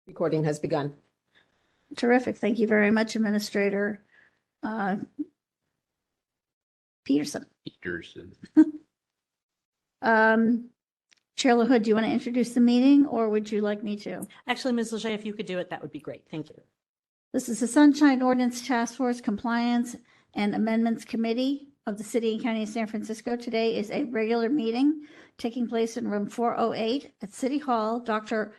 Recording has begun. Terrific. Thank you very much, Administrator Peterson. Chair LaHood, do you want to introduce the meeting or would you like me to? Actually, Ms. Lejay, if you could do it, that would be great. Thank you. This is the Sunshine Ordinance Task Force Compliance and Amendments Committee of the City and County of San Francisco. Today is a regular meeting taking place in room 408 at City Hall, Dr.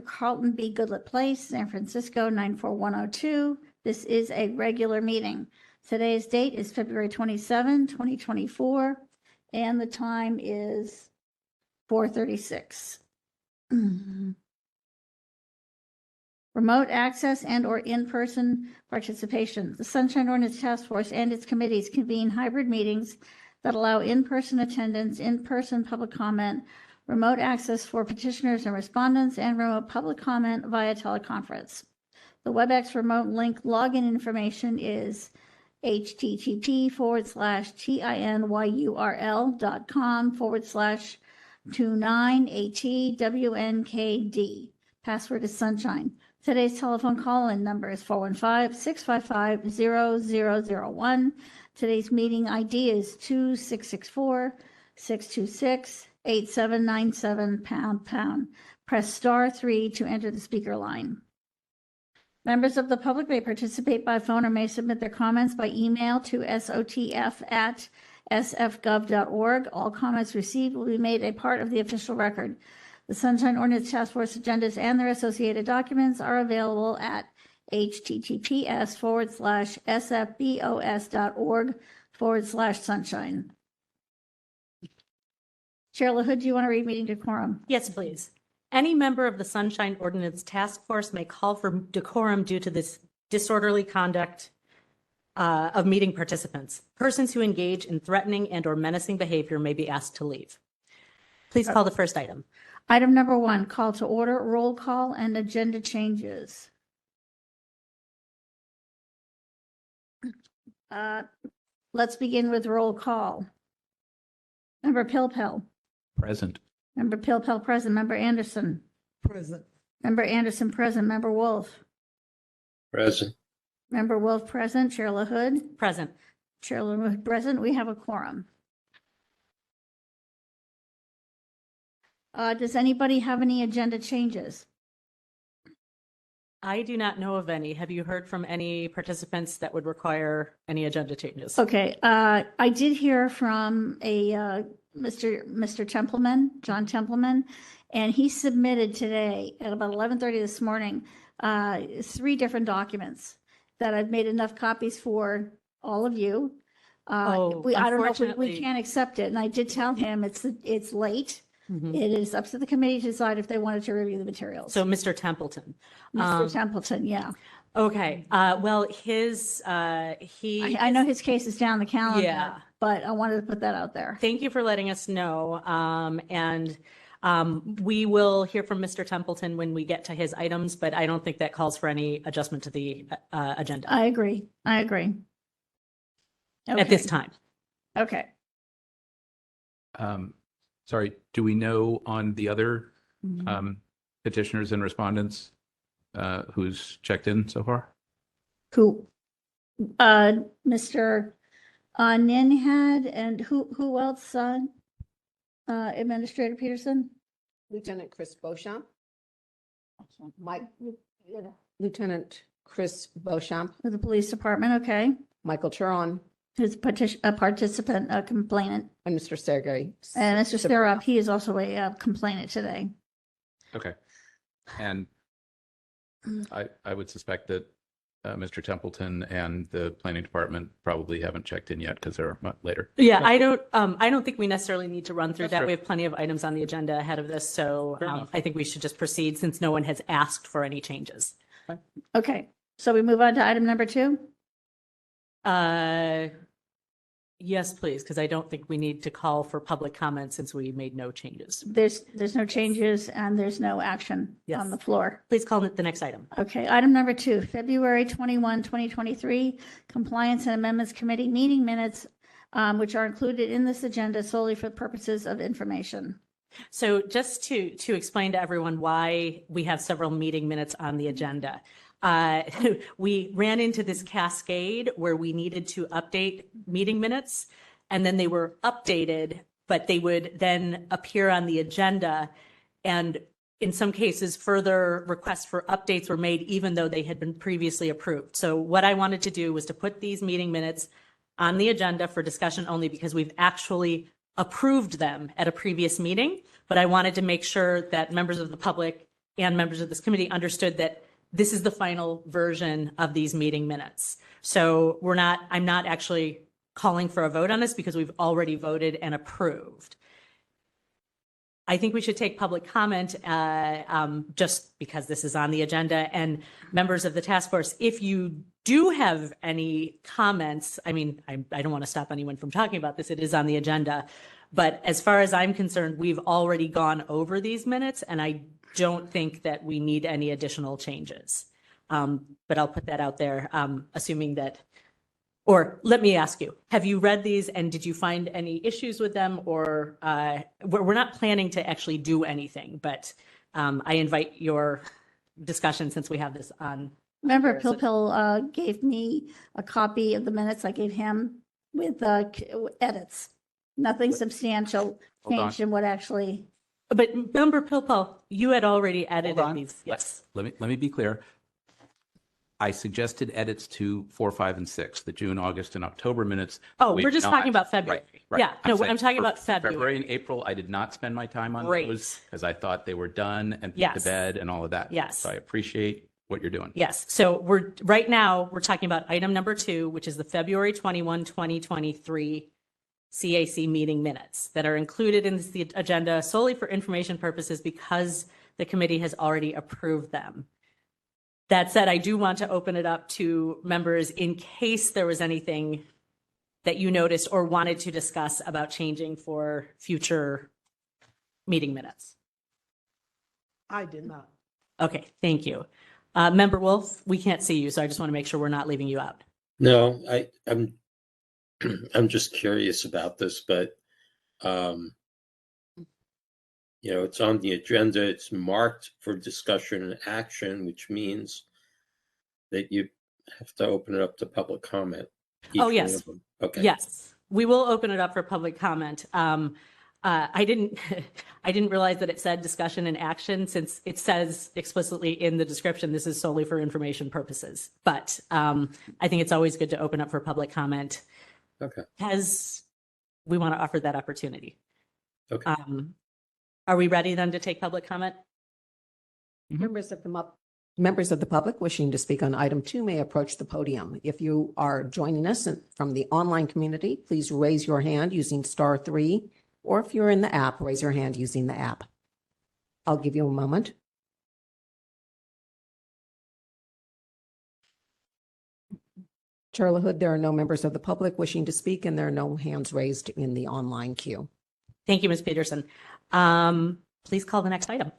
Carlton B. Goodlett Place, San Francisco, 94102. This is a regular meeting. Today's date is February 27, 2024, and the time is 4:36. Remote access and or in-person participation. The Sunshine Ordinance Task Force and its committees convene hybrid meetings that allow in-person attendance, in-person public comment, remote access for petitioners and respondents, and remote public comment via teleconference. The WebEx remote link login information is http://tinyurl.com/29atwnkd. Password is sunshine. Today's telephone call-in number is 415-655-0001. Today's meeting ID is 2664-626-8797 ##. Press *3 to enter the speaker line. Members of the public may participate by phone or may submit their comments by email to sotf@sfgov.org. All comments received will be made a part of the official record. The Sunshine Ordinance Task Force agendas and their associated documents are available at https://sfbos.org/sunshine. Chair LaHood, do you want to read meeting decorum? Yes, please. Any member of the Sunshine Ordinance Task Force may call for decorum due to this disorderly conduct of meeting participants. Persons who engage in threatening and or menacing behavior may be asked to leave. Please call the first item. Item number 1, call to order, roll call, and agenda changes. Let's begin with roll call. Member Pilpel. Present. Member Pilpel present. Member Anderson. Present. Member Anderson present. Member Wolf. Present. Member Wolf present. Chair LaHood. Present. Chair LaHood present. We have a quorum. Does anybody have any agenda changes? I do not know of any. Have you heard from any participants that would require any agenda changes? Okay, I did hear from a Mr. Templeman, John Templeman, and he submitted today at about 11:30 this morning 3 different documents that I've made enough copies for all of you. I don't know if we can't accept it, and I did tell him it's late. Mhm. It is up to the committee to decide if they wanted to review the materials. So Mr. Templeton. Mr. Templeton, yeah. Okay. Well, his I know his case is down the calendar, Yeah. but I wanted to put that out there. Thank you for letting us know. We will hear from Mr. Templeton when we get to his items, but I don't think that calls for any adjustment to the agenda I agree. at this time. Okay. Sorry, do we know on the other petitioners and respondents who's checked in so far? Who? Mr. Nin had, and who else? Administrator Peterson? Lieutenant Chris Beauchamp. Lieutenant Chris Beauchamp. With the police department, okay. Michael Churon. Who's a participant, a complainant. And Mr. Sergey. And Mr. Starop, he is also a complainant today. Okay. And I would suspect that Mr. Templeton and the planning department probably haven't checked in yet because they're later. Yeah, I don't think we necessarily need to run through That's that. true. We have plenty of items on the agenda ahead of this, so Fair enough. I think we should just proceed since no one has asked for any changes. Okay, so we move on to item number 2. Yes, please, because I don't think we need to call for public comment since we made no changes. There's no changes and there's no action Yes. on the floor. Please call the next item. Okay, item number 2, February 21, 2023, Compliance and Amendments Committee meeting minutes, which are included in this agenda solely for purposes of information. So just to explain to everyone why we have several meeting minutes on the agenda. We ran into this cascade where we needed to update meeting minutes, and then they were updated, but they would then appear on the agenda. And in some cases, further requests for updates were made, even though they had been previously approved. So what I wanted to do was to put these meeting minutes on the agenda for discussion only, because we've actually approved them at a previous meeting. But I wanted to make sure that members of the public and members of this committee understood that this is the final version of these meeting minutes. So I'm not actually calling for a vote on this because we've already voted and approved. I think we should take public comment just because this is on the agenda. And members of the task force, if you do have any comments, I mean, I don't want to stop anyone from talking about this. It is on the agenda. But as far as I'm concerned, we've already gone over these minutes, and I don't think that we need any additional changes. But I'll put that out there, assuming that, or let me ask you, have you read these and did you find any issues with them? Or we're not planning to actually do anything, but I invite your discussion since we have this on. Member Pilpil gave me a copy of the minutes. I gave him with edits. Nothing substantial Hold on. changed in what actually. But Member Pilpul, you had already edited Hold on. these. Yes. Let me be clear. I suggested edits to 4, 5, and 6, the June, August, and October minutes. Oh, We we're just not- talking about February. Right. Yeah, no, saying I'm talking for about February. and April, I did not spend my time on Great. those because I thought they were done and put Yes. to bed and all of that. Yes. So I appreciate what you're doing. Yes. So right now, we're talking about item number 2, which is the February 21, 2023 CAC meeting minutes that are included in the agenda solely for information purposes because the committee has already approved them. That said, I do want to open it up to members in case there was anything that you noticed or wanted to discuss about changing for future meeting minutes. I did not. Okay, thank you. Member Wolf, we can't see you, so I just want to make sure we're not leaving you out. No, I'm I'm just curious about this, but it's on the agenda. It's marked for discussion and action, which means that you have to open it up to public comment. Oh, Each yes. one of them. Okay. Yes, we will open it up for public comment. I didn't realize that it said discussion and action since it says explicitly in the description, this is solely for information purposes. But I think it's always good to open up for public comment. Okay. As we want to offer that opportunity. Okay. Are we ready then to take public comment? Members of the public wishing to speak on item 2 may approach the podium. If you are joining us from the online community, please raise your hand using *3, or if you're in the app, raise your hand using the app. I'll give you a moment. Charla Hood, there are no members of the public wishing to speak, and there are no hands raised in the online queue. Thank you, Ms. Peterson. Please call the next item.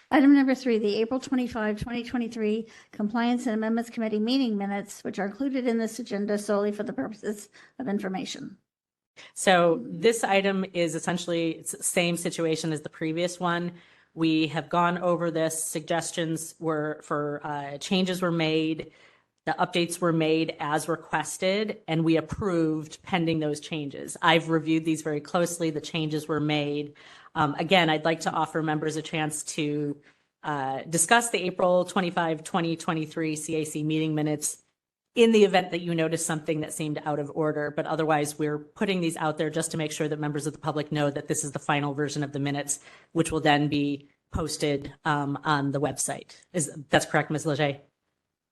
Item number 3, the April 25, 2023 Compliance and Amendments Committee meeting minutes, which are included in this agenda solely for the purposes of information. So this item is essentially it's the same situation as the previous one. We have gone over this. Suggestions were for changes were made. The updates were made as requested, and we approved pending those changes. I've reviewed these very closely. The changes were made. Again, I'd like to offer members a chance to discuss the April 25, 2023 CAC meeting minutes in the event that you notice something that seemed out of order. But otherwise, we're putting these out there just to make sure that members of the public know that this is the final version of the minutes, which will then be posted on the website. That's correct, Ms. Leger?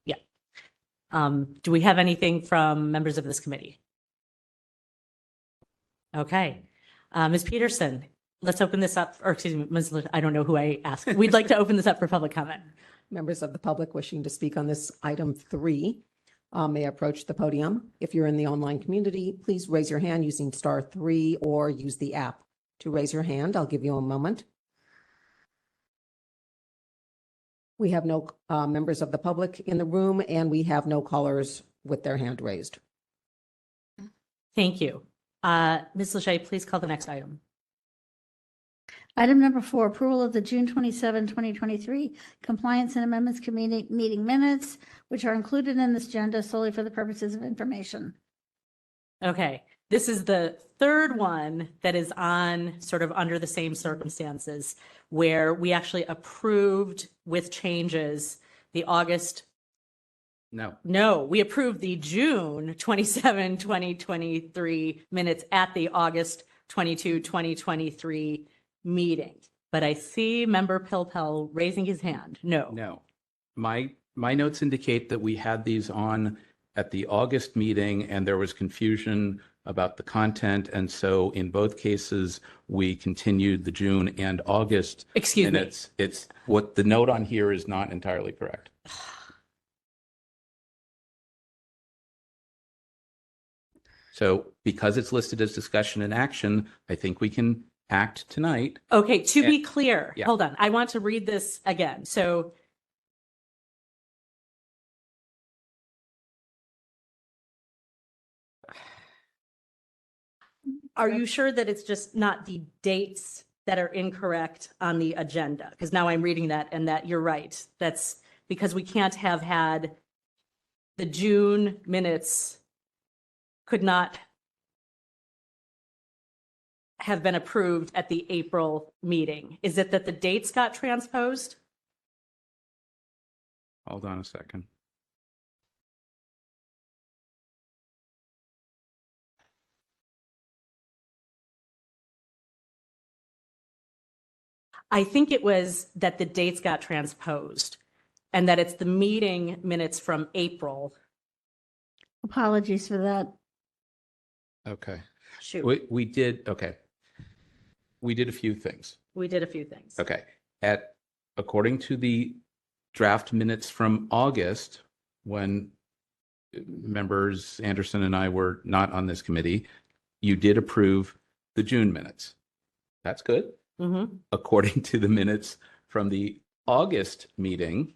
Yeah. Do we have anything from members of this committee? Okay. Ms. Peterson, let's open this up, or excuse me, Ms. Leger, I don't know who I asked. We'd like to open this up for public comment. Members of the public wishing to speak on this item 3 may approach the podium. If you're in the online community, please raise your hand using *3 or use the app to raise your hand. I'll give you a moment. We have no members of the public in the room, and we have no callers with their hand raised. Thank you. Ms. Leger, please call the next item. Item number 4, approval of the June 27, 2023 Compliance and Amendments Committee meeting minutes, which are included in this agenda solely for the purposes of information. Okay, this is the third one that is on sort of under the same circumstances where we actually approved with changes the August. No, we approved the June 27, 2023 minutes at the August 22, 2023 meeting. But I see Member Pilpel raising his hand. No. No. My notes indicate that we had these on at the August meeting and there was confusion about the content. And so in both cases, we continued the June and August Excuse me. minutes. It's what the note on here is not entirely correct. So because it's listed as discussion and action, I think we can act tonight. Okay, to be clear, Yeah. hold on. I want to read this again. So are you sure that it's just not the dates that are incorrect on the agenda? Because now I'm reading that and that you're right. That's because we can't have had the June minutes could not have been approved at the April meeting. Is it that the dates got transposed? Hold on a second. I think it was that the dates got transposed and that it's the meeting minutes from April. Apologies for that. Okay. Shoot, We did, okay. We did a few things. we did a few things. Okay. According to the draft minutes from August, when members Anderson and I were not on this committee, you did approve the June minutes. That's good. Mm-hmm. According to the minutes from the August meeting,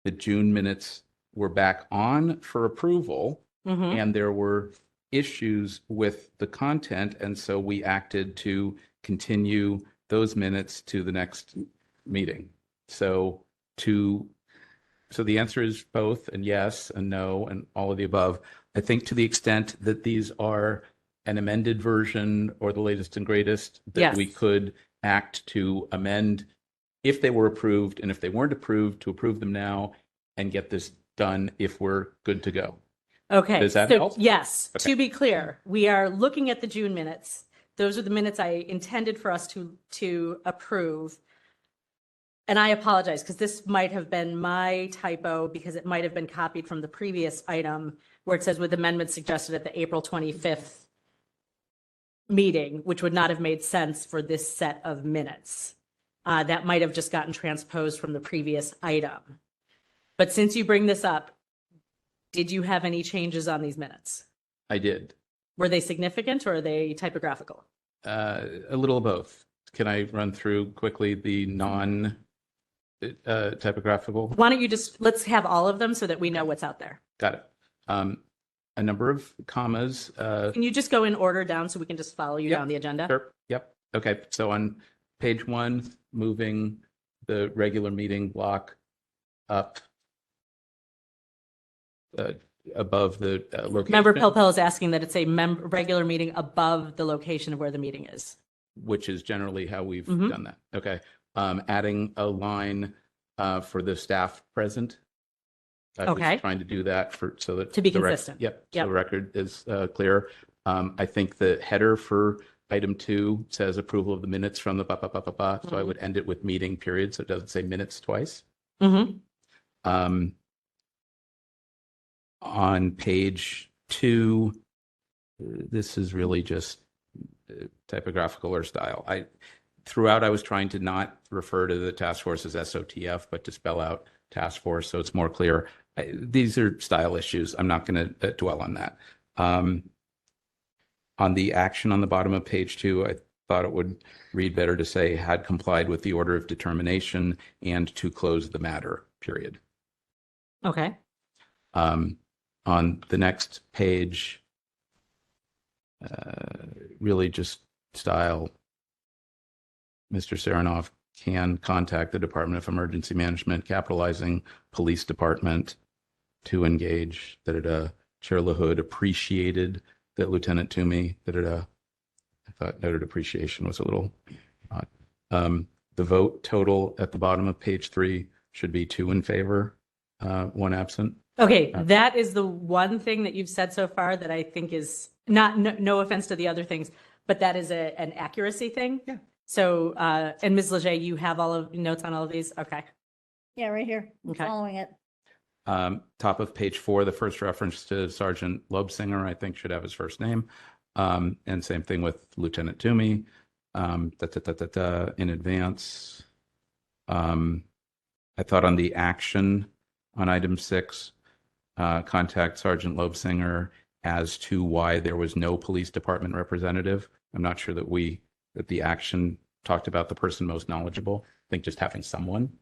the June minutes were back on for approval, Mm-hmm. and there were issues with the content, and so we acted to continue those minutes to the next meeting. So the answer is both, and yes, and no, and all of the above. I think to the extent that these are an amended version or the latest and greatest, that Yes. we could act to amend if they were approved, and if they weren't approved, to approve them now and get this done if we're good to go. Okay. Does that so, help? Yes. Okay. To be clear, we are looking at the June minutes. Those are the minutes I intended for us to approve. And I apologize because this might have been my typo because it might have been copied from the previous item where it says with amendments suggested at the April 25th meeting, which would not have made sense for this set of minutes. That might have just gotten transposed from the previous item. But since you bring this up, did you have any changes on these minutes? I did. Were they significant or are they typographical? A little of both. Can I run through quickly the non-typographical? Why don't you let's have all of them so that we know what's out there. Got it. A number of commas. Can you just go in order down so we can just follow you Yep. down the agenda? Sure. Yep. Okay. So on page 1, moving the regular meeting block up above the location. Member Pilpel is asking that it's a regular meeting above the location of where the meeting is. Which is generally how we've Mhm. done that. Okay. Adding a line for the staff present. I was Okay. trying to do that so that To be the consistent. Yep. So Yep. the record is clear. I think the header for item 2 says approval of the minutes from the so I Mhm. would end it with meeting period, so it doesn't say minutes twice. Mm-hmm. On page 2, this is really just typographical or style. Throughout I was trying to not refer to the task force as SOTF, but to spell out task force so it's more clear. These are style issues. I'm not going to dwell on that. On the action on the bottom of page 2, I thought it would read better to say had complied with the order of determination and to close the matter, period. Okay. On the next page, really just style. Mr. Saranov can contact the Department of Emergency Management, capitalizing police department to engage. Chair LaHood appreciated that Lieutenant Toomey. I thought noted appreciation was a little odd. The vote total at the bottom of page 3 should be 2 in favor, 1 absent. Okay, that is the one thing that you've said so far that I think is not, no offense to the other things, but that is an accuracy thing. Yeah. So, and Ms. Leger, you have all of notes on all of these? Okay. Yeah, right here. I'm Okay. following it. Top of page 4, the first reference to Sergeant Lobsinger, I think, should have his first name. And same thing with Lieutenant Toomey. In advance. I thought on the action on item 6, contact Sergeant Lobsinger as to why there was no police department representative. I'm not sure that the action talked about the person most knowledgeable. I think just having someone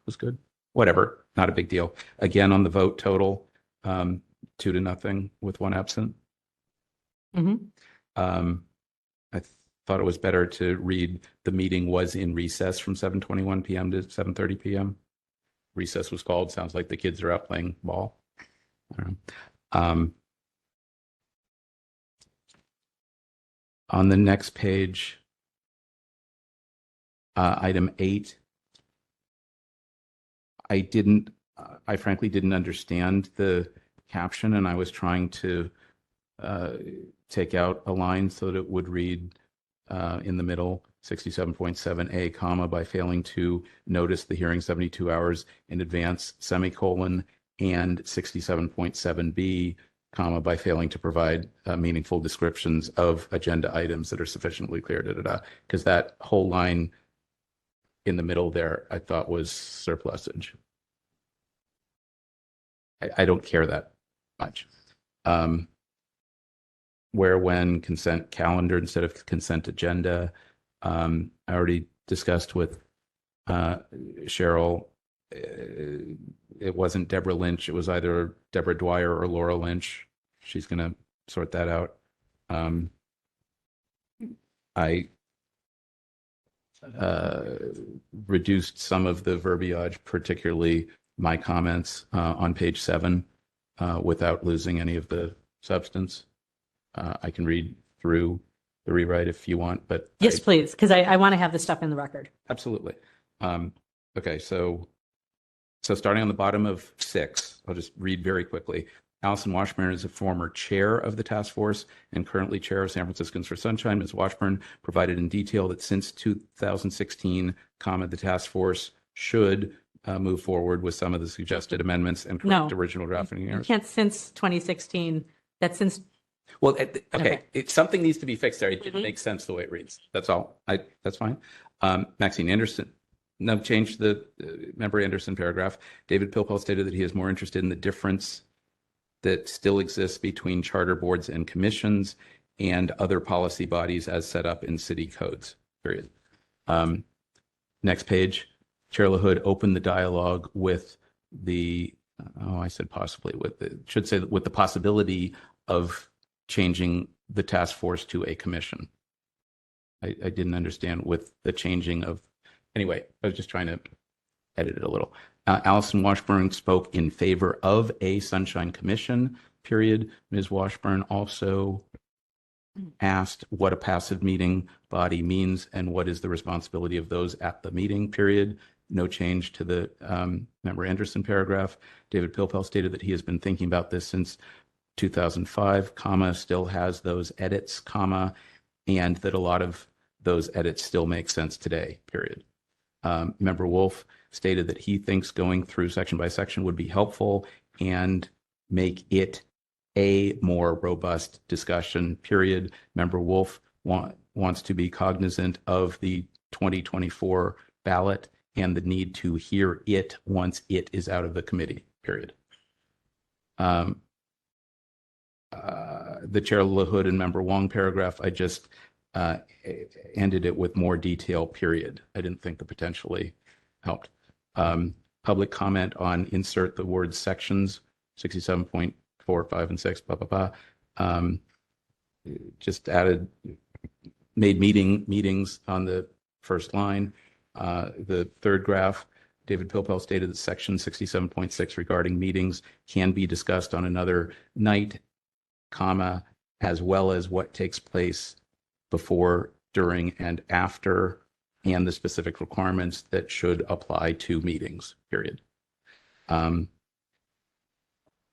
was good. Whatever, not a big deal. Again, on the vote total, 2-0 with 1 absent. Mm-hmm. I thought it was better to read the meeting was in recess from 7:21 p.m. to 7:30 p.m. Recess was called. Sounds like the kids are out playing ball. I don't know. On the next page, item 8, I frankly didn't understand the caption, and I was trying to take out a line so that it would read in the middle, 67.7A, comma, by failing to notice the hearing 72 hours in advance, semicolon, and 67.7B, comma, by failing to provide meaningful descriptions of agenda items that are sufficiently clear, because that whole line in the middle there, I thought was surplusage. I don't care that much. Where, when, consent calendar instead of consent agenda. I already discussed with Cheryl. It wasn't Deborah Lynch. It was either Deborah Dwyer or Laura Lynch. She's going to sort that out. I reduced some of the verbiage, particularly my comments on page 7, without losing any of the substance. I can read through the rewrite if you want, but Yes, please, because I want to have this stuff in the record. Absolutely. Okay, so starting on the bottom of 6, I'll just read very quickly. Allison Washburn is a former chair of the task force and currently chair of San Franciscans for Sunshine. Ms. Washburn provided in detail that since 2016, the task force should move forward with some of the suggested amendments and correct original drafting You errors. can't since 2016. That's since. Well, okay. Something needs to be fixed there. It didn't make sense the way it reads. That's all. That's fine. Maxine Anderson. No change to the member Anderson paragraph. David Pilpel stated that he is more interested in the difference that still exists between charter boards and commissions and other policy bodies as set up in city codes, period. Next page. Chair LaHood opened the dialogue with the, I said possibly, should say with the possibility of changing the task force to a commission. I didn't understand with the changing of, anyway, I was just trying to edit it a little. Allison Washburn spoke in favor of a Sunshine Commission, period. Ms. Washburn also asked what a passive meeting body means and what is the responsibility of those at the meeting, period. No change to the member Anderson paragraph. David Pilpel stated that he has been thinking about this since 2005, still has those edits, and that a lot of those edits still make sense today, period. Member Wolf stated that he thinks going through section by section would be helpful and make it a more robust discussion, period. Member Wolf wants to be cognizant of the 2024 ballot and the need to hear it once it is out of the committee, period. The Chair LaHood and Member Wong paragraph, I just ended it with more detail, period. I didn't think the potentially helped. Public comment on insert the word sections, 67.4, 5, and 6, blah, blah, blah. Just made meetings on the first line. The third graph, David Pilpel stated that section 67.6 regarding meetings can be discussed on another night, comma, as well as what takes place before, during, and after, and the specific requirements that should apply to meetings, period.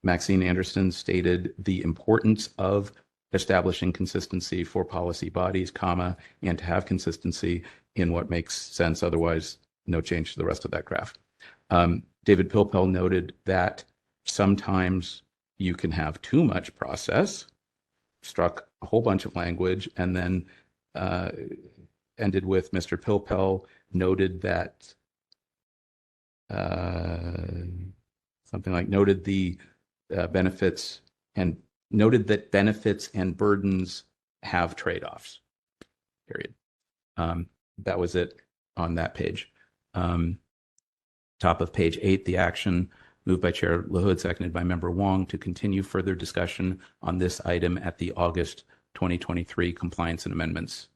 Maxine Anderson stated the importance of establishing consistency for policy bodies, comma, and to have consistency in what makes sense. Otherwise, no change to the rest of that graph. David Pilpel noted that sometimes you can have too much process, struck a whole bunch of language, and then ended with Mr. Pilpel noted that something like noted the benefits and noted that benefits and burdens have trade-offs, period. That was it on that page. Top of page 8, the action moved by Chair LaHood, seconded by Member Wong, to continue further discussion on this item at the August 2023 Compliance and Amendments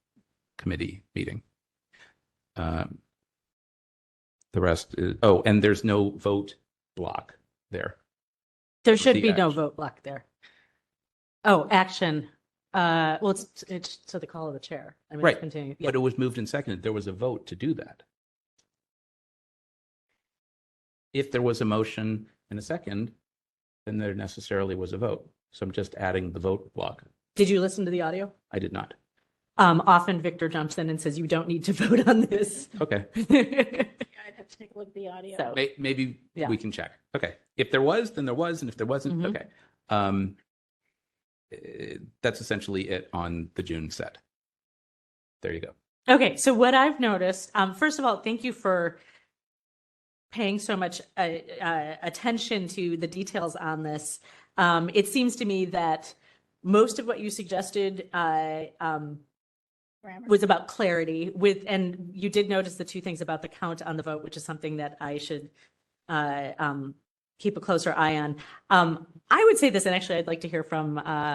Committee meeting. The rest is, oh, and there's no vote block there. There should The be no action. vote block there. Oh, action. Well, it's to the call of the chair. I mean, Right. Continue. But it was moved and seconded. There was a vote to do that. If there was a motion and a second, then there necessarily was a vote. So I'm just adding the vote block. Did you listen to the audio? I did not. Often Victor jumps in and says, you don't need to vote on this. Okay. I'd have to take a look at the audio. So, Maybe Yeah. we can check. Okay. If there was, then there was. And if there wasn't, Mhm. okay. That's essentially it on the June set. There you go. okay. So what I've noticed, first of all, thank you for paying so much attention to the details on this. It seems to me that most of what you suggested was about clarity and you did notice the two things about the count on the vote, which is something that I should keep a closer eye on. I would say this, and actually I'd like to hear from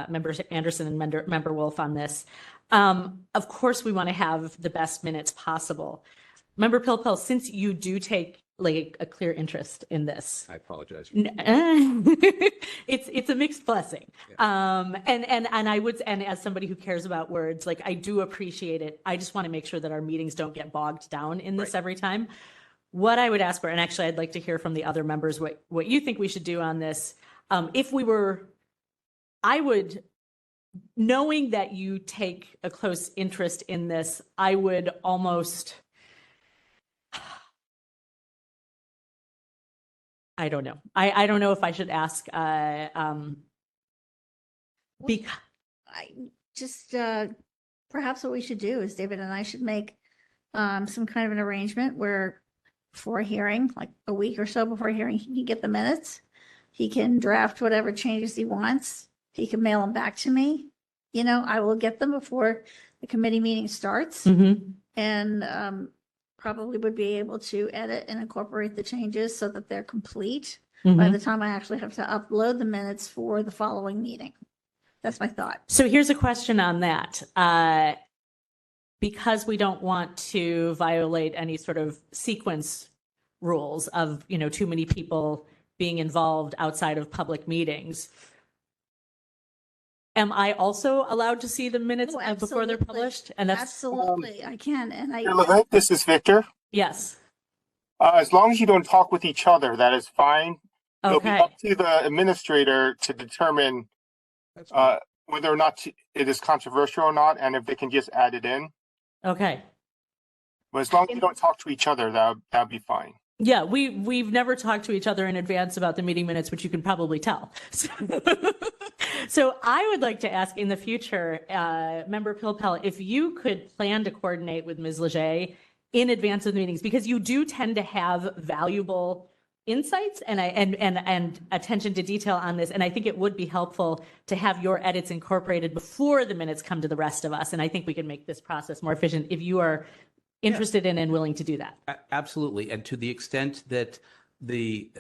members Anderson and member Wolf on this. Of course, we want to have the best minutes possible. Member Pilpel, since you do take like a clear interest in this, I apologize. it's a mixed blessing. And I would, and as somebody who cares about words, like I do appreciate it. I just want to make sure that our meetings don't get bogged down in this every time. What I would ask for, and actually I'd like to hear from the other members what you think we should do on this. If we were, I would, knowing that you take a close interest in this, I would almost, I don't know. I don't know if I should ask, because I just, perhaps what we should do is David and I should make some kind of an arrangement where before a hearing, like a week or so before a hearing, he can get the minutes. He can draft whatever changes he wants. He can mail them back to me. You know, I will get them before the committee meeting starts and probably would be able to edit and incorporate the changes so that they're complete by the time I actually have to upload the minutes for the following meeting. That's my thought. So here's a question on that. Because we don't want to violate any sort of sequence rules of, you know, too many people being involved outside of public meetings. Am I also allowed to see the minutes Oh, before they're absolutely. published? And that's, Absolutely, I can. And I, Chair LaHood, this is Victor. yes. As long as you don't talk with each other, that is fine. It'll be Okay. up to the administrator to determine That's fine. whether or not it is controversial or not, and if they can just add it in. Okay. But as long as you don't talk to each other, that'll be fine. Yeah, we've never talked to each other in advance about the meeting minutes, which you can probably tell. So I would like to ask in the future, Member Pilpel, if you could plan to coordinate with Ms. Leger in advance of the meetings, because you do tend to have valuable insights and attention to detail on this. And I think it would be helpful to have your edits incorporated before the minutes come to the rest of us. And I think we can make this process more efficient if you are interested in and willing to do that. Absolutely. And to the extent that the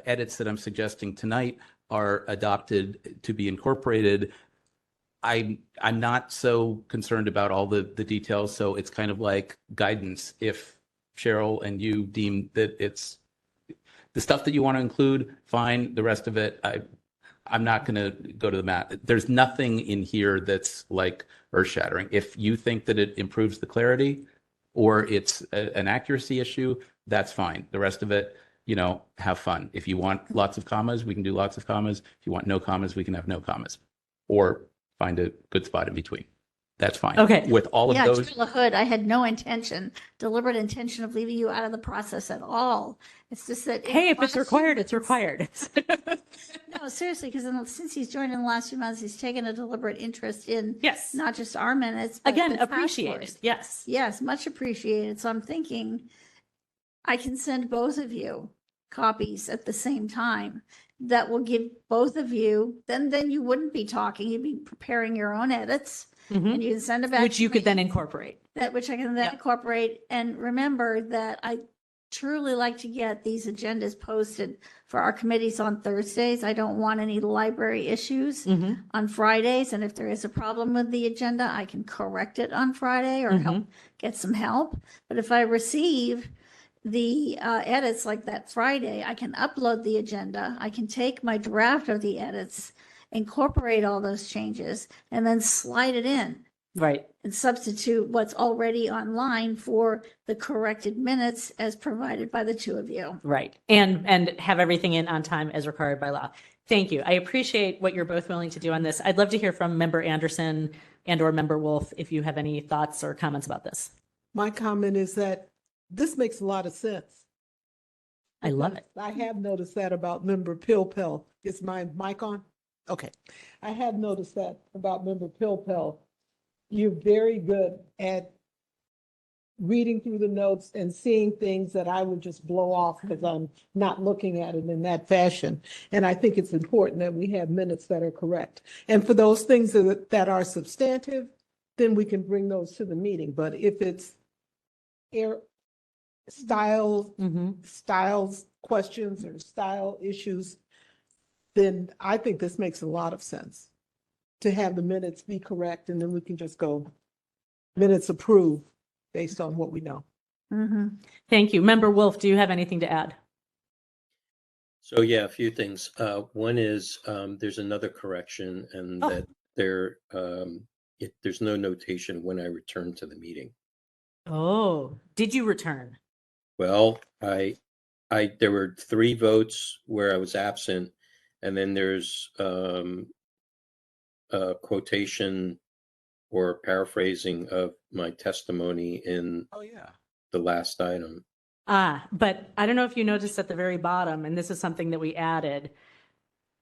edits that I'm suggesting tonight are adopted to be incorporated, I'm not so concerned about all the details, so it's kind of like guidance. If Cheryl and you deem that it's the stuff that you want to include, fine. The rest of it, I'm not going to go to the mat. There's nothing in here that's like earth-shattering. If you think that it improves the clarity or it's an accuracy issue, that's fine. The rest of it, have fun. If you want lots of commas, we can do lots of commas. If you want no commas, we can have no commas, or find a good spot in between. That's fine. Okay. With all of Yeah, those. Trilla Hood, I had no deliberate intention of leaving you out of the process at all. It's just that. Hey, if it's required, it's required. No, seriously, because since he's joined in the last few months, he's taken a deliberate interest in Yes. not just our minutes. But Again, the task appreciated. force. Yes. Yes, much appreciated. So I'm thinking I can send both of you copies at the same time. That will give both of you, then you wouldn't be talking, you'd be preparing your own edits. Mhm. And you can send it back. Which to you could me. then incorporate. That which I can then Yep. incorporate. And remember that I truly like to get these agendas posted for our committees on Thursdays. I don't want any library issues Mhm. on Fridays. And if there is a problem with the agenda, I can correct it on Friday or help get some help. But if I receive the edits like that Friday, I can upload the agenda. I can take my draft of the edits, incorporate all those changes, and then slide it in Right. and substitute what's already online for the corrected minutes as provided by the two of you. Right. And have everything in on time as required by law. Thank you. I appreciate what you're both willing to do on this. I'd love to hear from Member Anderson and or Member Wolf if you have any thoughts or comments about this. My comment is that this makes a lot of sense. I love it. I have noticed that about Member Pilpel. Is my mic on? Okay. I have noticed that about Member Pilpel. You're very good at reading through the notes and seeing things that I would just blow off because I'm not looking at it in that fashion. And I think it's important that we have minutes that are correct. And for those things that are substantive, then we can bring those to the meeting. But if it's styles questions or style issues, then I think this makes a lot of sense to have the minutes be correct, and then we can just go minutes approved based on what we know. Mm-hmm. Thank you. Member Wolf, do you have anything to add? So yeah, a few things. One is there's another correction, and that there's no notation when I return to the meeting. Oh, did you return? Well, there were 3 votes where I was absent, and then there's a quotation or paraphrasing of my testimony in Oh, yeah. the last item. But I don't know if you noticed at the very bottom, and this is something that we added.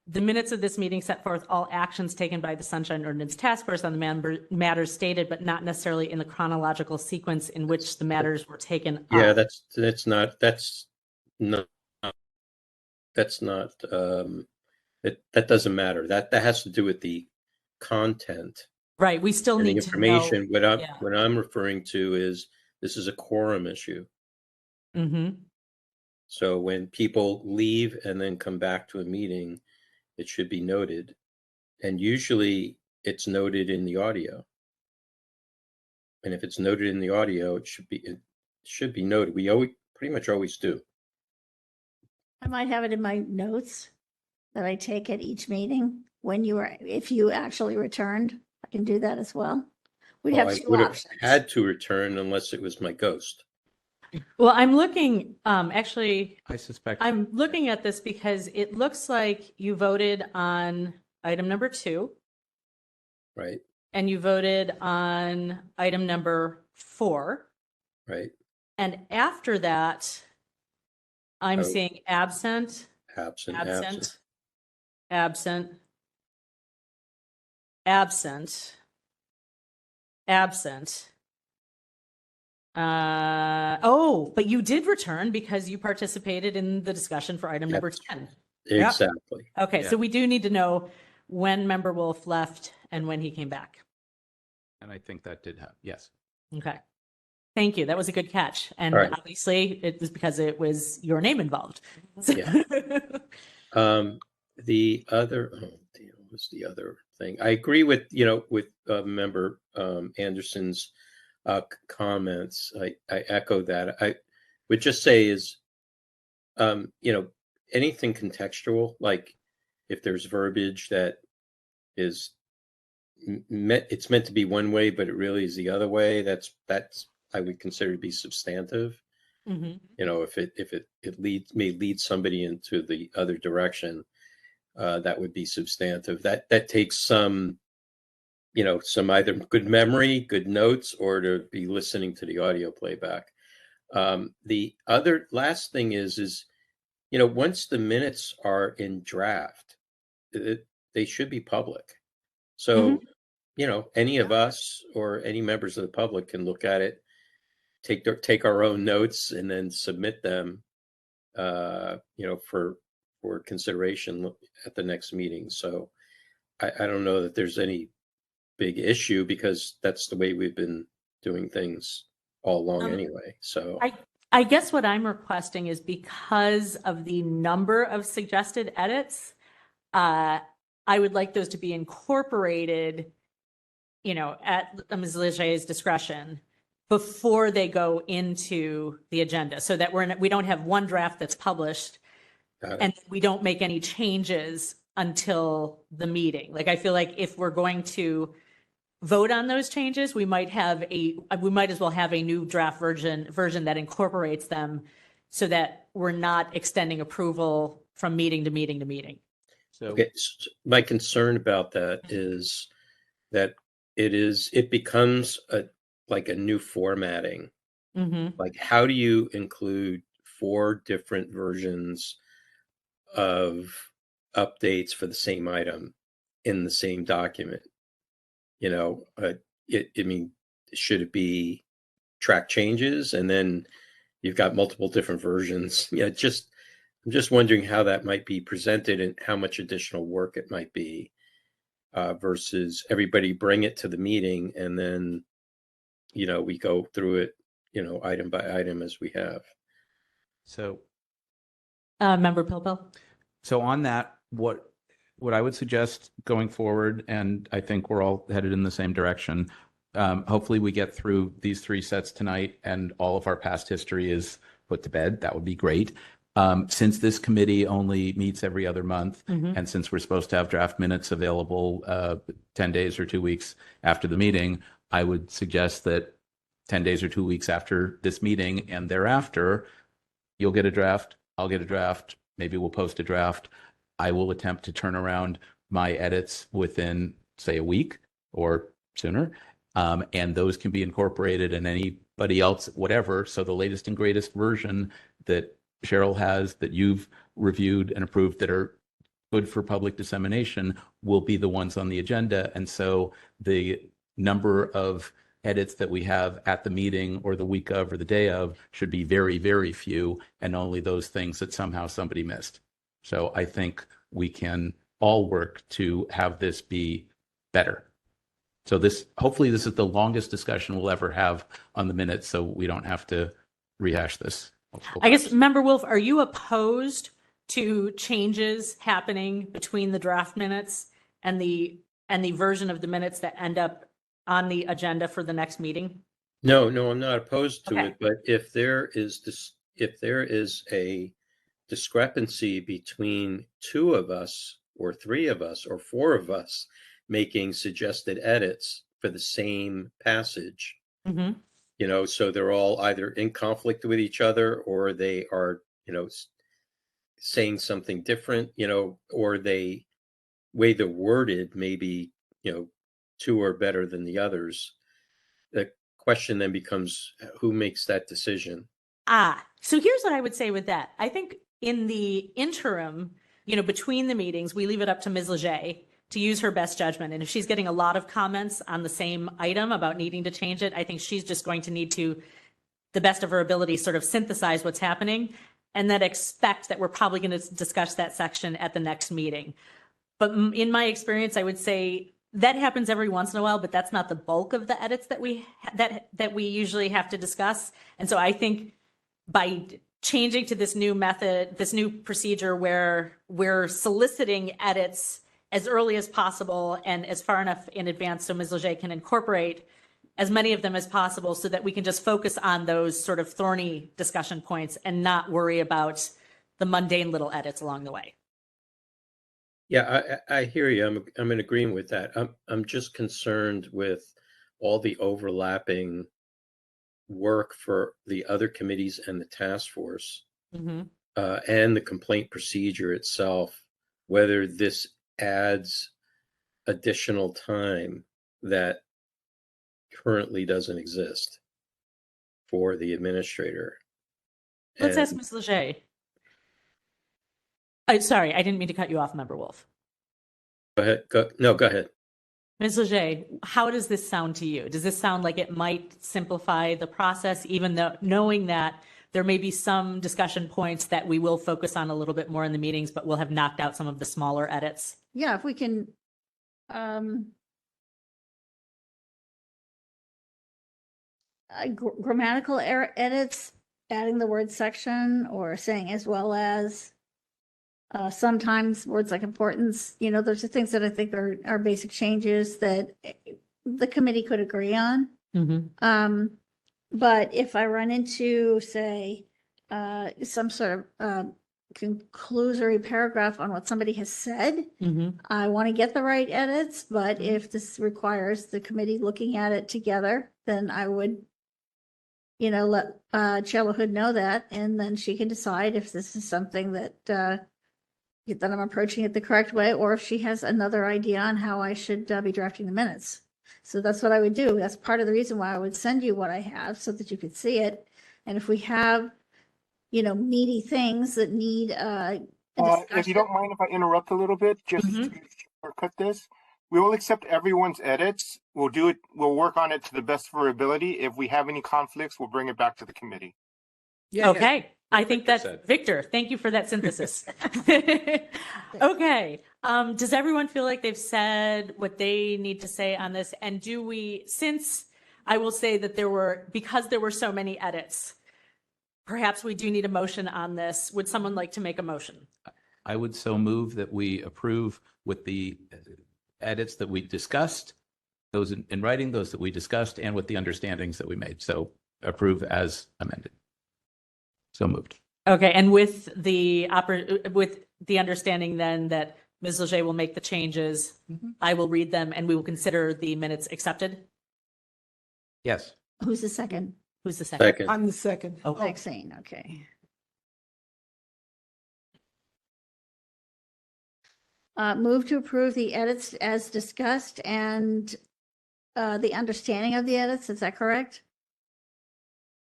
The minutes of this meeting set forth all actions taken by the Sunshine Ordinance Task Force on the matters stated, but not necessarily in the chronological sequence in which the matters were taken up. Yeah, that doesn't matter. That has to do with the content Right. We still and the need to know. information. What I'm referring to is this is a quorum issue. Mm-hmm. So when people leave and then come back to a meeting, it should be noted. And usually it's noted in the audio. And if it's noted in the audio, it should be noted. We pretty much always do. I might have it in my notes that I take at each meeting if you actually returned. I can do that as well. We'd Well, have I 2 would have options. had to return unless it was my ghost. Well, I'm looking, actually, I suspect. I'm looking at this because it looks like you voted on item number 2 Right, and you voted on item number 4. right. And after that, I'm Oh. seeing absent, Absent. absent, absent. But you did return because you participated in the discussion for item number 10. Yep. Exactly. Okay, Yeah. so we do need to know when Member Wolf left and when he came back. And I think that did happen. Yes. Okay. Thank you. That was a good catch. And All right. obviously it was because it was your name involved. So- The other, what was the other thing. I agree with, with member Anderson's comments. I echo that. I would just say is, anything contextual, like if there's verbiage that is it's meant to be one way, but it really is the other way. That's I would consider to be substantive. Mm-hmm. If it may lead somebody into the other direction, that would be substantive. That takes some either good memory, good notes, or to be listening to the audio playback. The other last thing is once the minutes are in draft, they should be public. So, any of us or any members of the public can look at it, take our own notes, and then submit them, for consideration at the next meeting. So, I don't know that there's any big issue because that's the way we've been doing things all along anyway. So, I guess what I'm requesting is because of the number of suggested edits, I would like those to be incorporated, at Ms. Leger's discretion before they go into the agenda, so that we don't have one draft that's published and we don't make any changes until the meeting. Like, I feel like if we're going to vote on those changes, we might as well have a new draft version that incorporates them, so that we're not extending approval from meeting to meeting to meeting. So okay, my concern about that is that it becomes like a new formatting. Mm-hmm. Like, how do you include 4 different versions of updates for the same item in the same document? Should it be track changes and then you've got multiple different versions? I'm just wondering how that might be presented and how much additional work it might be, versus everybody bring it to the meeting and then, we go through it, item by item as we have. So, Member Pilpel? so on that, what I would suggest going forward, and I think we're all headed in the same direction, hopefully we get through these 3 sets tonight and all of our past history is put to bed. That would be great. Since this committee only meets every other month, and since we're supposed to have draft minutes available 10 days or 2 weeks after the meeting, I would suggest that 10 days or 2 weeks after this meeting and thereafter, you'll get a draft, I'll get a draft, maybe we'll post a draft. I will attempt to turn around my edits within, say, a week or sooner, and those can be incorporated in anybody else, whatever. So the latest and greatest version that Cheryl has, that you've reviewed and approved, that are good for public dissemination, will be the ones on the agenda. And so the number of edits that we have at the meeting or the week of or the day of should be very, very few, and only those things that somehow somebody missed. So I think we can all work to have this be better. So hopefully this is the longest discussion we'll ever have on the minutes, so we don't have to rehash this. I guess, Member Wolf, are you opposed to changes happening between the draft minutes and the version of the minutes that end up on the agenda for the next meeting? No, I'm not opposed to Okay. it, but if there is a discrepancy between 2 of us or 3 of us or 4 of us making suggested edits for the same passage, so they're all either in conflict with each other, or they are, saying something different, or way they're worded, maybe, 2 are better than the others. The question then becomes, who makes that decision? So here's what I would say with that. I think in the interim, between the meetings, we leave it up to Ms. Leger to use her best judgment. And if she's getting a lot of comments on the same item about needing to change it, I think she's just going to need to, the best of her ability, sort of synthesize what's happening, and then expect that we're probably going to discuss that section at the next meeting. But in my experience, I would say that happens every once in a while, but that's not the bulk of the edits that we usually have to discuss. And so I think by changing to this new method, this new procedure where we're soliciting edits as early as possible and as far enough in advance so Ms. Leger can incorporate as many of them as possible so that we can just focus on those sort of thorny discussion points and not worry about the mundane little edits along the way. Yeah, I hear you. I'm in agreement with that. I'm just concerned with all the overlapping work for the other committees and the task force, and the complaint procedure itself, whether this adds additional time that currently doesn't exist for the administrator. Let's ask And- Ms. Leger. Sorry, I didn't mean to cut you off, Member Wolf. Go ahead. Go ahead. Ms. Leger, how does this sound to you? Does this sound like it might simplify the process, even though knowing that there may be some discussion points that we will focus on a little bit more in the meetings, but we'll have knocked out some of the smaller edits? Yeah, if we can, grammatical error edits, adding the word section or saying as well as, sometimes words like importance, those are things that I think are basic changes that the committee could agree on. But if I run into, say, some sort of conclusory paragraph on what somebody has said, I want to get the right edits, but if this requires the committee looking at it together, then I would, let Chair LaHood know that, and then she can decide if this is something that I'm approaching it the correct way, or if she has another idea on how I should be drafting the minutes. So that's what I would do. That's part of the reason why I would send you what I have so that you could see it. And if we have, meaty things that need a if you don't mind if I interrupt a little bit, just to shortcut this, we will accept everyone's edits. We'll do it. We'll work on it to the best of our ability. If we have any conflicts, we'll bring it back to the committee. Yeah. Okay. I think that's said. Victor. Thank you for that synthesis. Okay. Does everyone feel like they've said what they need to say on this? And since I will say that because there were so many edits, perhaps we do need a motion on this. Would someone like to make a motion? I would so move that we approve with the edits that we discussed, those in writing, those that we discussed, and with the understandings that we made. So approve as amended. So moved. Okay, and with the understanding then that Ms. Leger will make the changes, I will read them, and we will consider the minutes accepted. Yes. Who's the second? Who's the second? Second. I'm the second. Oh, Maxine, okay. Move to approve the edits as discussed and the understanding of the edits, is that correct?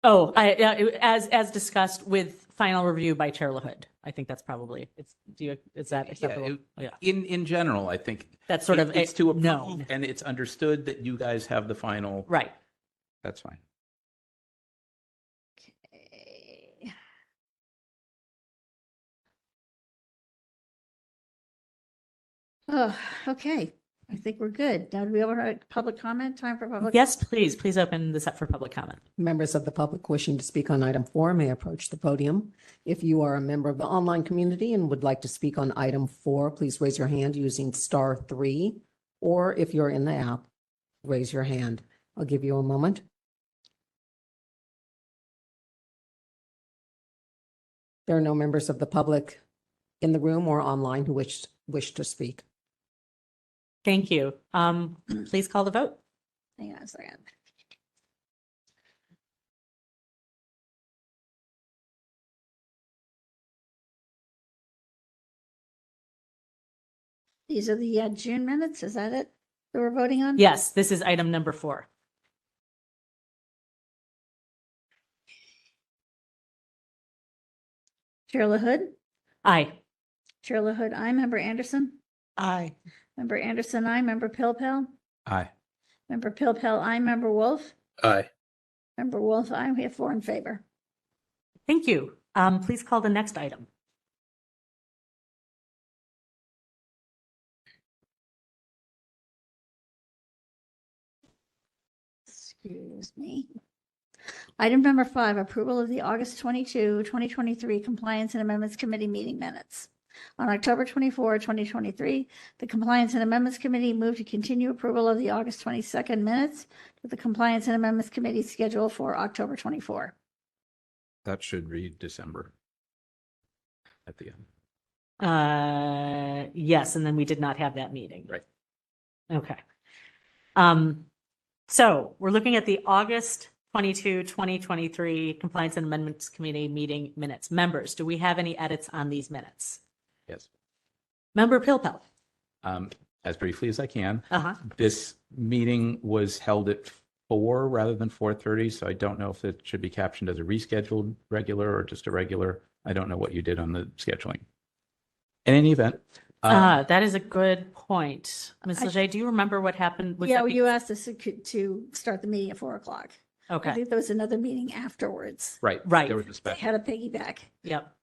As discussed with final review by Chair LaHood. I think that's probably is that acceptable? Yeah. In general, I think That's sort of it's to approve, known. and it's understood that you guys have the final. Right. That's fine. Okay. Oh, okay. I think we're good. Now, do we have a public comment? Time for public? Yes, please. Please open this up for public comment. Members of the public wishing to speak on item 4 may approach the podium. If you are a member of the online community and would like to speak on item 4, please raise your hand using *3. Or if you're in the app, raise your hand. I'll give you a moment. There are no members of the public in the room or online who wish to speak. Thank you. Please call the vote. Hang on a second. These are the June minutes, is that it that we're voting on? Yes, this is item number 4. Chair LaHood? Aye. Chair LaHood, aye. Member Anderson? Aye. Member Anderson, aye. Member Pilpel? Aye. Member Pilpel, aye. Member Wolf? Aye. Member Wolf, aye. We have 4 in favor. Thank you. Please call the next item. Excuse me. Item number 5, approval of the August 22, 2023 Compliance and Amendments Committee meeting minutes. On October 24, 2023, the Compliance and Amendments Committee moved to continue approval of the August 22nd minutes to the Compliance and Amendments Committee scheduled for October 24. That should read December at the end. Yes, and then we did not have that meeting. Right. Okay. So we're looking at the August 22, 2023 Compliance and Amendments Committee meeting minutes. Members, do we have any edits on these minutes? Yes. Member Pilpel. As briefly as I can. Uh-huh. This meeting was held at 4 rather than 4:30, so I don't know if it should be captioned as a rescheduled regular or just a regular. I don't know what you did on the scheduling. In any event. That is a good point. Ms. Leger, do you remember what happened? Was Yeah, that you asked us to start the meeting at 4 o'clock. I Okay, think there was another meeting afterwards. Right. Right. There was a They special. had a piggyback. yep.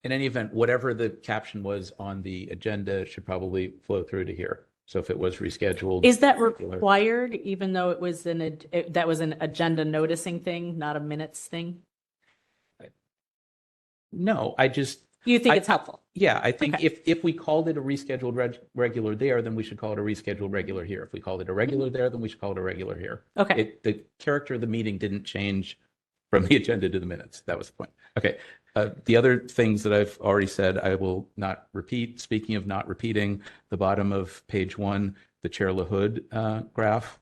In any event, whatever the caption was on the agenda should probably flow through to here. So if it was rescheduled. Is that regular- required, even though it was that was an agenda noticing thing, not a minutes thing? No, I just, You think I- it's helpful? yeah, I think Okay. if we called it a rescheduled regular there, then we should call it a rescheduled regular here. If we called it a regular there, then we should call it a regular here. Okay. The character of the meeting didn't change from the agenda to the minutes. That was the point. Okay. The other things that I've already said, I will not repeat. Speaking of not repeating, the bottom of page 1, the Chair LaHood graph,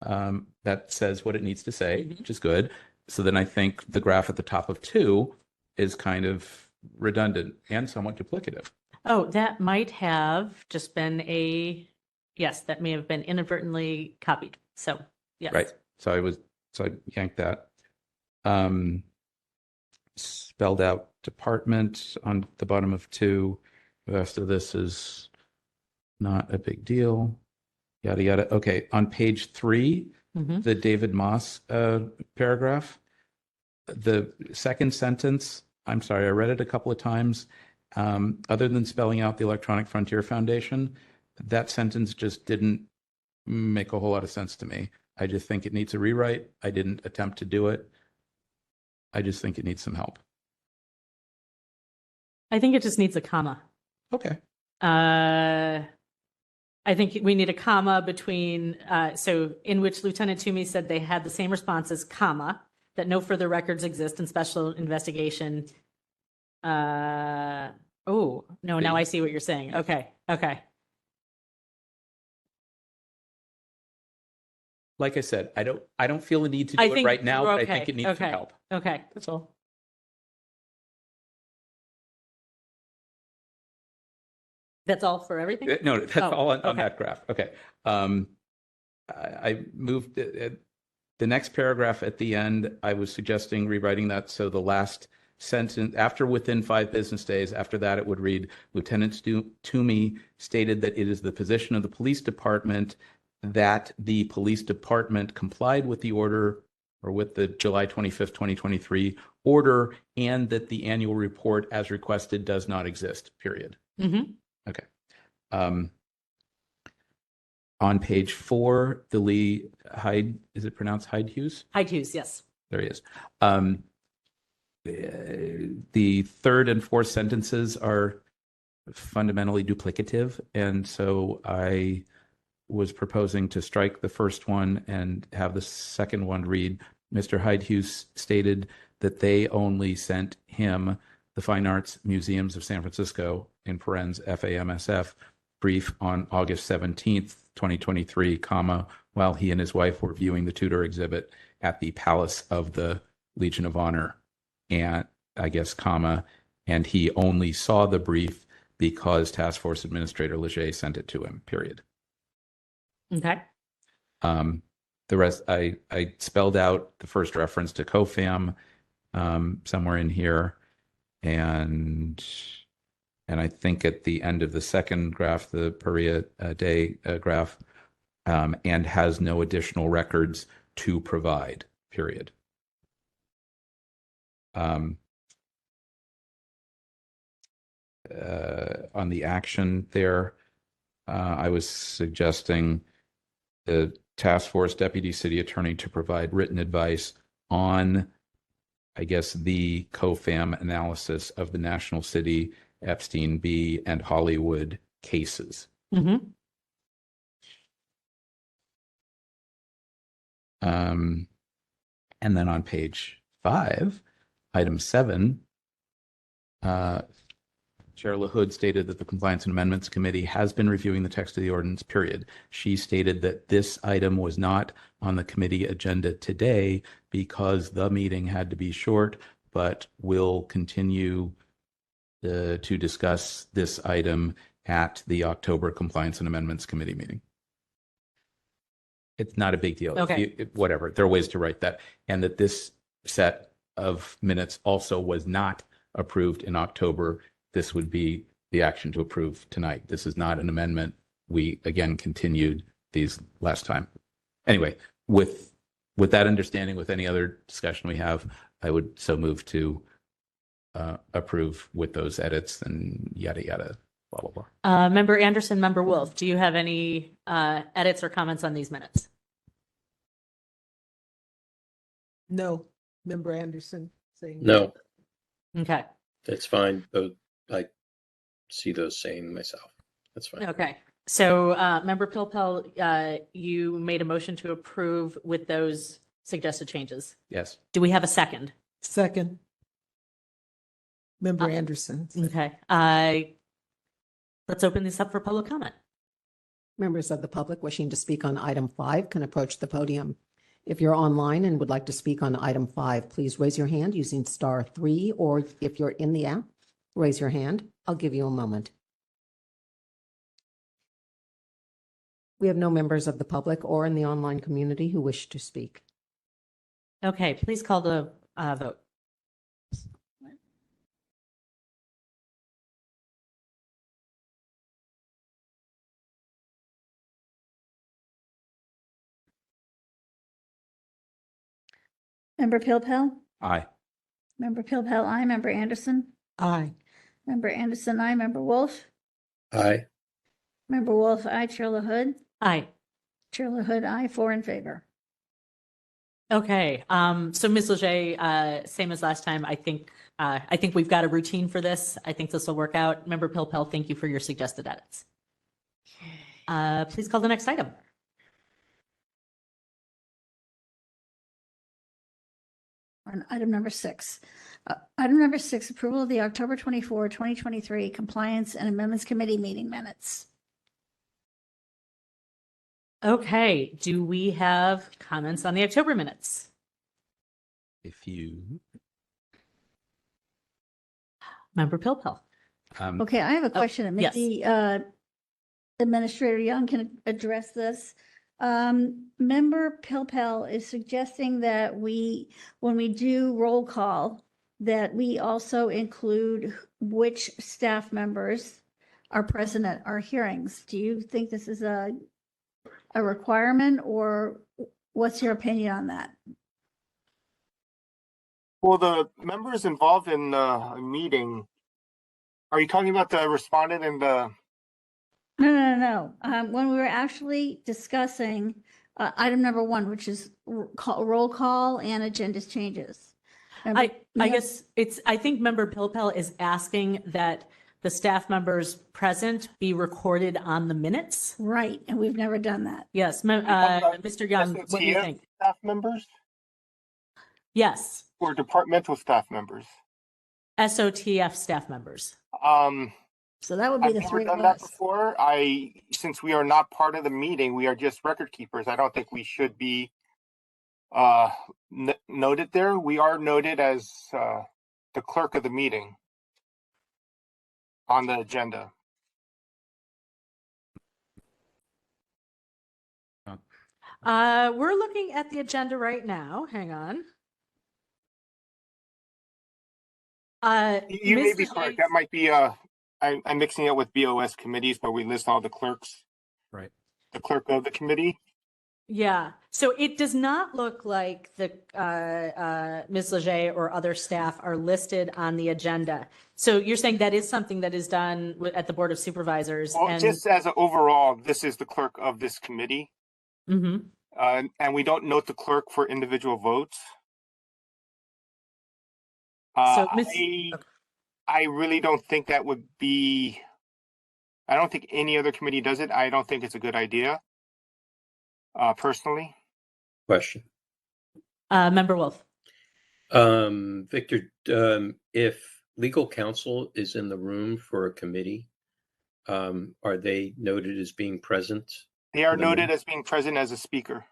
that says what it needs to say, which is good. So then I think the graph at the top of 2 is kind of redundant and somewhat duplicative. Oh, that might have just been yes, that may have been inadvertently copied. So, yes. Right. So I yanked that. Spelled out department on the bottom of 2. The rest of this is not a big deal. Yada, yada. Okay. On page 3, Mhm. the David Moss paragraph, the second sentence, I'm sorry, I read it a couple of times. Other than spelling out the Electronic Frontier Foundation, that sentence just didn't make a whole lot of sense to me. I just think it needs a rewrite. I didn't attempt to do it. I just think it needs some help. I think it just needs a comma. Okay. I think we need a comma between, so in which Lieutenant Toomey said they had the same responses, comma, that no further records exist in special investigation. Oh, no, now I see what you're saying. Okay, okay. Like I said, I don't feel a need to do it right now, but I think it needs some help. Okay. That's all. That's all for everything? No, that's Oh, all on okay. that graph. Okay. I moved the next paragraph at the end. I was suggesting rewriting that so the last sentence after within 5 business days, after that it would read, Lieutenant Toomey stated that it is the position of the police department that the police department complied with the order or with the July 25th, 2023 order, and that the annual report as requested does not exist, period. Mm-hmm. Okay. On page 4, the Lee Hyde, is it pronounced Hyde Hughes? Hyde Hughes, yes. There he is. The third and fourth sentences are fundamentally duplicative, and so I was proposing to strike the first one and have the second one read, Mr. Hyde Hughes stated that they only sent him the Fine Arts Museums of San Francisco, in parens FAMSF, brief on August 17th, 2023, comma, while he and his wife were viewing the Tudor exhibit at the Palace of the Legion of Honor, and I guess, comma, and he only saw the brief because Task Force Administrator Leger sent it to him, period. Okay. The rest, I spelled out the first reference to COFAM somewhere in here, and I think at the end of the second graph, the Perea Day graph, and has no additional records to provide, period. On the action there, I was suggesting the task force deputy city attorney to provide written advice on, I guess, the COFAM analysis of the National City Epstein B, and Hollywood cases. Mhm. And then on page 5, item 7, Chair LaHood stated that the Compliance and Amendments Committee has been reviewing the text of the ordinance, period. She stated that this item was not on the committee agenda today because the meeting had to be short, but will continue to discuss this item at the October Compliance and Amendments Committee meeting. It's not a big deal. Okay. Whatever. There are ways to write that. And that this set of minutes also was not approved in October. This would be the action to approve tonight. This is not an amendment. We, again, continued these last time. Anyway, with that understanding, with any other discussion we have, I would so move to approve with those edits and yada, yada, blah, blah, blah. Member Anderson, Member Wolf, do you have any edits or comments on these minutes? No. Member Anderson saying No, Okay. that's fine. But I see those same myself. That's fine. Okay. So, Member Pilpel, you made a motion to approve with those suggested changes. Yes. Do we have a second? Second. Member Anderson. Okay. Let's open this up for public comment. Members of the public wishing to speak on item 5 can approach the podium. If you're online and would like to speak on item 5, please raise your hand using *3, or if you're in the app, raise your hand. I'll give you a moment. We have no members of the public or in the online community who wish to speak. Okay, please call the vote. Member Pilpel? Aye. Member Pilpel, aye. Member Anderson? Aye. Member Anderson, aye. Member Wolf? Aye. Member Wolf, aye. Chair LaHood? Aye. Chair LaHood, aye. 4 in favor. Okay. So Ms. Leger, same as last time. I think we've got a routine for this. I think this will work out. Member Pilpel, thank you for your suggested edits. Please call the next item. On item number 6. Item number 6, approval of the October 24, 2023 Compliance and Amendments Committee meeting minutes. Okay. Do we have comments on the October minutes? If you. Member Pilpel. Okay, I have a question, and yes. maybe Administrator Young can address this. Member Pilpel is suggesting that when we do roll call, that we also include which staff members are present at our hearings. Do you think this is a requirement, or what's your opinion on that? Well, the members involved in the meeting, are you talking about the respondent and the? No. When we were actually discussing item number 1, which is roll call and agenda changes. I guess I think Member Pilpel is asking that the staff members present be recorded on the minutes. Right, and we've never done that. Yes, Mr. Young, what do you think? Staff members Yes, or departmental staff members? SOTF staff members. So that would be I've the never 3 done of that us. before. Since we are not part of the meeting, we are just record keepers. I don't think we should be noted there. We are noted as the clerk of the meeting on the agenda. We're looking at the agenda right now. Hang on. You may Ms. be Leger- correct. That might be I'm mixing it with BOS committees, but we list all the clerks. Right. The clerk of the committee. Yeah, so it does not look like the Ms. Leger or other staff are listed on the agenda. So you're saying that is something that is done at the Board of Supervisors? Well, and just as an overall, this is the clerk of this committee. Mhm. And we don't note the clerk for individual votes. So, I really don't think that would be, I don't think any other committee does it. I don't think it's a good idea, personally. Question. Member Wolf. Victor, if legal counsel is in the room for a committee, are they noted as being present? They are in the room? noted as being present as a speaker.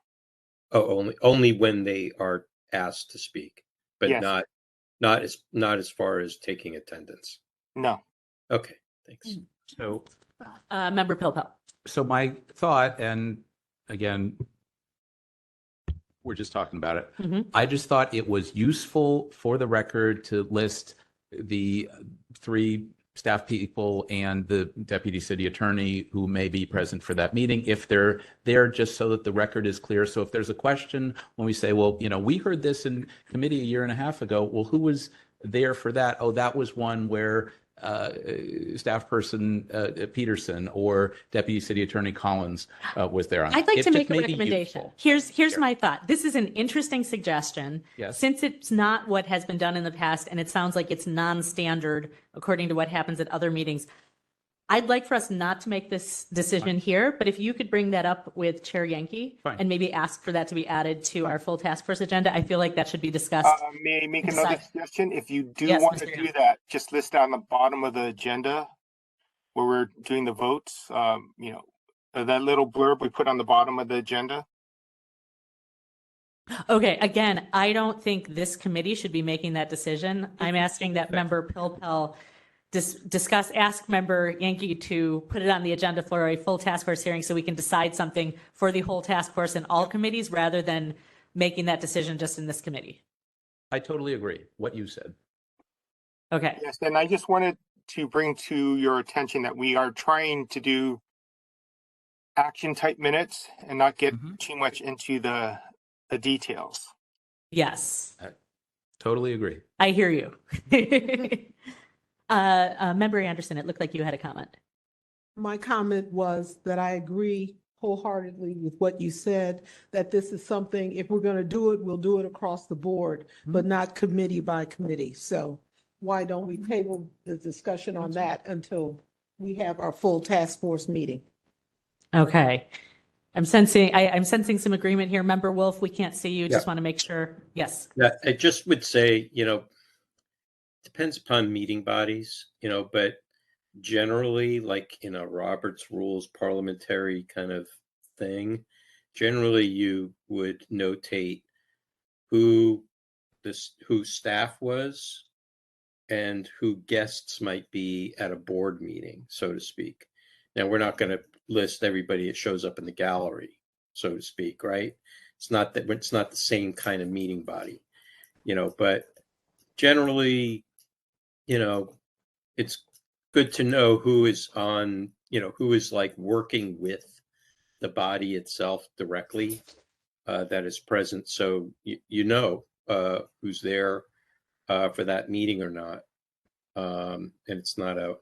Oh, only when they are asked to speak, but Yes. not as far as taking attendance. No. Okay, thanks. So, Member Pilpel. so my thought, and again, we're just talking about it. Mhm. I just thought it was useful for the record to list the 3 staff people and the deputy city attorney who may be present for that meeting if they're there, just so that the record is clear. So if there's a question when we say, well, we heard this in committee a year and a half ago, well, who was there for that? Oh, that was one where staff person Peterson or Deputy City Attorney Collins was there on. I'd like It to just make a may be recommendation. useful. Here's my thought. This is an interesting suggestion. Yes. Since it's not what has been done in the past, and it sounds like it's non-standard according to what happens at other meetings, I'd like for us not to make this decision here, but if you could bring that up with Chair Yankee Fine. and maybe ask for that to be added to our full task force agenda, I feel like that should be discussed. May I make Decide. another suggestion? If you do Yes, want to Mr. do Young. that, just list on the bottom of the agenda where we're doing the votes, that little blurb we put on the bottom of the agenda. Okay, again, I don't think this committee should be making that decision. I'm asking that Member Pilpel ask Member Yankee to put it on the agenda for a full task force hearing so we can decide something for the whole task force in all committees rather than making that decision just in this committee. I totally agree what you said. Okay. Yes, and I just wanted to bring to your attention that we are trying to do action type minutes and not get too much into the details. Yes, Totally agree. I hear you. Member Anderson, it looked like you had a comment. My comment was that I agree wholeheartedly with what you said, that this is something, if we're going to do it, we'll do it across the board, but not committee by committee. So why don't we table the discussion on that until we have our full task force meeting? Okay. I'm sensing some agreement here. Member Wolf, we can't see you. Just Yeah. want to make sure. Yes. Yeah, I just would say, depends upon meeting bodies, but generally, like in a Robert's Rules parliamentary kind of thing, generally you would notate who staff was and who guests might be at a board meeting, so to speak. Now, we're not going to list everybody that shows up in the gallery, so to speak, right? It's not the same kind of meeting body, but generally, it's good to know who is on, who is like working with the body itself directly that is present. So, who's there for that meeting or not. And it's not a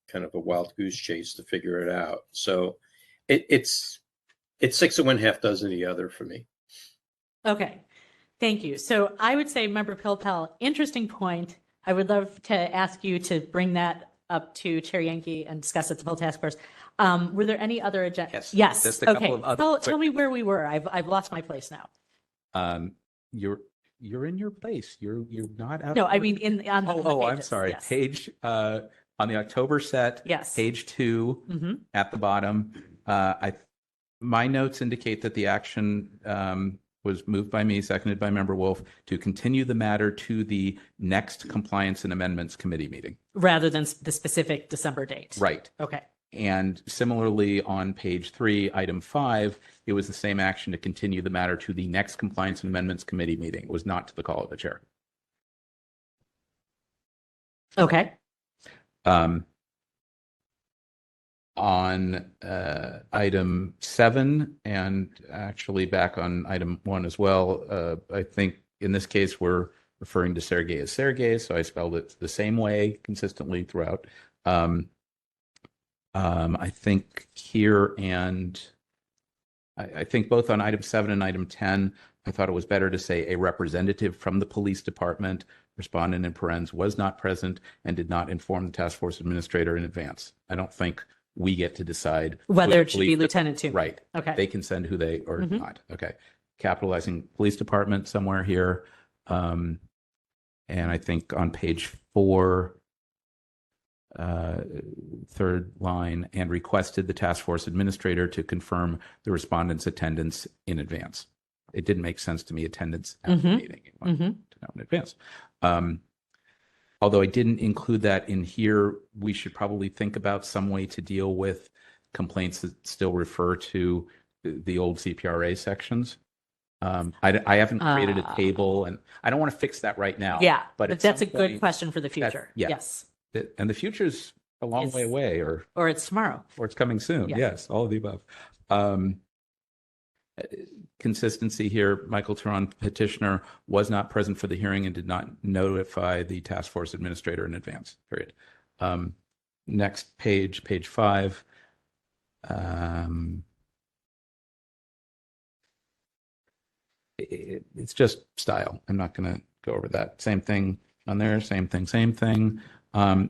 kind of a wild goose chase to figure it out. So it's 6 of one, half dozen of the other for me. Okay. Thank you. So I would say, Member Pilpel, interesting point. I would love to ask you to bring that up to Chair Yankee and discuss it at the full task force. Were there any other agendas? Yes. Just a couple Okay. of other Tell me where we were. I've lost my place now. You're in your place. You're not out. No, I mean on the I'm pages. sorry. Yes. Page on the October set. Yes. Page 2 Mhm. at the bottom. My notes indicate that the action was moved by me, seconded by Member Wolf, to continue the matter to the next Compliance and Amendments Committee meeting. Rather than the specific December date. Right. Okay. And similarly, on page 3, item 5, it was the same action to continue the matter to the next Compliance and Amendments Committee meeting. It was not to the call of the chair. Okay. On item 7, and actually back on item 1 as well, I think in this case we're referring to Sergey as Sergey, so I spelled it the same way consistently throughout. I think here, and I think both on item 7 and item 10, I thought it was better to say a representative from the police department respondent in parens was not present and did not inform the task force administrator in advance. I don't think we get to decide Whether who it should be police- Lieutenant Toomey. Right. Okay. They can send who they or Mhm. not. Okay. Capitalizing police department somewhere here. And I think on page 4, third line, and requested the task force administrator to confirm the respondent's attendance in advance. It didn't make sense to me, attendance at the Mhm. meeting. You want to know in advance. Although I didn't include that in here, we should probably think about some way to deal with complaints that still refer to the old CPRA sections. I haven't created a table, and I don't want to fix that right now. Yeah, but but at that's a some good point- question for the future. yeah. Yes. And the future's a long way It's- away, Or it's tomorrow. or it's coming soon. Yeah. Yes, all of the above. Consistency here. Michael Turan, petitioner, was not present for the hearing and did not notify the task force administrator in advance. Period. Next page, page 5. It's just style. I'm not going to go over that. Same thing on there. Same thing. Same thing.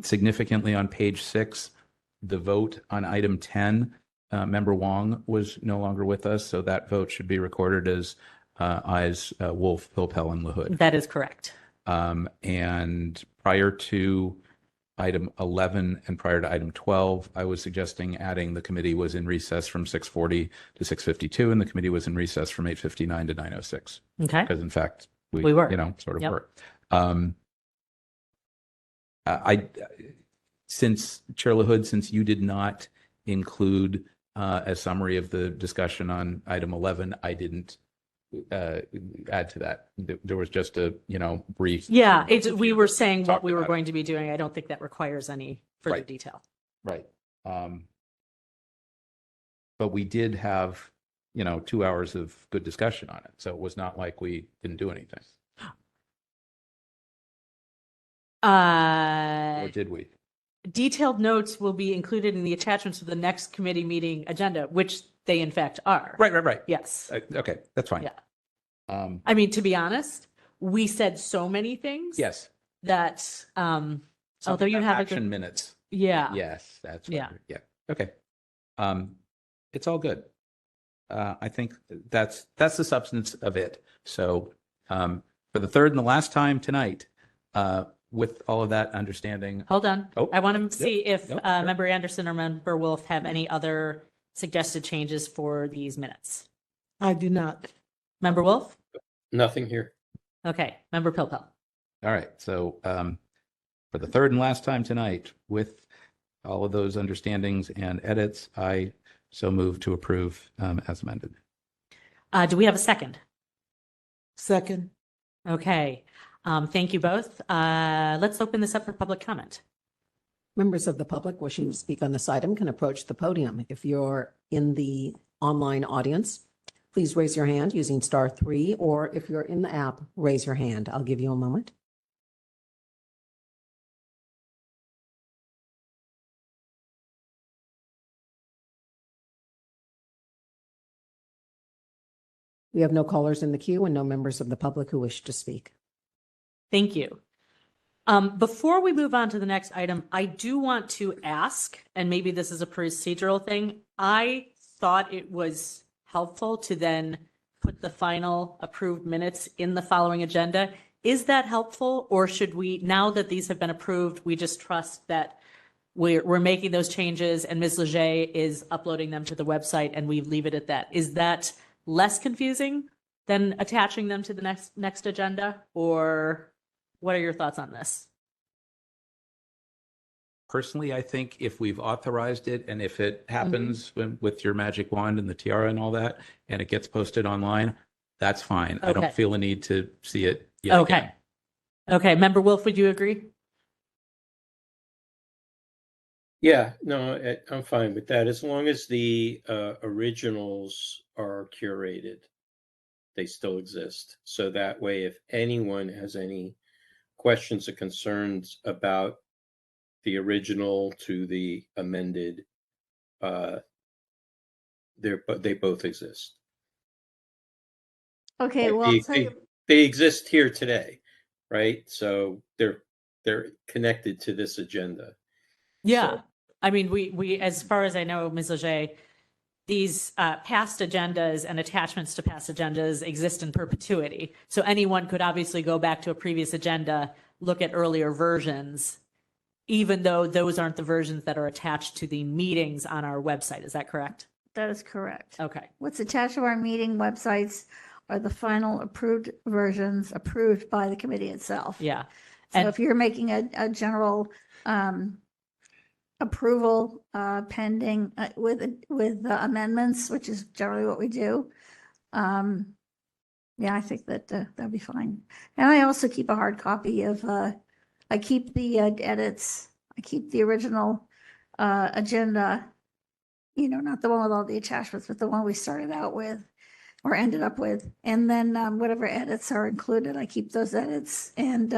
Significantly on page 6, the vote on item 10. Member Wong was no longer with us, so that vote should be recorded as ayes Wolf, Pilpel, and LaHood. That is correct. And prior to item 11 and prior to item 12, I was suggesting adding the committee was in recess from 6:40 to 6:52, and the committee was in recess from 8:59 to 9:06. Okay. Because in fact, We were. Sort of Yep. were. Since Chair LaHood, since you did not include a summary of the discussion on item 11, I didn't add to that. There was just a, brief. Yeah, we were saying what Talked we were about it. going to be doing. I don't think that requires any further Right. detail. Right. But we did have, 2 hours of good discussion on it. So it was not like we didn't do anything. Or did we? Detailed notes will be included in the attachments of the next committee meeting agenda, which they in fact are. Right. Yes. Okay, that's fine. Yeah. Um, I mean, to be honest, we said so many things. yes. That, Something although you about have a action good, minutes. yeah. Yes, that's Yeah. right. Yeah. Okay. It's all good. I think that's the substance of it. So for the third and the last time tonight, with all of that understanding. Hold on. Oh, I want to see if Nope, sure. Member Anderson or Member Wolf have any other suggested changes for these minutes. I do not. Member Wolf? Nothing here. Okay. Member Pilpel? All right. So for the third and last time tonight, with all of those understandings and edits, I so move to approve as amended. Do we have a second? Second. Okay. Thank you both. Let's open this up for public comment. Members of the public wishing to speak on this item can approach the podium. If you're in the online audience, please raise your hand using *3, or if you're in the app, raise your hand. I'll give you a moment. We have no callers in the queue and no members of the public who wish to speak. Thank you. Before we move on to the next item, I do want to ask, and maybe this is a procedural thing, I thought it was helpful to then put the final approved minutes in the following agenda. Is that helpful, or should we, now that these have been approved, we just trust that we're making those changes and Ms. Leger is uploading them to the website and we leave it at that? Is that less confusing than attaching them to the next agenda, or what are your thoughts on this? Personally, I think if we've authorized it and if it happens with your magic wand and the tiara and all that, and it gets posted online, that's fine. I Okay. don't feel a need to see it yet Okay. again. Okay, Member Wolf, would you agree? Yeah, no, I'm fine with that. As long as the originals are curated, they still exist. So that way, if anyone has any questions or concerns about the original to the amended, they both exist. Okay, Like, well, I'll tell you. they exist here today. right? So they're connected to this agenda. Yeah. So- I mean, we, as far as I know, Ms. Leger, these past agendas and attachments to past agendas exist in perpetuity. So anyone could obviously go back to a previous agenda, look at earlier versions, even though those aren't the versions that are attached to the meetings on our website. Is that correct? That is correct. Okay. What's attached to our meeting websites are the final approved versions approved by the committee itself. Yeah. So And if you're making a general approval pending with amendments, which is generally what we do, yeah, I think that that'll be fine. And I also keep a hard copy of, I keep the edits, I keep the original agenda, you know, not the one with all the attachments, but the one we started out with or ended up with. And then whatever edits are included, I keep those edits and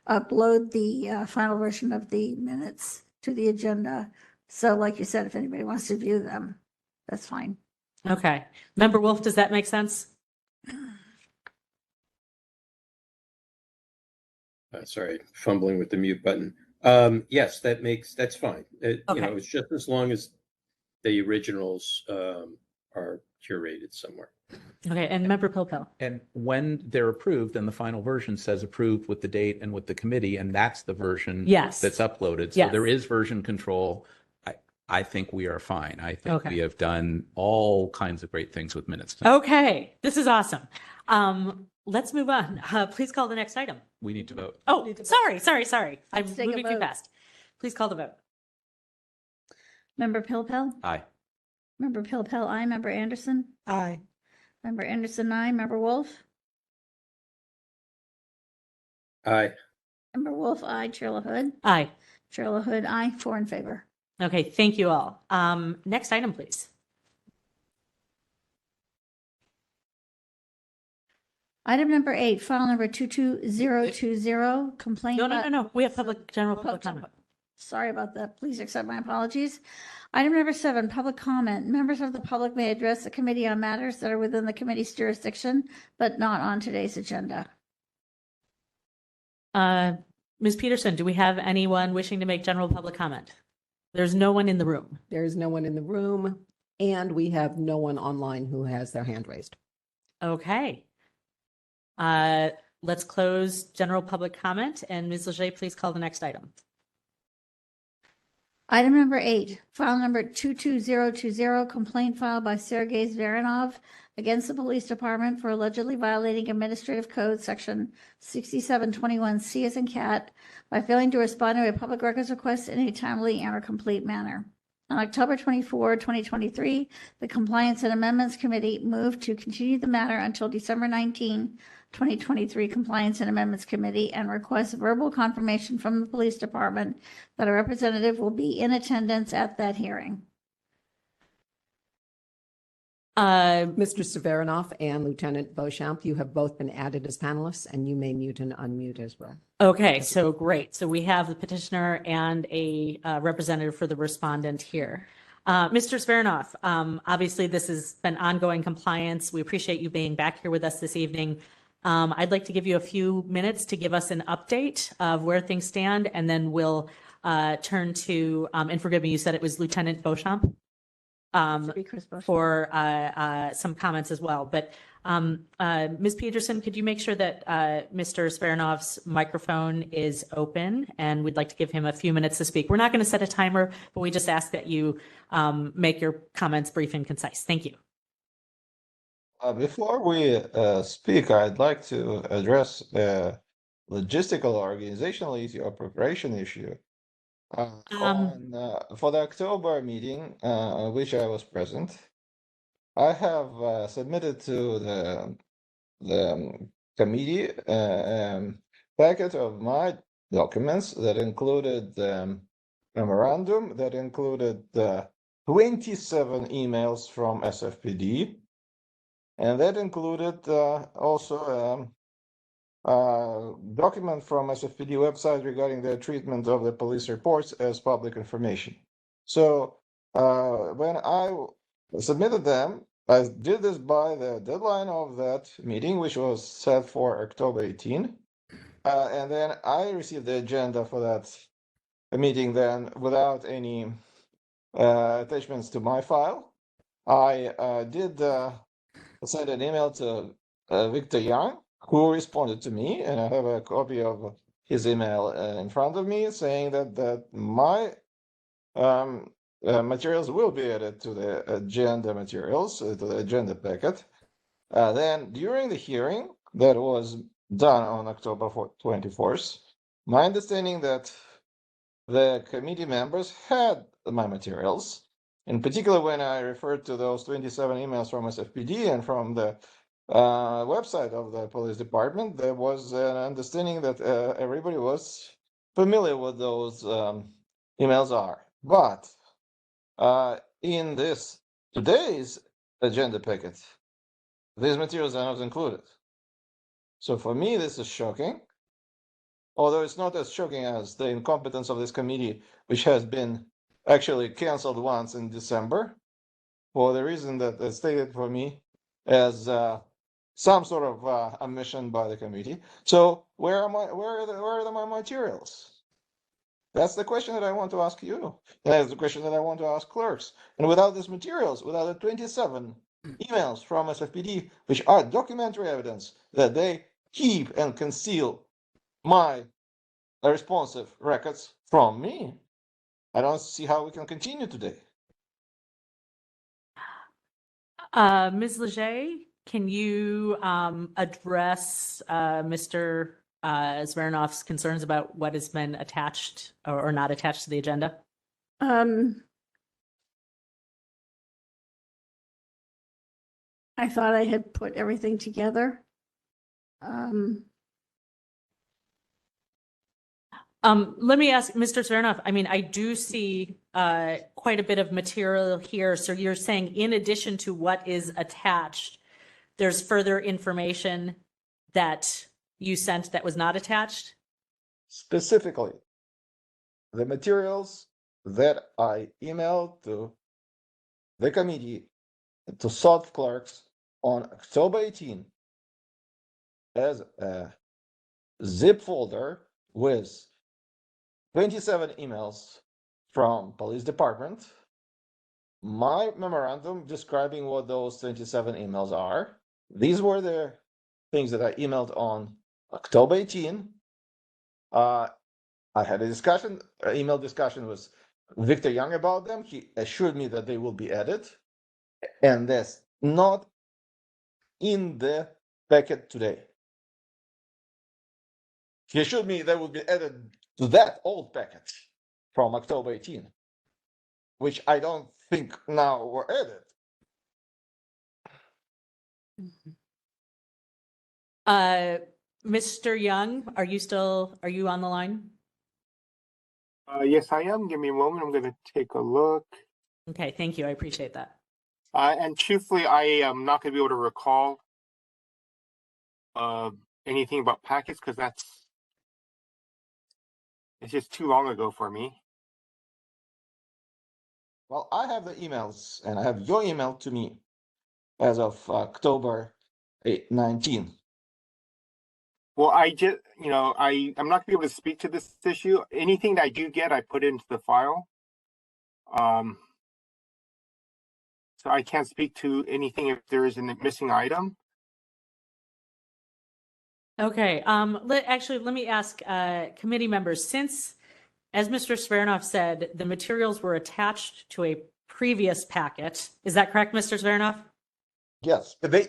upload the final version of the minutes to the agenda. So like you said, if anybody wants to view them, that's fine. okay. Member Wolf, does that make sense? Sorry, fumbling with the mute button. Yes, that's fine. You know, Okay. it's just as long as the originals are curated somewhere. Okay. And Member Pilpel. And when they're approved, then the final version says approved with the date and with the committee, and that's the version Yes. that's uploaded. So Yes. there is version control. I think we are fine. I think Okay. we have done all kinds of great things with minutes. Okay. This is awesome. Let's move on. Please call the next item. We need to vote. Oh, sorry. I'm Let's take a moving too vote. fast. Please call the vote. Member Pilpel? Aye. Member Pilpel, aye. Member Anderson? Aye. Member Anderson, aye. Member Wolf? Aye. Member Wolf, aye. Chair LaHood? Aye. Chair LaHood, aye. 4 in favor. Okay. Thank you all. Next item, please. Item number 8, file number 22020, complaint. No. We have general public comment. Sorry about that. Please accept my apologies. Item number 7, public comment. Members of the public may address the committee on matters that are within the committee's jurisdiction, but not on today's agenda. Ms. Peterson, do we have anyone wishing to make general public comment? There's no one in the room. There is no one in the room, and we have no one online who has their hand raised. Okay. Let's close general public comment, and Ms. Leger, please call the next item. Item number 8, file number 22020, complaint filed by Sergei Zveranov against the police department for allegedly violating Administrative Code Section 6721C as in cat by failing to respond to a public records request in a timely and or complete manner. On October 24, 2023, the Compliance and Amendments Committee moved to continue the matter until December 19, 2023 Compliance and Amendments Committee and request verbal confirmation from the police department that a representative will be in attendance at that hearing. Mr. Severinoff and Lieutenant Beauchamp, you have both been added as panelists, and you may mute and unmute as well. Okay, so great. So we have the petitioner and a representative for the respondent here. Mr. Zveranov, obviously this has been ongoing compliance. We appreciate you being back here with us this evening. I'd like to give you a few minutes to give us an update of where things stand, and then we'll turn to, and forgive me, you said it was Lieutenant Beauchamp? Should be Chris Bush. For some comments as well. But Ms. Peterson, could you make sure that Mr. Sveranov's microphone is open? And we'd like to give him a few minutes to speak. We're not going to set a timer, but we just ask that you make your comments brief and concise. Thank you. Before we speak, I'd like to address a logistical organizational issue or preparation issue. For the October meeting, which I was present, I have submitted to the committee a packet of my documents that included the memorandum, that included 27 emails from SFPD, and that included also document from SFPD website regarding the treatment of the police reports as public information. So when I submitted them, I did this by the deadline of that meeting, which was set for October 18. And then I received the agenda for that meeting then without any attachments to my file. I did send an email to Victor Young, who responded to me, and I have a copy of his email in front of me saying that my materials will be added to the agenda materials, to the agenda packet. Then during the hearing that was done on October 24th, my understanding that the committee members had my materials, in particular when I referred to those 27 emails from SFPD and from the website of the police department, there was an understanding that everybody was familiar with those emails are. But in this today's agenda packet, these materials are not included. So for me, this is shocking. Although it's not as shocking as the incompetence of this committee, which has been actually canceled once in December, for the reason that is stated for me as some sort of omission by the committee. So where are my materials? That's the question that I want to ask you. That's the question that I want to ask clerks. And without these materials, without the 27 emails from SFPD, which are documentary evidence that they keep and conceal my responsive records from me, I don't see how we can continue today. Ms. Leger, can you address Mr. Zvernov's concerns about what has been attached or not attached to the agenda? I thought I had put everything together. Let me ask Mr. Zvernov, I mean, I do see quite a bit of material here. So you're saying in addition to what is attached, there's further information that you sent that was not attached? Specifically, the materials that I emailed to the committee, to SOT clerks on October 18 as a zip folder with 27 emails from police department, my memorandum describing what those 27 emails are. These were the things that I emailed on October 18. I had a email discussion with Victor Young about them. He assured me that they will be added, and that's not in the packet today. He assured me they will be added to that old packet from October 18, which I don't think now were added. Mr. Young, are you on the line? Yes, I am. Give me a moment. I'm going to take a look. Okay, thank you. I appreciate that. And truthfully, I am not going to be able to recall anything about packets because it's just too long ago for me. Well, I have the emails, and I have your email to me as of October 19. Well, I just, I'm not going to be able to speak to this issue. Anything that I do get, I put into the file. So I can't speak to anything if there is a missing item. Okay, let me ask committee members, since, as Mr. Zvernov said, the materials were attached to a previous packet. Is that correct, Mr. Zvernov? Yes. Okay.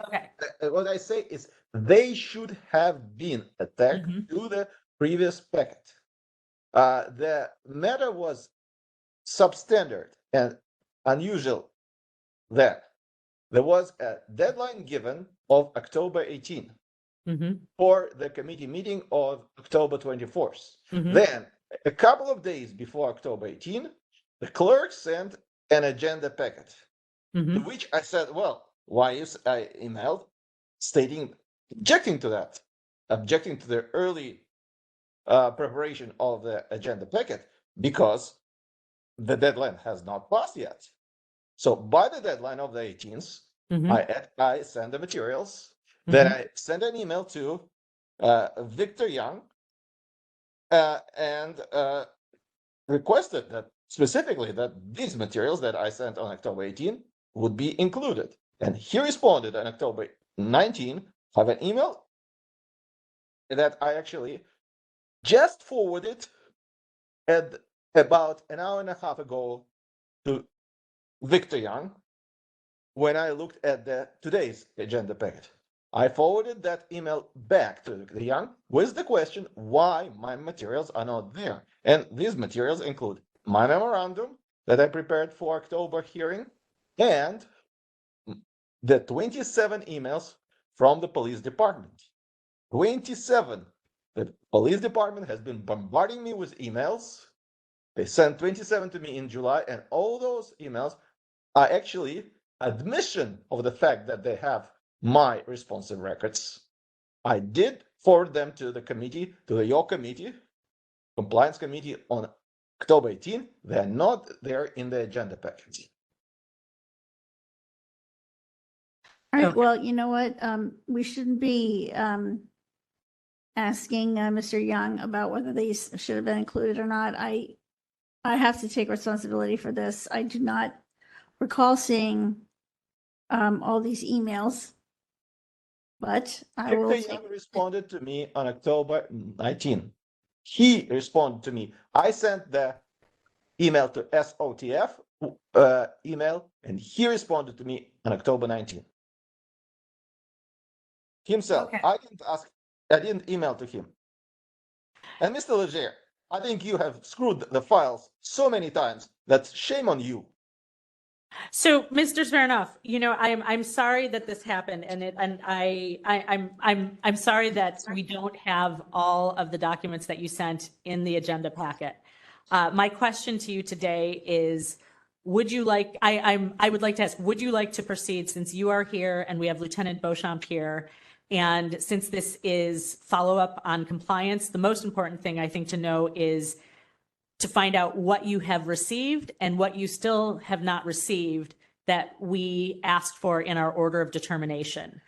What I say is they should have been attached to the previous packet. The matter was substandard and unusual that there was a deadline given of October 18 for the committee meeting of October 24th. Then, a couple of days before October 18, the clerk sent an agenda packet, to which I said, well, why is I emailed stating, objecting to that, objecting to the early preparation of the agenda packet, because the deadline has not passed yet. So by the deadline of the 18th, I send the materials. Then I send an email to Victor Young requested that specifically that these materials that I sent on October 18 would be included. And he responded on October 19, have an email that I actually just forwarded at about an hour and a half ago to Victor Young when I looked at today's agenda packet. I forwarded that email back to Victor Young with the question why my materials are not there. And these materials include my memorandum that I prepared for October hearing and the 27 emails from the police department. 27. The police department has been bombarding me with emails. They sent 27 to me in July, and all those emails are actually admission of the fact that they have my responsive records. I did forward them to the committee, to your committee, compliance committee on October 18. They're not there in the agenda package. All right, Okay. well, you know what? We shouldn't be asking Mr. Young about whether these should have been included or not. I have to take responsibility for this. I do not recall seeing all these emails, but I will Victor Young responded to me on October 19. He responded to me. I sent the email to SOTF email, and he responded to me on October 19. Himself. Okay. I didn't email to him. And Mr. Leger, I think you have screwed the files so many times that shame on you. So, Mr. Smirnov, I'm sorry that this happened, I'm sorry that we don't have all of the documents that you sent in the agenda packet. My question to you today is, would you like? I would like to ask, would you like to proceed since you are here and we have Lieutenant Beauchamp here, and since this is follow up on compliance? The most important thing I think to know is to find out what you have received and what you still have not received that we asked for in our order of determination.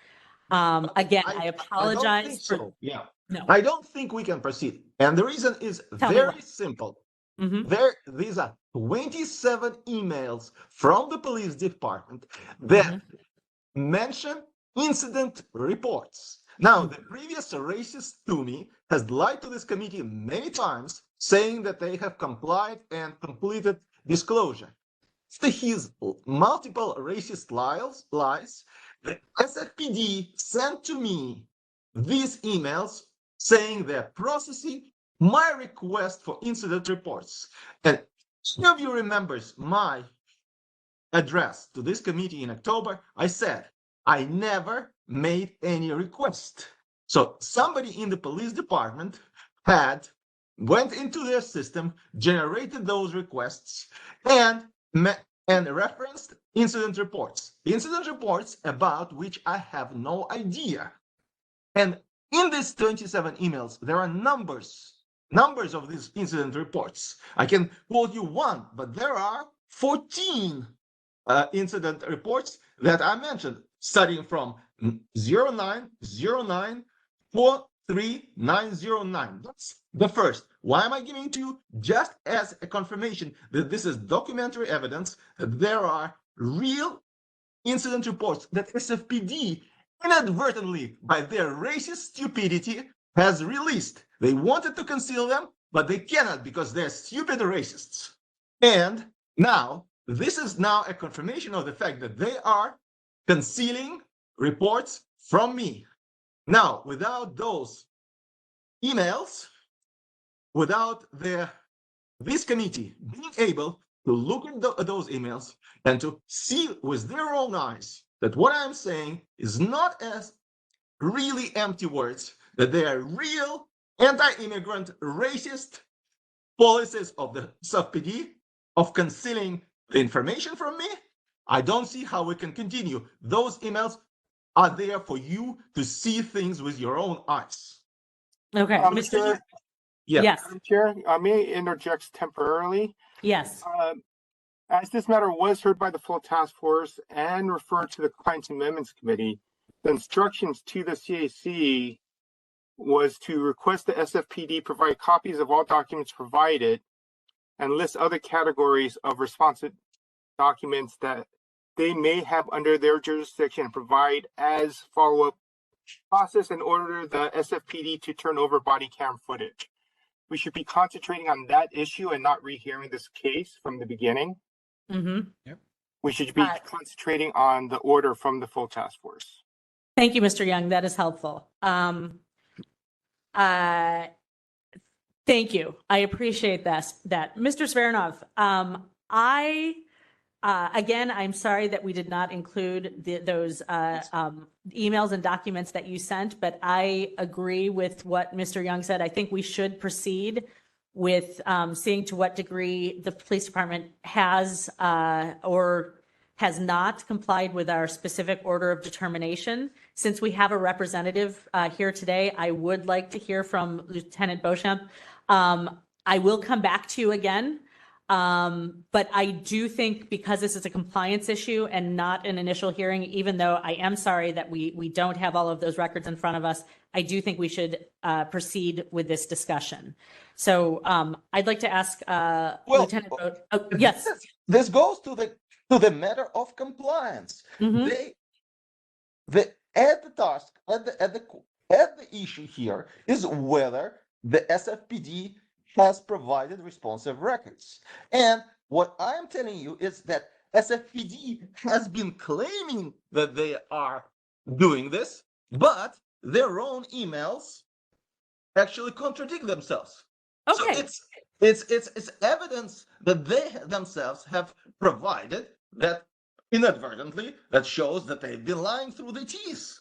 Again, I apologize. I don't think so. Yeah. No. I don't think we can proceed. And the reason is very simple. Mhm. These are 27 emails from the police department that mention incident reports. Now, the previous racist to me has lied to this committee many times, saying that they have complied and completed disclosure. After his multiple racist lies, the SFPD sent to me these emails saying they're processing my request for incident reports. And some of you remembers my address to this committee in October. I said, I never made any request. So somebody in the police department went into their system, generated those requests, and referenced incident reports about which I have no idea. And in these 27 emails, there are numbers of these incident reports. I can quote you one, but there are 14 incident reports that I mentioned, starting from 09/09/43909. That's the first. Why am I giving it to you? Just as a confirmation that this is documentary evidence that there are real incident reports that SFPD inadvertently, by their racist stupidity, has released. They wanted to conceal them, but they cannot because they're stupid racists. And now, this is now a confirmation of the fact that they are concealing reports from me. Now, without those emails, without this committee being able to look at those emails and to see with their own eyes that what I'm saying is not as really empty words, that they are real anti-immigrant racist policies of the SFPD of concealing the information from me, I don't see how we can continue. Those emails are there for you to see things with your own eyes. Okay, Mr. Mr. Yeah. Yes, Madam Chair, may I interject temporarily? yes. As this matter was heard by the full task force and referred to the Compliance Amendments Committee, the instructions to the CAC was to request the SFPD provide copies of all documents provided and list other categories of responsive documents that they may have under their jurisdiction and provide as follow-up process in order the SFPD to turn over body cam footage. We should be concentrating on that issue and not rehearing this case from the beginning. We should be concentrating on the order from the full task force. Thank you, Mr. Young. That is helpful. Thank you. I appreciate that. Mr. Zvernov, again, I'm sorry that we did not include those emails and documents that you sent, but I agree with what Mr. Young said. I think we should proceed with seeing to what degree the police department has or has not complied with our specific order of determination. Since we have a representative here today, I would like to hear from Lieutenant Beauchamp. I will come back to you again, but I do think because this is a compliance issue and not an initial hearing, even though I am sorry that we don't have all of those records in front of us, I do think we should proceed with this discussion. So I'd like to ask Lieutenant yes. This goes to the matter of compliance. The issue here is whether the SFPD has provided responsive records. And what I'm telling you is that SFPD has been claiming that they are doing this, but their own emails actually contradict themselves. Okay. So it's evidence that they themselves have provided that inadvertently that shows that they've been lying through the teeth.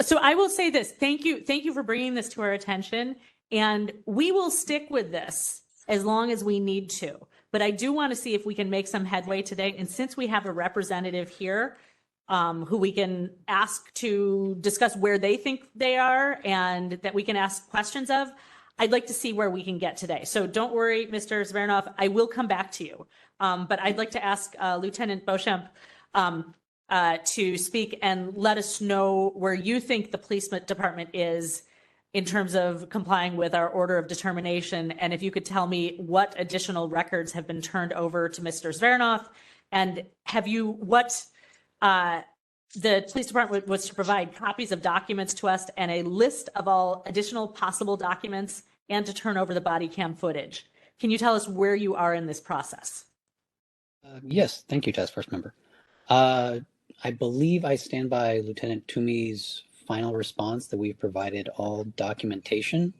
So I will say this. Thank you for bringing this to our attention. And we will stick with this as long as we need to. But I do want to see if we can make some headway today. And since we have a representative here who we can ask to discuss where they think they are and that we can ask questions of, I'd like to see where we can get today. So don't worry, Mr. Zvernov, I will come back to you. But I'd like to ask Lieutenant Beauchamp to speak and let us know where you think the police department is in terms of complying with our order of determination. And if you could tell me what additional records have been turned over to Mr. Zvernov, and the police department was to provide copies of documents to us and a list of all additional possible documents and to turn over the body cam footage. Can you tell us where you are in this process? Yes, thank you, Task Force Member. I believe I stand by Lieutenant Toomey's final response that we've provided all documentation.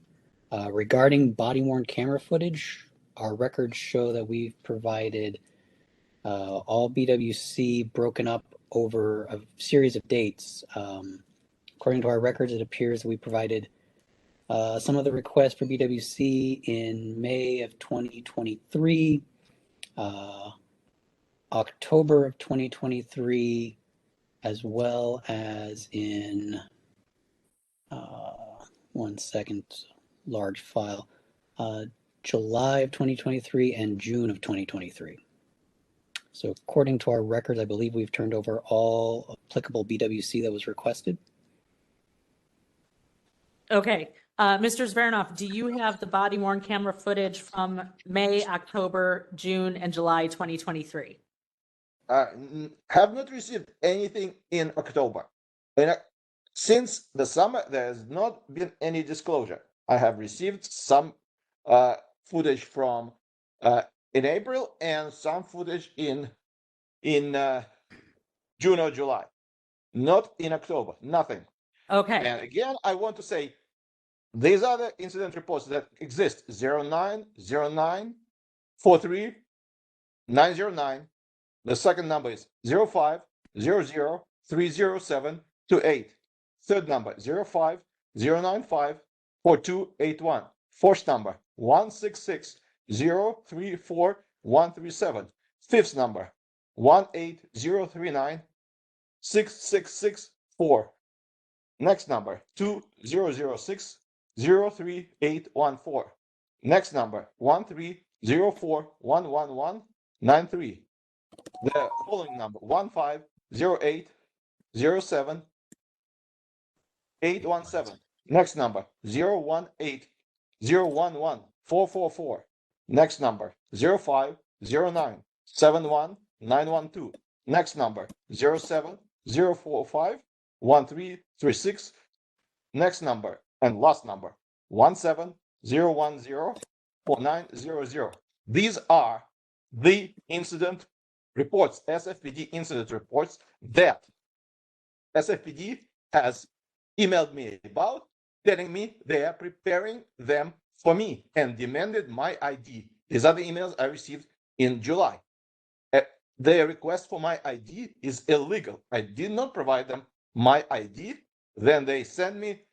Regarding body-worn camera footage, our records show that we've provided all BWC broken up over a series of dates. According to our records, it appears that we provided some of the requests for BWC in May of 2023, October of 2023, as well as in, one second, large file, July of 2023 and June of 2023. So according to our records, I believe we've turned over all applicable BWC that was requested. Okay. Mr. Zvernov, do you have the body-worn camera footage from May, October, June, and July 2023? Have not received anything in October. And since the summer, there has not been any disclosure. I have received some footage from in April and some footage in June or July. Not in October, nothing. Okay. And again, I want to say, these are the incident reports that exist: 0909 43 909. The second number is 0500 307 28. Third number 05095 4281. Fourth number 166 034 137. Fifth number 18039 6664. Next number 2006 03814. Next number 1304 111 93. The following number 1508 07 817. Next number 018-011-444. Next number 0509-71912. Next number 07045-1336. Next number and last number 17010-4900. These are the incident reports, SFPD incident reports that SFPD has emailed me about, telling me they are preparing them for me and demanded my ID. These are the emails I received in July. Their request for my ID is illegal. I did not provide them my ID. Then they send me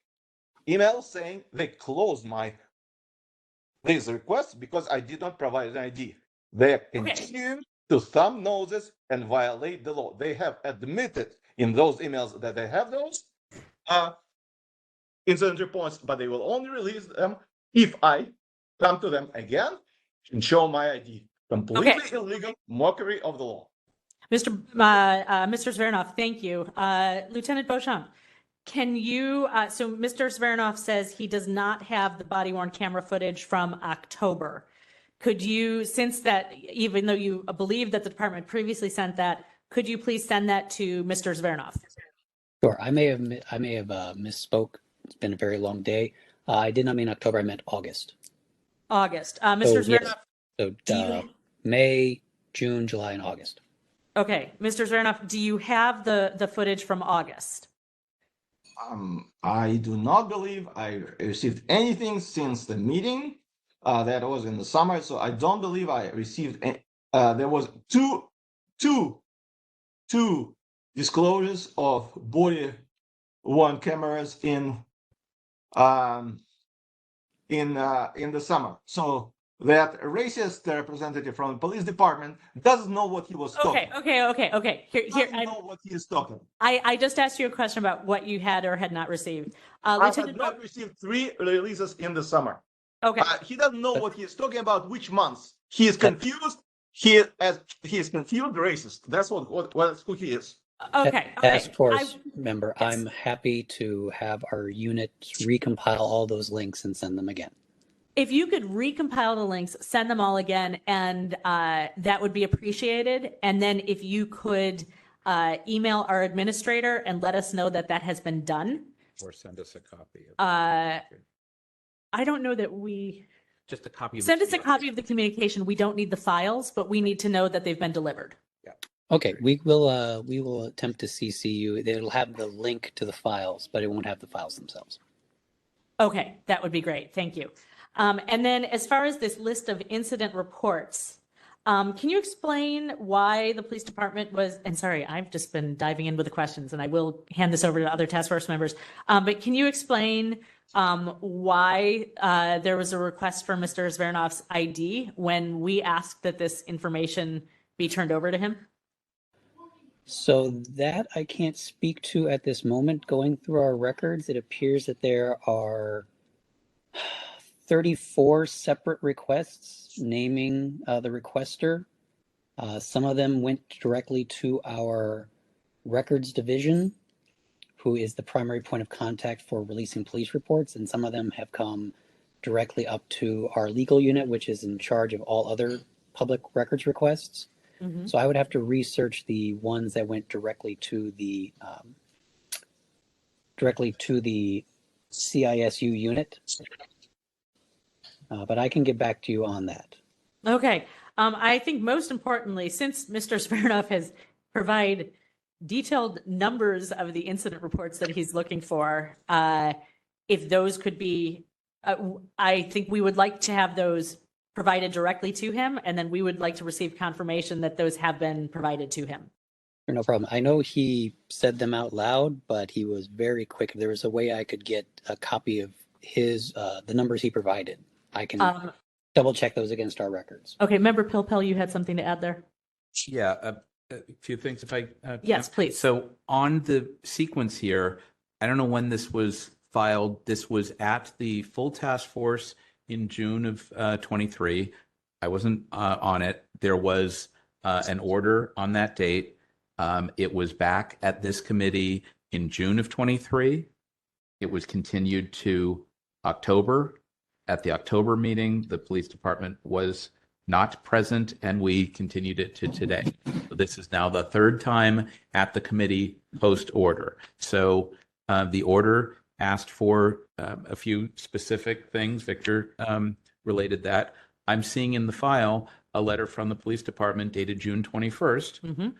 emails saying they closed this request because I did not provide an ID. They continue to thumb noses and violate the law. They have admitted in those emails that they have those incident reports, but they will only release them if I come to them again and show my ID. Completely illegal mockery of the law. Mr. Zvernov, thank you. Lieutenant Beauchamp, can you, so Mr. Zvernov says he does not have the body worn camera footage from October. Could you, since that, even though you believe that the department previously sent that, could you please send that to Mr. Zvernov? Sure. I may have misspoke. It's been a very long day. I did not mean October. I meant August. August. Mr. Zvernov. Yes. So May, June, July, and August. Okay. Mr. Zvernov, do you have the footage from August? I do not believe I received anything since the meeting that was in the summer. So I don't believe I received any. There was two disclosures of body worn cameras in the summer. So that racist representative from the police department doesn't know what he was talking. Okay. Here, I know what he is talking. I just asked you a question about what you had or had not received. I had not received 3 releases in the summer. Okay. He doesn't know what he is talking about, which months. He is confused. He is confused racist. That's who he is. Okay. Task force member, yes. I'm happy to have our unit recompile all those links and send them again. If you could recompile the links, send them all again, and that would be appreciated. And then if you could email our administrator and let us know that that has been done. Or send us a copy. I don't know that we... Just a copy. Send us a copy of the communication. We don't need the files, but we need to know that they've been delivered. Yeah. Okay, we will attempt to CC you. It'll have the link to the files, but it won't have the files themselves. Okay, that would be great. Thank you. And then as far as this list of incident reports, can you explain why the police department was, and sorry, I've just been diving in with the questions and I will hand this over to other task force members, but can you explain why there was a request for Mr. Zvernov's ID when we asked that this information be turned over to him? So that I can't speak to at this moment. Going through our records, it appears that there are 34 separate requests naming the requester. Some of them went directly to our records division, who is the primary point of contact for releasing police reports, and some of them have come directly up to our legal unit, which is in charge of all other public records requests. Mm-hmm. So I would have to research the ones that went directly to the CISU unit. But I can get back to you on that. Okay. I think most importantly, since Mr. Zvernov has provided detailed numbers of the incident reports that he's looking for, if those could be, I think we would like to have those provided directly to him, and then we would like to receive confirmation that those have been provided to him. No problem. I know he said them out loud, but he was very quick. If there was a way I could get a copy of his, the numbers he provided, I can double check those against our records. Okay. Member Pilpel, you had something to add there? Yeah, a few things if I yes, please. So on the sequence here, I don't know when this was filed. This was at the full task force in June of 23. I wasn't on it. There was an order on that date. It was back at this committee in June of 23. It was continued to October. At the October meeting, the police department was not present, and we continued it to today. So this is now the third time at the committee post order. So the order asked for a few specific things. Victor related that. I'm seeing in the file a letter from the police department dated June 21st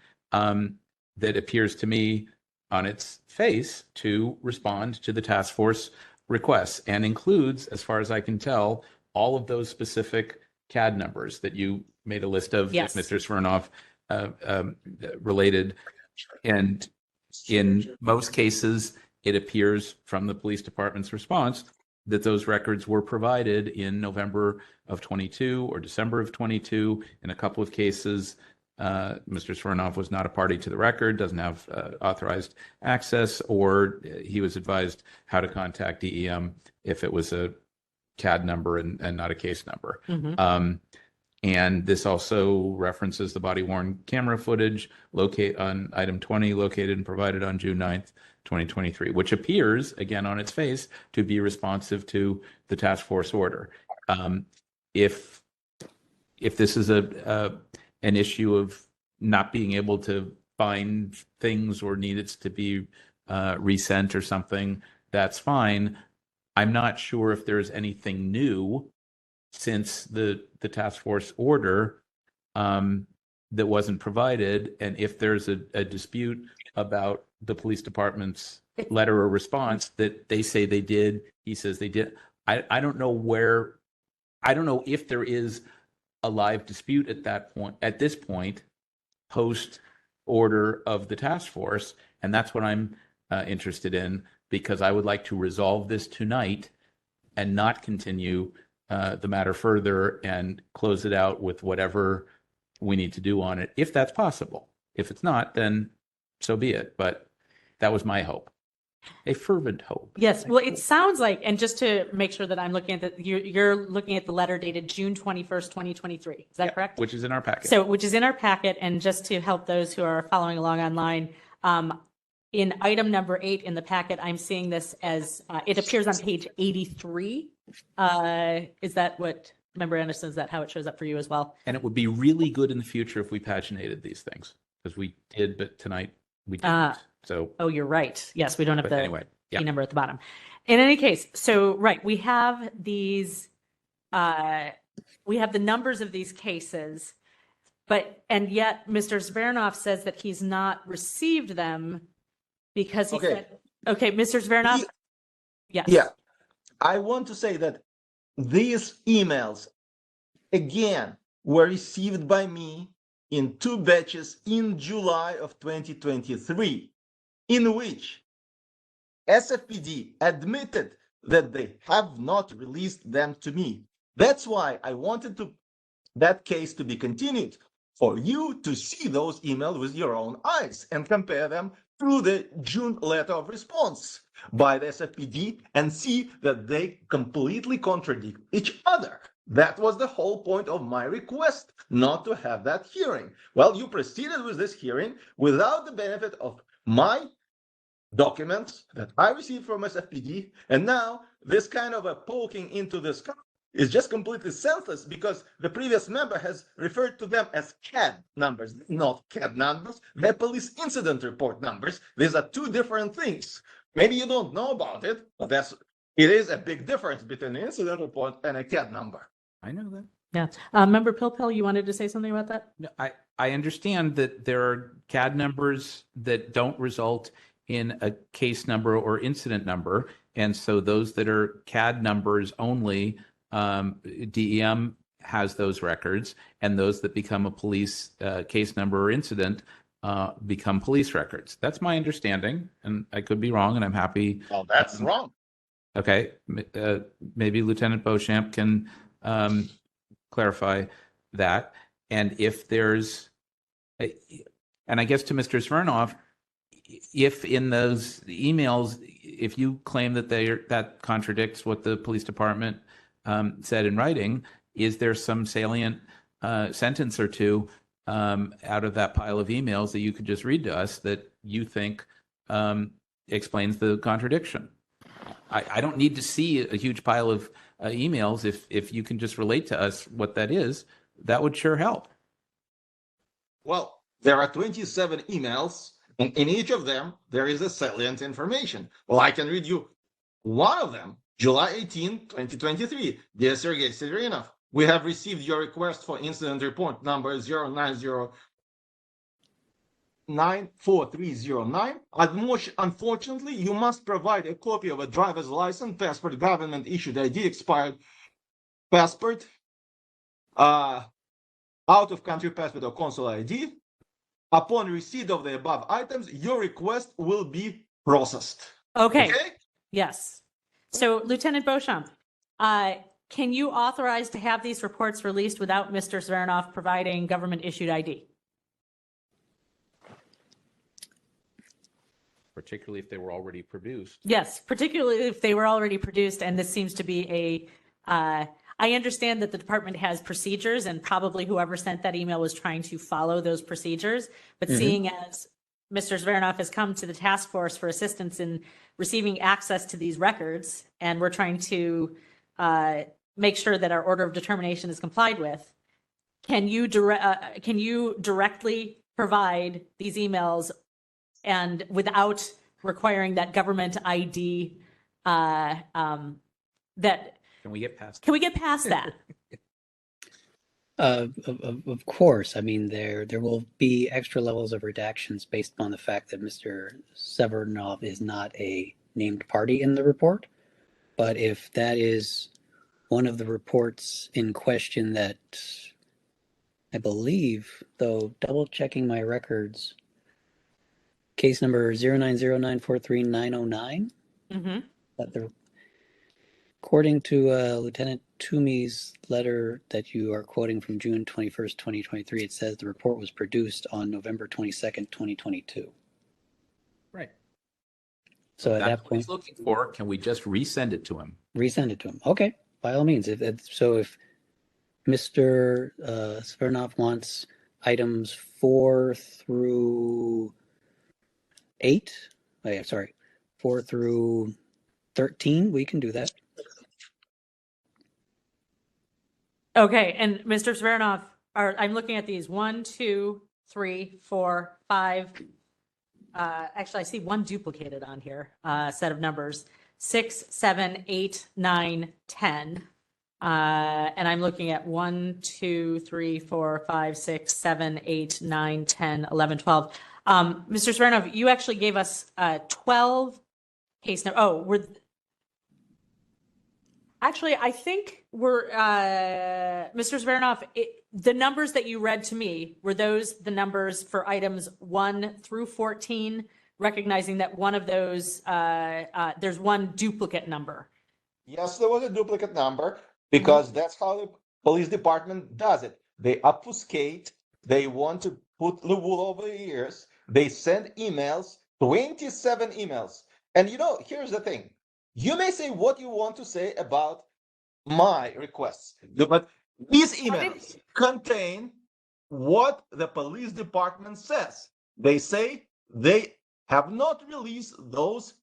that appears to me on its face to respond to the task force requests and includes, as far as I can tell, all of those specific CAD numbers that you made a list of, Yes. Mr. Smirnoff related. And in most cases, it appears from the police department's response that those records were provided in November of 22 or December of 22. In a couple of cases, Mr. Smirnoff was not a party to the record, doesn't have authorized access, or he was advised how to contact DEM if it was a CAD number and not a case number. And this also references the body-worn camera footage locate on item 20, located and provided on June 9th, 2023, which appears, again, on its face, to be responsive to the task force order. If this is an issue of not being able to find things or need it to be resent or something, that's fine. I'm not sure if there's anything new since the task force order that wasn't provided, and if there's a dispute about the police department's letter or response that they say they did, he says they did. I don't know if there is a live dispute at this point, post order of the task force, and that's what I'm interested in, because I would like to resolve this tonight and not continue the matter further and close it out with whatever we need to do on it, if that's possible. If it's not, then so be it. But that was my hope, a fervent hope. Yes. Well, it sounds like, and just to make sure that I'm looking at you're looking at the letter dated June 21st, 2023. Is that correct? Which is in our packet. So, which is in our packet. And just to help those who are following along online, in item number 8 in the packet, I'm seeing this as, it appears on page 83. Is that what, Member Anderson, is that how it shows up for you as well? And it would be really good in the future if we paginated these things, because we did, but tonight we didn't. So, oh, you're right. Yes, we don't have but the anyway, yeah. key number at the bottom. In any case, so, right, we have these, we have the numbers of these cases, and yet Mr. Zvernoff says that he's not received them because he said, okay, Mr. Zvernoff? Yes. Yeah. I want to say that these emails, again, were received by me in 2 batches in July of 2023, in which SFPD admitted that they have not released them to me. That's why I wanted that case to be continued, for you to see those emails with your own eyes and compare them through the June letter of response by the SFPD and see that they completely contradict each other. That was the whole point of my request, not to have that hearing. Well, you proceeded with this hearing without the benefit of my documents that I received from SFPD, and now this kind of a poking into this is just completely senseless, because the previous member has referred to them as CAD numbers, not CAD numbers. They're police incident report numbers. These are 2 different things. Maybe you don't know about it, but it is a big difference between an incident report and a CAD number. I know that. Yeah. Member Pilpel, you wanted to say something about that? No, I understand that there are CAD numbers that don't result in a case number or incident number. And so those that are CAD numbers only, DEM has those records, and those that become a police case number or incident become police records. That's my understanding, and I could be wrong, and I'm happy. Well, that's wrong. Okay, maybe Lieutenant Beauchamp can clarify that. And if there's, and I guess to Mr. Smirnoff, if in those emails, if you claim that that contradicts what the police department said in writing, is there some salient sentence or two out of that pile of emails that you could just read to us that you think explains the contradiction? I don't need to see a huge pile of emails. If you can just relate to us what that is, that would sure help. Well, there are 27 emails, and in each of them, there is a salient information. Well, I can read you one of them, July 18, 2023. Dear Sergey Severinov, we have received your request for incident report number 0909439. Unfortunately, you must provide a copy of a driver's license, passport, government issued ID, expired passport, out of country passport or consular ID. Upon receipt of the above items, your request will be processed. Okay. Yes. So Lieutenant Beauchamp, can you authorize to have these reports released without Mr. Zverinov providing government issued ID? Particularly if they were already produced. Yes, particularly if they were already produced, and this seems to be I understand that the department has procedures, and probably whoever sent that email was trying to follow those procedures, but seeing as Mr. Zverinov has come to the task force for assistance in receiving access to these records, and we're trying to make sure that our order of determination is complied with, can you directly provide these emails and without requiring that government ID that Can we get past? Can we get past that? Of course. I mean, there will be extra levels of redactions based on the fact that Mr. Severnov is not a named party in the report. But if that is one of the reports in question that I believe, though double checking my records, case number 090943909, that the according to Lieutenant Toomey's letter that you are quoting from June 21st, 2023, it says the report was produced on November 22nd, 2022. Right. So at That's that what point, he's looking for. Can we just resend it to him? resend it to him. Okay, by all means. If Mr. Svernov wants items 4 through 8, 4 through 13, we can do that. Okay, and Mr. Zverinov, I'm looking at these 1, 2, 3, 4, 5. Actually, I see one duplicated on here, set of numbers, 6, 7, 8, 9, 10. And I'm looking at 1, 2, 3, 4, 5, 6, 7, 8, 9, 10, 11, 12. Mr. Zverinov, you actually gave us 12 case numbers. Oh, actually, I think we're, Mr. Zverinov, the numbers that you read to me, were those the numbers for items 1 through 14, recognizing that one of those, there's one duplicate number? Yes, there was a duplicate number because that's how the police department does it. They obfuscate, they want to put the wool over the ears, they send emails, 27 emails. And here's the thing. You may say what you want to say about my requests, but these emails contain what the police department says. They say they have not released those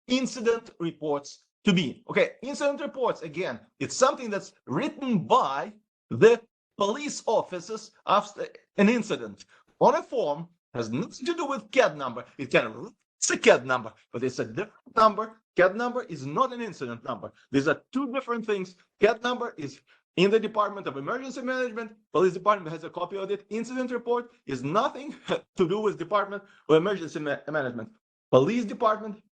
incident reports to me. Okay, incident reports, again, it's something that's written by the police officers after an incident on a form, has nothing to do with CAD number. It's a CAD number, but it's a different number. CAD number is not an incident number. These are two different things. CAD number is in the Department of Emergency Management. Police department has a copy of it. Incident report is nothing to do with Department of Emergency Management. Police department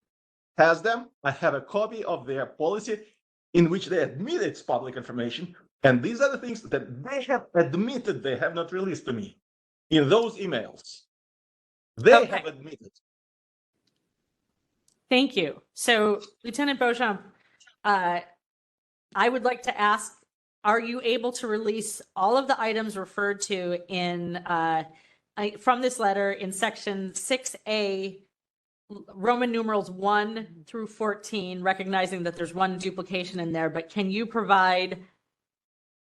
has them. I have a copy of their policy in which they admit it's public information. And these are the things that they have admitted they have not released to me in those emails. They have admitted. Thank you. So, Lieutenant Beauchamp, I would like to ask, are you able to release all of the items referred to in from this letter in section 6A, Roman numerals 1 through 14, recognizing that there's one duplication in there, but can you provide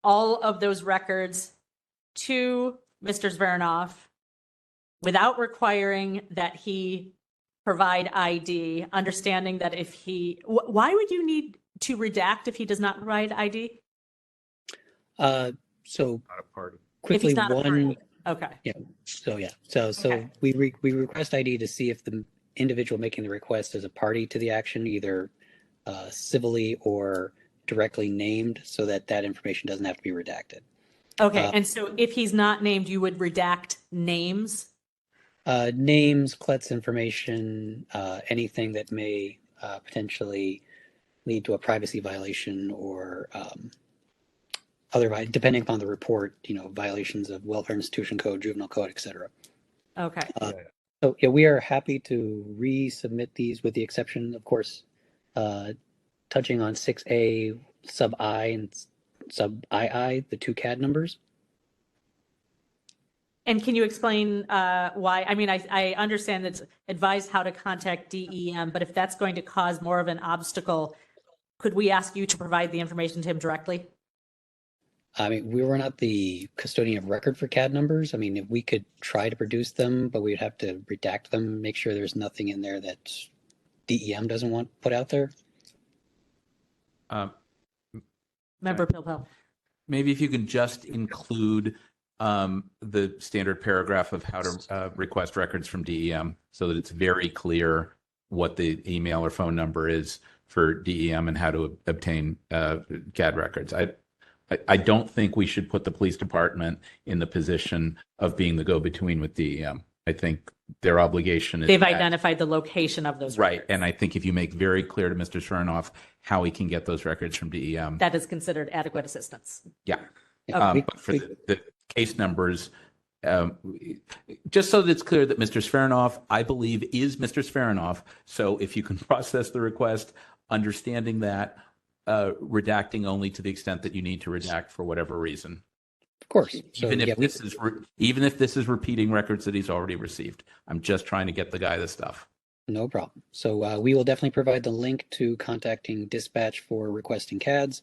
all of those records to Mr. Zverinov without requiring that he provide ID, understanding that if he, why would you need to redact if he does not provide ID? So Not a party. If quickly, he's not a one, party. Okay. so we request ID to see if the individual making the request is a party to the action, either civilly or directly named, so that that information doesn't have to be redacted. Okay. And so if he's not named, you would redact names? Names, CLETS information, anything that may potentially lead to a privacy violation or depending upon the report, violations of welfare institution code, juvenile code, etc. Okay. So yeah, we are happy to resubmit these with the exception, of course, touching on 6A sub I and sub II, the two CAD numbers. And can you explain why? I mean, I understand it's advised how to contact DEM, but if that's going to cause more of an obstacle, could we ask you to provide the information to him directly? I mean, we were not the custodian of record for CAD numbers. I mean, if we could try to produce them, but we'd have to redact them, make sure there's nothing in there that DEM doesn't want put out there. Member Pilpel. Maybe if you can just include the standard paragraph of how to request records from DEM so that it's very clear what the email or phone number is for DEM and how to obtain CAD records. I don't think we should put the police department in the position of being the go-between with DEM. I think their obligation is They've identified the location of those right. records. And I think if you make very clear to Mr. Smirnoff how he can get those records from DEM. That is considered adequate assistance. Yeah. Okay. But for the case numbers, just so that it's clear that Mr. Smirnoff, I believe, is Mr. Smirnoff. So if you can process the request, understanding that, redacting only to the extent that you need to redact for whatever reason. Of course. So, Even if this is repeating records that he's already received. I'm just trying to get the guy the stuff. No problem. So we will definitely provide the link to contacting dispatch for requesting CADs,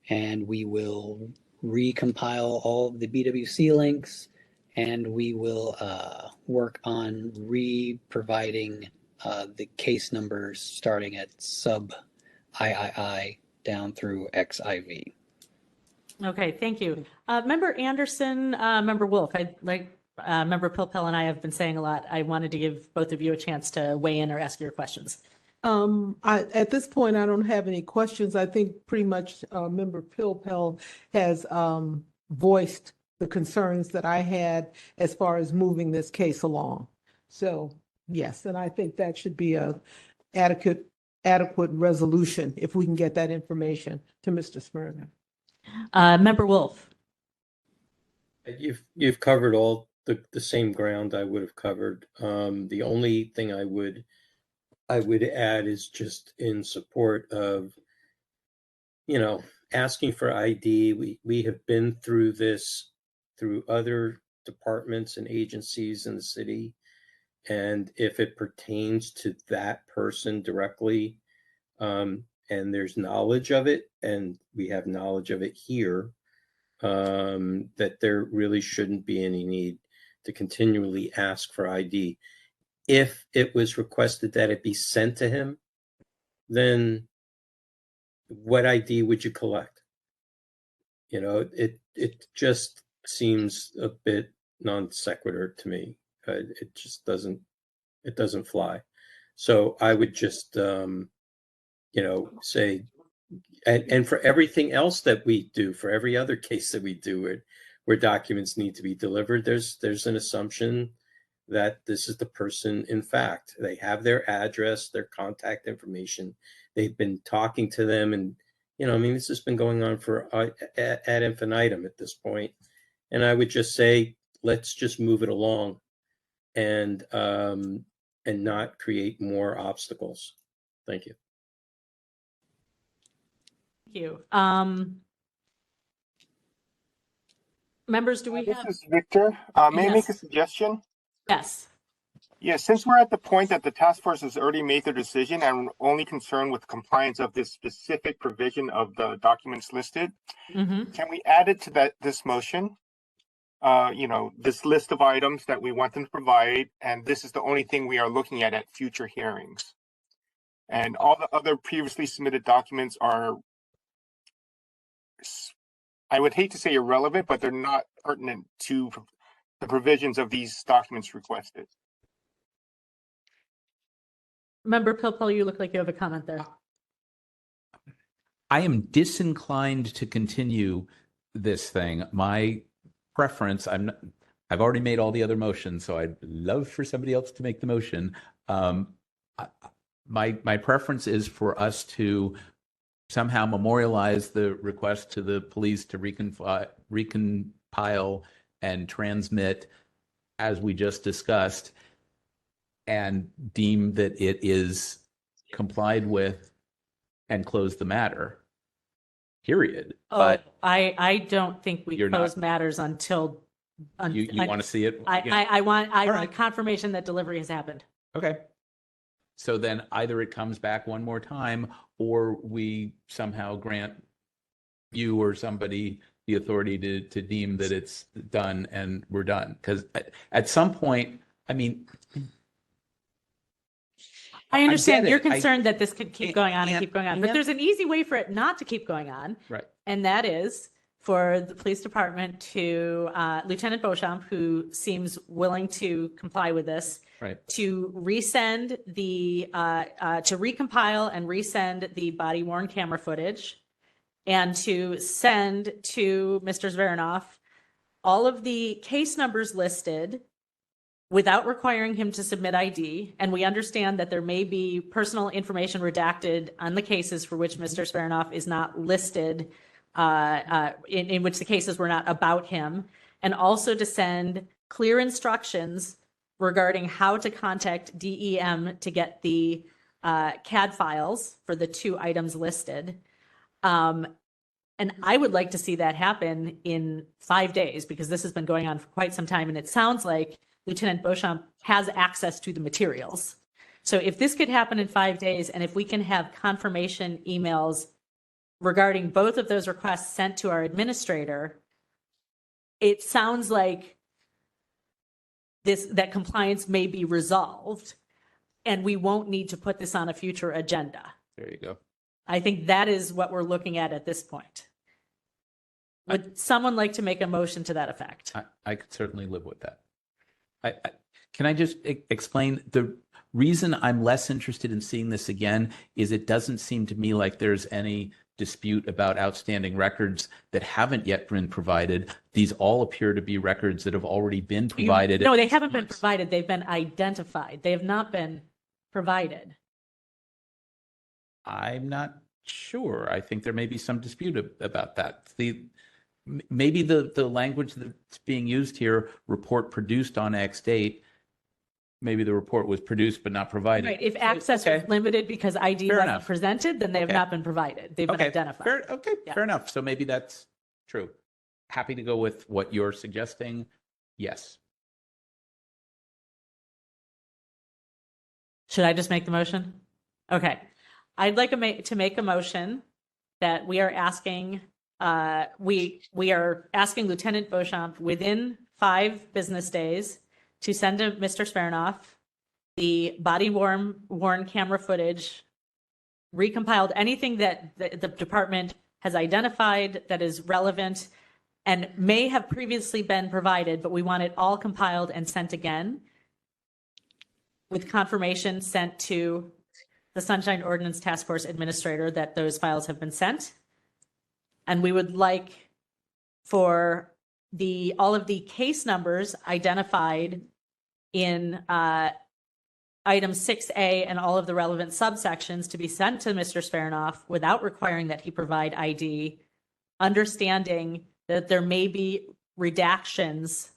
and we will recompile all of the BWC links, and we will work on re-providing the case numbers starting at sub III down through XIV. Okay, thank you. Member Anderson, Member Wolf, Member Pilpel and I have been saying a lot. I wanted to give both of you a chance to weigh in or ask your questions. At this point, I don't have any questions. I think pretty much Member Pilpel has voiced the concerns that I had as far as moving this case along. So yes, and I think that should be a adequate resolution if we can get that information to Mr. Smirnoff. Member Wolf. You've covered all the same ground I would have covered. The only thing I would add is just in support of, asking for ID. We have been through this through other departments and agencies in the city. And if it pertains to that person directly, and there's knowledge of it, and we have knowledge of it here, that there really shouldn't be any need to continually ask for ID. If it was requested that it be sent to him, then what ID would you collect? It just seems a bit non sequitur to me. It just doesn't fly. So I would just, say, and for everything else that we do, for every other case that we do where documents need to be delivered, there's an assumption that this is the person. In fact, they have their address, their contact information. They've been talking to them, and this has been going on for ad infinitum at this point. And I would just say, let's just move it along, and not create more obstacles. Thank you. Thank you. Members, do we This have? is Victor. May I make a Yes. suggestion? Yes. Yeah, since we're at the point that the task force has already made their decision and only concerned with compliance of this specific provision of the documents listed, Mm-hmm. can we add it to this motion? this list of items that we want them to provide, and this is the only thing we are looking at future hearings. And all the other previously submitted documents are, I would hate to say irrelevant, but they're not pertinent to the provisions of these documents requested. Member Pilpel, you look like you have a comment there. I am disinclined to continue this thing. My preference, I've already made all the other motions, so I'd love for somebody else to make the motion. My preference is for us to somehow memorialize the request to the police to recompile and transmit, as we just discussed, and deem that it is complied with and close the matter. Period. Oh, But I don't think we You're close not- matters until. you want to see it? I want right. confirmation that delivery has happened. Okay. So then either it comes back one more time, or we somehow grant you or somebody the authority to deem that it's done and we're done. Because at some point, I mean, I understand get you're it. concerned that this could keep going on and keep going on, but and- there's an easy way for it not to keep going on. right. And that is for the police department to, Lieutenant Beauchamp, who seems willing to comply with this, Right. to resend the, to recompile and resend the body worn camera footage, and to send to Mr. Zverinoff all of the case numbers listed without requiring him to submit ID. And we understand that there may be personal information redacted on the cases for which Mr. Zverinoff is not listed, in which the cases were not about him, and also to send clear instructions regarding how to contact DEM to get the CAD files for the 2 items listed. And I would like to see that happen in 5 days, because this has been going on for quite some time. And it sounds like Lieutenant Beauchamp has access to the materials. So if this could happen in 5 days, and if we can have confirmation emails regarding both of those requests sent to our administrator, it sounds like that compliance may be resolved, and we won't need to put this on a future agenda. There you go. I think that is what we're looking at this point. Would someone like to make a motion to that effect? I could certainly live with that. Can I just explain the reason I'm less interested in seeing this again is it doesn't seem to me like there's any dispute about outstanding records that haven't yet been provided. These all appear to be records that have already been provided. No, they haven't been provided. They've been identified. They have not been provided. I'm not sure. I think there may be some dispute about that. Maybe the language that's being used here, report produced on X date, maybe the report was produced but not provided. Right. If access Okay. was limited because ID Fair wasn't enough. presented, then they have Okay. not been provided. They've been identified. Yeah. Fair enough. So maybe that's true. Happy to go with what you're suggesting. Yes. Should I just make the motion? Okay. I'd like to make a motion that we are asking, we are asking Lieutenant Beauchamp within 5 business days to send to Mr. Zverinoff the body worn camera footage, recompiled, anything that the department has identified that is relevant and may have previously been provided, but we want it all compiled and sent again, with confirmation sent to the Sunshine Ordinance Task Force Administrator that those files have been sent. And we would like for all of the case numbers identified in item 6A and all of the relevant subsections to be sent to Mr. Zverinoff without requiring that he provide ID, understanding that there may be redactions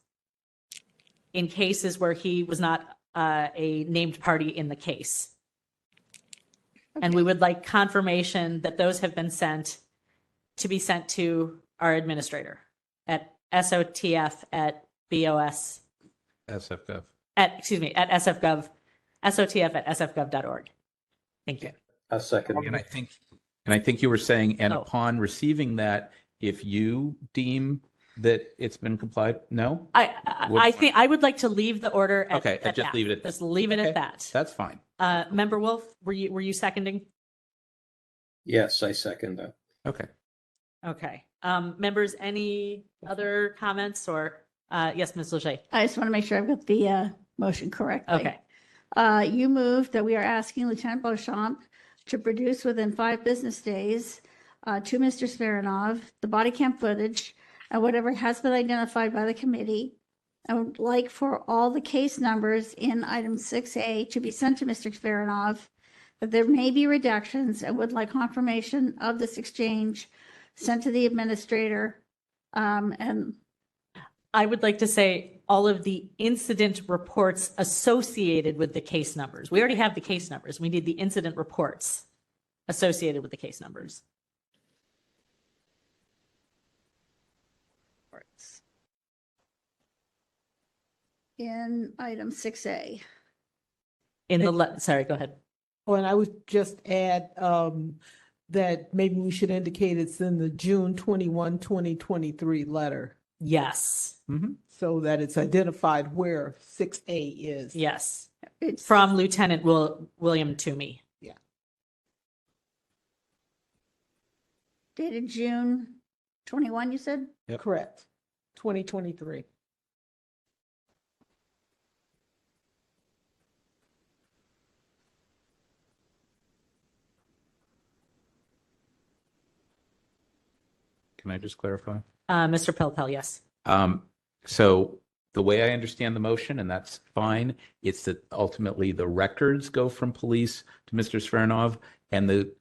in cases where he was not a named party in the case. And we would like confirmation that those have been sent to be sent to our administrator at SOTF at BOS. SFGov. At SFGov, SOTF at sfgov.org. Thank you. A second. And I think you were saying, and Oh. upon receiving that, if you deem that it's been complied? No? I think I would like to leave the order at Okay, at just that. leave it at Just that. leave it Okay, at that. That's fine. Member Wolf, were you seconding? Yes, I second that. Okay. Okay. Members, any other comments or, yes, Ms. Leger? I just want to make sure I've got the motion correctly. Okay. You move that we are asking Lieutenant Beauchamp to produce within 5 business days to Mr. Smirnov the body cam footage and whatever has been identified by the committee. I would like for all the case numbers in item 6A to be sent to Mr. Smirnov, that there may be redactions, and would like confirmation of this exchange sent to the administrator. And I would like to say all of the incident reports associated with the case numbers. We already have the case numbers. We need the incident reports associated with the case numbers. in item 6A. Sorry, go ahead. Oh, and I would just add that maybe we should indicate it's in the June 21, 2023 letter, Yes, so that it's identified where 6A is. yes. It's From Lieutenant William Toomey. dated June 21, you said? Correct. 2023. Can I just clarify? Mr. Pelpel, yes. So the way I understand the motion, and that's fine, it's that ultimately the records go from police to Mr. Smirnov, and the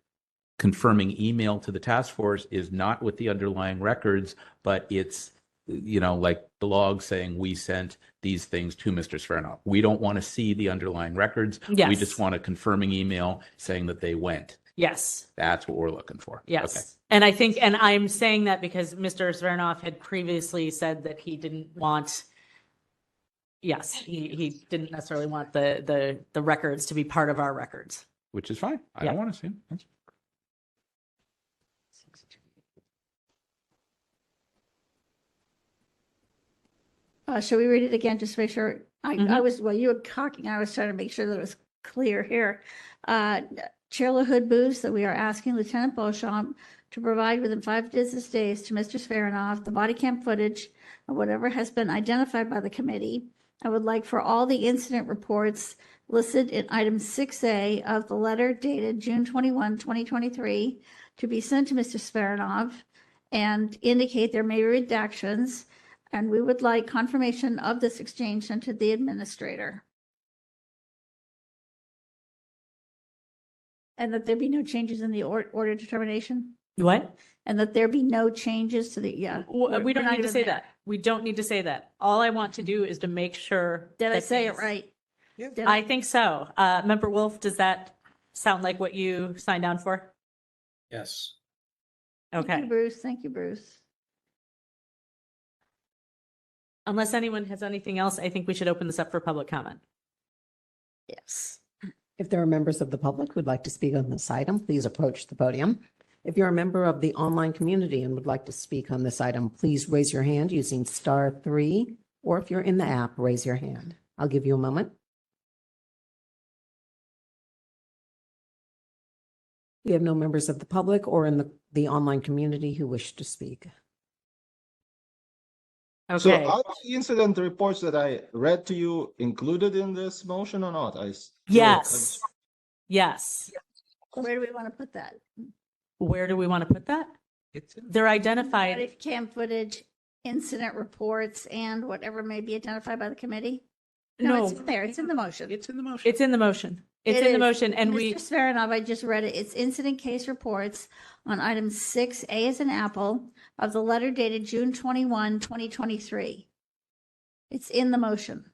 confirming email to the task force is not with the underlying records, but it's, like the log saying we sent these things to Mr. Smirnov. We don't want to see the underlying records. Yes. We just want a confirming email saying that they went. Yes. That's what we're looking for. Yes. Okay. And I think, and I'm saying that because Mr. Smirnov had previously said that he didn't want, yes, he didn't necessarily want the records to be part of our records. Which is fine. I Yeah. don't want to see them. That's- Shall we read it again, just to make sure? I was, well, you were talking, I was trying to make sure that it was clear here. Chair LaHood moves that we are asking Lieutenant Beauchamp to provide within 5 business days to Mr. Smirnov the body cam footage of whatever has been identified by the committee. I would like for all the incident reports listed in item 6A of the letter dated June 21, 2023, to be sent to Mr. Smirnov and indicate there may be redactions. And we would like confirmation of this exchange sent to the administrator. And that there be no changes in the order determination? What? And that there be no changes to the, yeah. We don't need to say that. We don't need to say that. All I want to do is to make sure. Did I that say it these- right? Yeah. Did I think so. Member Wolf, does that sound like what you signed down for? Yes. Thank Okay. you, Bruce. Thank you, Bruce. Unless anyone has anything else, I think we should open this up for public comment. Yes. If there are members of the public who'd like to speak on this item, please approach the podium. If you're a member of the online community and would like to speak on this item, please raise your hand using *3, or if you're in the app, raise your hand. I'll give you a moment. We have no members of the public or in the online community who wish to speak. So Okay. are the incident reports that I read to you included in this motion or not? Yes. Yes. Where do we want to put that? Where do we want to put that? It's in- They're identified. Body cam footage, incident reports, and whatever may be identified by the committee? No, It's there. It's in the motion. It's in the motion. it's in the motion. It's It in the is. motion and we, Mr. Smirnov, I just read it. It's incident case reports on item 6A as an apple of the letter dated June 21, 2023. It's in the motion.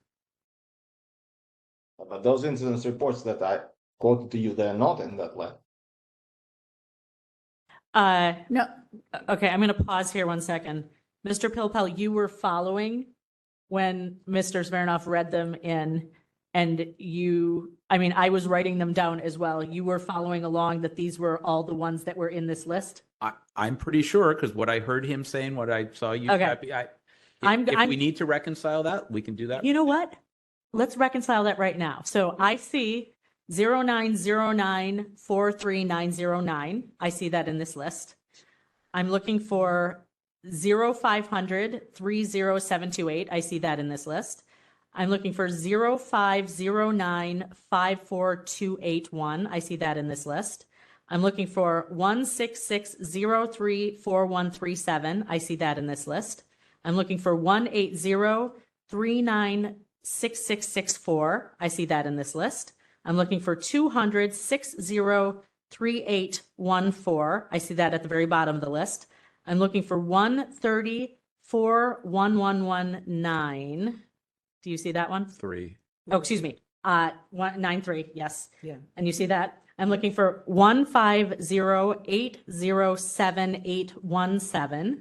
But those incident reports that I quoted to you, they're not in that letter. No, okay, I'm going to pause here 1 second. Mr. Pilpel, you were following when Mr. Smirnov read them in, and I was writing them down as well. You were following along that these were all the ones that were in this list? I'm pretty sure because what I heard him saying, what I saw you Okay. typing, I'm- if I'm- we need to reconcile that, we can do that. You know what? Let's reconcile that right now. So I see 0909-43909. I see that in this list. I'm looking for 0500-30728. I see that in this list. I'm looking for 0509-54281. I see that in this list. I'm looking for 166034137. I see that in this list. I'm looking for 180396664. I see that in this list. I'm looking for 200-603814. I see that at the very bottom of the list. I'm looking for 130-41119. Do you see that one? 3. Oh, excuse me. 193. Yes. Yeah. And you see that? I'm looking for 150-807-817.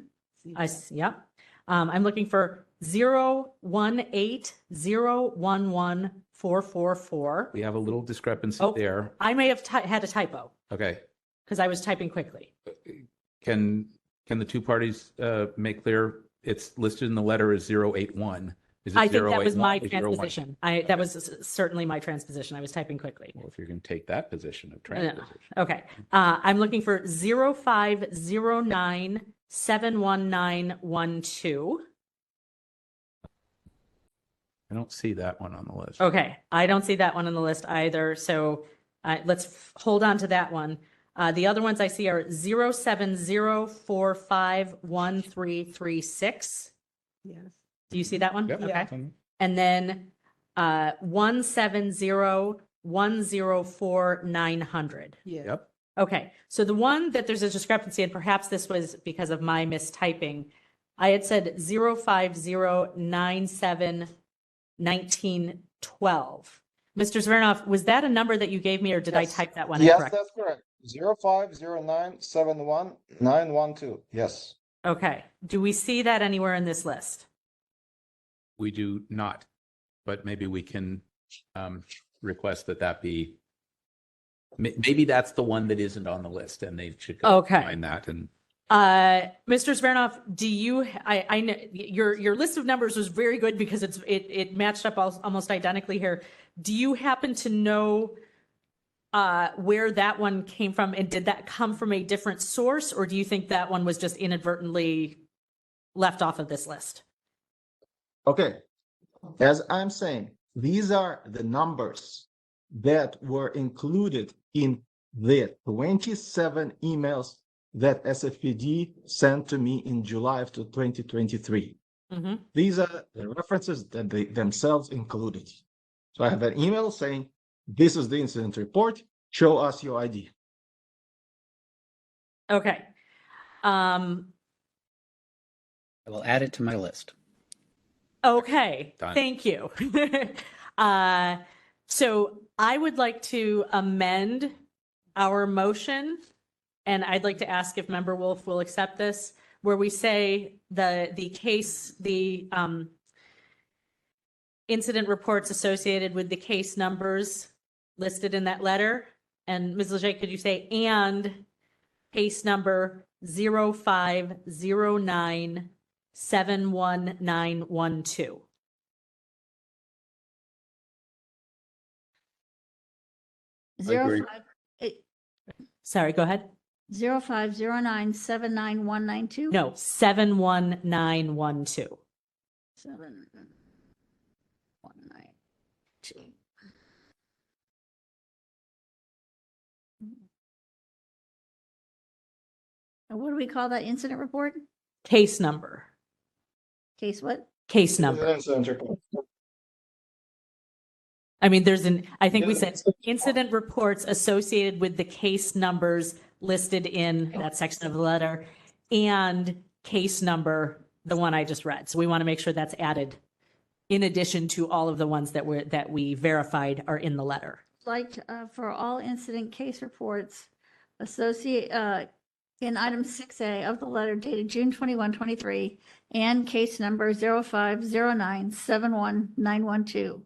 Yep. I'm looking for 018-011-444. We have a little discrepancy Oh. there. I may have had a typo Okay. because I was typing quickly. Can the two parties make clear it's listed in the letter as 081? Is it I think that was 081 my or 01? transposition. That was certainly my transposition. I was typing quickly. Well, if you're going to take that position of transposition. Okay. I'm looking for 0509-71912. I don't see that one on the list. Okay. I don't see that one on the list either. So let's hold on to that one. The other ones I see are 070451336. Yes. Do you see that one? Yep. Okay. And then 170104900. Yeah. Yep. Okay, so the one that there's a discrepancy, and perhaps this was because of my mistyping, I had said 050971912. Mr. Zvernoff, was that a number that you gave me, or did I Yes. type that one Yes, incorrect? that's correct. 050971 Yes. Okay, do we see that anywhere in this list? We do not, but maybe we can request that be. Maybe that's the one that isn't on the list, and they should go Okay. find that. And Mr. Zvernoff, do you? I know your list of numbers was very good because it matched up almost identically here. Do you happen to know where that one came from, and did that come from a different source, or do you think that one was just inadvertently left off of this list? Okay. As I'm saying, these are the numbers that were included in the 27 emails that SFPD sent to me in July of 2023. Mm-hmm. These are the references that they themselves included. So I have an email saying, this is the incident report, show us your ID. Okay. I will add it to my list. Okay, Done. thank you. So I would like to amend our motion, and I'd like to ask if Member Wolf will accept this, where we say the incident reports associated with the case numbers listed in that letter. And Ms. Leger, could you say, and case number 0509-71912? agree. Sorry, go ahead. 0509-79192. No, 71912. 719. And what do we call that incident report? Case number. Case what? Case number. Incident report. I mean, I think we said incident reports associated with the case numbers listed in that section of the letter and case number, the one I just read. So we want to make sure that's added in addition to all of the ones that we verified are in the letter. Like for all incident case reports associate in item 6A of the letter dated June 21, 23, and case number 0509-71912.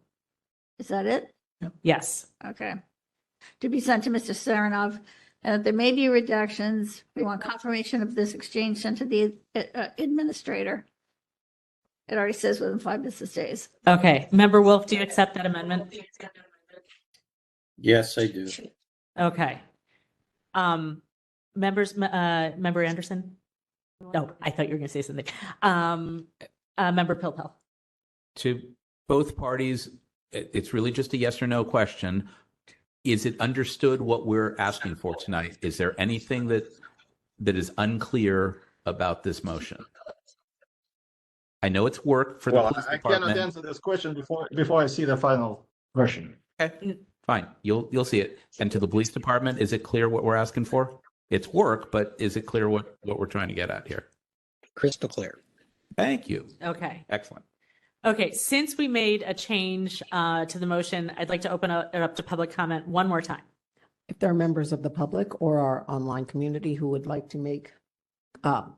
Is that it? Yes. Okay. To be sent to Mr. Saranov and that there may be reductions. We want confirmation of this exchange sent to the administrator. It already says within 5 business days. Okay. Member Wolf, do you accept that amendment? Yes, I do. Okay. Member Anderson? No, I thought you were going to say something. Member Pilpel? To both parties, it's really just a yes or no question. Is it understood what we're asking for tonight? Is there anything that is unclear about this motion? I know it's work for the police I department. cannot answer this question before I see the final version. Okay, fine. You'll see it. And to the police department, is it clear what we're asking for? It's work, but is it clear what we're trying to get at here? Crystal clear. Thank you. Okay. Excellent. Okay, since we made a change to the motion, I'd like to open it up to public comment one more time. If there are members of the public or our online community who would like to make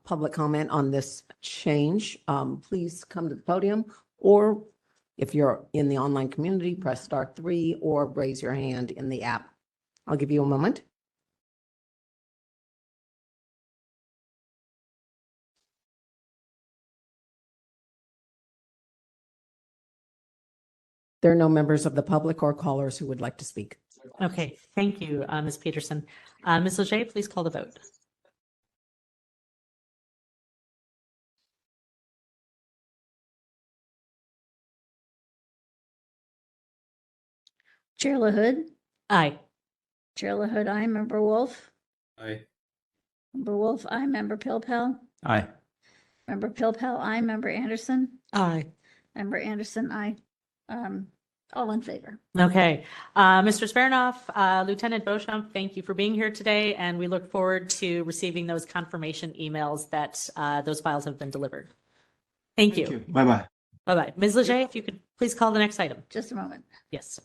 public comment on this change, please come to the podium, or if you're in the online community, press *3 or raise your hand in the app. I'll give you a moment. There are no members of the public or callers who would like to speak. Okay, thank you, Ms. Peterson. Ms. Leger, please call the vote. Chair LaHood? Aye. Chair LaHood, aye. Member Wolf? Aye. Member Wolf, aye. Member Pilpel? Aye. Member Pilpel, aye. Member Anderson? Aye. Member Anderson, aye. All in favor. Okay. Mr. Smirnoff, Lieutenant Beauchamp, thank you for being here today, and we look forward to receiving those confirmation emails that those files have been delivered. Thank you. Bye-bye. Bye-bye. Ms. Leger, if you could please call the next item. Just a moment. Yes.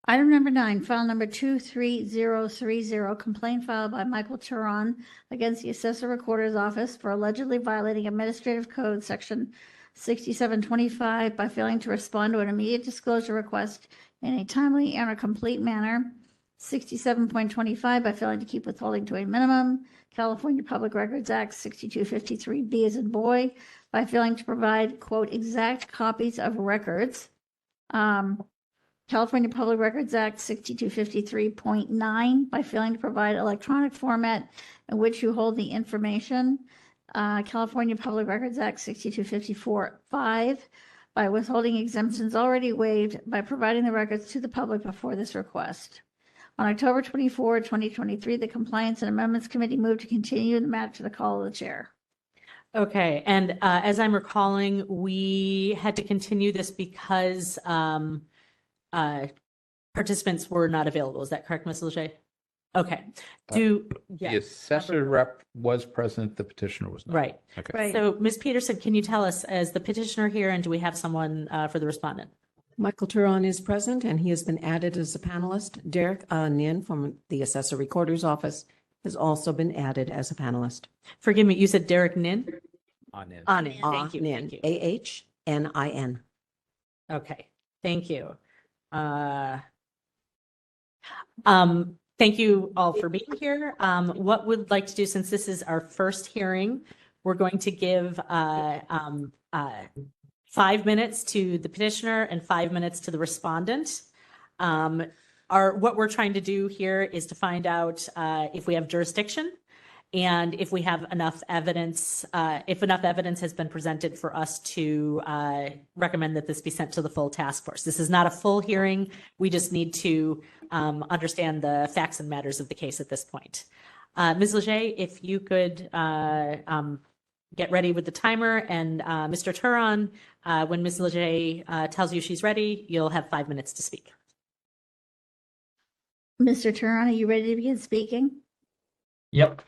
Item number 9, file number 23030, complaint filed by Michael Turon against the Assessor Recorder's Office for allegedly violating Administrative Code Section 6725 by failing to respond to an immediate disclosure request in a timely and a complete manner. 67.25 by failing to keep withholding to a minimum. California Public Records Act 6253B as in boy by failing to provide, quote, exact copies of records. California Public Records Act 6253.9 by failing to provide electronic format in which you hold the information. California Public Records Act 6254.5 by withholding exemptions already waived by providing the records to the public before this request. On October 24, 2023, the Compliance and Amendments Committee moved to continue the matter to the call of the chair. Okay, and as I'm recalling, we had to continue this because participants were not available. Is that correct, Ms. Leger? Okay. The assessor rep was present, the petitioner was not. Right. Okay. Right. So, Ms. Peterson, can you tell us, as the petitioner here, and do we have someone for the respondent? Michael Turon is present, and he has been added as a panelist. Derek Nin from the Assessor Recorder's Office has also been added as a panelist. Forgive me, you said Derek Nin? Anin. Anin. Thank you. Nin, Thank you. AHNIN. Okay, thank you. Thank you all for being here. What we'd like to do, since this is our first hearing, we're going to give 5 minutes to the petitioner and 5 minutes to the respondent. What we're trying to do here is to find out if we have jurisdiction and if we have enough evidence, if enough evidence has been presented for us to recommend that this be sent to the full task force. This is not a full hearing. We just need to understand the facts and matters of the case at this point. Ms. Leger, if you could get ready with the timer, and Mr. Turon, when Ms. Leger tells you she's ready, you'll have 5 minutes to speak. Mr. Turon, are you ready to begin speaking? Yep.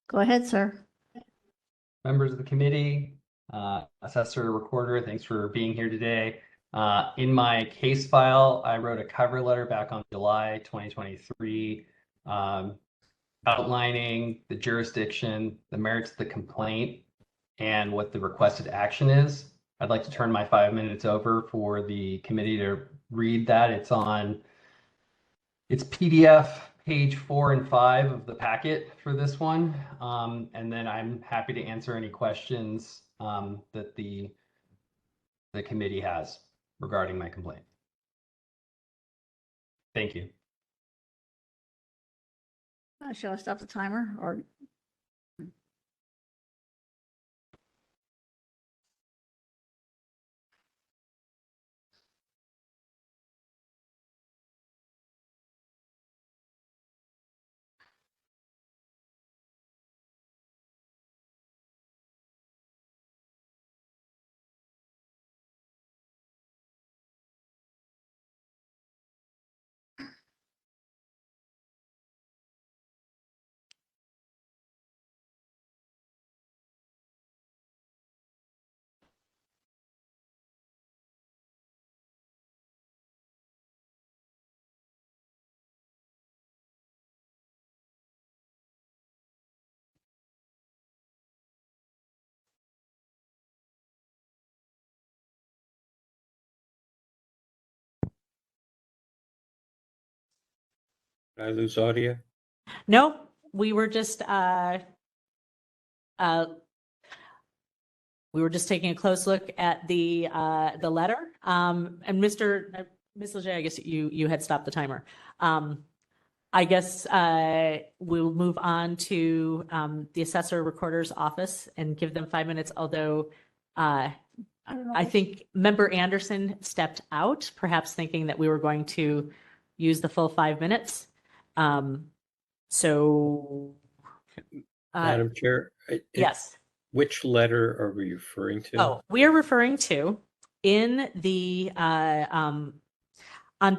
Go ahead, sir. Members of the committee, assessor, recorder, thanks for being here today. In my case file, I wrote a cover letter back on July 2023, outlining the jurisdiction, the merits of the complaint, and what the requested action is. I'd like to turn my 5 minutes over for the committee to read that. It's PDF page 4 and 5 of the packet for this one. And then I'm happy to answer any questions that the committee has regarding my complaint. Thank you. Shall I stop the timer or? Did I lose audio? No, we were just taking a close look at the letter. And Ms. Leger, I guess you had stopped the timer. I guess we'll move on to the assessor recorder's office and give them 5 minutes, although I don't know. I think Member Anderson stepped out, perhaps thinking that we were going to use the full 5 minutes. Madam Chair? Yes. Which letter are we referring to? Oh, we are referring to in the on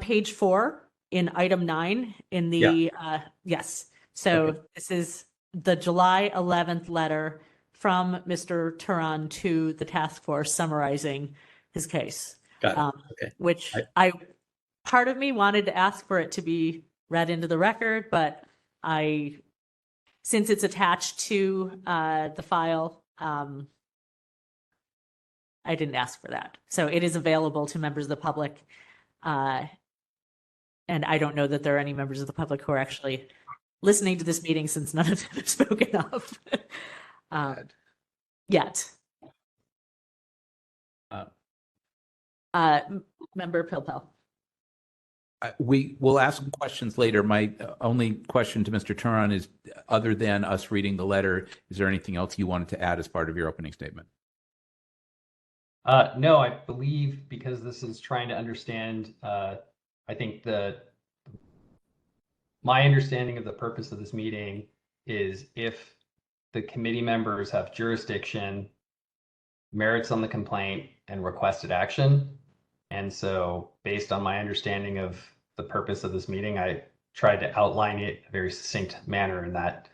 page 4 in item 9 in the yes. So Okay. this is the July 11th letter from Mr. Turan to the task force summarizing his case. Got it. Okay. Which part of me wanted to ask for it to be read into the record, but since it's attached to the file, I didn't ask for that. So it is available to members of the public. And I don't know that there are any members of the public who are actually listening to this meeting, since none of them have spoken up yet. Member Pilpel. We will ask some questions later. My only question to Mr. Turan is, other than us reading the letter, is there anything else you wanted to add as part of your opening statement? No, I believe because this is trying to understand, I think my understanding of the purpose of this meeting is if the committee members have jurisdiction, merits on the complaint, and requested action. And so based on my understanding of the purpose of this meeting, I tried to outline it in a very succinct manner in that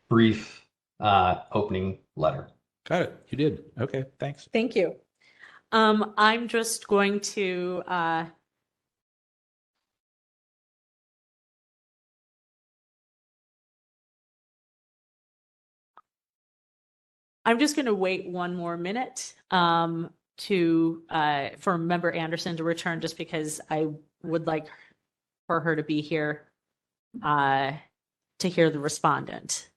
brief opening letter. Got it. You did. Okay, thanks. Thank you. I'm just going to wait 1 more minute for Member Anderson to return, just because I would like for her to be here to hear the respondent.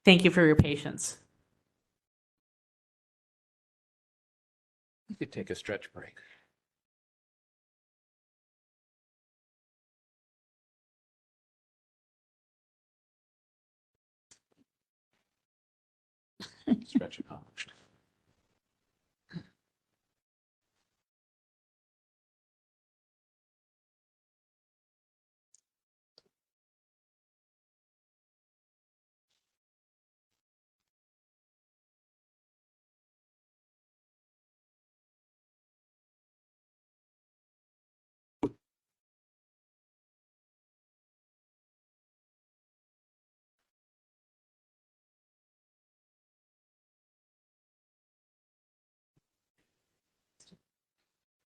Thank you for your patience. You could take a stretch break. Stretch accomplished.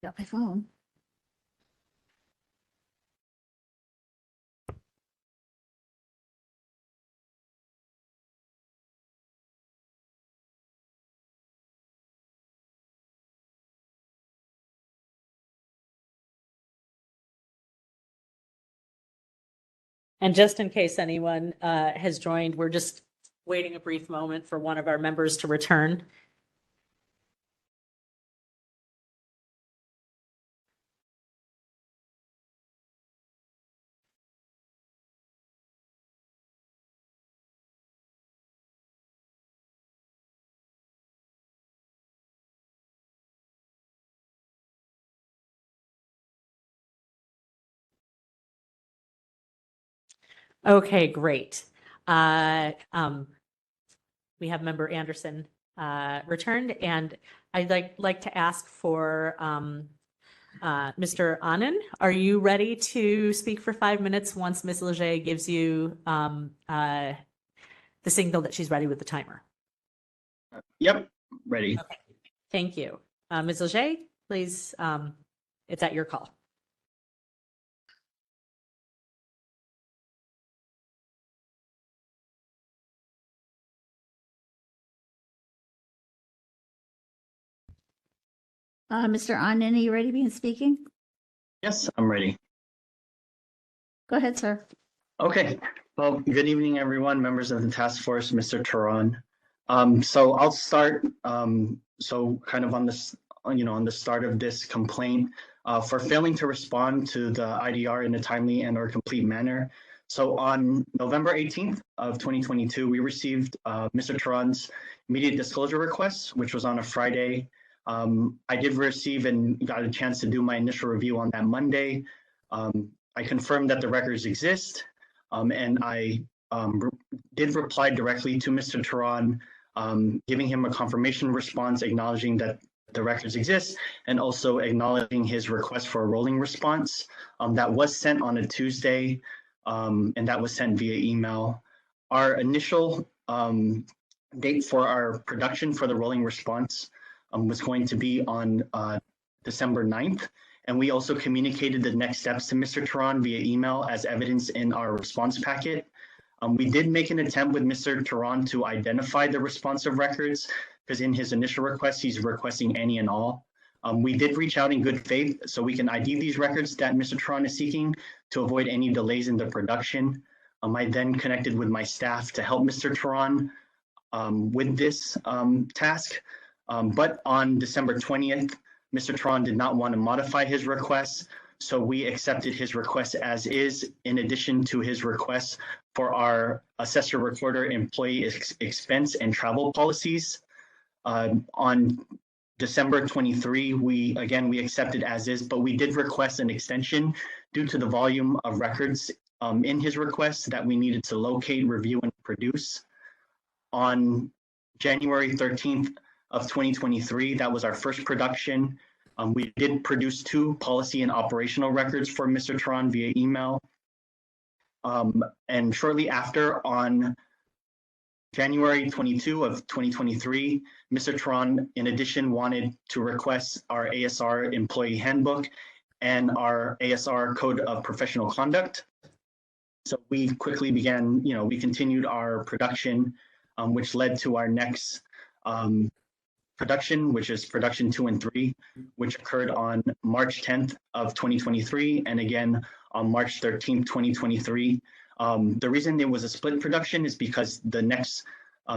Got my phone. And just in case anyone has joined, we're just waiting a brief moment for one of our members to return. Okay, great. We have member Anderson returned, and I'd like to ask for Mr. Anand. Are you ready to speak for 5 minutes once Ms. Leger gives you the signal that she's ready with the timer? Yep, ready. Okay. Thank you. Ms. Leger, please, it's at your call. Mr. Anand, are you ready to begin speaking? Yes, I'm ready. Go ahead, sir. Okay. Well, good evening, everyone, members of the task force, Mr. Turan. So I'll start. So kind of on this, on the start of this complaint for failing to respond to the IDR in a timely and/or complete manner. So on November 18th of 2022, we received Mr. Turan's immediate disclosure request, which was on a Friday. I did receive and got a chance to do my initial review on that Monday. I confirmed that the records exist, and I did reply directly to Mr. Turan, giving him a confirmation response acknowledging that the records exist and also acknowledging his request for a rolling response. That was sent on a Tuesday, and that was sent via email. Our initial date for our production for the rolling response was going to be on December 9th. And we also communicated the next steps to Mr. Turan via email as evidence in our response packet. We did make an attempt with Mr. Turan to identify the responsive records because in his initial request, he's requesting any and all. We did reach out in good faith so we can ID these records that Mr. Turan is seeking to avoid any delays in the production. I then connected with my staff to help Mr. Turan with this task. But on December 20th, Mr. Turan did not want to modify his request, so we accepted his request as is, in addition to his request for our assessor recorder employee expense and travel policies. On December 23, we accepted as is, but we did request an extension due to the volume of records in his request that we needed to locate, review, and produce. On January 13th, of 2023. That was our first production. We did produce 2 policy and operational records for Mr. Turan via email. And shortly after, on January 22 of 2023, Mr. Turan, in addition, wanted to request our ASR employee handbook and our ASR code of professional conduct. So we quickly began, we continued our production, which led to our next production, which is production 2 and 3, which occurred on March 10th of 2023, and again on March 13th, 2023. The reason it was a split production is because the next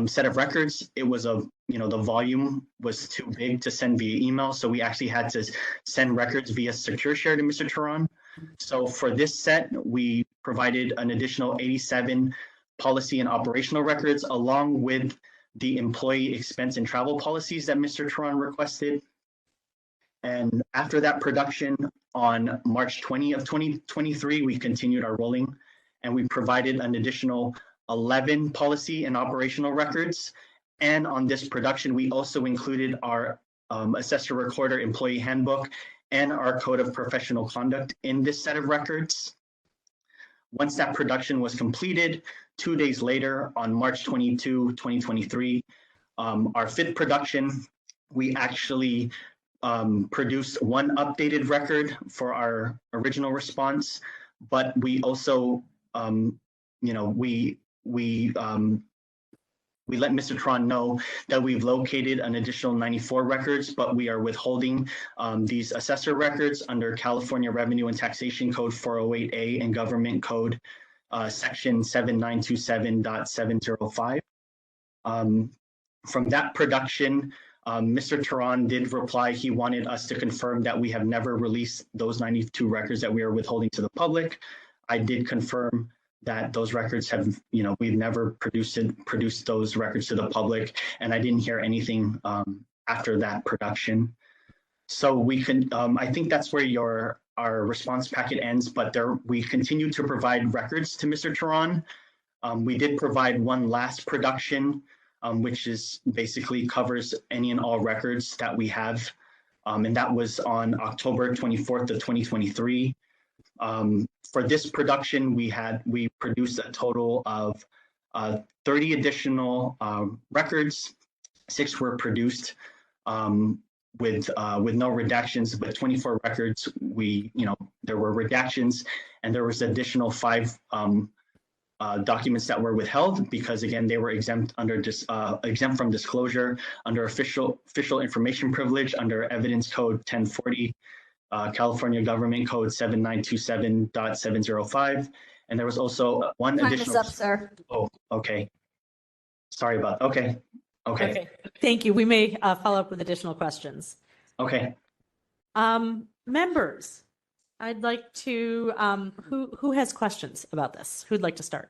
set of records, it was the volume was too big to send via email, so we actually had to send records via secure share to Mr. Turan. So for this set, we provided an additional 87 policy and operational records, along with the employee expense and travel policies that Mr. Turan requested. And after that production on March 20 of 2023, we continued our rolling and we provided an additional 11 policy and operational records. And on this production, we also included our assessor recorder employee handbook and our code of professional conduct in this set of records. Once that production was completed, 2 days later, on March 22, 2023, our 5th production, we actually produced 1 updated record for our original response, but we also, we let Mr. Turan know that we've located an additional 94 records, but we are withholding these assessor records under California Revenue and Taxation Code 408A and Government Code section 7927.705. From that production, Mr. Turan did reply he wanted us to confirm that we have never released those 92 records that we are withholding to the public. I did confirm that those records have, we've never produced those records to the public, and I didn't hear anything after that production. So we can, I think that's where our response packet ends, but we continue to provide records to Mr. Turan. We did provide one last production, which is basically covers any and all records that we have. And that was on October 24th of 2023. For this production, we produced a total of 30 additional records. 6 were produced with no redactions, but 24 records, there were redactions, and there was additional 5 documents that were withheld because, again, they were exempt from disclosure under official information privilege under Evidence Code 1040, California Government Code 7927.705, and there was also one Time additional. is up, sir. Oh, okay. Sorry about. Okay. Thank you. We may follow up with additional questions. Okay. Members, I'd like to, who has questions about this? Who'd like to start?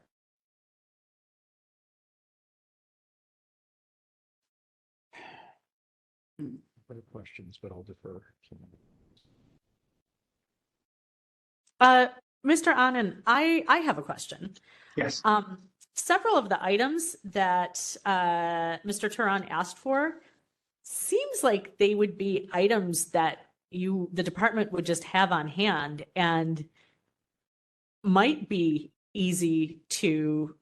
Better questions, but I'll defer. Mr. Anand, I have a question. Yes. Several of the items that Mr. Turan asked for seems like they would be items that the department would just have on hand and might be easy to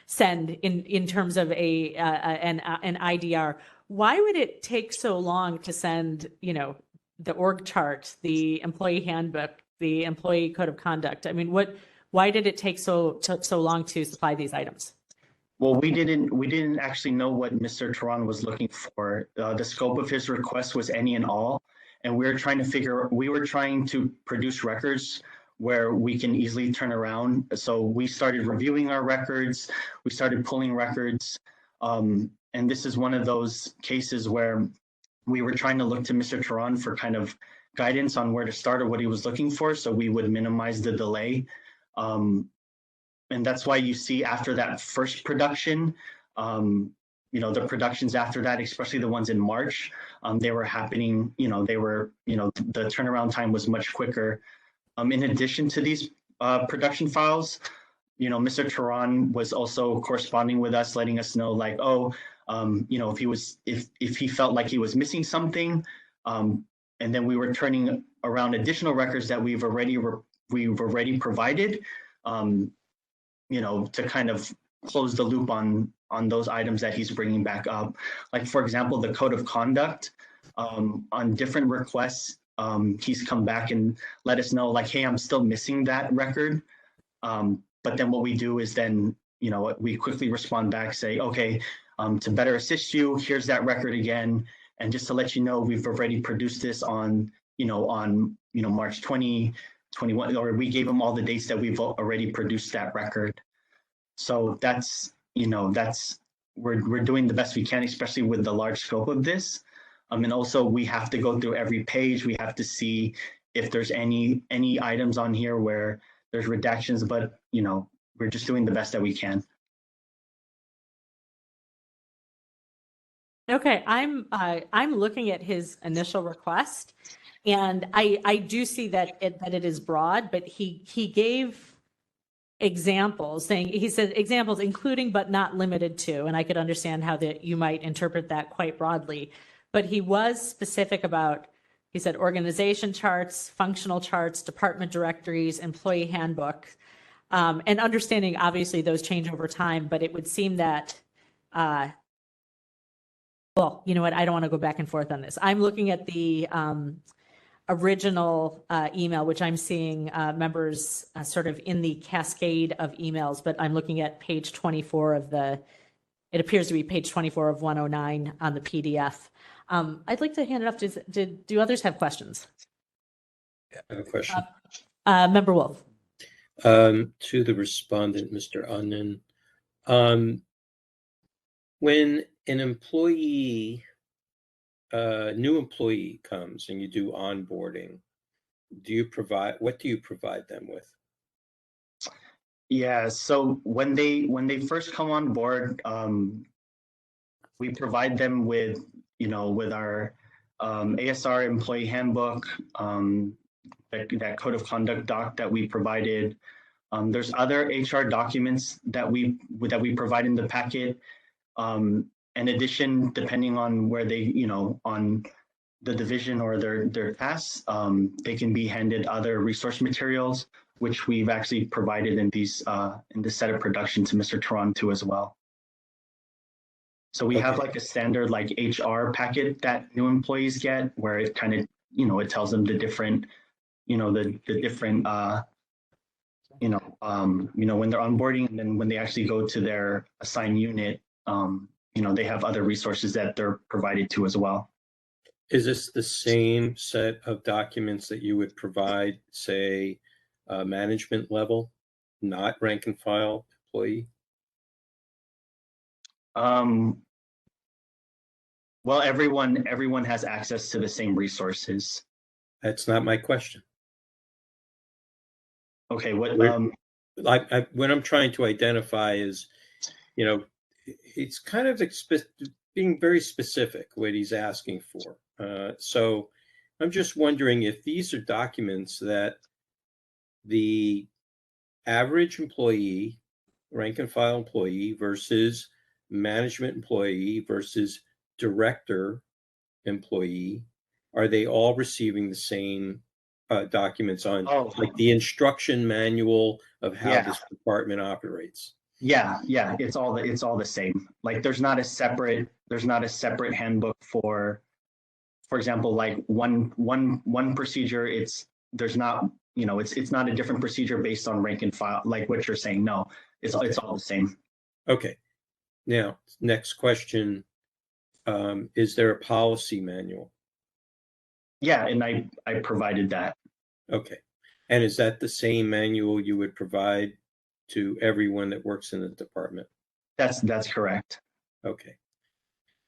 send in terms of an IDR. Why would it take so long to send, the org chart, the employee handbook, the employee code of conduct? I mean, why did it take so long to supply these items? Well, we didn't actually know what Mr. Turan was looking for. The scope of his request was any and all, and we were trying to produce records where we can easily turn around. So we started reviewing our records, we started pulling records, and this is one of those cases where we were trying to look to Mr. Turan for kind of guidance on where to start or what he was looking for, so we would minimize the delay. And that's why you see after that first production, the productions after that, especially the ones in March, they were happening, the turnaround time was much quicker. In addition to these production files, Mr. Turan was also corresponding with us, letting us know like, if he felt like he was missing something, and then we were turning around additional records that we've already provided, to kind of close the loop on those items that he's bringing back up. Like, for example, the code of conduct, on different requests, he's come back and let us know like, hey, I'm still missing that record. But then what we do is then, we quickly respond back, say, okay, to better assist you, here's that record again. And just to let you know, we've already produced this on March 2021, or we gave them all the dates that we've already produced that record. So that's we're doing the best we can, especially with the large scope of this. And also we have to go through every page. We have to see if there's any items on here where there's redactions, but we're just doing the best that we can. Okay, I'm looking at his initial request, and I do see that it is broad, but he gave examples, he said examples including but not limited to, and I could understand how that you might interpret that quite broadly, but he was specific about, he said organization charts, functional charts, department directories, employee handbook, and understanding obviously those change over time, but it would seem that well, you know what? I don't want to go back and forth on this. I'm looking at the original email, which I'm seeing members sort of in the cascade of emails, but I'm looking at page 24 of it appears to be page 24 of 109 on the PDF. I'd like to hand it off to, do others have questions? I have a question. Member Wolf. To the respondent, Mr. Unnen, when an employee, new employee comes and you do onboarding, what do you provide them with? Yeah, so when they first come on board, we provide them with, with our ASR employee handbook, that code of conduct doc that we provided. There's other HR documents that we provide in the packet. In addition, depending on where they, on the division or their tasks, they can be handed other resource materials, which we've actually provided in this set of production to Mr. Toronto as well. So we have like a standard like HR packet that new employees get, where it kind of, it tells them the different, the different, when they're onboarding, and then when they actually go to their assigned unit, they have other resources that they're provided to as well. Is this the same set of documents that you would provide, say, management level, not rank and file employee? Well, everyone has access to the same resources. That's not my question. Okay, what what I'm trying to identify is, it's kind of being very specific what he's asking for. So I'm just wondering if these are documents that the average employee, rank and file employee versus management employee versus director employee, are they all receiving the same documents on like the instruction manual of how this department operates? Yeah, it's all the same. Like there's not a separate handbook for example, like one procedure. It's not a different procedure based on rank and file, like what you're saying. No, it's all the same. Okay. Now, next question. Is there a policy manual? Yeah, and I provided that. Okay. And is that the same manual you would provide to everyone that works in the department? That's correct. Okay.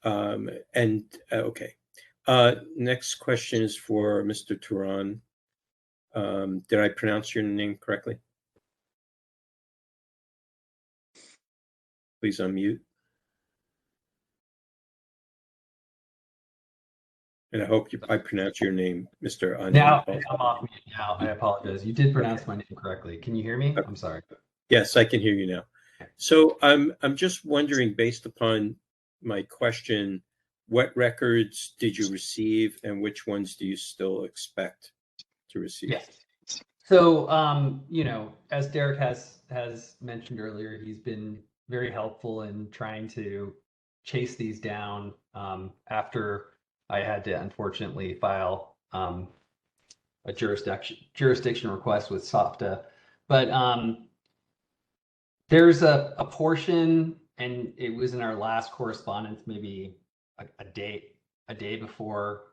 Okay. Next question is for Mr. Turan. Did I pronounce your name correctly? Please unmute. And I hope I pronounce your name, Mr. Onion. Now, I'm off mute now. I apologize. You did pronounce my name correctly. Can you hear me? I'm sorry. Yes, I can hear you now. So I'm just wondering, based upon my question, what records did you receive and which ones do you still expect to receive? Yes. So, as Derek has mentioned earlier, he's been very helpful in trying to chase these down after I had to unfortunately file a jurisdiction request with SOFTA. But there's a portion, and it was in our last correspondence, maybe a day before,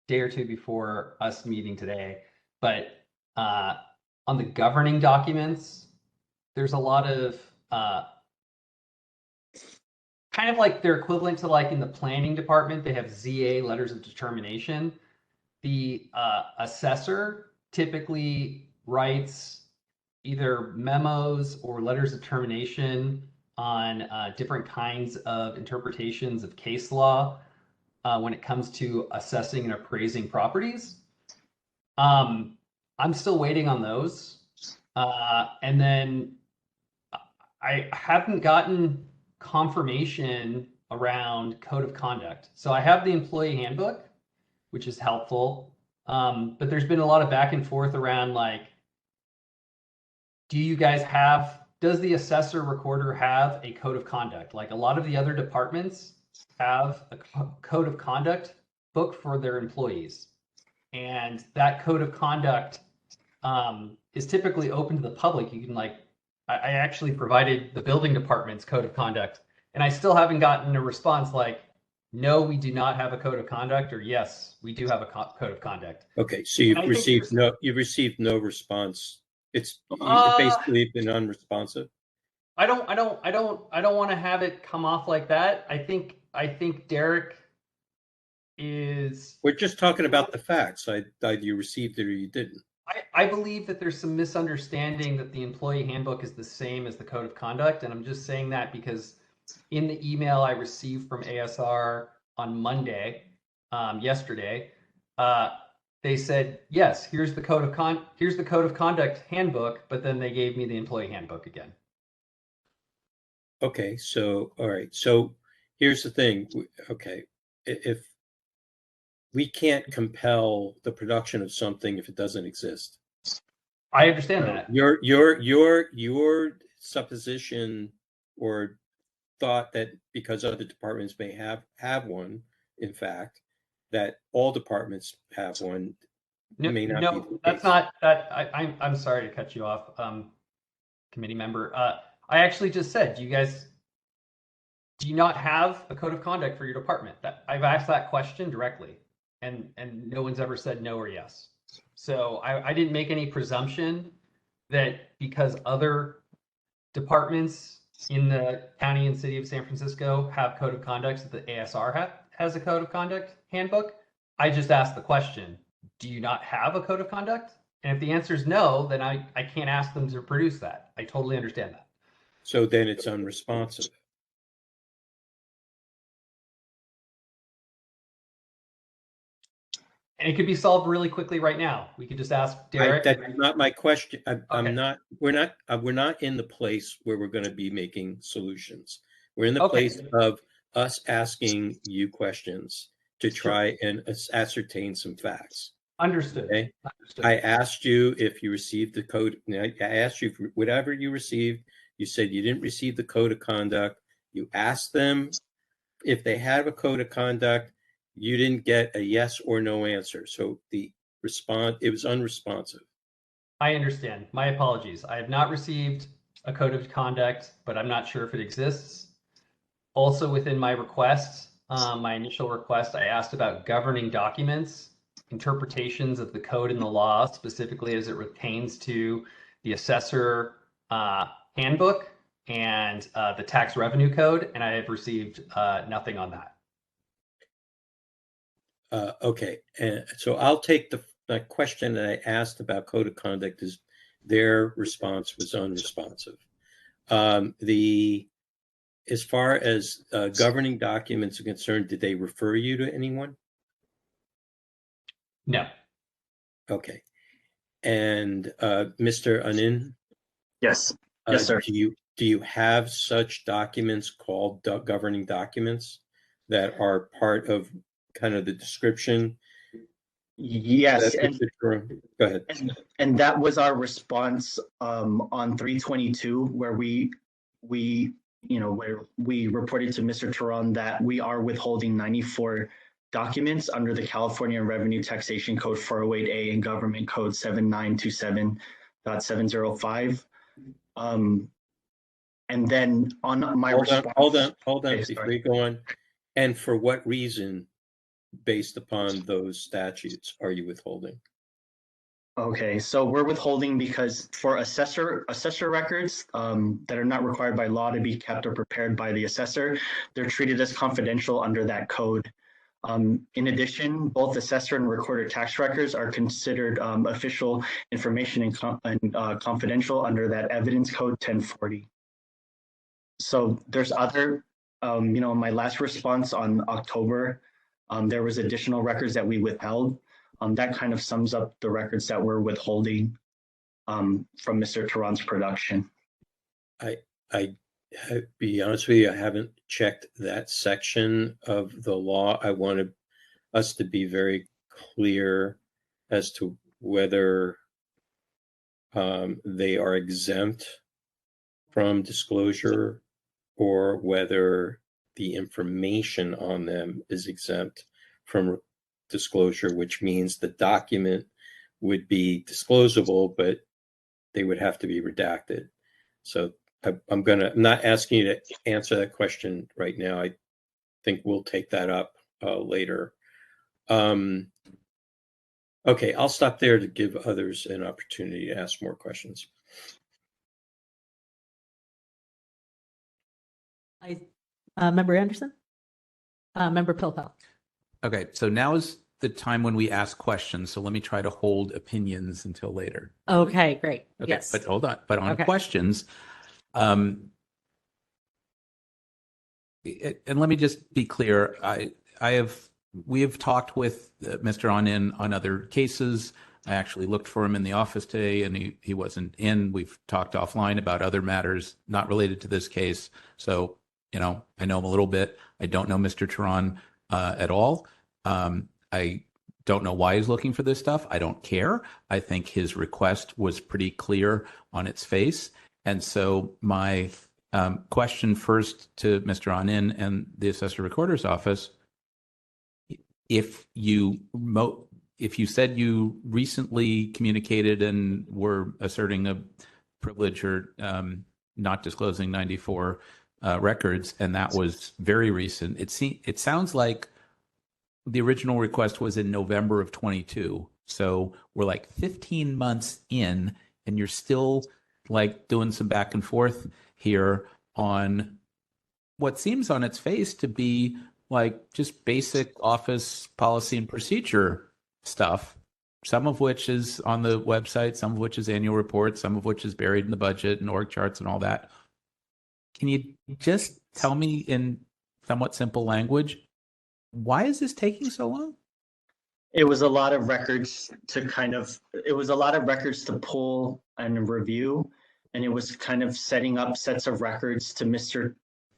day or two before us meeting today. But on the governing documents, there's a lot of kind of like they're equivalent to like in the planning department, they have ZA, letters of determination. The assessor typically writes either memos or letters of termination on different kinds of interpretations of case law when it comes to assessing and appraising properties. I'm still waiting on those. And then I haven't gotten confirmation around code of conduct. So I have the employee handbook, which is helpful. But there's been a lot of back and forth around like, do you guys does the assessor recorder have a code of conduct? Like a lot of the other departments have a code of conduct book for their employees. And that code of conduct is typically open to the public. You can I actually provided the building department's code of conduct, and I still haven't gotten a response like, no, we do not have a code of conduct, or yes, we do have a code of conduct. Okay, so And I think you've received no response. It's Uh, basically been unresponsive. I don't want to have it come off like that. I think Derek is. We're just talking about the facts. Either you received it or you didn't. I believe that there's some misunderstanding that the employee handbook is the same as the code of conduct, and I'm just saying that because in the email I received from ASR on Monday, yesterday, they said, yes, here's the code of conduct handbook, but then they gave me the employee handbook again. Okay, so all right. So here's the thing. Okay, if we can't compel the production of something if it doesn't exist. I understand that. Your supposition or thought that because other departments may have one, in fact, that all departments have one, may not No, be the that's case. not that. I'm sorry to cut you off, committee member. I actually just said, do you not have a code of conduct for your department? That I've asked that question directly, and no one's ever said no or yes. So I didn't make any presumption that because other departments in the county and city of San Francisco have code of conducts that the ASR has a code of conduct handbook. I just asked the question, do you not have a code of conduct? And if the answer is no, then I can't ask them to produce that. I totally understand that. So then it's unresponsive. And it could be solved really quickly right now. We could just ask Derek. That's not my question. I'm Okay. not. We're not in the place where we're going to be making solutions. We're in the Okay. place of us asking you questions to try and ascertain some facts. Understood. Okay. Understood. I asked you if you received the code. I asked you if whatever you received. You said you didn't receive the code of conduct. You asked them if they have a code of conduct. You didn't get a yes or no answer. So the response, it was unresponsive. I understand. My apologies. I have not received a code of conduct, but I'm not sure if it exists. Also within my request, my initial request, I asked about governing documents, interpretations of the code and the law, specifically as it pertains to the assessor handbook and the tax revenue code, and I have received nothing on that. Okay, and so I'll take the question that I asked about code of conduct is their response was unresponsive. As far as governing documents are concerned, did they refer you to anyone? No. Okay, and Mr. Anin? Yes. Yes, sir. Do you have such documents called governing documents that are part of kind of the description? Yes. Go ahead. And that was our response on 322, where we reported to Mr. Turan that we are withholding 94 documents under the California Revenue Taxation Code 408A and Government Code 7927.705. And then on my response. Hold on. Before you go on. And for what reason, based upon those statutes, are you withholding? Okay, so we're withholding because for assessor records that are not required by law to be kept or prepared by the assessor, they're treated as confidential under that code. In addition, both assessor and recorder tax records are considered official information and confidential under that evidence code 1040. So there's other, my last response on October, there was additional records that we withheld. That kind of sums up the records that we're withholding from Mr. Turan's production. I be honest with you, I haven't checked that section of the law. I wanted us to be very clear as to whether they are exempt from disclosure or whether the information on them is exempt from disclosure, which means the document would be disclosable, but they would have to be redacted. So I'm not asking you to answer that question right now. think we'll take that up later. Okay, I'll stop there to give others an opportunity to ask more questions. Member Anderson? Member Pilpel? Okay, so now is the time when we ask questions. So let me try to hold opinions until later. Okay, great. Okay, Yes. but hold on. But on Okay. questions, and let me just be clear. We have talked with Mr. Onin on other cases. I actually looked for him in the office today, and he wasn't in. We've talked offline about other matters not related to this case. So, I know him a little bit. I don't know Mr. Turan at all. I don't know why he's looking for this stuff. I don't care. I think his request was pretty clear on its face. And so my question first to Mr. Onin and the Assessor Recorder's Office, if you said you recently communicated and were asserting a privilege or not disclosing 94 records, and that was very recent, it sounds like the original request was in November of 22. So we're like 15 months in, and you're still like doing some back and forth here on what seems on its face to be like just basic office policy and procedure stuff, some of which is on the website, some of which is annual reports, some of which is buried in the budget and org charts and all that. Can you just tell me in somewhat simple language, why is this taking so long? It was a lot of records to pull and review. And it was kind of setting up sets of records to Mr.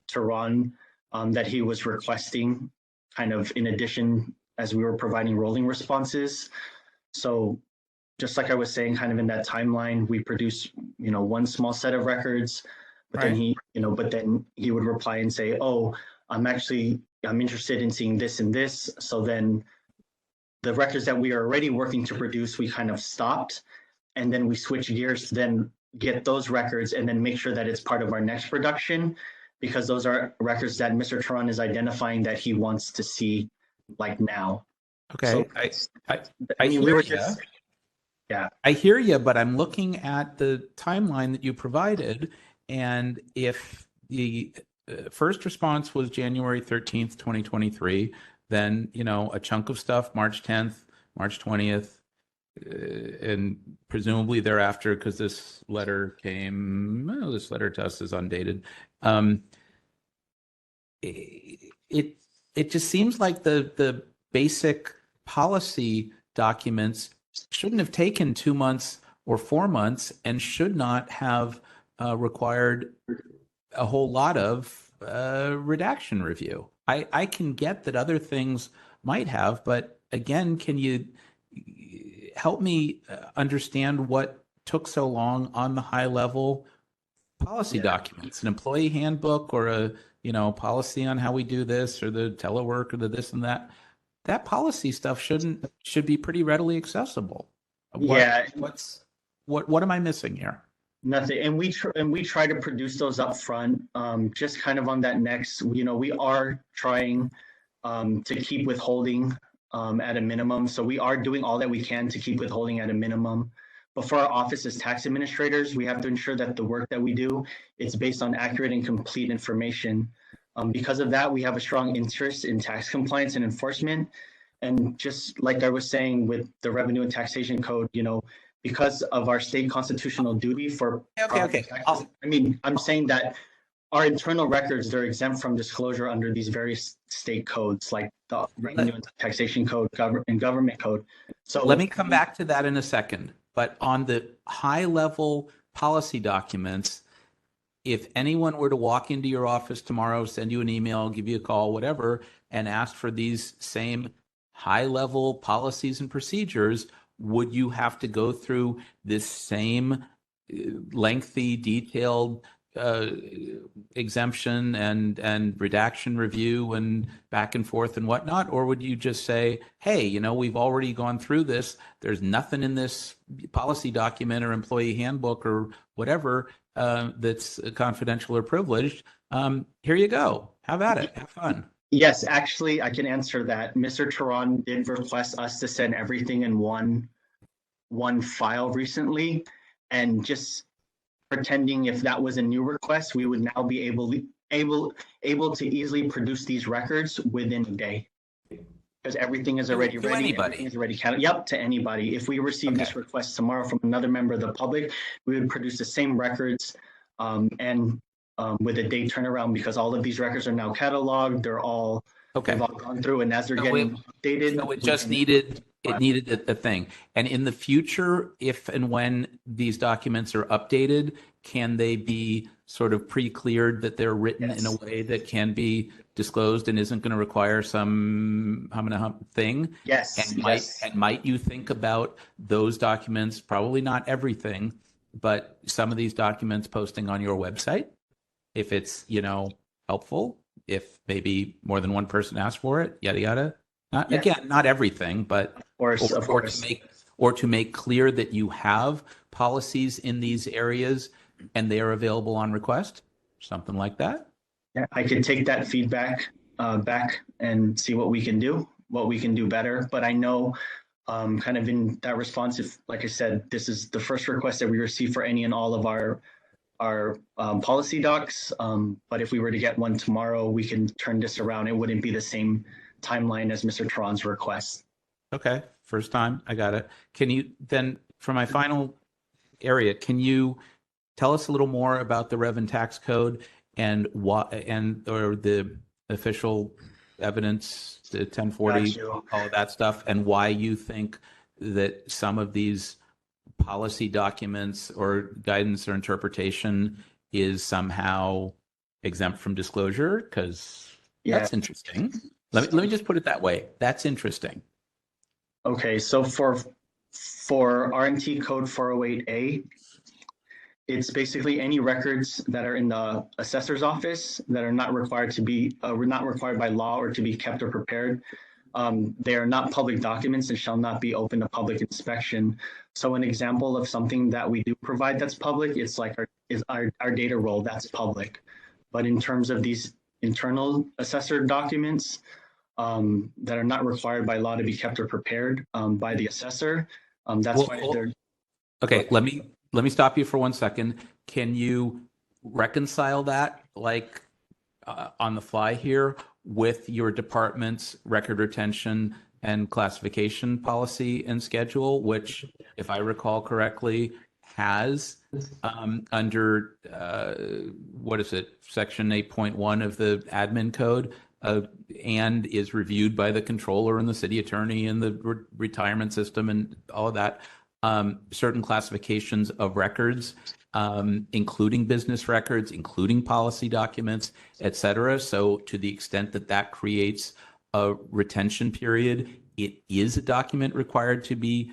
Turan that he was requesting, kind of in addition as we were providing rolling responses. So just like I was saying, kind of in that timeline, we produced, one small set of records, but then he would reply and say, oh, I'm interested in seeing this and this. So then the records that we are already working to produce, we kind of stopped, and then we switched gears to then get those records and then make sure that it's part of our next production, because those are records that Mr. Turan is identifying that he wants to see like now. Okay, So, I mean, hear we were ya. just, yeah. I hear you, but I'm looking at the timeline that you provided, and if the first response was January 13th, 2023, then, a chunk of stuff, March 10th, March 20th, and presumably thereafter, because this letter to us is undated. It just seems like the basic policy documents shouldn't have taken 2 months or 4 months and should not have required a whole lot of redaction review. I can get that other things might have, but again, can you help me understand what took so long on the high level policy documents, an employee handbook or a policy on how we do this, or the telework, or the this and that? That policy stuff should be pretty readily accessible. What am I missing here? Nothing, and we try to produce those up front. Just kind of on that next, we are trying to keep withholding at a minimum. So we are doing all that we can to keep withholding at a minimum. But for our office as tax administrators, we have to ensure that the work that we do is based on accurate and complete information. Because of that, we have a strong interest in tax compliance and enforcement. And just like I was saying with the Revenue and Taxation Code, because of our state constitutional duty for Okay. taxes, I'm saying that our internal records, they're exempt from disclosure under these various state codes, like the Revenue and Taxation Code and Government Code. So let me come back to that in a second. But on the high level policy documents, if anyone were to walk into your office tomorrow, send you an email, give you a call, whatever, and ask for these same high level policies and procedures, would you have to go through this same lengthy, detailed exemption and redaction review and back and forth and whatnot? Or would you just say, hey, we've already gone through this. There's nothing in this policy document or employee handbook or whatever that's confidential or privileged. Here you go. Have at it. Have fun. Yes, actually, I can answer that. Mr. Turan did request us to send everything in one file recently, and just pretending if that was a new request, we would now be able to easily produce these records within a day. Because everything is already To ready. anybody? Everything is already counted. Yep, to anybody. If we receive this request tomorrow from another member of the public, we would produce the same records and with a day turnaround, because all of these records are now cataloged. They're all Okay. they've all gone through, and as they're So getting updated, So it we just can- needed a thing. And in the future, if and when these documents are updated, can they be sort of pre-cleared that they're written in a Yes. way that can be disclosed and isn't going to require some hum and a hump thing? Yes. And might you think about those documents, probably not everything, but some of these documents posting on your website, if it's, helpful, if maybe more than one person asks for it, yada, yada. Again, not everything, but Of course. to make clear that you have policies in these areas and they are available on request, something like that. Yeah, I can take that feedback back and see what we can do better. But I know kind of in that response, if, like I said, this is the first request that we receive for any and all of our policy docs. But if we were to get one tomorrow, we can turn this around. It wouldn't be the same timeline as Mr. Tron's request. Okay, first time, I got it. Can you then, for my final area, can you tell us a little more about the Rev and Tax Code and or the official evidence, the 1040, Got you. all of that stuff, and why you think that some of these policy documents or guidance or interpretation is somehow exempt from disclosure? Because that's interesting. Let me just put it that way. That's interesting. Okay, so for RNT code 408A, it's basically any records that are in the assessor's office that are not required by law or to be kept or prepared. They are not public documents and shall not be open to public inspection. So an example of something that we do provide that's public, it's like our data roll, that's public. But in terms of these internal assessor documents that are not required by law to be kept or prepared by the assessor, that's why they're... Okay, let me stop you for 1 second. Can you reconcile that, like on the fly here, with your department's record retention and classification policy and schedule, which, if I recall correctly, has under what is it, Section 8.1 of the admin code, and is reviewed by the controller and the city attorney and the retirement system and all of that. Certain classifications of records, including business records, including policy documents, et cetera. So to the extent that that creates a retention period, it is a document required to be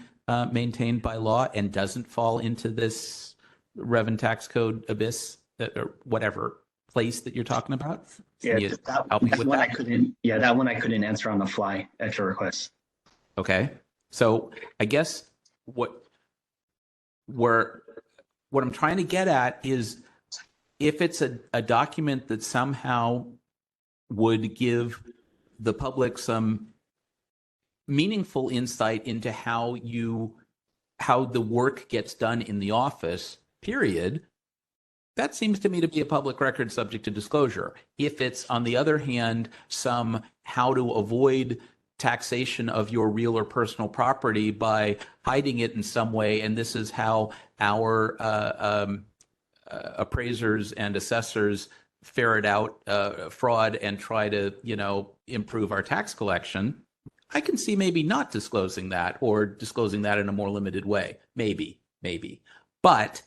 maintained by law and doesn't fall into this Rev and Tax Code abyss or whatever place that you're talking about. Can you help me with that? That one I couldn't answer on the fly at your request. Okay. So I guess what I'm trying to get at is if it's a document that somehow would give the public some meaningful insight into how the work gets done in the office, period, that seems to me to be a public record subject to disclosure. If it's, on the other hand, some how to avoid taxation of your real or personal property by hiding it in some way, and this is how our appraisers and assessors ferret out fraud and try to, improve our tax collection, I can see maybe not disclosing that or disclosing that in a more limited way. Maybe. But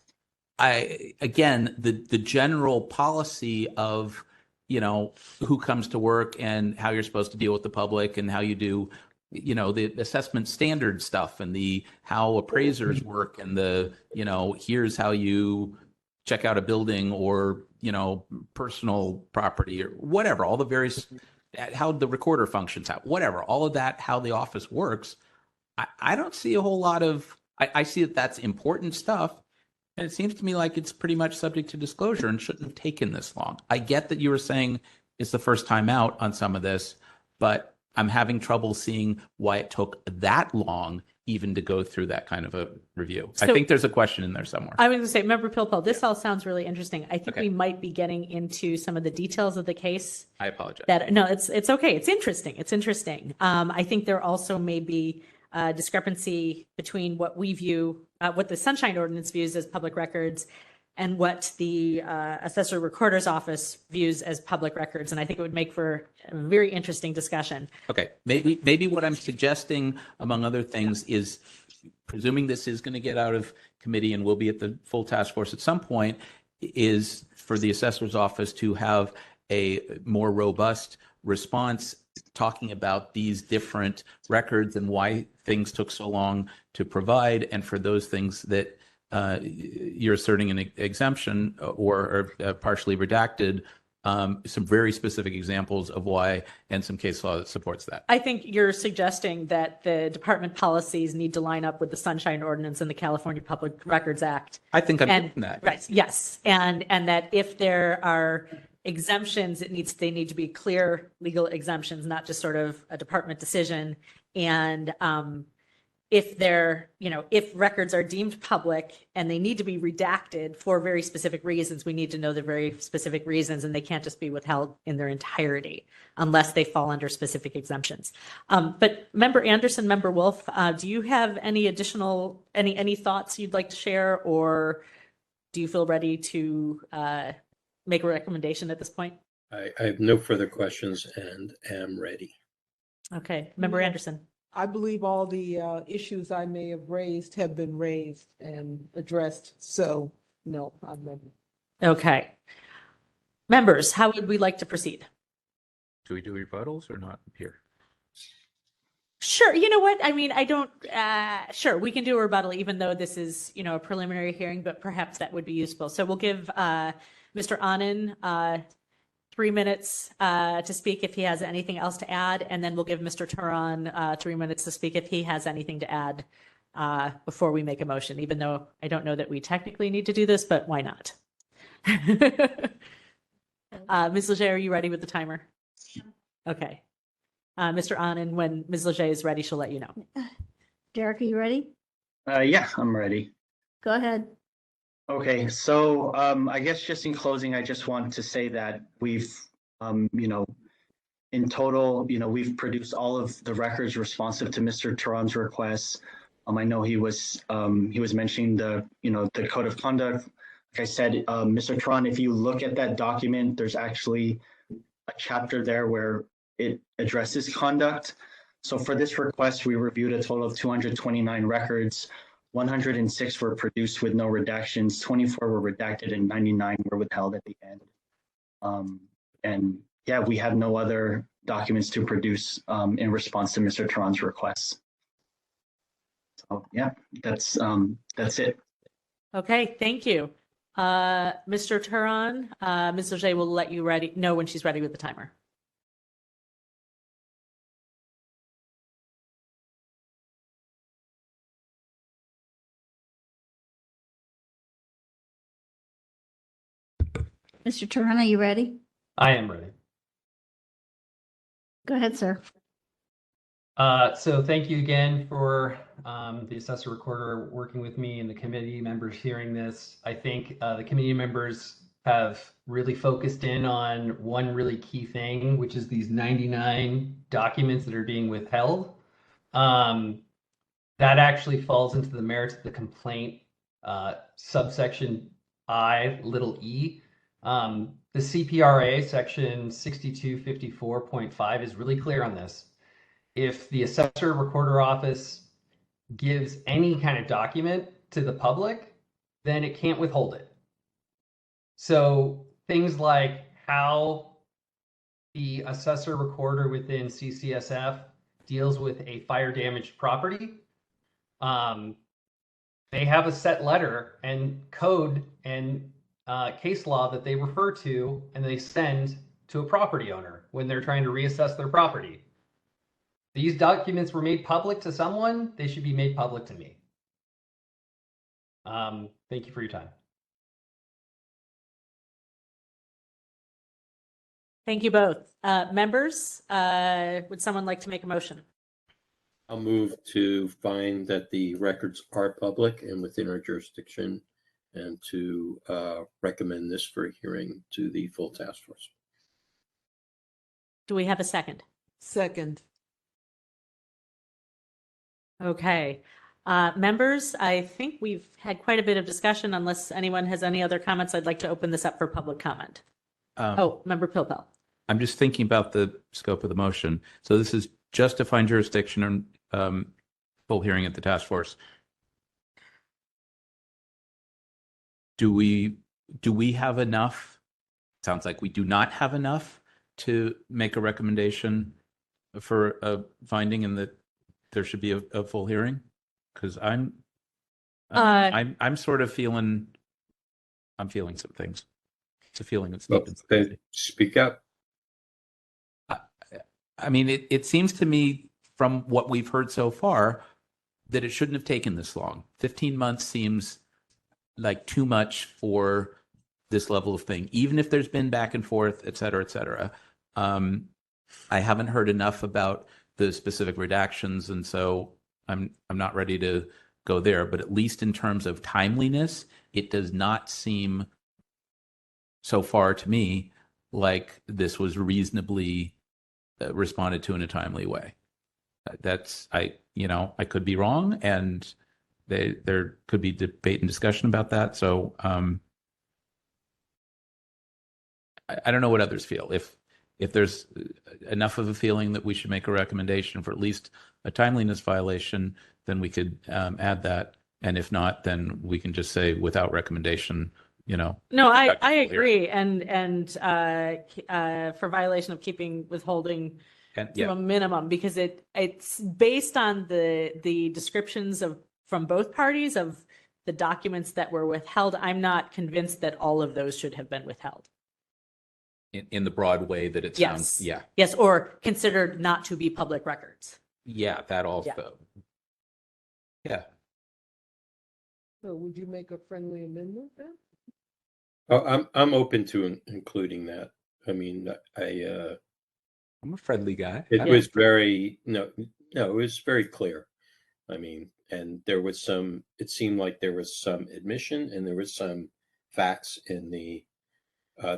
the general policy of, who comes to work and how you're supposed to deal with the public and how you do, the assessment standard stuff and how appraisers work and here's how you check out a building or, personal property or whatever, all the various, how the recorder functions, whatever, all of that, how the office works. I don't see a whole lot of, I see that that's important stuff. And it seems to me like it's pretty much subject to disclosure and shouldn't have taken this long. I get that you were saying it's the first time out on some of this, but I'm having trouble seeing why it took that long even to go through that kind of a review. I So- think there's a question in there somewhere. I was going to say, Member Pilpel, this all sounds really interesting. I think Okay. we might be getting into some of the details of the case. I apologize. No, it's okay. It's interesting. It's interesting. I think there also may be a discrepancy between what we view, what the Sunshine Ordinance views as public records and what the Assessor Recorder's Office views as public records. And I think it would make for a very interesting discussion. Okay, maybe what I'm suggesting, among other things, is presuming this is going to get out of committee and will be at the full task force at some point, is for the assessor's office to have a more robust response talking about these different records and why things took so long to provide, and for those things that you're asserting an exemption or are partially redacted, some very specific examples of why, and some case law that supports that. I think you're suggesting that the department policies need to line up with the Sunshine Ordinance and the California Public Records Act. I think I'm And, doing that. right, yes. And that if there are exemptions, they need to be clear legal exemptions, not just sort of a department decision. And if if records are deemed public and they need to be redacted for very specific reasons, we need to know the very specific reasons, and they can't just be withheld in their entirety unless they fall under specific exemptions. But Member Anderson, Member Wolf, do you have any additional, any thoughts you'd like to share, or do you feel ready to make a recommendation at this point? I have no further questions and am ready. Okay, Member Yeah. Anderson. I believe all the issues I may have raised have been raised and addressed. So, no, I'm ready. Okay. Members, how would we like to proceed? Do we do rebuttals or not here? Sure. You know what? I mean, I don't, sure, we can do a rebuttal, even though this is, a preliminary hearing, but perhaps that would be useful. So we'll give Mr. Anand 3 minutes to speak if he has anything else to add, and then we'll give Mr. Turan 3 minutes to speak if he has anything to add before we make a motion, even though I don't know that we technically need to do this, but why not? Ms. Leger, are you ready with the timer? Okay. Mr. Anand, when Ms. Leger is ready, she'll let you know. Derek, are you ready? Yeah, I'm ready. Go ahead. Okay, so I guess just in closing, I just want to say that we've, in total, we've produced all of the records responsive to Mr. Turan's requests. I know he was mentioning the code of conduct. Like I said, Mr. Turan, if you look at that document, there's actually a chapter there where it addresses conduct. So for this request, we reviewed a total of 229 records. 106 were produced with no redactions, 24 were redacted, and 99 were withheld at the end. And yeah, we have no other documents to produce in response to Mr. Turan's requests. So yeah, that's it. Okay, thank you. Mr. Turan, Ms. Leger will let you know when she's ready with the timer. Mr. Turan, are you ready? I am ready. Go ahead, sir. So thank you again for the assessor recorder working with me and the committee members hearing this. I think the committee members have really focused in on one really key thing, which is these 99 documents that are being withheld. That actually falls into the merits of the complaint, subsection I, little e. The CPRA section 6254.5 is really clear on this. If the assessor recorder office gives any kind of document to the public, then it can't withhold it. So things like how the assessor recorder within CCSF deals with a fire damaged property, they have a set letter and code and case law that they refer to and they send to a property owner when they're trying to reassess their property. These documents were made public to someone, they should be made public to me. Thank you for your time. Thank you both. Members, would someone like to make a motion? I'll move to find that the records are public and within our jurisdiction, and to recommend this for a hearing to the full task force. Do we have a second? Second. Okay. Members, I think we've had quite a bit of discussion. Unless anyone has any other comments, I'd like to open this up for public comment. Member Pilpel. I'm just thinking about the scope of the motion. So this is just to find jurisdiction and full hearing at the task force. Do we have enough? Sounds like we do not have enough to make a recommendation for a finding and that there should be a full hearing. Because I'm sort of feeling, I'm feeling some things. It's a feeling that's deep inside. Then speak up. I mean, it seems to me from what we've heard so far that it shouldn't have taken this long. 15 months seems like too much for this level of thing, even if there's been back and forth, et cetera, et cetera. I haven't heard enough about the specific redactions, and so I'm not ready to go there. But at least in terms of timeliness, it does not seem so far to me like this was reasonably responded to in a timely way. I could be wrong, and there could be debate and discussion about that. So I don't know what others feel. If there's enough of a feeling that we should make a recommendation for at least a timeliness violation, then we could add that. And if not, then we can just say without recommendation, No, I agree. And for violation of keeping withholding to a minimum, because it's based on the descriptions from both parties of the documents that were withheld. I'm not convinced that all of those should have been withheld. In the broad way that it sounds. Yes. Yes, or considered not to be public records. Yeah, that also. Yeah. So would you make a friendly amendment then? Oh, I'm open to including that. I mean, I'm a friendly guy. It was very it was very clear. I mean, and there was it seemed like there was some admission and there was some facts in the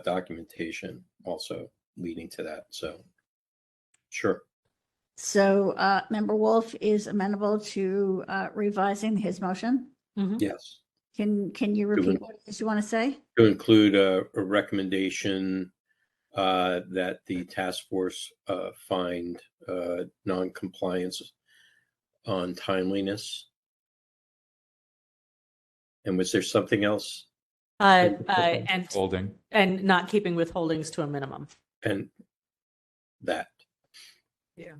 documentation also leading to that. So, sure. So Member Wolf is amenable to revising his motion. Mm-hmm. Yes. Can you repeat what it is you want to say? To include a recommendation that the task force find non-compliance on timeliness. And was there something else? And Holding. and not keeping withholdings to a minimum. And that. Yeah.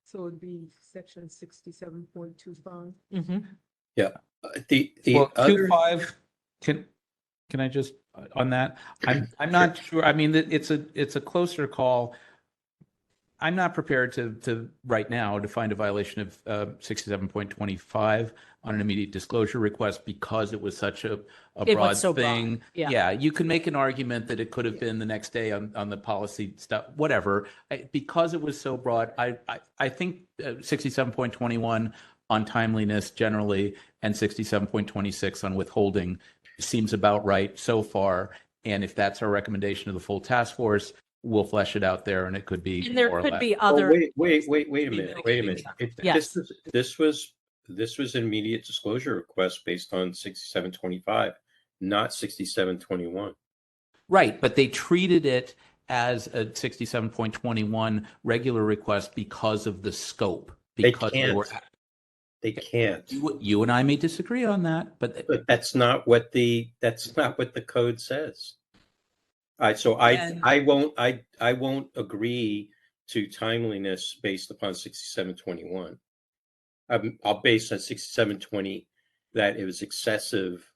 So it'd be section 67.25. Mm-hmm. Yeah. The Well, other 2.5. Can I just on that? I'm not sure. I mean, it's a closer call. I'm not prepared to right now to find a violation of 67.25 on an immediate disclosure request because it was such a broad thing. Yeah, you can make an argument that it could have been the next day on the policy stuff, whatever. Because it was so broad, I think 67.21 on timeliness generally and 67.26 on withholding seems about right so far. And if that's our recommendation to the full task force, we'll flesh it out there, and it could be. And there could be other. Wait a minute. Yes. This was an immediate disclosure request based on 6725, not 6721. Right, but they treated it as a 67.21 regular request because of the scope. Because They can't. You and I may disagree on that, but that's not what the code says. All right, so I won't agree to timeliness based upon 6721. I'll base on 6720 that it was excessive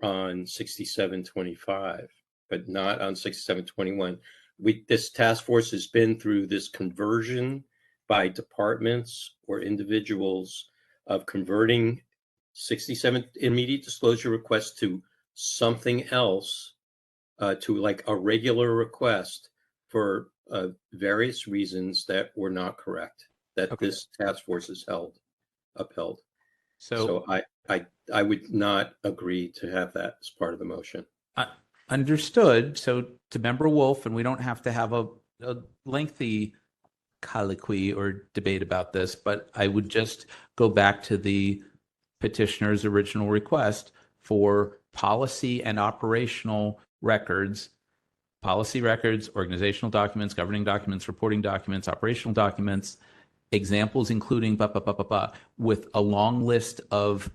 on 6725, but not on 6721. This task force has been through this conversion by departments or individuals of converting 67 immediate disclosure requests to something else, to like a regular request for various reasons that were not correct, that Okay. this task force is upheld. So, So I would not agree to have that as part of the motion. understood. So to Member Wolf, and we don't have to have a lengthy colloquy or debate about this, but I would just go back to the petitioner's original request for policy and operational records, policy records, organizational documents, governing documents, reporting documents, operational documents, examples including with a long list of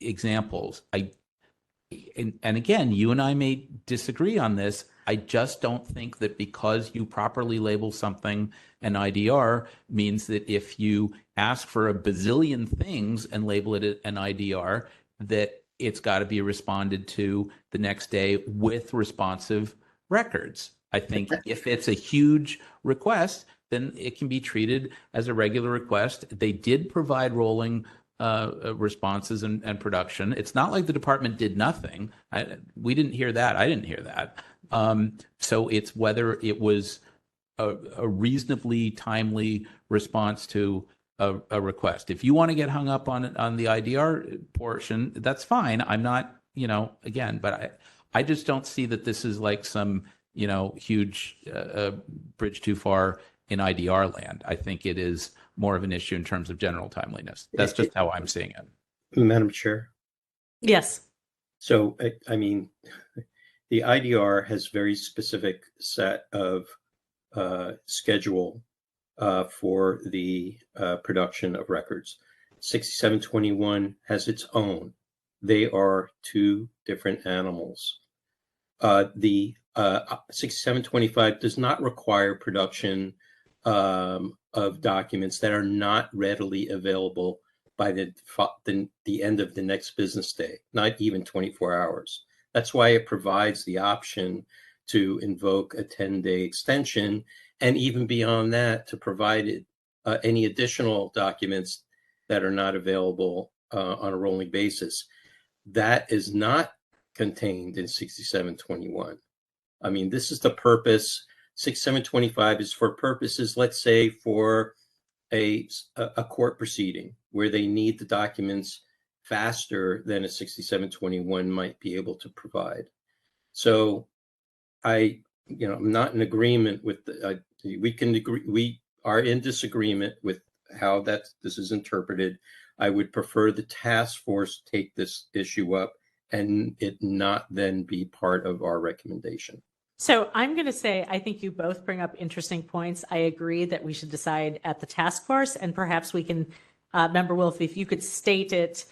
examples. And again, you and I may disagree on this. I just don't think that because you properly label something an IDR means that if you ask for a bazillion things and label it an IDR, that it's got to be responded to the next day with responsive records. I think if it's a huge request, then it can be treated as a regular request. They did provide rolling responses and production. It's not like the department did nothing. We didn't hear that. I didn't hear that. So it's whether it was a reasonably timely response to a request. If you want to get hung up on the IDR portion, that's fine. I'm not, again, but I just don't see that this is like some, huge bridge too far in IDR land. I think it is more of an issue in terms of general timeliness. That's just how I'm seeing it. Madam Chair. Yes. So, I mean, the IDR has very specific set of schedule for the production of records. 6721 has its own. They are two different animals. The 6725 does not require production of documents that are not readily available by the end of the next business day, not even 24 hours. That's why it provides the option to invoke a 10-day extension, and even beyond that, to provide any additional documents that are not available on a rolling basis. That is not contained in 6721. I mean, this is the purpose. 6725 is for purposes, let's say, for a court proceeding where they need the documents faster than a 6721 might be able to provide. So I'm not in agreement with we are in disagreement with how this is interpreted. I would prefer the task force take this issue up and it not then be part of our recommendation. So I'm going to say, I think you both bring up interesting points. I agree that we should decide at the task force, and perhaps we can, Member Wolf, if you could state it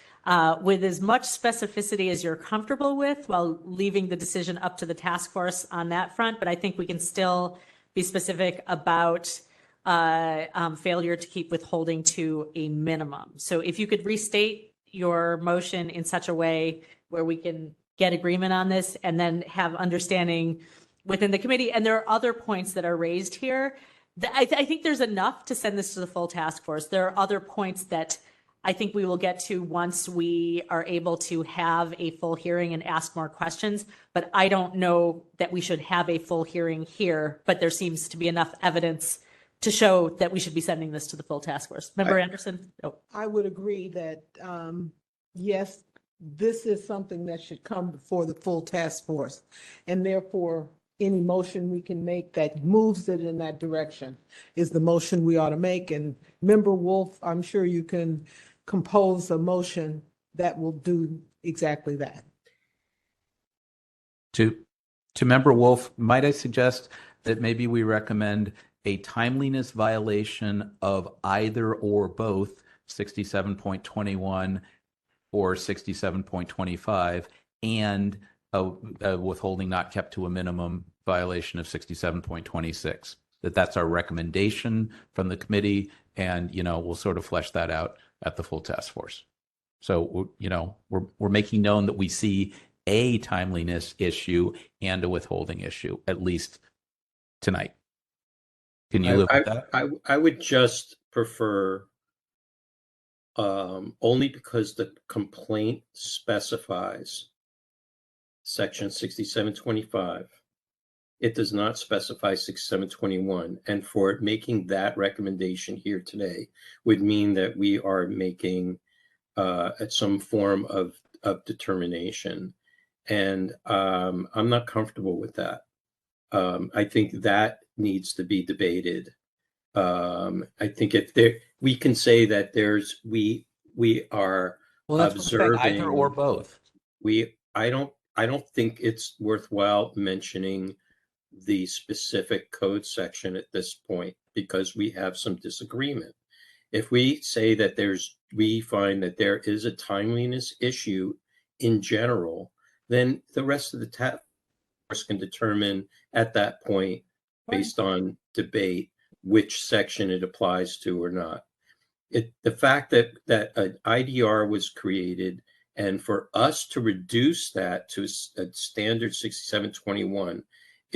with as much specificity as you're comfortable with while leaving the decision up to the task force on that front. But I think we can still be specific about failure to keep withholding to a minimum. So if you could restate your motion in such a way where we can get agreement on this and then have understanding within the committee. And there are other points that are raised here. I think there's enough to send this to the full task force. There are other points that I think we will get to once we are able to have a full hearing and ask more questions. But I don't know that we should have a full hearing here, but there seems to be enough evidence to show that we should be sending this to the full task force. Member Anderson? Oh. I would agree that, yes, this is something that should come before the full task force. And therefore, any motion we can make that moves it in that direction is the motion we ought to make. And Member Wolf, I'm sure you can compose a motion that will do exactly that. To Member Wolf, might I suggest that maybe we recommend a timeliness violation of either or both 67.21 or 67.25 and a withholding not kept to a minimum violation of 67.26. That's our recommendation from the committee, and we'll sort of flesh that out at the full task force. So we're making known that we see a timeliness issue and a withholding issue, at least tonight. Can you live with that? I would just prefer, only because the complaint specifies Section 6725, it does not specify 6721. And for making that recommendation here today would mean that we are making some form of determination. And I'm not comfortable with that. I think that needs to be debated. I think if there, we can say that we are observing either or both. I don't think it's worthwhile mentioning the specific code section at this point because we have some disagreement. If we say that we find that there is a timeliness issue in general, then the rest of the task force can determine at that point, based on debate, which section it applies to or not. The fact that an IDR was created and for us to reduce that to a standard 6721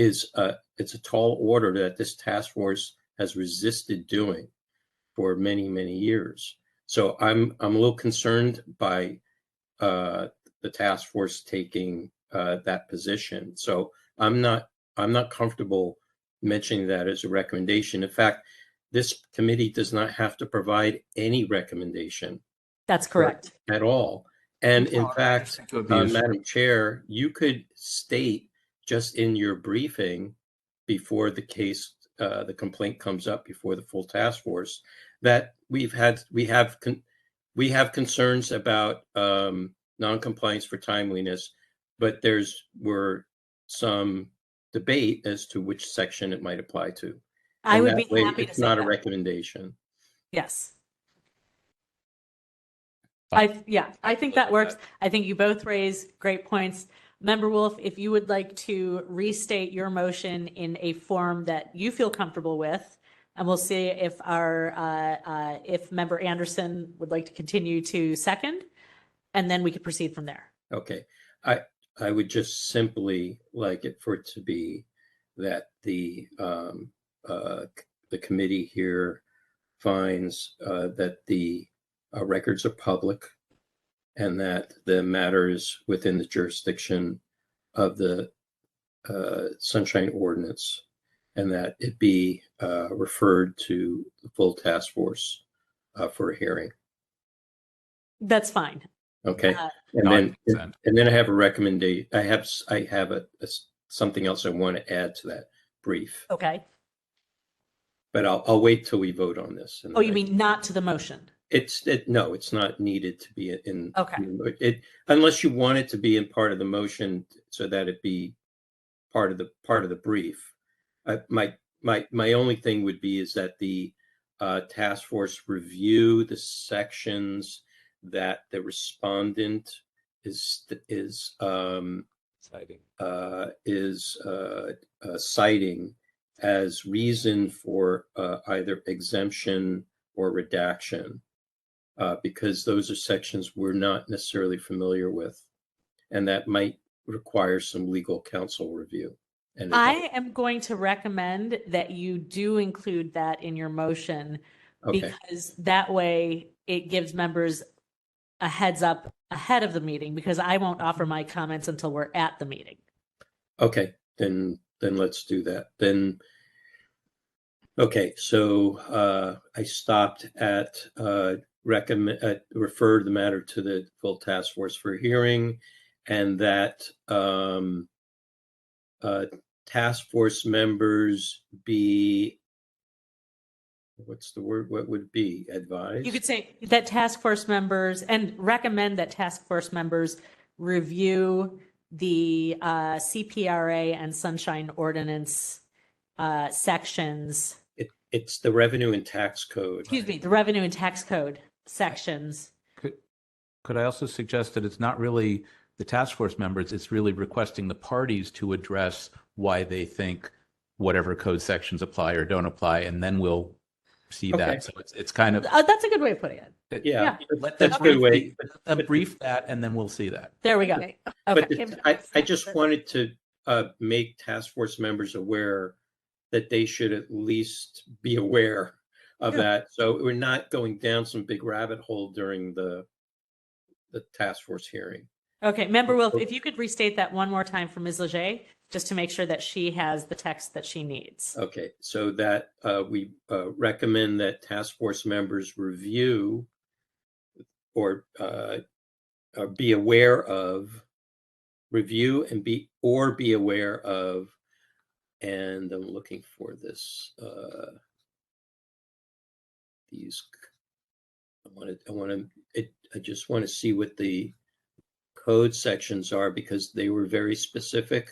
it's a tall order that this task force has resisted doing for many, many years. So I'm a little concerned by the task force taking that position. So I'm not comfortable mentioning that as a recommendation. In fact, this committee does not have to provide any recommendation. That's correct. At all. And in fact, Madam Chair, you could state just in your briefing before the case, the complaint comes up before the full task force, that we have concerns about non-compliance for timeliness, but were some debate as to which section it might apply to. I would be happy to it's say not that. a recommendation. Yes. I think that works. I think you both raise great points. Member Wolf, if you would like to restate your motion in a form that you feel comfortable with, and we'll see if if Member Anderson would like to continue to second, and then we could proceed from there. Okay. I would just simply like it for it to be that the committee here finds that the records are public and that the matter is within the jurisdiction of the Sunshine Ordinance and that it be referred to the full task force for a hearing. That's fine. Okay. And then I have a recommendation. I have something else I want to add to that brief. Okay. But I'll wait till we vote on this. Oh, you mean not to the motion? No, it's not needed to be in. Okay. Unless you want it to be in part of the motion so that it be part of the brief. My only thing would be is that the task force review the sections that the respondent is citing as reason for either exemption or redaction, because those are sections we're not necessarily familiar with, and that might require some legal counsel review. And I am going to recommend that you do include that in your motion, because that way it gives members a heads up ahead of the meeting, because I won't offer my comments until we're at the meeting. Okay, then let's do that. Then, okay, so I stopped at refer the matter to the full task force for hearing, and that task force members be, what's the word? What would be advised? You could say that task force members, and recommend that task force members review the CPRA and Sunshine Ordinance sections. It's the Revenue and Tax Code. Excuse me, the Revenue and Tax Code sections. Could I also suggest that it's not really the task force members, it's really requesting the parties to address why they think whatever code sections apply or don't apply, and then we'll see that. So it's kind of that's a good way of putting it. Yeah. That's a good way. Brief that, and then we'll see that. There we go. Okay. But I just wanted to make task force members aware that they should at least be aware of that. So we're not going down some big rabbit hole during the task force hearing. Okay, Member Wolf, if you could restate that one more time for Ms. Leger, just to make sure that she has the text that she needs. Okay, so that we recommend that task force members review or be aware of, review and be aware of, and I'm looking for this. These, I just want to see what the code sections are, because they were very specific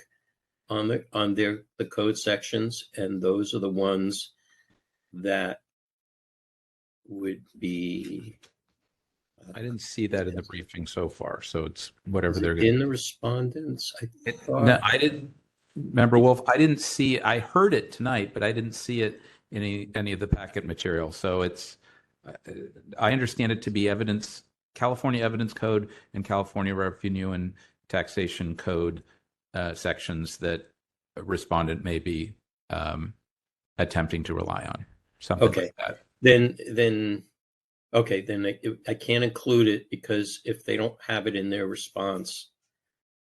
on the code sections, and those are the ones that would be. I didn't see that in the briefing so far, so it's whatever they're going in the respondents. No, I didn't. Member Wolf, I didn't see. I heard it tonight, but I didn't see it in any of the packet material. So it's. I understand it to be evidence, California Evidence Code and California Revenue and Taxation Code sections that a respondent may be attempting to rely on. Something Okay. like that. Then I can't include it, because if they don't have it in their response,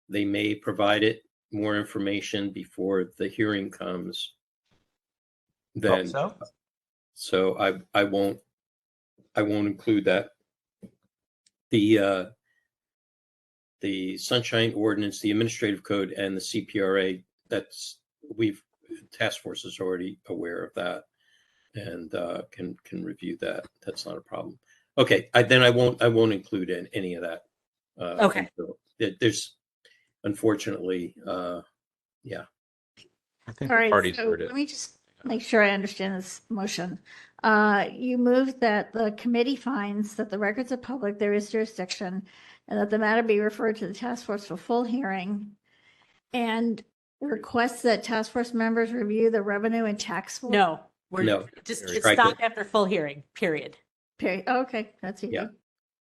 they may provide it more information before the hearing comes. Then, so I won't include that. The Sunshine Ordinance, the Administrative Code, and the CPRA, task force is already aware of that and can review that. That's not a problem. Okay, I won't include any of that. Okay. There's unfortunately, yeah. I think All the right, parties so heard it. let me just make sure I understand this motion. You moved that the committee finds that the records are public, there is jurisdiction, and that the matter be referred to the task force for full hearing, and requests that task force members review the revenue and tax. No, No. just Right. stop after full hearing, period. Period. Oh, okay, that's easy.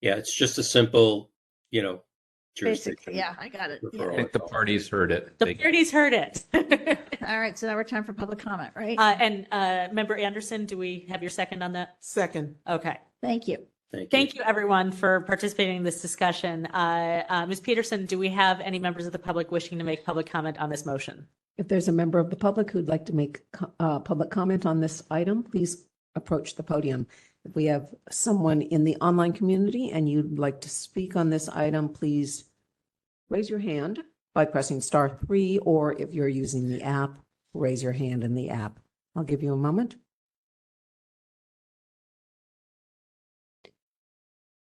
Yeah, it's just a simple, jurisdiction. Basically, yeah, I got it. Yeah. I think the parties heard it. The parties heard it. All right, so now we're time for public comment, right? And Member Anderson, do we have your second on that? Second. Okay. Thank you. Thank you, everyone, for participating in this discussion. Ms. Peterson, do we have any members of the public wishing to make public comment on this motion? If there's a member of the public who'd like to make public comment on this item, please approach the podium. If we have someone in the online community and you'd like to speak on this item, please raise your hand by pressing *3, or if you're using the app, raise your hand in the app. I'll give you a moment.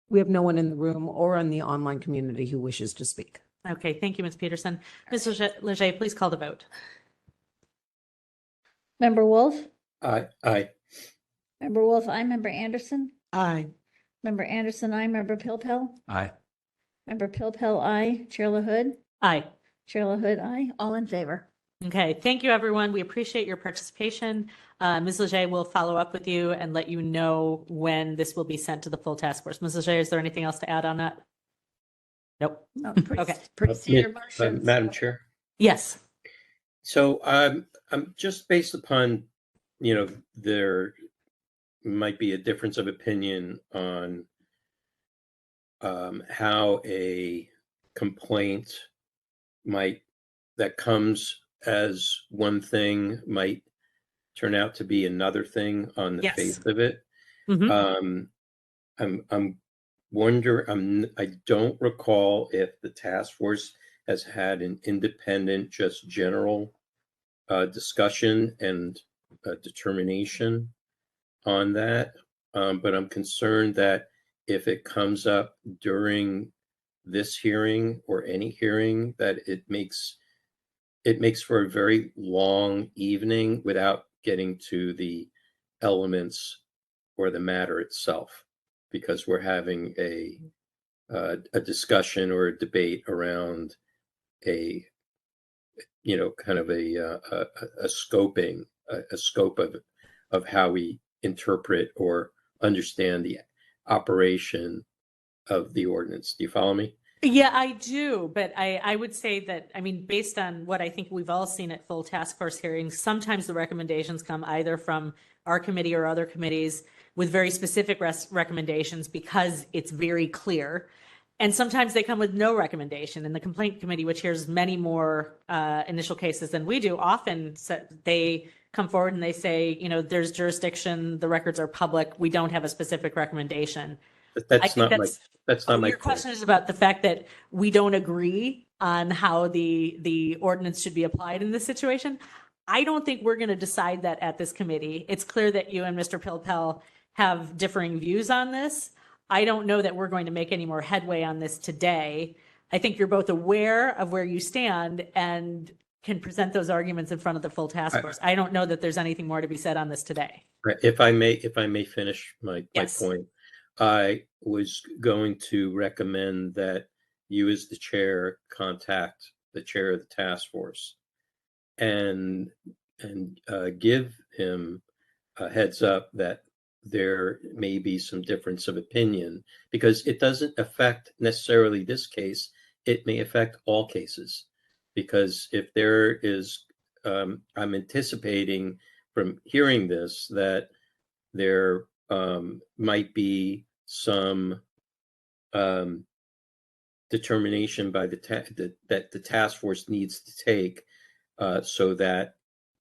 We have no one in the room or in the online community who wishes to speak. Okay, thank you, Ms. Peterson. Ms. Leger, please call the vote. Member Wolf? Aye. Member Wolf, aye. Member Anderson? Aye. Member Anderson, aye. Member Pilpel? Aye. Member Pilpel, aye. Chair LaHood? Aye. Chair LaHood, aye. All in favor? Okay, thank you, everyone. We appreciate your participation. Ms. Leger will follow up with you and let you know when this will be sent to the full task force. Ms. Leger, is there anything else to add on that? Nope. No, Okay. Pretty standard motion. Madam Chair. Yes. So I'm just based upon, there might be a difference of opinion on how a complaint that comes as one thing might turn out to be another thing on the Yes. face of it. Mhm. I'm wondering, I don't recall if the task force has had an independent, just general discussion and determination on that. But I'm concerned that if it comes up during this hearing or any hearing, that it makes for a very long evening without getting to the elements or the matter itself, because we're having a discussion or a debate around a kind of a scope of how we interpret or understand the operation of the ordinance. Do you follow me? Yeah, I do. But I would say that, based on what I think we've all seen at full task force hearings, sometimes the recommendations come either from our committee or other committees with very specific recommendations because it's very clear. And sometimes they come with no recommendation. And the complaint committee, which hears many more initial cases than we do, often they come forward and they say, you know, there's jurisdiction, the records are public, we don't have a specific recommendation. But I that's think not my, that's not my your question point. is about the fact that we don't agree on how the ordinance should be applied in this situation. I don't think we're going to decide that at this committee. It's clear that you and Mr. Pilpel have differing views on this. I don't know that we're going to make any more headway on this today. I think you're both aware of where you stand and can present those arguments in front of the full task force. I don't know that there's anything more to be said on this today. If I may finish my Yes. point, I was going to recommend that you as the chair contact the chair of the task force and give him a heads up that there may be some difference of opinion, because it doesn't affect necessarily this case. It may affect all cases, because if there is, I'm anticipating from hearing this that there might be some determination by that the task force needs to take so that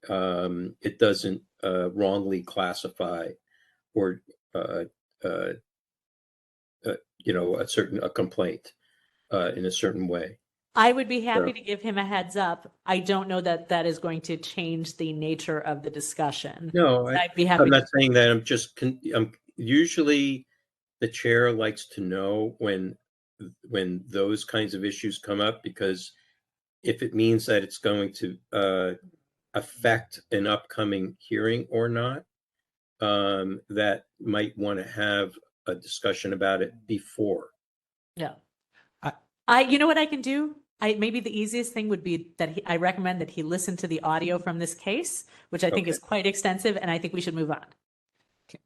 it doesn't wrongly classify or a complaint in a certain way. I would be happy to give him a heads up. I don't know that that is going to change the nature of the discussion. No, I'd be happy. I'm not saying that. I'm usually the chair likes to know when those kinds of issues come up, because if it means that it's going to affect an upcoming hearing or not, that might want to have a discussion about it before. Yeah. You know what I can do? Maybe the easiest thing would be that I recommend that he listen to the audio from this case, which I think is quite extensive, and I think we should move on. Okay.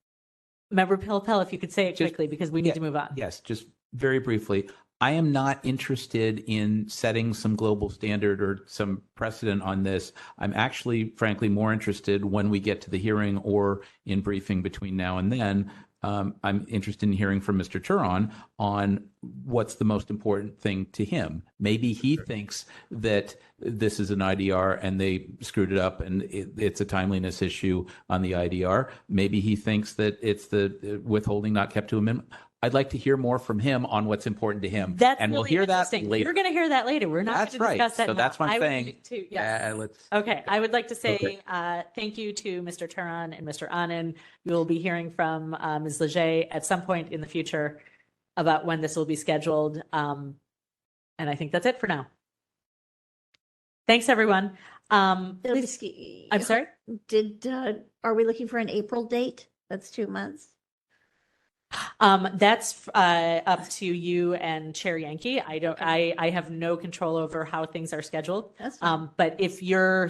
Member Pilpel, if you could say it quickly, because we need to move on. Yes, just very briefly. I am not interested in setting some global standard or some precedent on this. I'm actually, frankly, more interested when we get to the hearing or in briefing between now and then. I'm interested in hearing from Mr. Turon on what's the most important thing to him. Maybe he thinks that this is an IDR and they screwed it up and it's a timeliness issue on the IDR. Maybe he thinks that it's the withholding not kept to amendment. I'd like to hear more from him on what's important to him. That's and really we'll hear that interesting. later. You're going to hear that later. We're not That's going to discuss that So now. that's what I'm saying. Yes. Let's. Okay. I would like to say thank you to Mr. Turon and Mr. Anand. You will be hearing from Ms. Leger at some point in the future about when this will be scheduled. And I think that's it for now. Thanks, everyone. Please, I'm sorry? Are we looking for an April date? That's 2 months. That's up to you and Chair Yankee. I have no control over how things are scheduled. That's fine. But if you're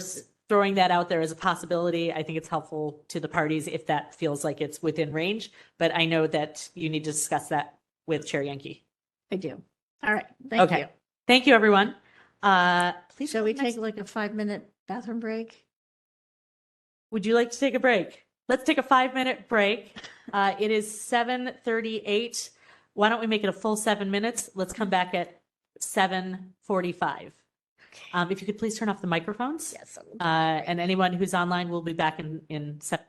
throwing that out there as a possibility, I think it's helpful to the parties if that feels like it's within range. But I know that you need to discuss that with Chair Yankee. I do. All right. Thank you. Thank you, everyone. Please. Shall we take like a 5-minute bathroom break? Would you like to take a break? Let's take a 5-minute break. It is 7:38. Why don't we make it a full 7 minutes? Let's come back at 7:45. If you could please turn off the microphones. Yes. And anyone who's online will be back in 7.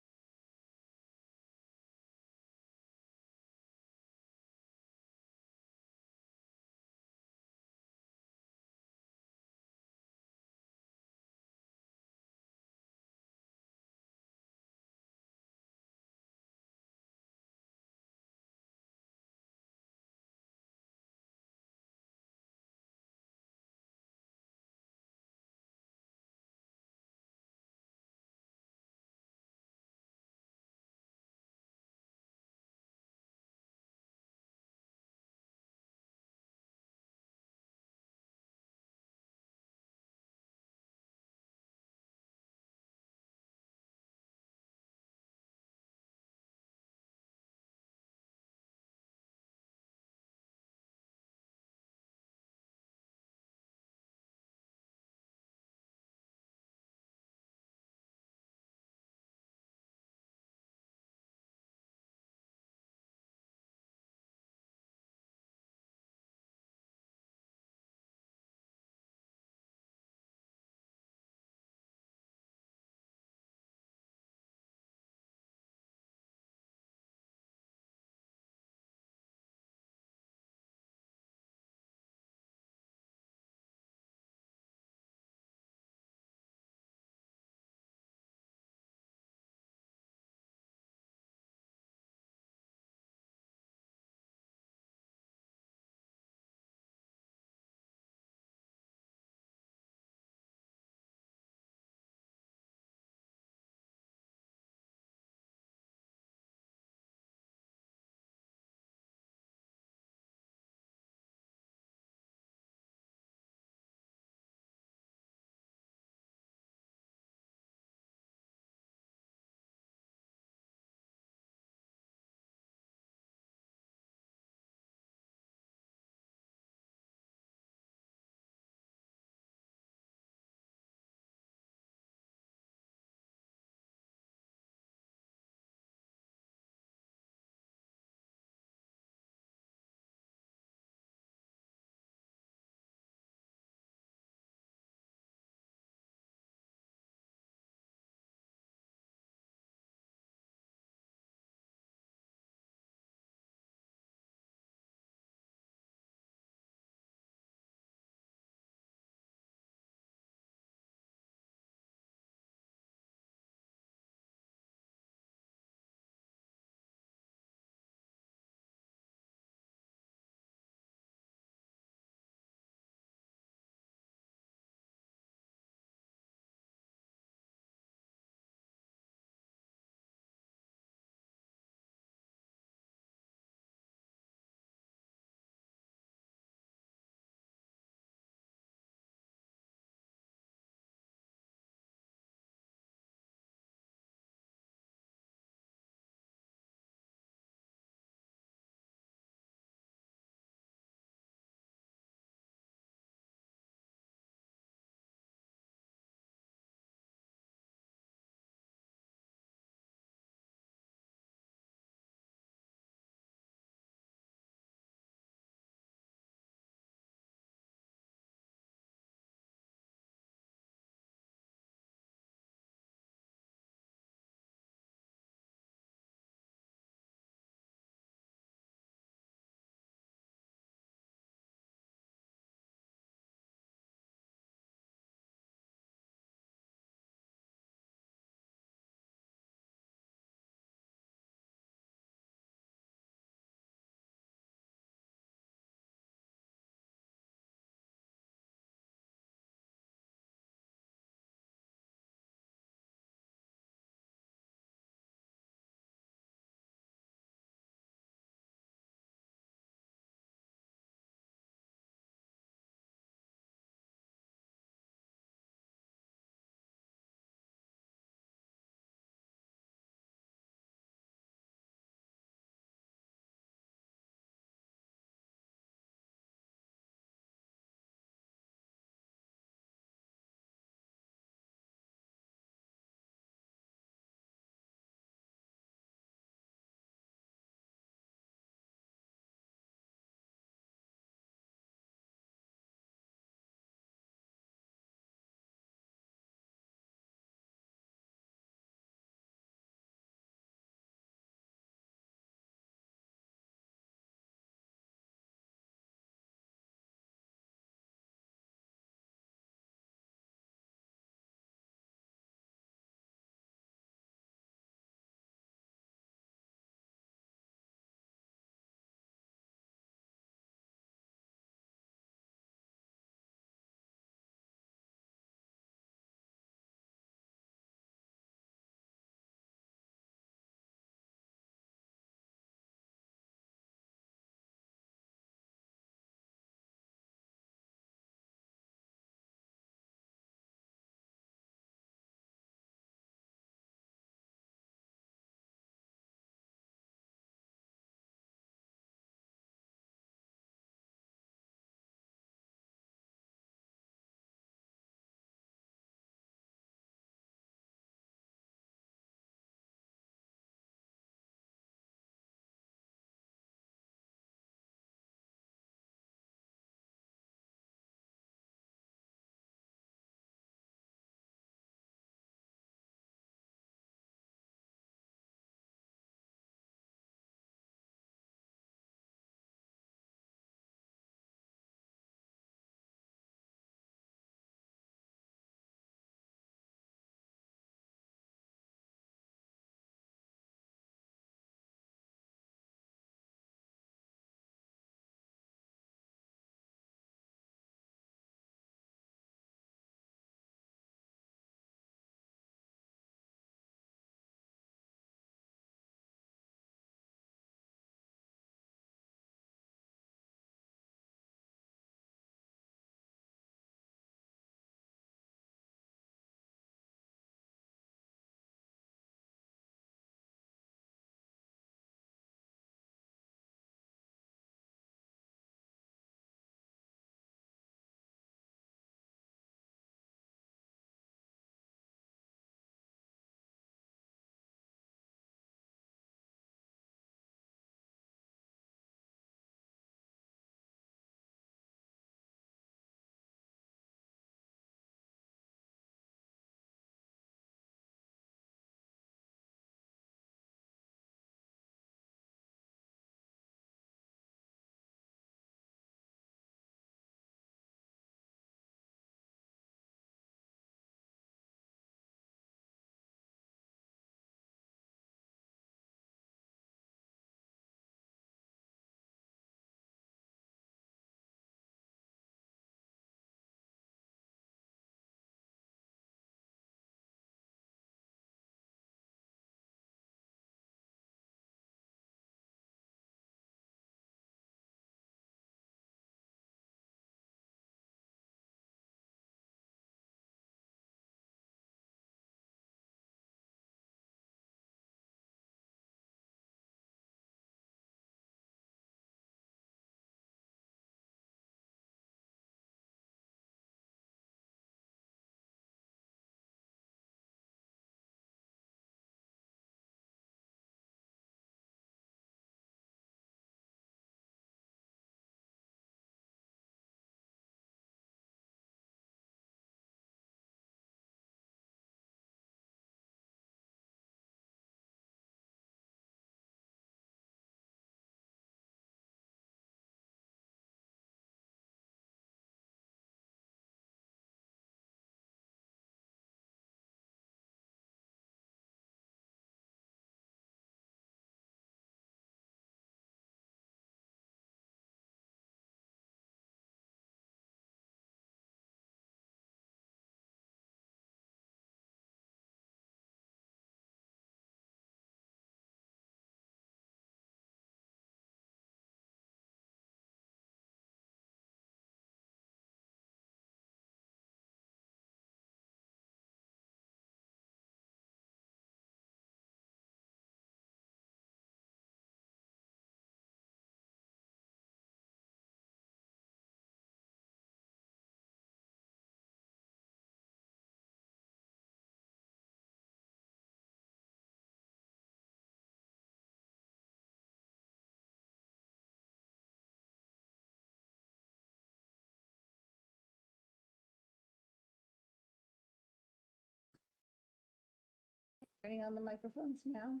Turning on the microphones now.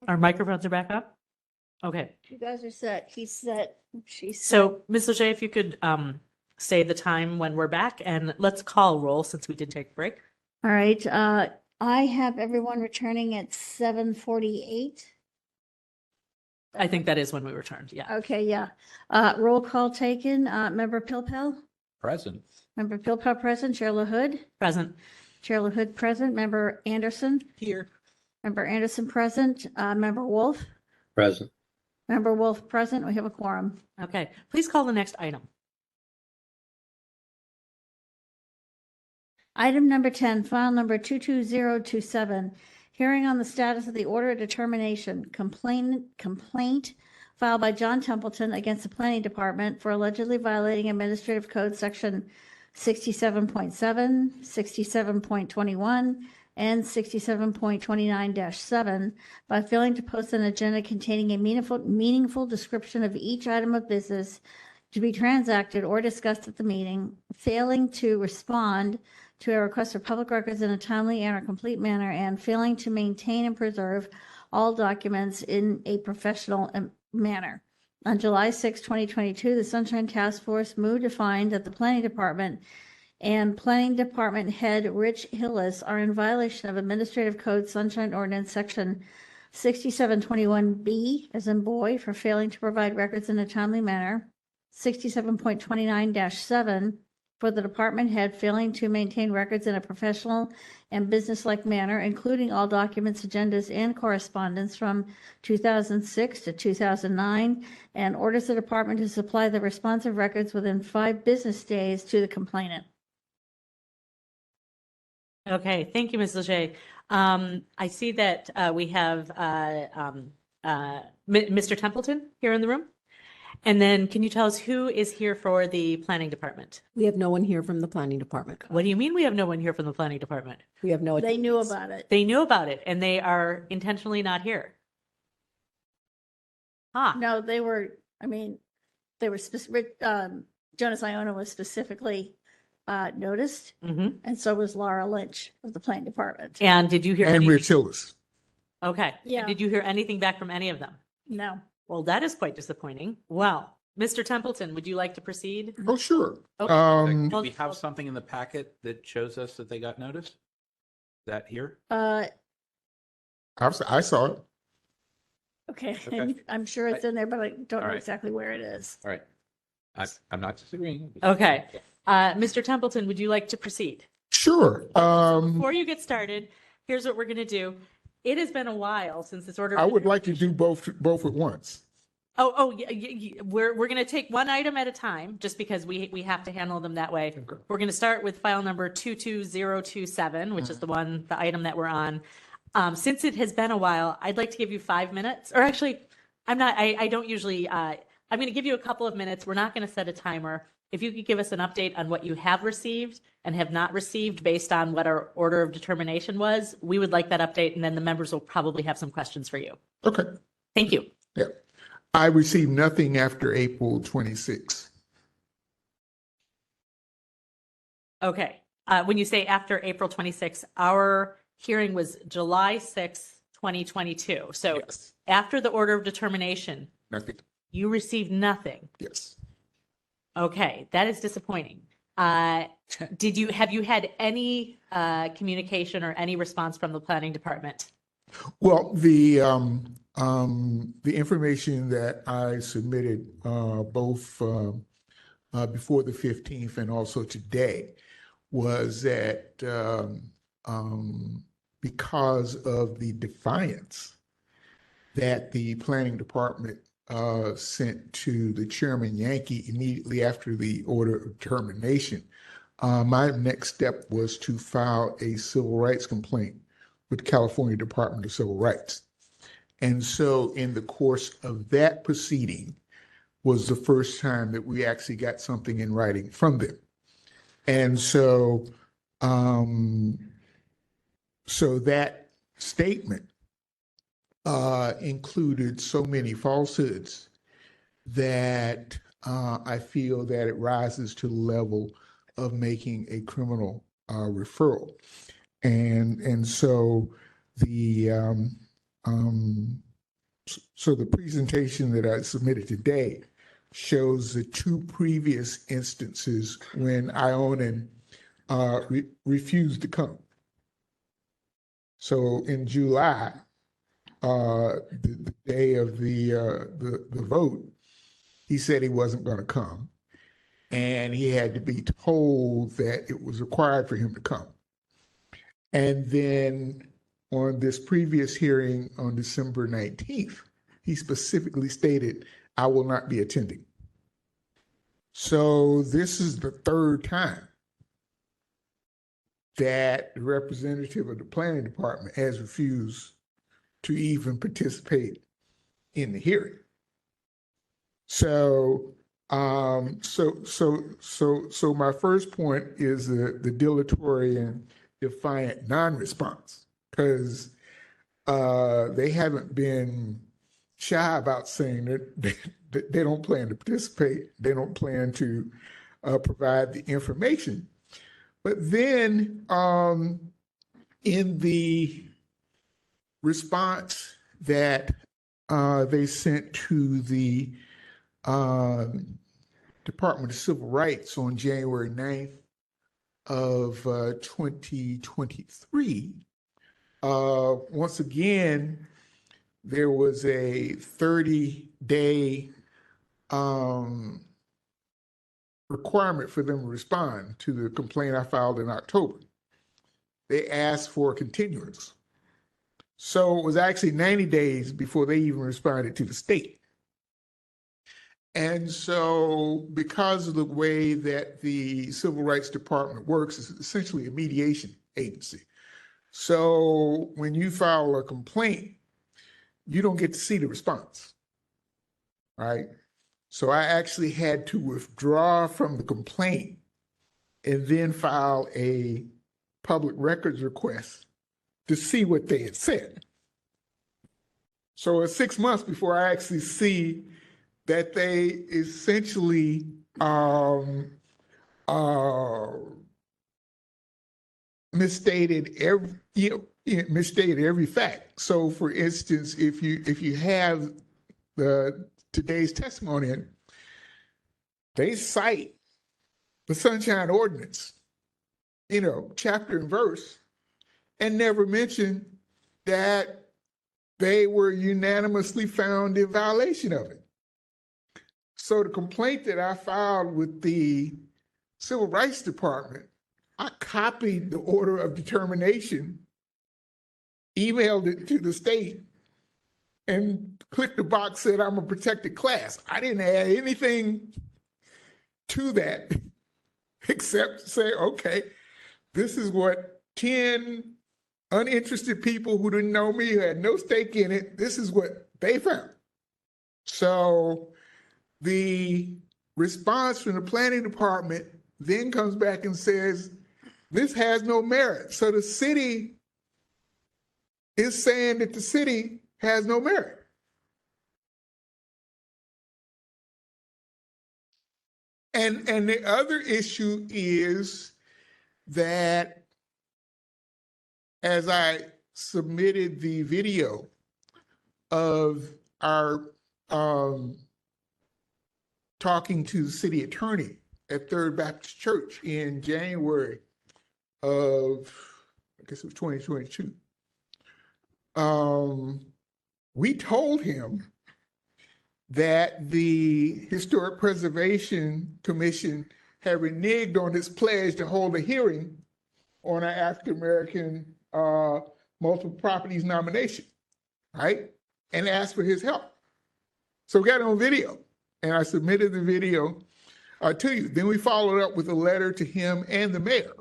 Our microphones are back up? Okay. You guys are set. He's set. She's set. So, Ms. Leger, if you could say the time when we're back, and let's call roll since we did take a break. All right. I have everyone returning at 7:48. I think that is when we returned, yeah. Okay, yeah. Roll call taken. Member Pilpel? Present. Member Pilpel present. Chair LaHood? Present. Chair LaHood present. Member Anderson? Here. Member Anderson present. Member Wolf? Present. Member Wolf present. We have a quorum. Okay, please call the next item. Item number 10, file number 22027, hearing on the status of the order of determination, complaint filed by John Templeton against the Planning Department for allegedly violating Administrative Code Section 67.7, 67.21, and 67.29-7 by failing to post an agenda containing a meaningful description of each item of business to be transacted or discussed at the meeting, failing to respond to a request for public records in a timely and or complete manner, and failing to maintain and preserve all documents in a professional manner. On July 6, 2022, the Sunshine Task Force moved to find that the Planning Department and Planning Department Head Rich Hillis are in violation of Administrative Code Sunshine Ordinance Section 6721B, as in boy, for failing to provide records in a timely manner, 67.29-7, for the department head failing to maintain records in a professional and businesslike manner, including all documents, agendas, and correspondence from 2006 to 2009, and orders the department to supply the responsive records within 5 business days to the complainant. Okay, thank you, Ms. Leger. I see that we have Mr. Templeton here in the room. And then can you tell us who is here for the Planning Department? We have no one here from the Planning Department. What do you mean we have no one here from the Planning Department? We have no. They knew about it. They knew about it and they are intentionally not here. No, they were, specific, Jonas Iona was specifically noticed, Mhm. and so was Laura Lynch of the Planning Department. And did you hear And any? Rich Hillis. Okay. Yeah. And did you hear anything back from any of them? No. Well, that is quite disappointing. Well, Mr. Templeton, would you like to proceed? Oh, sure. Okay. Do we have something in the packet that shows us that they got notice? Is that here? I saw it. Okay, Okay. and I'm sure it's in there, but I don't know All right. exactly where it is. All right. I'm not disagreeing. Okay. Mr. Templeton, would you like to proceed? Sure. Before you get started, here's what we're going to do. It has been a while since this order. I would like to do both at once. We're going to take one item at a time just because we have to handle them that way. Okay. We're going to start with file number 22027, which is the item that we're on. Since it has been a while, I'd like to give you 5 minutes, or actually, I don't usually, I'm going to give you a couple of minutes. We're not going to set a timer. If you could give us an update on what you have received and have not received based on what our order of determination was, we would like that update, and then the members will probably have some questions for you. Okay. Thank you. Yeah. I received nothing after April 26th. Okay. When you say after April 26th, our hearing was July 6th, 2022. So Yes. after the order of determination, Nothing. you received nothing. Yes. Okay, that is disappointing. Have you had any communication or any response from the planning department? Well, the information that I submitted both before the 15th and also today was that because of the defiance that the planning department sent to the chairman Yankee immediately after the order of termination, my next step was to file a civil rights complaint with the California Department of Civil Rights. And so in the course of that proceeding was the first time that we actually got something in writing from them. And so, so that statement included so many falsehoods that I feel that it rises to the level of making a criminal referral. And so the so the presentation that I submitted today shows the two previous instances when Ionan refused to come. So in July, the day of the vote, he said he wasn't going to come, and he had to be told that it was required for him to come. And then on this previous hearing on December 19th, he specifically stated, "I will not be attending." So this is the third time that the representative of the planning department has refused to even participate in the hearing. So, so my first point is the dilatory and defiant non-response, because they haven't been shy about saying that they don't plan to participate. They don't plan to provide the information. But then in the response that they sent to the Department of Civil Rights on January 9th of 2023, once again, there was a 30-day requirement for them to respond to the complaint I filed in October. They asked for a continuance. So it was actually 90 days before they even responded to the state. And so because of the way that the Civil Rights Department works, it's essentially a mediation agency. So when you file a complaint, you don't get to see the response, right? So I actually had to withdraw from the complaint and then file a public records request to see what they had said. So it's 6 months before I actually see that they essentially misstated every fact. So, for instance, if you have today's testimony, they cite the Sunshine Ordinance, chapter and verse, and never mention that they were unanimously found in violation of it. So the complaint that I filed with the Civil Rights Department, I copied the order of determination, emailed it to the state, and clicked the box that I'm a protected class. I didn't add anything to that except say, okay, this is what 10 uninterested people who didn't know me, who had no stake in it, this is what they found. So the response from the planning department then comes back and says, this has no merit. So the city is saying that the city has no merit. And the other issue is that as I submitted the video of our talking to the city attorney at Third Baptist Church in January of, I guess it was 2022, we told him that the Historic Preservation Commission had reneged on its pledge to hold a hearing on our African-American multiple properties nomination, right? And asked for his help. So we got it on video, and I submitted the video to you. Then we followed up with a letter to him and the mayor.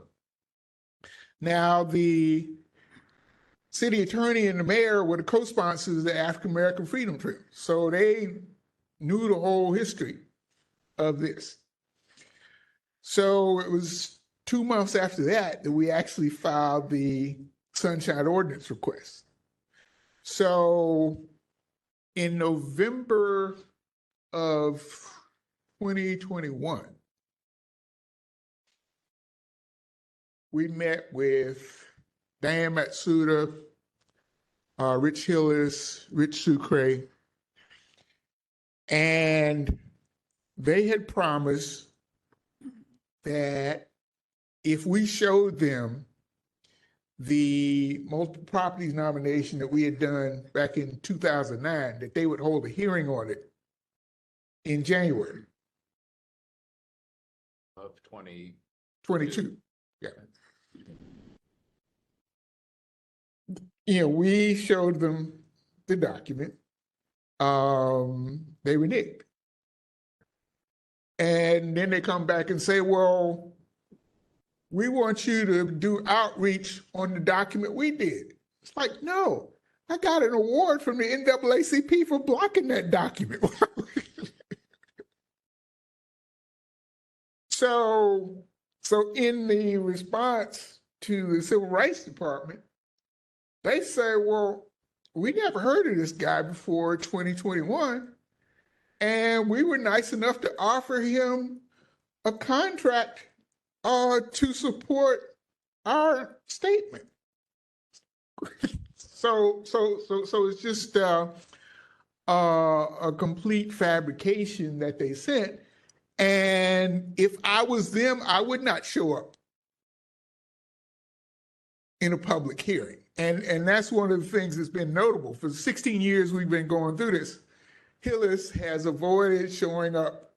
Now, the city attorney and the mayor were the co-sponsors of the African-American Freedom Trail. So they knew the whole history of this. So it was 2 months after that that we actually filed the Sunshine Ordinance request. So in November of 2021, we met with Diane Matsuda, Rich Hillis, Rich Sucre, and they had promised that if we showed them the multiple properties nomination that we had done back in 2009, that they would hold a hearing on it in January Of 22. Yeah. You know, we showed them the document. They reneged. And then they come back and say, well, we want you to do outreach on the document we did. It's like, no, I got an award from the NAACP for blocking that document. So in the response to the Civil Rights Department, they say, well, we never heard of this guy before 2021, and we were nice enough to offer him a contract to support our statement. So it's just a complete fabrication that they sent. And if I was them, I would not show up in a public hearing. And that's one of the things that's been notable. For 16 years we've been going through this. Hillis has avoided showing up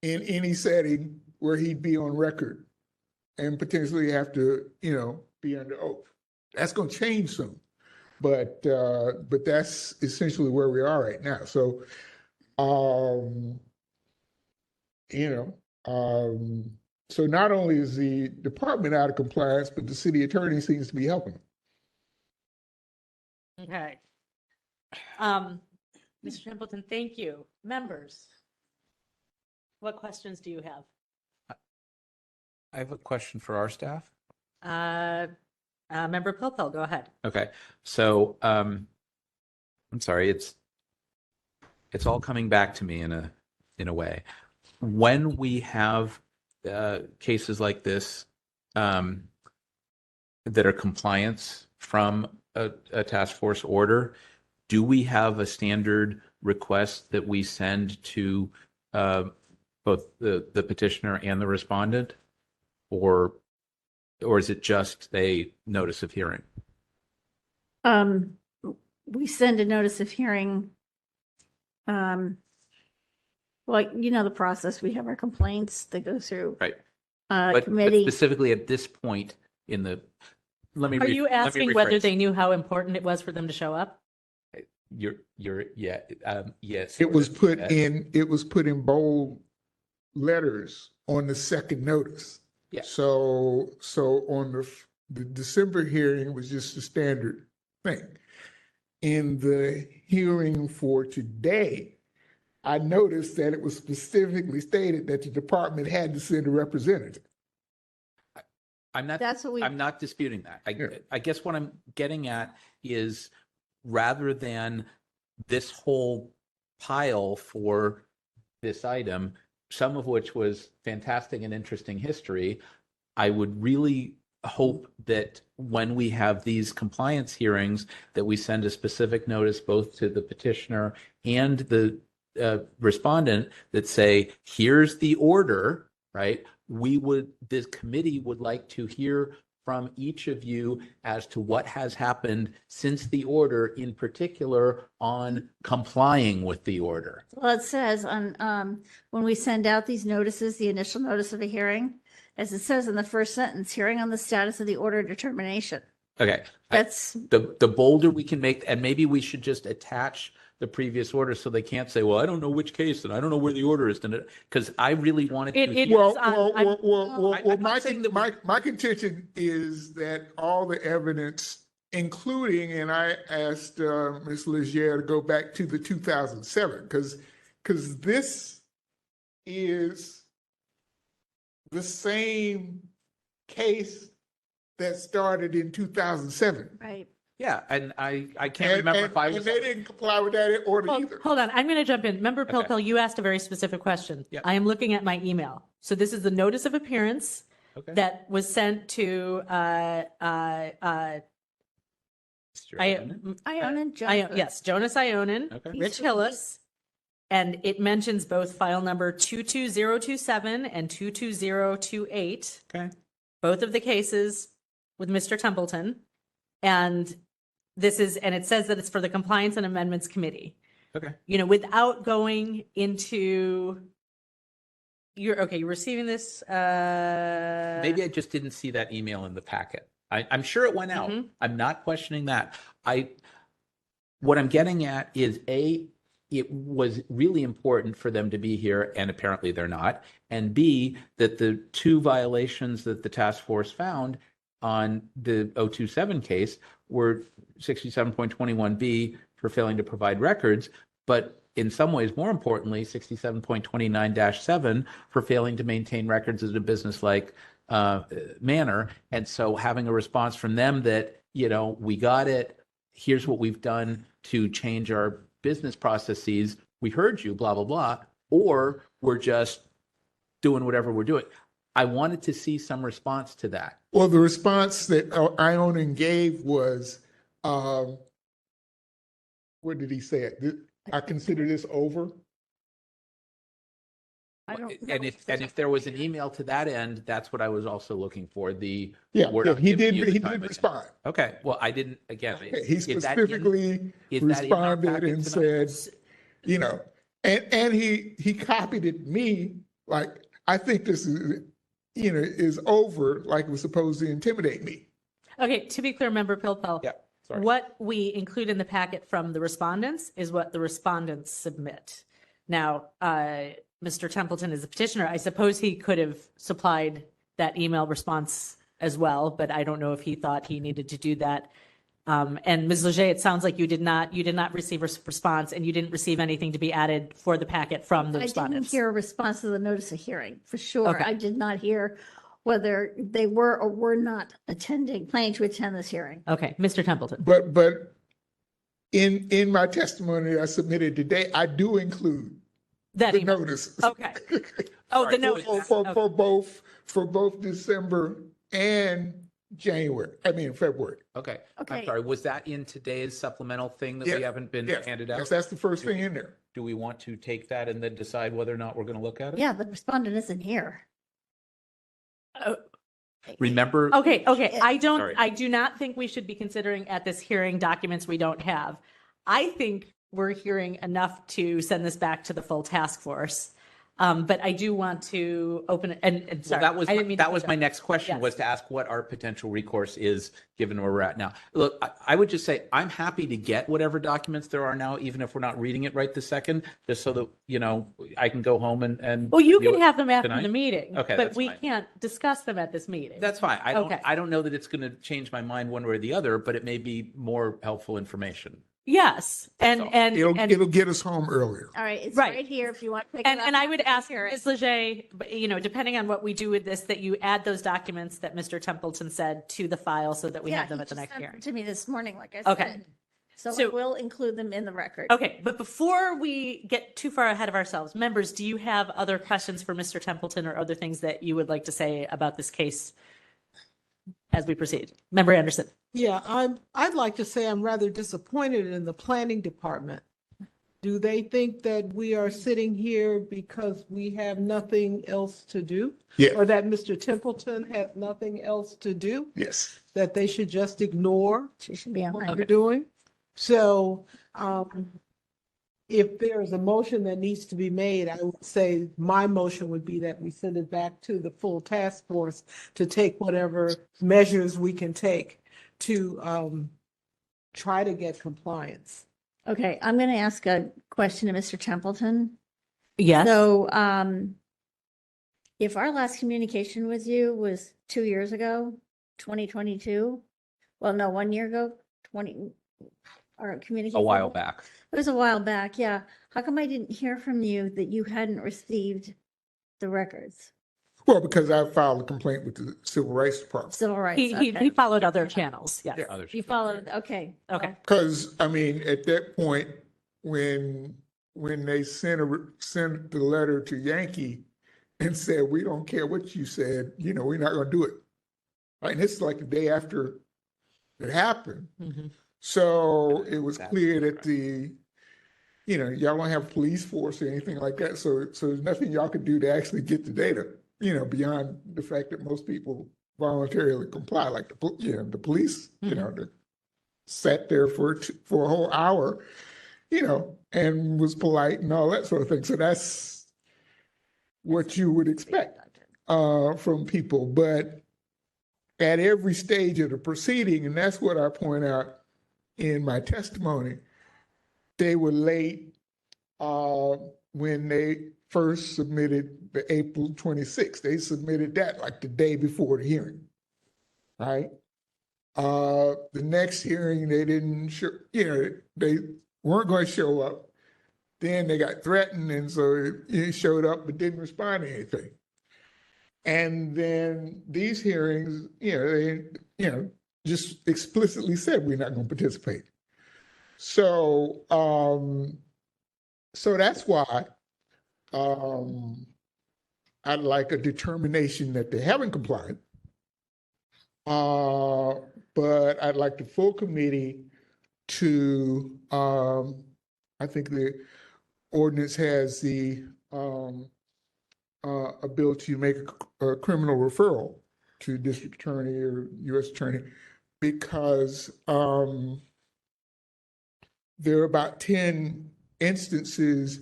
in any setting where he'd be on record and potentially have to, you know, be under oath. That's going to change soon. But that's essentially where we are right now. So, so not only is the department out of compliance, but the city attorney seems to be helping. Okay. Mr. Templeton, thank you. Members, what questions do you have? I have a question for our staff. Member Pilpel, go ahead. Okay, so I'm sorry, it's all coming back to me in a way. When we have cases like this that are compliance from a task force order, do we have a standard request that we send to both the petitioner and the respondent, or is it just a notice of hearing? We send a notice of hearing. Well, you know the process. We have our complaints that go through. Right. But Committee. specifically at this point in the, Are you asking whether they knew how important it was for them to show up? Yes. It was put in bold letters on the second notice. Yeah. So on the December hearing was just a standard thing. In the hearing for today, I noticed that it was specifically stated that the department had to send a representative. I'm not disputing that. I guess what I'm getting at is, rather than this whole pile for this item, some of which was fantastic and interesting history, I would really hope that when we have these compliance hearings, that we send a specific notice both to the petitioner and the respondent that say, here's the order, right? This committee would like to hear from each of you as to what has happened since the order, in particular on complying with the order. Well, it says on when we send out these notices, the initial notice of a hearing, as it says in the first sentence, hearing on the status of the order determination. Okay. That's the bolder we can make, and maybe we should just attach the previous order so they can't say, well, I don't know which case and I don't know where the order is, because I really wanted to. My contention is that all the evidence, including, and I asked Ms. Legier to go back to the 2007, because this is the same case that started in 2007. right. Yeah, and I can't remember if I was. And they didn't comply with that order either. Hold on, I'm going to jump in. Member Pilpel, you asked a very specific question. Yeah. I am looking at my email. So this is the notice of appearance Okay. that was sent to Mr. Ionin? Ionin, Jonas. yes, Jonas Ionin, Okay. Rich Hillis, and it mentions both file number 22027 and 22028, Okay. both of the cases with Mr. Templeton. And it says that it's for the Compliance and Amendments Committee. Okay. You know, without going into, you're receiving this, Maybe I just didn't see that email in the packet. I'm sure it went out. Mhm. I'm not questioning that. What I'm getting at is it was really important for them to be here, and apparently they're not. And B, that the two violations that the task force found on the 027 case were 67.21B for failing to provide records, but in some ways, more importantly, 67.29-7 for failing to maintain records in a business-like manner. And so having a response from them that, we got it, here's what we've done to change our business processes, we heard you, blah, blah, blah, or we're just doing whatever we're doing. I wanted to see some response to that. Well, the response that Ionin gave was, what did he say? I consider this over. I don't know. And if there was an email to that end, that's what I was also looking for. He we're not giving did. you the He time did again. respond. Okay. Well, I didn't again. He is that specifically is that in our responded packet and tonight? said, and he copied it me like, I think this is over, like it was supposed to intimidate me. Okay, to be clear, Member Pilpel. Yeah. Sorry. What we include in the packet from the respondents is what the respondents submit. Now, Mr. Templeton is the petitioner. I suppose he could have supplied that email response as well, but I don't know if he thought he needed to do that. And Ms. Leger, it sounds like you did not receive a response, and you didn't receive anything to be added for the packet from the I didn't respondents. hear a response to the notice of hearing, for sure. Okay. I did not hear whether they were or were not planning to attend this hearing. Okay, Mr. Templeton. But in my testimony I submitted today, I do include That the email. notice. Okay. Oh, the notice. Okay. For both December and February. Okay. Okay. I'm sorry. Was that in today's supplemental thing that Yeah. we haven't been Yes, handed out? yes, that's the first thing in there. Do we want to take that and then decide whether or not we're going to look at it? Yeah, the respondent isn't here. Remember? Okay. Sorry. I do not think we should be considering at this hearing documents we don't have. I think we're hearing enough to send this back to the full task force. But I do want to open it and Well, sorry, that was I didn't mean to that was cut my you off. next question, Yes. was to ask what our potential recourse is given where we're at now. Look, I would just say I'm happy to get whatever documents there are now, even if we're not reading it right this second, just so that I can go home and Well, you view can it have them after tonight. the meeting, Okay, but that's we fine. can't discuss them at this meeting. That's fine. Okay. I don't know that it's going to change my mind one way or the other, but it may be more helpful information. Yes, and all. It'll get us home earlier. All right, it's Right. right here if you want to pick it up. And I would ask Hearing. Ms. Leger, depending on what we do with this, that you add those documents that Mr. Templeton said to the file so that we have them he at the just next sent them hearing. to me this morning, like I Okay. said. So So- we'll include them in the record. Okay, but before we get too far ahead of ourselves, members, do you have other questions for Mr. Templeton or other things that you would like to say about this case as we proceed? Member Anderson. Yeah, I'd like to say I'm rather disappointed in the planning department. Do they think that we are sitting here because we have nothing else to do? Yeah. Or that Mr. Templeton has nothing else to do? Yes. That they should just ignore She should be what online. we're doing? So, if there is a motion that needs to be made, I would say my motion would be that we send it back to the full task force to take whatever measures we can take to try to get compliance. Okay, I'm going to ask a question to Mr. Templeton. Yes. So, if our last communication with you was 2 years ago, 2022, well, no, 1 year ago, our communication. A while back. It was a while back, yeah. How come I didn't hear from you that you hadn't received the records? Well, because I filed a complaint with the Civil Rights Department. Civil rights, He okay. followed other channels. Yes. Yeah. Others. You followed, okay. Okay. Because, at that point, when they sent the letter to Yankee, and said, we don't care what you said, we're not going to do it. Right? And this is like the day after it happened. Mhm. So it was That's clear that correct. y'all don't have police force or anything like that. So there's nothing y'all could do to actually get the data, beyond the fact that most people voluntarily comply, like the police, that sat there for a whole hour, and was polite and all that sort of thing. So that's what you would expect from people. But at every stage of the proceeding, and that's what I point out in my testimony, they were late when they first submitted the April 26th. They submitted that like the day before the hearing, right? The next hearing, they didn't show, they weren't going to show up. Then they got threatened, and so he showed up but didn't respond to anything. And then these hearings, they, just explicitly said we're not going to participate. So, so that's why I'd like a determination that they haven't complied. But I'd like the full committee to, I think the ordinance has the ability to make a criminal referral to district attorney or U.S. attorney, because there are about 10 instances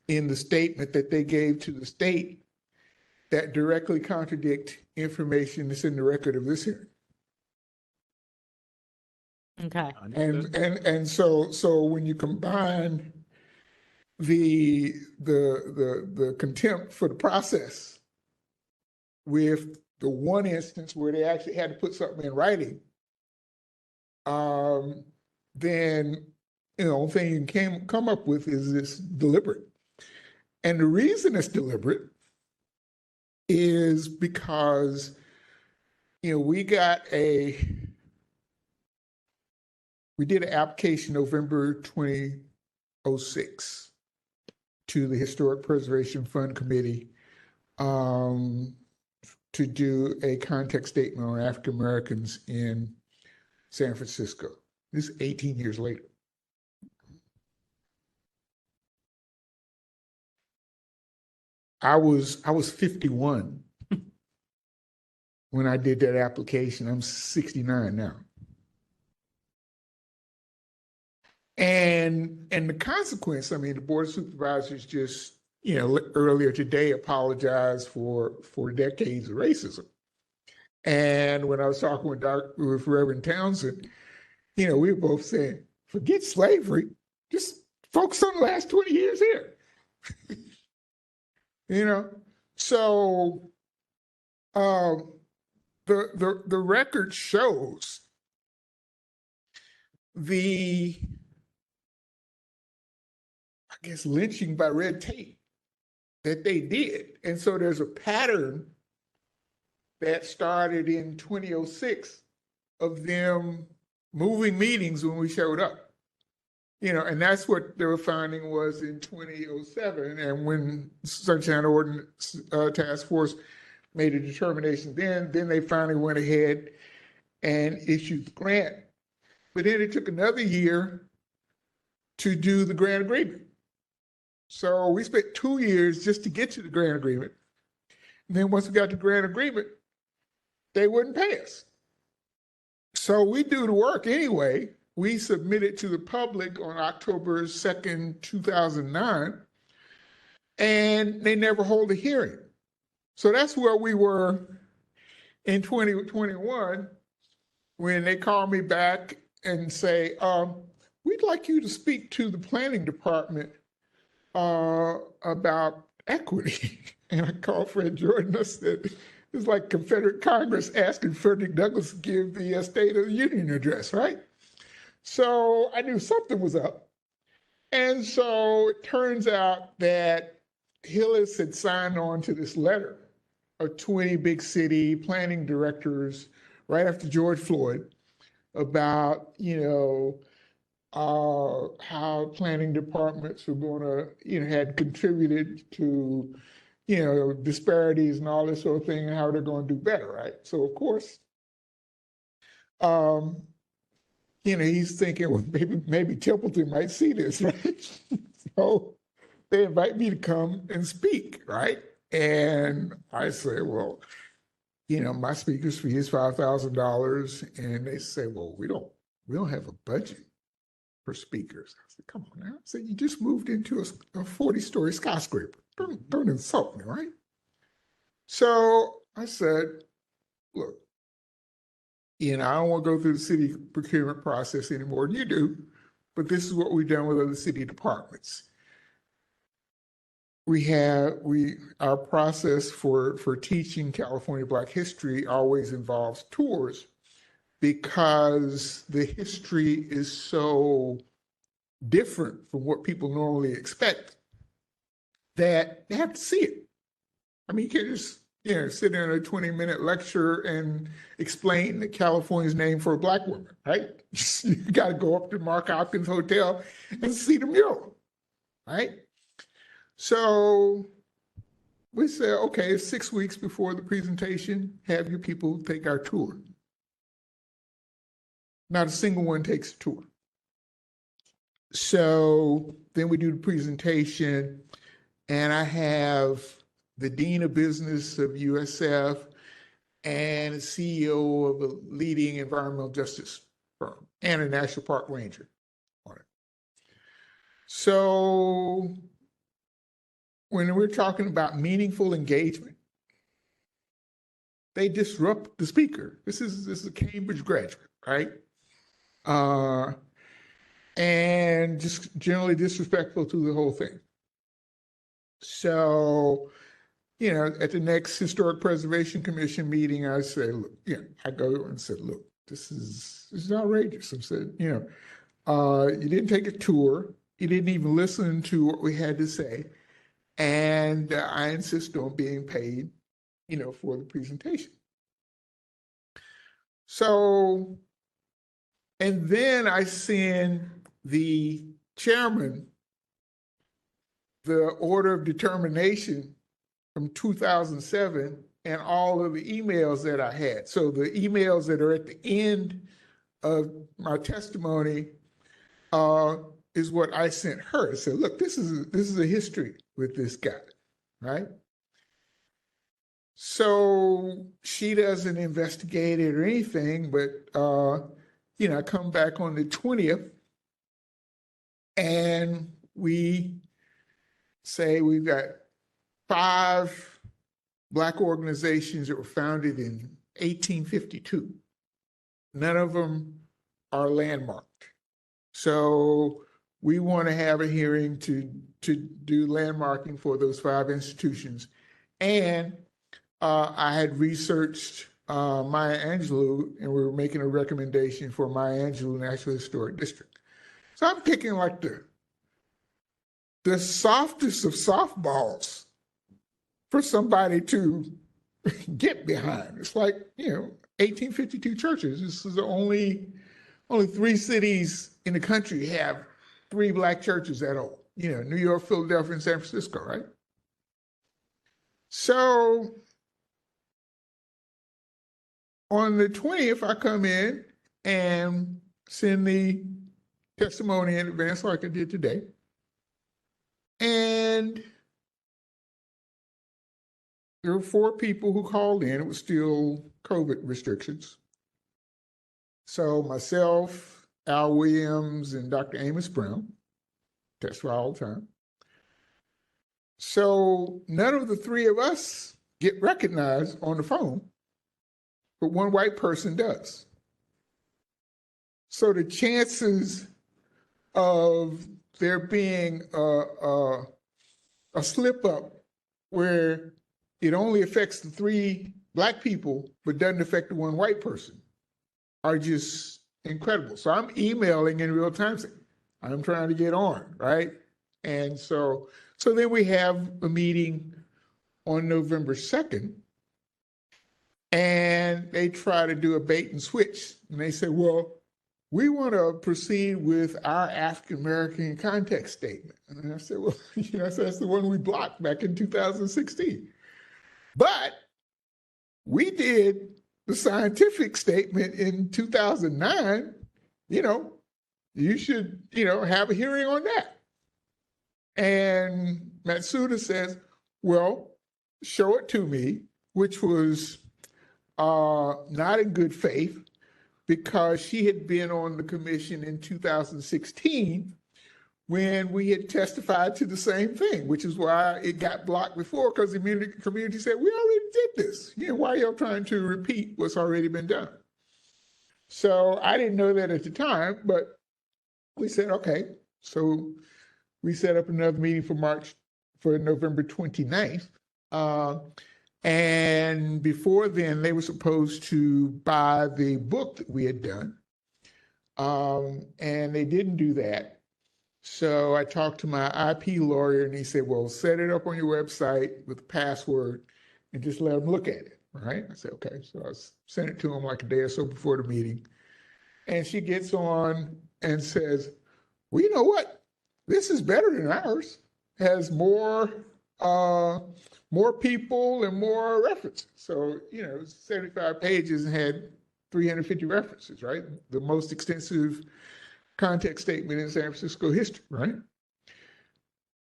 in the statement that they gave to the state that directly contradict information that's in the record of this hearing. Okay. And so when you combine the contempt for the process with the one instance where they actually had to put something in writing, then the only thing you can come up with is this deliberate. And the reason it's deliberate is because we did an application November 2006 to the Historic Preservation Fund Committee to do a context statement on African Americans in San Francisco. This is 18 years later. I was 51 when I did that application. I'm 69 now. And the consequence, the Board of Supervisors just, earlier today apologized for decades of racism. And when I was talking with Reverend Townsend, we were both saying, forget slavery, just focus on the last 20 years here. So the record shows the, lynching by red tape that they did. And so there's a pattern that started in 2006 of them moving meetings when we showed up. And that's what they were finding was in 2007. And when Sunshine Ordinance Task Force made a determination then they finally went ahead and issued the grant. But then it took another year to do the grant agreement. So we spent 2 years just to get to the grant agreement. And then once we got the grant agreement, they wouldn't pay us. So we do the work anyway. We submitted to the public on October 2nd, 2009, and they never hold a hearing. So that's where we were in 2021 when they called me back and say, we'd like you to speak to the planning department about equity. And I called Fred Jordan. I said, it's like Confederate Congress asking Frederick Douglass to give the State of the Union address, right? So I knew something was up. And so it turns out that Hillis had signed on to this letter of 20 big city planning directors right after George Floyd about, how planning departments were going to, had contributed to disparities and all this sort of thing and how they're going to do better, right? So of course, he's thinking, well, maybe Templeton might see this, right? So they invite me to come and speak, right? And I say, well, my speaker's fee is $5,000, and they say, well, we don't have a budget for speakers. I said, come on now. I said, you just moved into a 40-story skyscraper. Don't insult me, right? So I said, look, I don't want to go through the city procurement process anymore than you do, but this is what we've done with other city departments. Our process for teaching California Black history always involves tours because the history is so different from what people normally expect that they have to see it. I mean, you can't just sit in a 20-minute lecture and explain that California's named for a Black woman, right? You got to go up to Mark Hopkins Hotel and see the mural, right? So we said, okay, 6 weeks before the presentation, have your people take our tour. Not a single one takes a tour. So then we do the presentation, and I have the Dean of Business of USF and the CEO of a leading environmental justice firm and a National Park Ranger on it. So when we're talking about meaningful engagement, they disrupt the speaker. This is a Cambridge graduate, right? And just generally disrespectful to the whole thing. So, at the next Historic Preservation Commission meeting, I say, look, I go and said, look, this is outrageous. I said, you didn't take a tour. You didn't even listen to what we had to say. And I insist on being paid, for the presentation. So, and then I send the chairman the order of determination from 2007 and all of the emails that I had. So the emails that are at the end of my testimony is what I sent her. I said, look, this is a history with this guy, right? So she doesn't investigate it or anything, but I come back on the 20th and we say we've got 5 Black organizations that were founded in 1852. None of them are landmarked. So we want to have a hearing to do landmarking for those 5 institutions. And I had researched Maya Angelou, and we were making a recommendation for Maya Angelou National Historic District. So I'm picking like the softest of softballs for somebody to get behind. It's like, 1852 churches. This is the only 3 cities in the country have 3 Black churches at all. New York, Philadelphia, and San Francisco, right? So on the 20th, I come in and send the testimony in advance like I did today. And there were 4 people who called in. It was still COVID restrictions. So myself, Al Williams, and Dr. Amos Brown testify all the time. So none of the 3 of us get recognized on the phone, but one white person does. So the chances of there being a slip up where it only affects the 3 Black people but doesn't affect the one white person are just incredible. So I'm emailing in real time saying, I'm trying to get on, right? And so then we have a meeting on November 2nd, and they try to do a bait and switch. And they say, well, we want to proceed with our African American context statement. And I said, well, so that's the one we blocked back in 2016. But we did the scientific statement in 2009. You should, have a hearing on that. And Matsuda says, well, show it to me, which was not in good faith, because she had been on the commission in 2016 when we had testified to the same thing, which is why it got blocked before, because the community said, we already did this. Why are y'all trying to repeat what's already been done? So I didn't know that at the time, but we said, okay. So we set up another meeting for November 29th. And before then, they were supposed to buy the book that we had done. And they didn't do that. So I talked to my IP lawyer, and he said, well, set it up on your website with a password and just let them look at it, right? I said, okay. So I sent it to him like a day or so before the meeting. And she gets on and says, well, you know what? This is better than ours. Has more people and more references. So, 75 pages and had 350 references, right? The most extensive context statement in San Francisco history, right?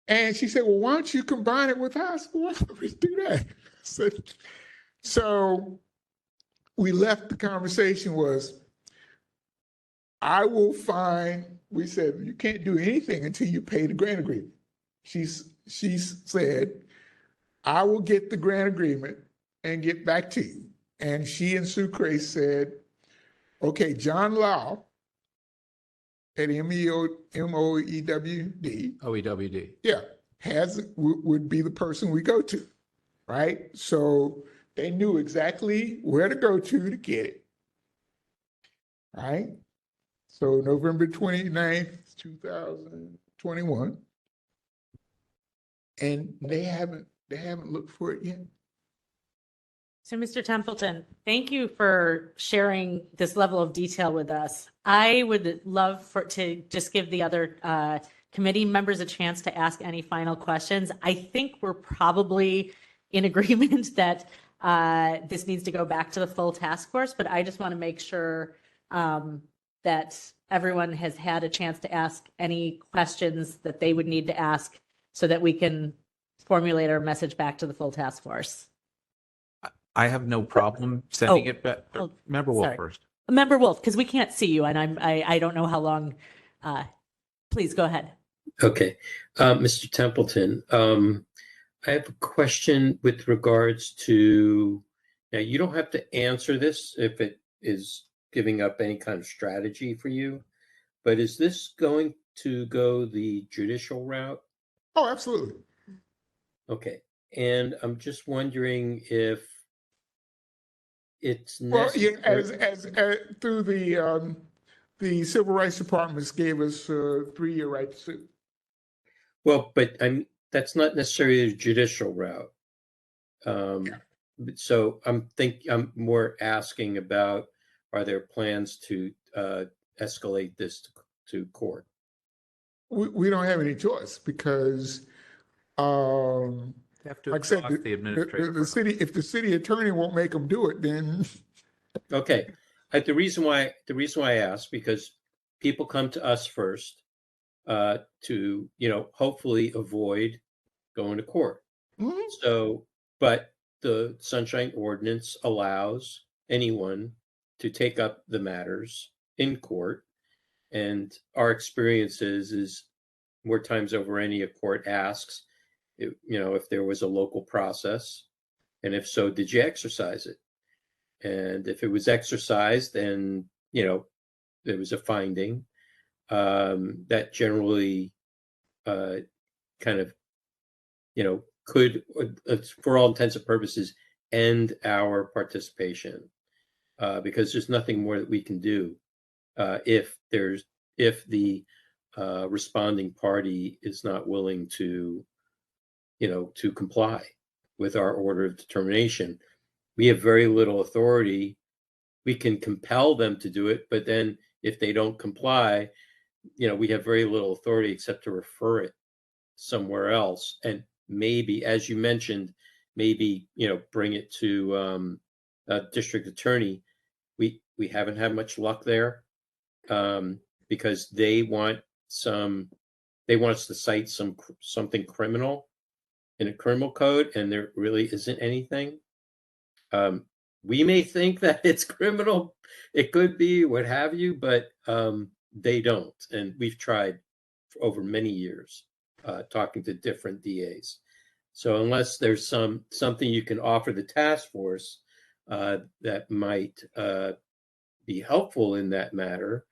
And she said, well, why don't you combine it with ours? Why don't we do that? So we left, the conversation was, we said, you can't do anything until you pay the grant agreement. She said, I will get the grant agreement and get back to you. And she and Sucre said, okay, John Lau at MOEWD. OEWD. Yeah, would be the person we go to, right? So they knew exactly where to go to get it, right? So November 29th, 2021. And they haven't looked for it yet. So, Mr. Templeton, thank you for sharing this level of detail with us. I would love to just give the other committee members a chance to ask any final questions. I think we're probably in agreement that this needs to go back to the full task force, but I just want to make sure that everyone has had a chance to ask any questions that they would need to ask so that we can formulate our message back to the full task force. I have no problem sending it back. Member Wolf sorry. first. Member Wolf, because we can't see you, and I don't know how long. Please go ahead. Okay, Mr. Templeton, I have a question with regards to. Now, you don't have to answer this if it is giving up any kind of strategy for you, but is this going to go the judicial route? Oh, absolutely. Okay, and I'm just wondering if it's necessary. Well, as through the Civil Rights Department gave us a 3-year right to sue. Well, but that's not necessarily a judicial route. So I'm more asking about, are there plans to escalate this to court? We don't have any choice because, They have to like I said, exhaust the administrative city, if the city attorney won't make them do it, then Okay, the reason why I ask, because people come to us first to hopefully avoid going to court. Mhm. So, but the Sunshine Ordinance allows anyone to take up the matters in court, and our experience is more times over any a court asks, if there was a local process, and if so, did you exercise it? And if it was exercised, then there was a finding that generally kind of could, for all intents and purposes, end our participation, because there's nothing more that we can do if the responding party is not willing to comply with our order of determination. We have very little authority. We can compel them to do it, but then if they don't comply, we have very little authority except to refer it somewhere else. And maybe, as you mentioned, maybe, bring it to a district attorney. We haven't had much luck there because they want us to cite something criminal in a criminal code, and there really isn't anything. We may think that it's criminal, it could be, what have you, but they don't. And we've tried for over many years talking to different DAs. So unless there's something you can offer the task force that might be helpful in that matter,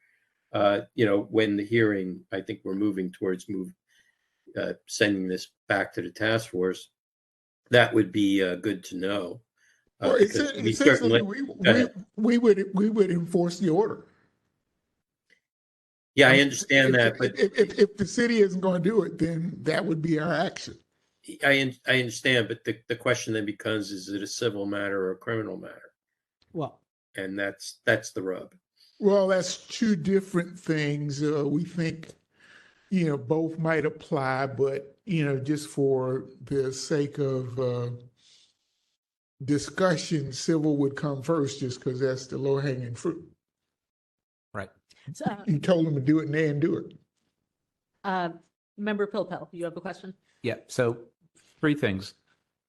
when the hearing, I think we're moving towards sending this back to the task force, that would be good to know. Well, essentially, we would enforce the order. Yeah, I understand that, but if the city isn't going to do it, then that would be our action. I understand, but the question then becomes: is it a civil matter or a criminal matter? Well, and that's the rub. Well, that's two different things. We think, both might apply, but just for the sake of discussion, civil would come first, just because that's the low hanging fruit. Right. So, You told them to do it, and they didn't do it. Member Pilpel, you have a question? Yeah. So 3 things.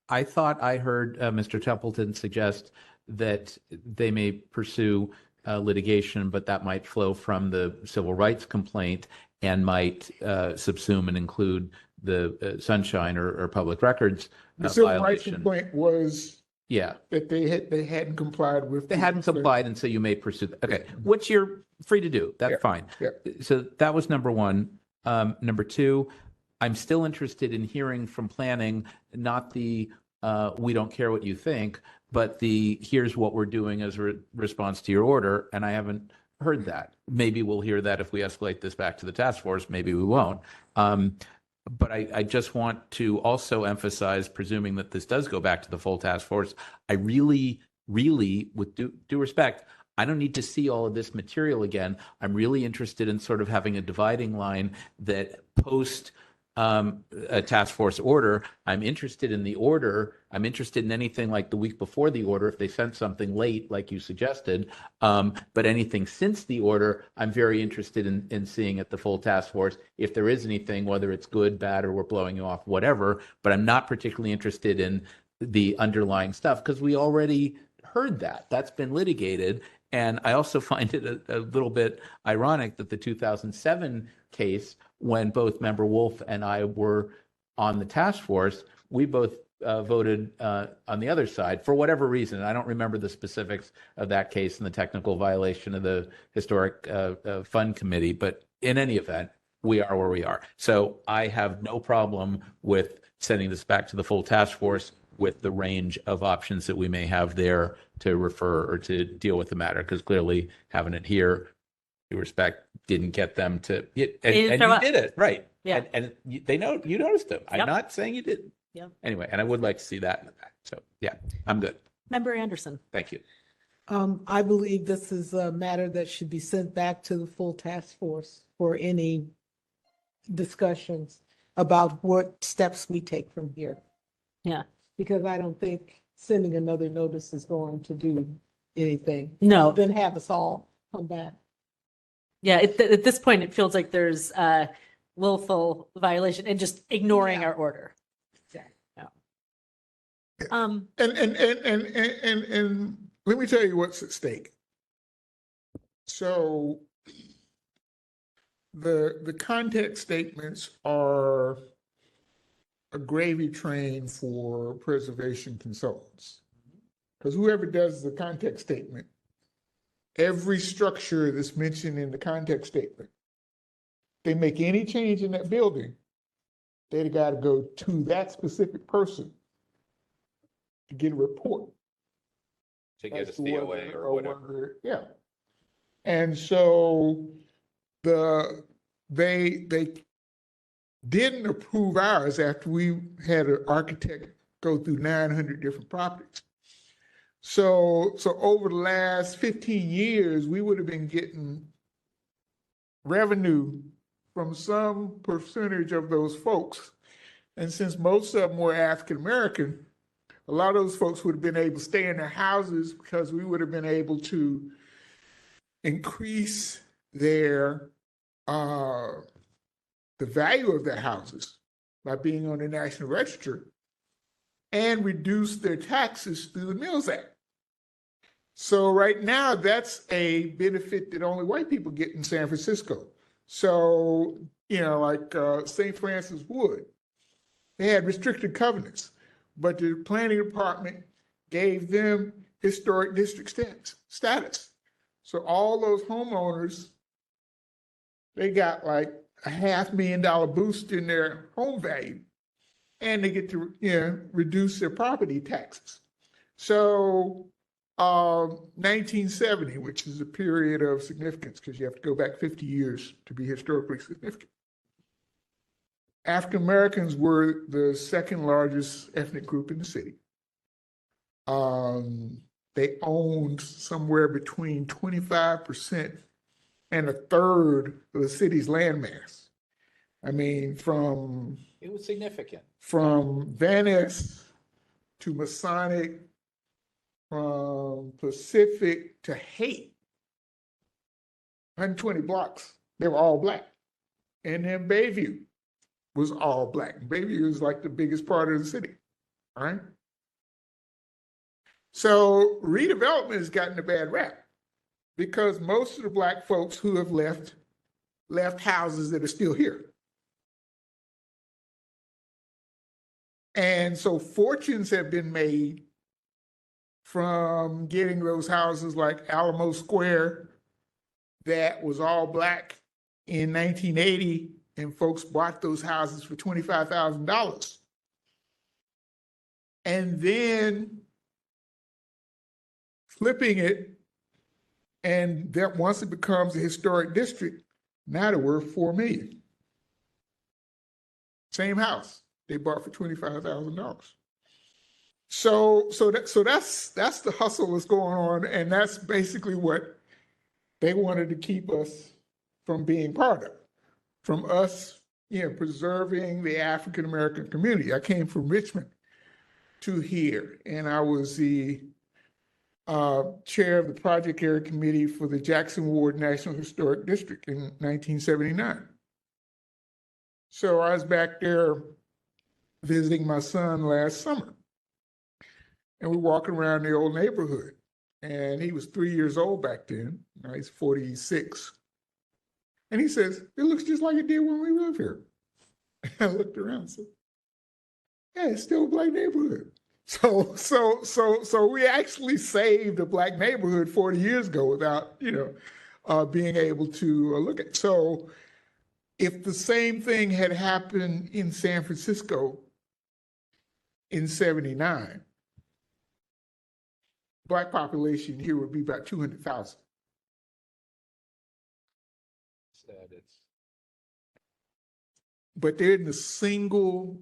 I thought I heard Mr. Templeton suggest that they may pursue litigation, but that might flow from the civil rights complaint and might subsume and include the sunshine or public records The civil rights violation. complaint was Yeah. that they hadn't complied with. They hadn't complied, and so you may pursue that. Okay, which you're free to do. That's fine. Yeah. So that was number 1. Number 2, I'm still interested in hearing from planning, not the we don't care what you think, but the here's what we're doing as a response to your order, and I haven't heard that. Maybe we'll hear that if we escalate this back to the task force. Maybe we won't. But I just want to also emphasize, presuming that this does go back to the full task force, I really, with due respect, I don't need to see all of this material again. I'm really interested in sort of having a dividing line that post a task force order, I'm interested in the order. I'm interested in anything like the week before the order, if they sent something late, like you suggested. But anything since the order, I'm very interested in seeing at the full task force, if there is anything, whether it's good, bad, or we're blowing you off, whatever. But I'm not particularly interested in the underlying stuff because we already heard that. That's been litigated. And I also find it a little bit ironic that the 2007 case, when both Member Wolf and I were on the task force, we both voted on the other side for whatever reason. I don't remember the specifics of that case and the technical violation of the Historic Fund Committee, but in any event, we are where we are. So I have no problem with sending this back to the full task force with the range of options that we may have there to refer or to deal with the matter, because clearly having it here, due respect, didn't get them to, and you did it, right. Yeah. And they know, you noticed them. I'm Yep. not saying you didn't. Yeah. Anyway, and I would like to see that in the back. So yeah, I'm good. Member Anderson. Thank you. I believe this is a matter that should be sent back to the full task force for any discussions about what steps we take from here. Yeah. Because I don't think sending another notice is going to do anything. No. Then have us all come back. Yeah, at this point, it feels like there's a willful violation and just ignoring our order. Yeah. And let me tell you what's at stake. So the context statements are a gravy train for preservation consultants. Because whoever does the context statement, every structure that's mentioned in the context statement, they make any change in that building, they got to go to that specific person to get a report. To get a as to COA whether- or whatever. Yeah. And so they didn't approve ours after we had an architect go through 900 different properties. So over the last 15 years, we would have been getting revenue from some percentage of those folks. And since most of them were African American, a lot of those folks would have been able to stay in their houses because we would have been able to increase their the value of their houses by being on the National Register and reduce their taxes through the Mills Act. So right now, that's a benefit that only white people get in San Francisco. So, like St. Francis Wood, they had restricted covenants, but the planning department gave them historic district status. So all those homeowners, they got like a $500,000 boost in their home value, and they get to reduce their property taxes. So 1970, which is a period of significance because you have to go back 50 years to be historically significant. African Americans were the second largest ethnic group in the city. They owned somewhere between 25% and a third of the city's landmass. I mean, It was significant. from Venice to Masonic, from Pacific to Haight, 120 blocks, they were all Black. And then Bayview was all Black. Bayview is like the biggest part of the city, all right? So redevelopment has gotten a bad rap because most of the Black folks who have left houses that are still here. And so fortunes have been made from getting those houses like Alamo Square that was all Black in 1980, and folks bought those houses for $25,000. And then flipping it, and that once it becomes a historic district, now they're worth $4 million. Same house they bought for $25,000. So that's the hustle that's going on, and that's basically what they wanted to keep us from being part of, from us, preserving the African American community. I came from Richmond to here, and I was the chair of the project area committee for the Jackson Ward National Historic District in 1979. So I was back there visiting my son last summer, and we're walking around the old neighborhood, and he was 3 years old back then. Now he's 46. And he says, "It looks just like it did when we lived here." And I looked around and said, "Yeah, it's still a Black neighborhood." So we actually saved a Black neighborhood 40 years ago without, being able to look at. So if the same thing had happened in San Francisco in 79, Black population here would be about 200,000. But there isn't a single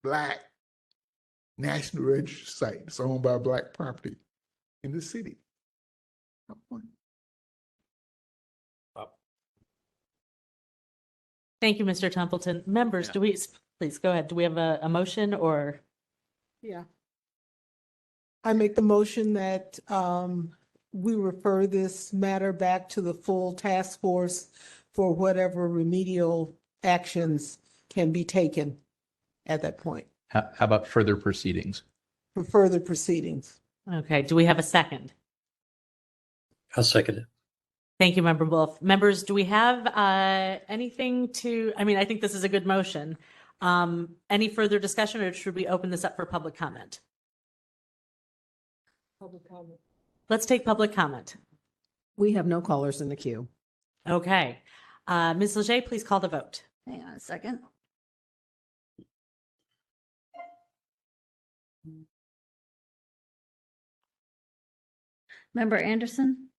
Black National Register site that's owned by Black property in the city. Not one. Thank you, Mr. Templeton. Members, please go ahead. Do we have a motion or? Yeah. I make the motion that we refer this matter back to the full task force for whatever remedial actions can be taken at that point How about further proceedings? for further proceedings. Okay, do we have a second? I'll second it. Thank you, Member Wolf. Members, do we have anything to, I think this is a good motion. Any further discussion, or should we open this up for public comment? Public comment. Let's take public comment. We have no callers in the queue. Okay. Ms. Leger, please call the vote. Hang on a second. Member Anderson?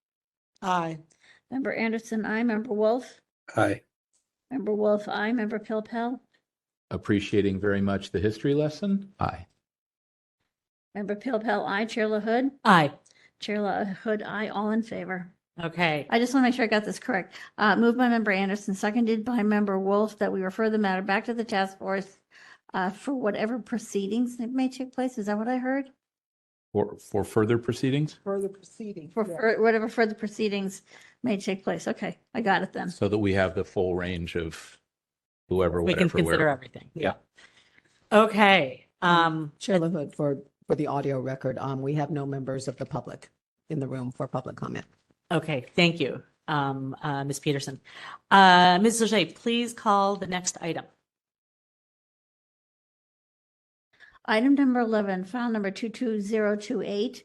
Aye. Member Anderson, aye. Member Wolf? Aye. Member Wolf, aye. Member Pilpel? Appreciating very much the history lesson? Aye. Member Pilpel, aye. Chair LaHood? Aye. Chair LaHood, aye. All in favor. Okay. I just want to make sure I got this correct. Moved by member Anderson, seconded by member Wolf, that we refer the matter back to the task force for whatever proceedings that may take place. Is that what I heard? For further proceedings, Further proceeding. For Yeah. whatever further proceedings may take place. Okay, I got it then. so that we have the full range of whoever, We can whatever, consider wherever. everything. Yeah. Okay. Chair LaHood, for the audio record, we have no members of the public in the room for public comment. Okay. Thank you, Ms. Peterson. Ms. Leger, please call the next item. Item number 11, file number 22028,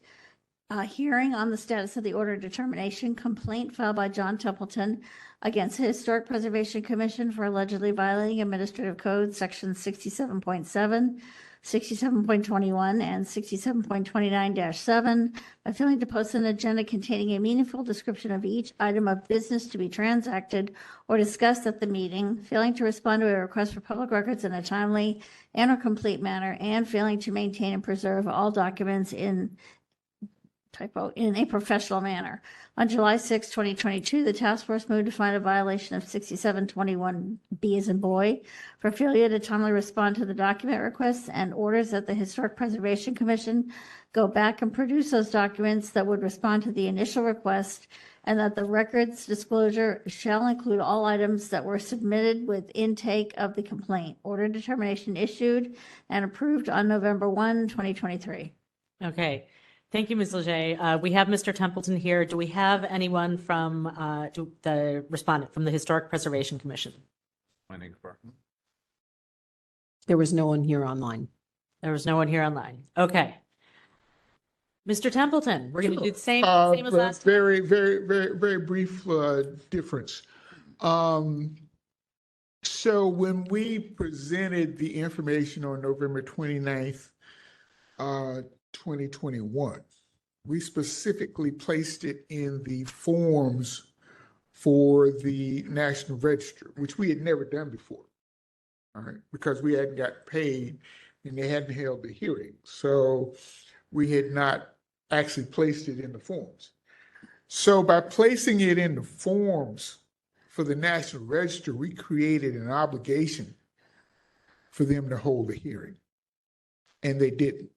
hearing on the status of the order of determination complaint filed by John Templeton against the Historic Preservation Commission for allegedly violating Administrative Code Section 67.7, 67.21, and 67.29-7 by failing to post an agenda containing a meaningful description of each item of business to be transacted or discussed at the meeting, failing to respond to a request for public records in a timely and or complete manner, and failing to maintain and preserve all documents in a professional manner. On July 6, 2022, the task force moved to find a violation of 6721B as in boy for failure to timely respond to the document requests, and orders that the Historic Preservation Commission go back and produce those documents that would respond to the initial request, and that the records disclosure shall include all items that were submitted with intake of the complaint. Order determination issued and approved on November 1, 2023. Okay. Thank you, Ms. Leger. We have Mr. Templeton here. Do we have anyone from the respondent from the Historic Preservation Commission? Planning department. There was no one here online. There was no one here online. Okay. Mr. Templeton, we're going to do the same as But last time. very, very, very, very brief difference. So when we presented the information on November 29th, 2021, we specifically placed it in the forms for the National Register, which we had never done before. All right, because we hadn't got paid and they hadn't held the hearing. So we had not actually placed it in the forms. So by placing it in the forms for the National Register, we created an obligation for them to hold a hearing, and they didn't.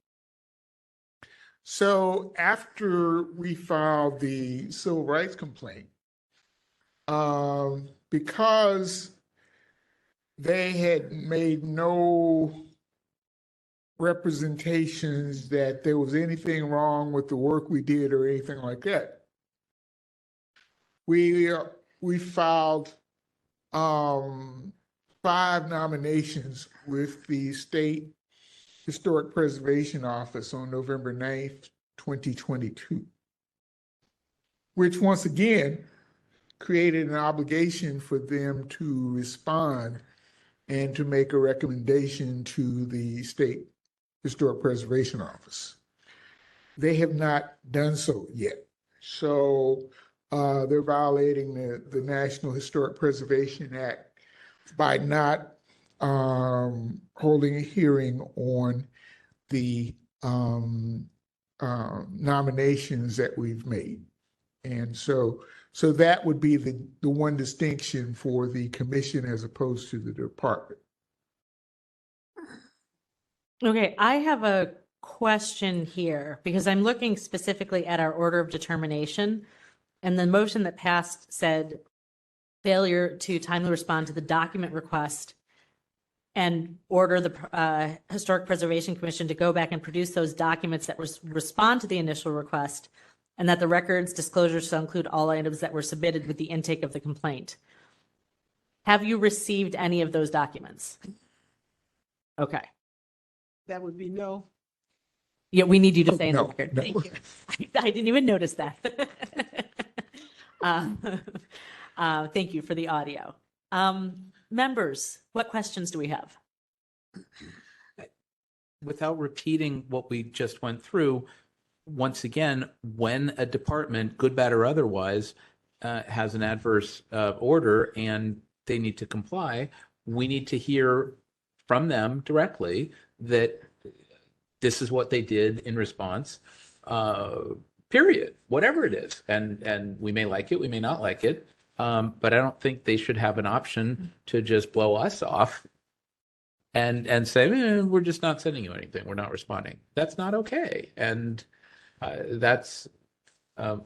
So after we filed the civil rights complaint, because they had made no representations that there was anything wrong with the work we did or anything like that, we filed 5 nominations with the State Historic Preservation Office on November 9th, 2022, which once again created an obligation for them to respond and to make a recommendation to the State Historic Preservation Office. They have not done so yet. So they're violating the National Historic Preservation Act by not holding a hearing on the nominations that we've made. And so that would be the one distinction for the commission as opposed to the department. Okay, I have a question here because I'm looking specifically at our order of determination, and the motion that passed said failure to timely respond to the document request and order the Historic Preservation Commission to go back and produce those documents that respond to the initial request, and that the records disclosure shall include all items that were submitted with the intake of the complaint. Have you received any of those documents? Okay. That would be no. Yeah, we need you to say in the No, record. no. Thank you. I didn't even notice that. Thank you for the audio. Members, what questions do we have? Without repeating what we just went through, once again, when a department, good, bad, or otherwise, has an adverse order and they need to comply, we need to hear from them directly that this is what they did in response. period, whatever it is. And we may like it, we may not like it. But I don't think they should have an option to just blow us off and say, we're just not sending you anything. We're not responding. That's not okay. And that's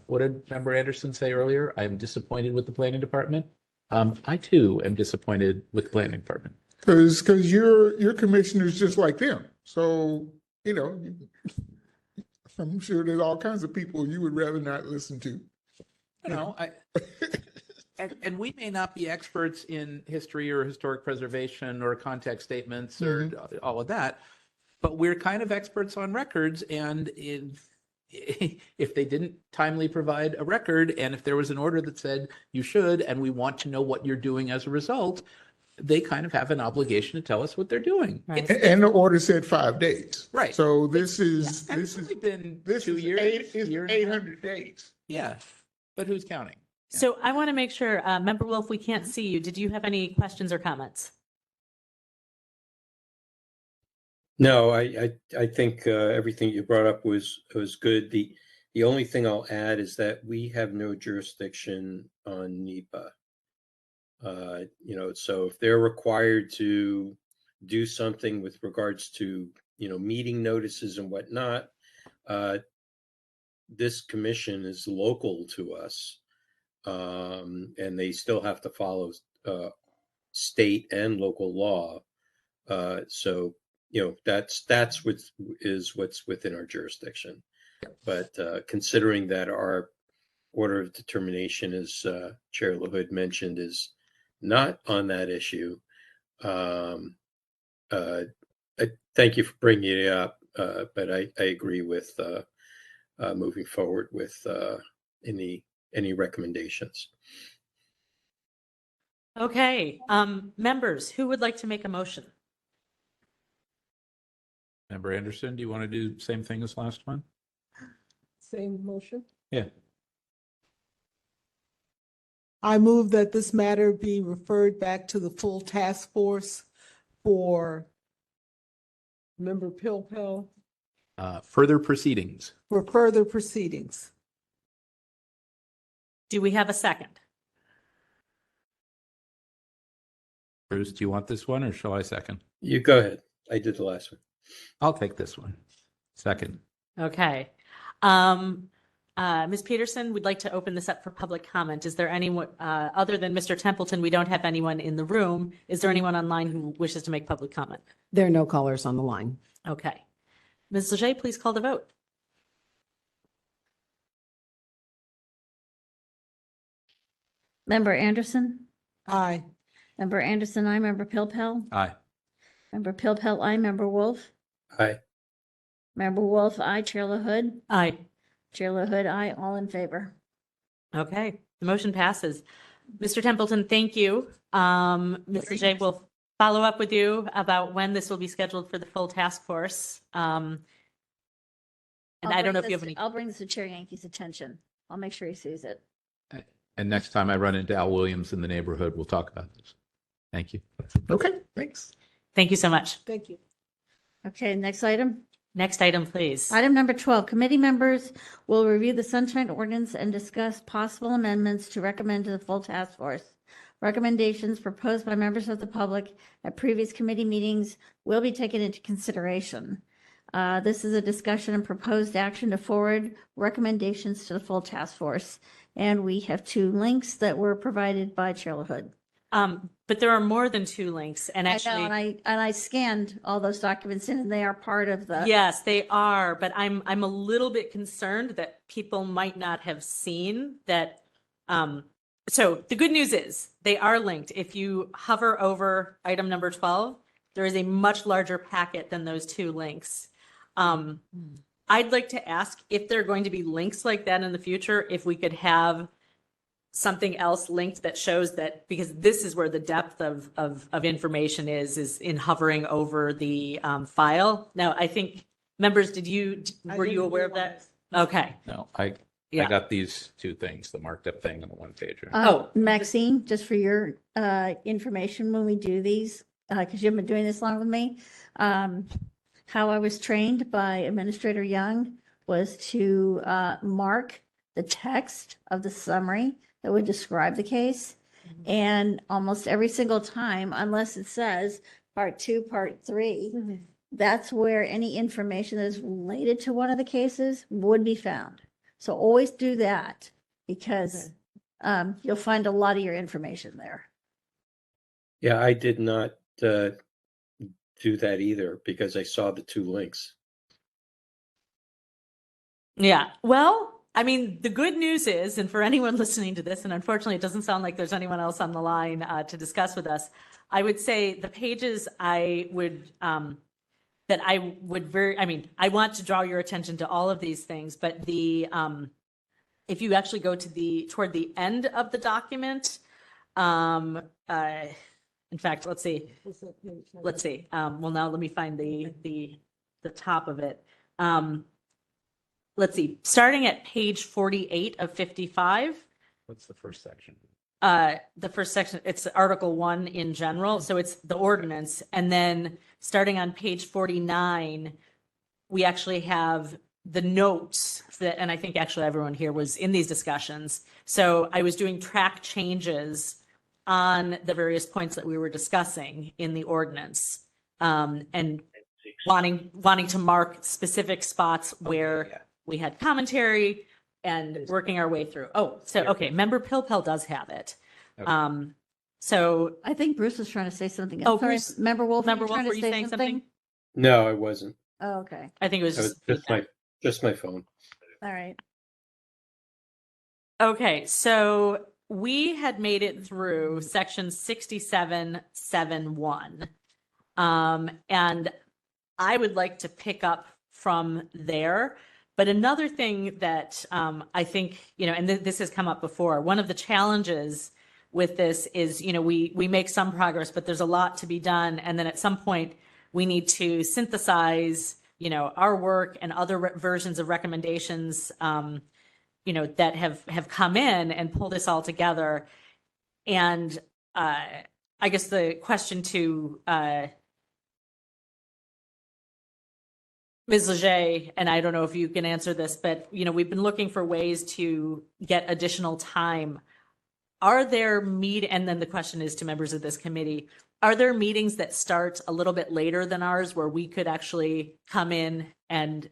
what did Member Anderson say earlier? I'm disappointed with the planning department. I too am disappointed with the planning department. Because your commissioner's just like them. So, you know, I'm sure there's all kinds of people you would rather not listen to. You know, and we may not be experts in history or historic preservation or context statements or all of that, but we're kind of experts on records. And if they didn't timely provide a record, and if there was an order that said you should, and we want to know what you're doing as a result, they kind of have an obligation to tell us what they're doing. Right. And the order said 5 days. Right. So this is been this 2 is years, it's year and a half. 800 days. Yeah, but who's counting? So I want to make sure, Member Wolf, we can't see you. Did you have any questions or comments? No, I think everything you brought up was good. The only thing I'll add is that we have no jurisdiction on NEPA. You know, so if they're required to do something with regards to, you know, meeting notices and whatnot, this commission is local to us, and they still have to follow state and local law. So, you know, that's what's within our jurisdiction. But considering that our order of determination, as Chair LaHood mentioned, is not on that issue, I thank you for bringing it up. But I agree with moving forward with any recommendations. Okay, members, who would like to make a motion? Member Anderson, do you want to do the same thing as last one? Same motion. Yeah. I move that this matter be referred back to the full task force for Member Pilpel Further proceedings. for further proceedings. Do we have a second? Bruce, do you want this one or shall I second? You go ahead. I did the last one. I'll take this one. Second. Okay. Ms. Peterson, we'd like to open this up for public comment. Is there anyone, other than Mr. Templeton, we don't have anyone in the room. Is there anyone online who wishes to make public comment? There are no callers on the line. Okay. Ms. Leger, please call the vote. Member Anderson? Aye. Member Anderson, aye. Member Pilpel? Aye. Member Pilpel, aye. Member Wolf? Aye. Member Wolf, aye. Chair LaHood? Aye. Chair LaHood, aye. All in favor. Okay, the motion passes. Mr. Templeton, thank you. Ms. Leger will follow up with you about when this will be scheduled for the full task force. And I don't know if you have any. I'll bring this to Chair Yankee's attention. I'll make sure he sees it. And next time I run into Al Williams in the neighborhood, we'll talk about this. Thank you. Okay, thanks. Thank you so much. Thank you. Okay, next item. Next item, please. Item number 12, committee members will review the Sunshine Ordinance and discuss possible amendments to recommend to the full task force. Recommendations proposed by members of the public at previous committee meetings will be taken into consideration. This is a discussion and proposed action to forward recommendations to the full task force. And we have 2 links that were provided by Chair LaHood. But there are more than 2 links, and actually, I know, and I scanned all those documents in, and they are part of the. yes, they are. But I'm a little bit concerned that people might not have seen that. So the good news is they are linked. If you hover over item number 12, there is a much larger packet than those 2 links. I'd like to ask if there are going to be links like that in the future, if we could have something else linked that shows that, because this is where the depth of information is in hovering over the file. Now, I think members, were you aware of that? Okay. No, I got these 2 things, the marked up thing and the 1-pager. Maxine, just for your information, when we do these, because you've been doing this long with me, how I was trained by Administrator Young was to mark the text of the summary that would describe the case. And almost every single time, unless it says part 2, part 3, that's where any information that is related to one of the cases would be found. So always do that, because you'll find a lot of your information there. Yeah, I did not do that either because I saw the 2 links. Yeah. Well, I mean, the good news is, and for anyone listening to this, and unfortunately it doesn't sound like there's anyone else on the line to discuss with us, I would say the pages I would I want to draw your attention to all of these things, but if you actually go to toward the end of the document, in fact, let's see. Well, now let me find the top of it. Let's see, starting at page 48 of 55. What's the first section? The first section, it's Article 1 in general, so it's the ordinance. And then starting on page 49, we actually have the notes that, and I think actually everyone here was in these discussions. So I was doing track changes on the various points that we were discussing in the ordinance, and wanting to mark specific spots where we had commentary and working our way through. Oh, so, okay, Member Pilpel does have it. Okay. So, I think Bruce was trying to say something. Oh, Sorry, Bruce- Member Wolf, Member you Wolf, trying were to you say saying something? something? No, I wasn't. Oh, okay. I think it was That was just just my phone. All right. Okay, so we had made it through section 67.7.1. And I would like to pick up from there. But another thing that I think, and this has come up before, one of the challenges with this is, we make some progress, but there's a lot to be done. And then at some point, we need to synthesize, our work and other versions of recommendations, that have come in and pull this all together. And I guess the question to Ms. Leger, and I don't know if you can answer this, but, we've been looking for ways to get additional time. Are there and then the question is to members of this committee, are there meetings that start a little bit later than ours where we could actually come in and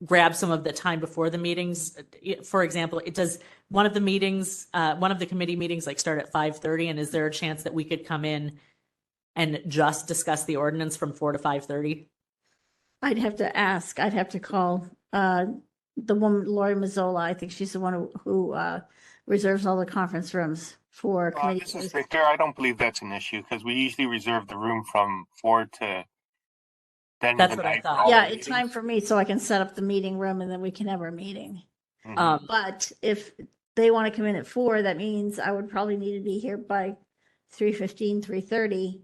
grab some of the time before the meetings? For example, does one of the committee meetings start at 5:30, and is there a chance that we could come in and just discuss the ordinance from 4 to 5:30? I'd have to ask. I'd have to call the woman, Lori Mazzola. I think she's the one who reserves all the conference rooms for committee. This is Victor. I don't believe that's an issue because we usually reserve the room from 4 to then. That's what I thought. Yeah, it's time for me so I can set up the meeting room and then we can have our meeting. But if they want to come in at 4, that means I would probably need to be here by 3:15, 3:30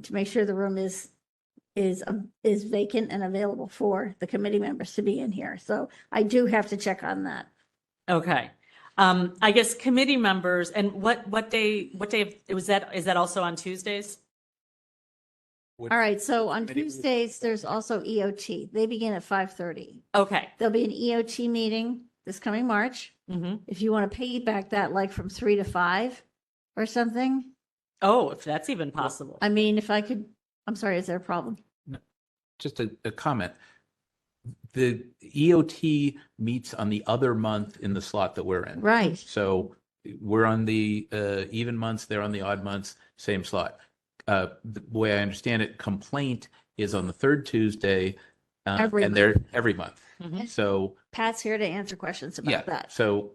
to make sure the room is vacant and available for the committee members to be in here. So I do have to check on that. Okay. I guess committee members, and what day is that also on Tuesdays? All right. So on Tuesdays, there's also EOT. They begin at 5:30. Okay. There'll be an EOT meeting this coming March. If you want to piggyback that, like from 3 to 5 or something. Oh, if that's even possible. I mean, if I could, I'm sorry, is there a problem? Just a comment. The EOT meets on the other month in the slot that we're in. Right. So we're on the even months, they're on the odd months, same slot. The way I understand it, complaint is on the third Tuesday, Every and they're every month. So Pat's here to answer questions about that. So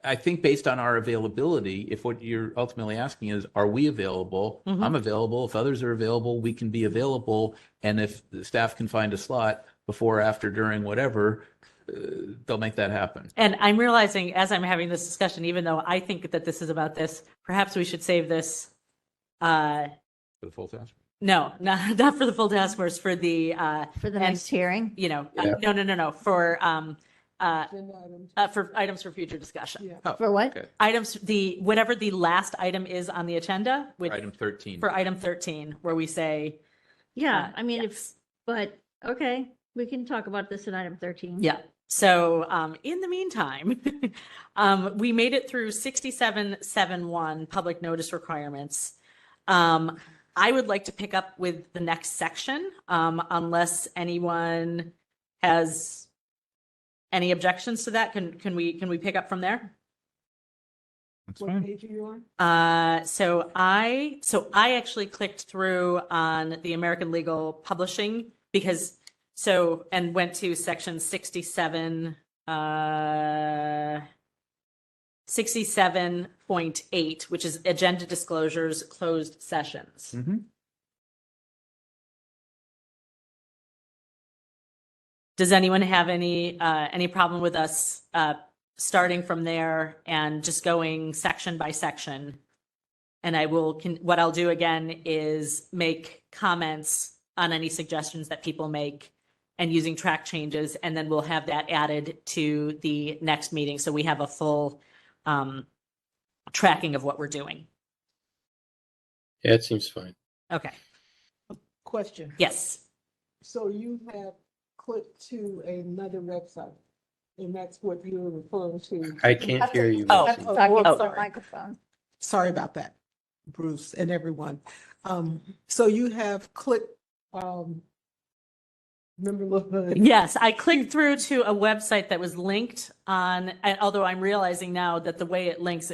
I think based on our availability, if what you're ultimately asking is, are we available? I'm available. If others are available, we can be available. And if the staff can find a slot before, after, during, whatever, they'll make that happen. And I'm realizing as I'm having this discussion, even though I think that this is about this, perhaps we should save this. For the full task? No, not for the full task force, for the next hearing. No. For items for future discussion. For what? Okay. Items, whatever the last item is on the agenda. Item 13. For item 13, where we say. Yeah, I mean, but okay. We can talk about this in item 13. Yeah. So in the meantime, we made it through 6771 public notice requirements. I would like to pick up with the next section, unless anyone has any objections to that. Can we pick up from there? That's What fine. page are you on? So I actually clicked through on the American Legal Publishing and went to section 67.8, which is agenda disclosures, closed sessions. Does anyone have any problem with us starting from there and just going section by section? And what I'll do again is make comments on any suggestions that people make and using track changes, and then we'll have that added to the next meeting. So we have a full tracking of what we're doing. Yeah, it seems fine. Okay. Question. Yes. So you have clicked to another website, and that's what you're referring to. I can't hear you. Oh. Nancy. Talking Oh. to the microphone. Sorry about that, Bruce and everyone. So you have clicked, remember, Yes, I clicked through to a website that was linked on, and although I'm realizing now that the way it links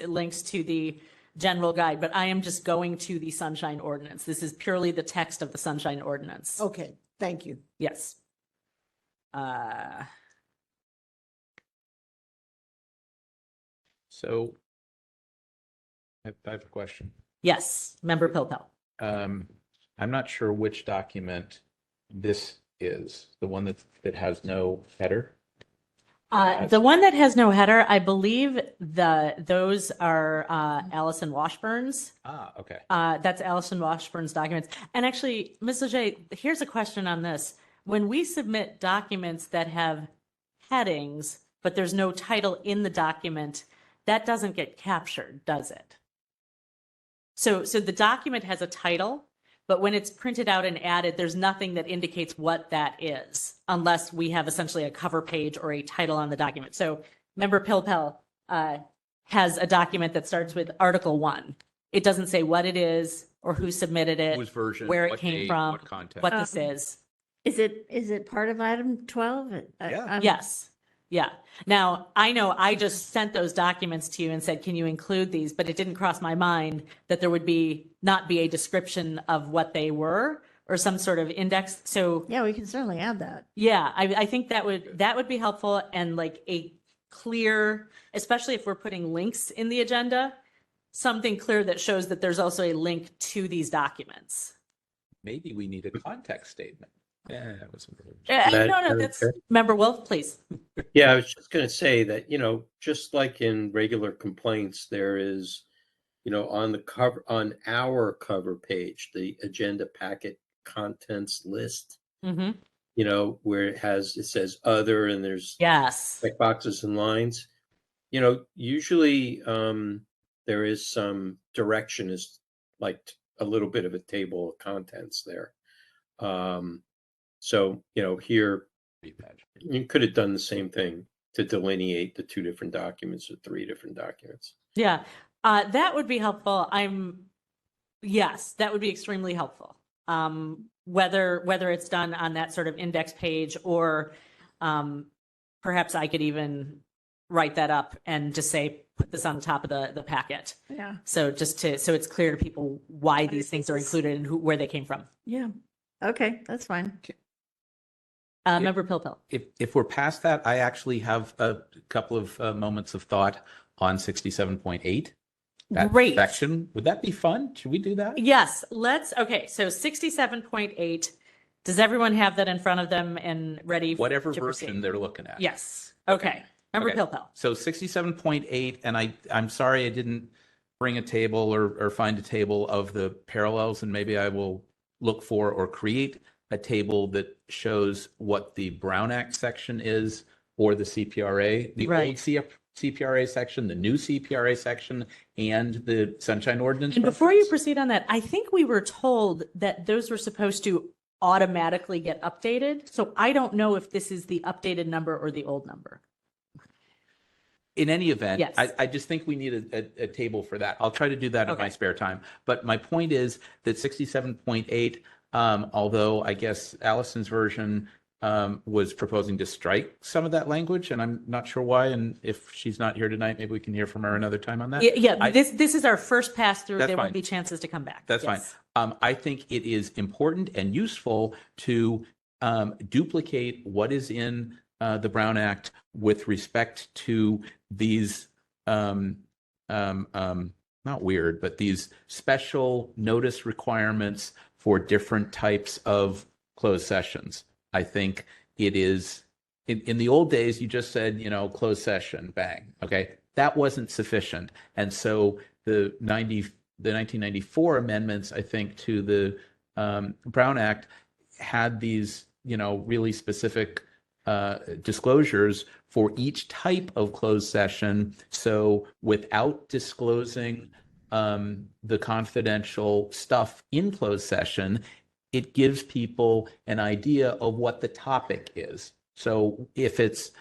to the general guide, but I am just going to the Sunshine Ordinance. This is purely the text of the Sunshine Ordinance. okay, thank you. Yes. So I have a question. Yes, Member Pilpel. I'm not sure which document this is, the one that has no header. The one that has no header, I believe those are Allison Washburn's. Okay. That's Allison Washburn's documents. And actually, Ms. Leger, here's a question on this. When we submit documents that have headings, but there's no title in the document, that doesn't get captured, does it? So the document has a title, but when it's printed out and added, there's nothing that indicates what that is, unless we have essentially a cover page or a title on the document. So Member Pilpel has a document that starts with Article 1. It doesn't say what it is or who submitted it, Whose version, where it what came date, from, what content. what this is. Is it part of item 12? Yeah. Yes. Yeah. Now, I know I just sent those documents to you and said, can you include these? But it didn't cross my mind that there would not be a description of what they were or some sort of index. So Yeah, we can certainly add that. yeah, I think that would be helpful, and like a clear, especially if we're putting links in the agenda, something clear that shows that there's also a link to these documents. Maybe we need a context statement. Yeah, that was No, that's Member Wolf, please. Yeah, I was just going to say that, just like in regular complaints, there is, on our cover page, the agenda packet contents list, Mm-hmm. where it says other, and there's Yes. check boxes and lines. Usually there is some direction, is like a little bit of a table of contents there. So, here you could have done the same thing to delineate the two different documents or three different documents. Yeah, that would be helpful. Yes, that would be extremely helpful. Whether it's done on that sort of index page, or perhaps I could even write that up and just say, put this on the top of the packet. Yeah. So so it's clear to people why these things are included and where they came from. Yeah. Okay, that's fine. Member Pilpel. If we're past that, I actually have a couple of moments of thought on 67.8. That Great. section. Would that be fun? Should we do that? Yes, okay, so 67.8. Does everyone have that in front of them and ready Whatever to version proceed? they're looking at. Yes. Okay. Member Okay. Pilpel. So 67.8, and I'm sorry I didn't bring a table or find a table of the parallels, and maybe I will look for or create a table that shows what the Brown Act section is, or the CPRA, the Right. old CPRA section, the new CPRA section, and the Sunshine Ordinance. And before you reference. proceed on that, I think we were told that those were supposed to automatically get updated. So I don't know if this is the updated number or the old number. In any event, Yes. I just think we need a table for that. I'll try to do that in my Okay. spare time. But my point is that 67.8, although I guess Allison's version was proposing to strike some of that language, and I'm not sure why. And if she's not here tonight, maybe we can hear from her another time on that. Yeah, this is our first pass through. That's There fine. won't be chances to come back. That's Yes. fine. I think it is important and useful to duplicate what is in the Brown Act with respect to these not weird, but these special notice requirements for different types of closed sessions. I think it is in the old days, you just said, closed session, bang. Okay. That wasn't sufficient. And so the 1994 amendments, I think, to the Brown Act had these, really specific disclosures for each type of closed session. So without disclosing the confidential stuff in closed session, it gives people an idea of what the topic is. So if it's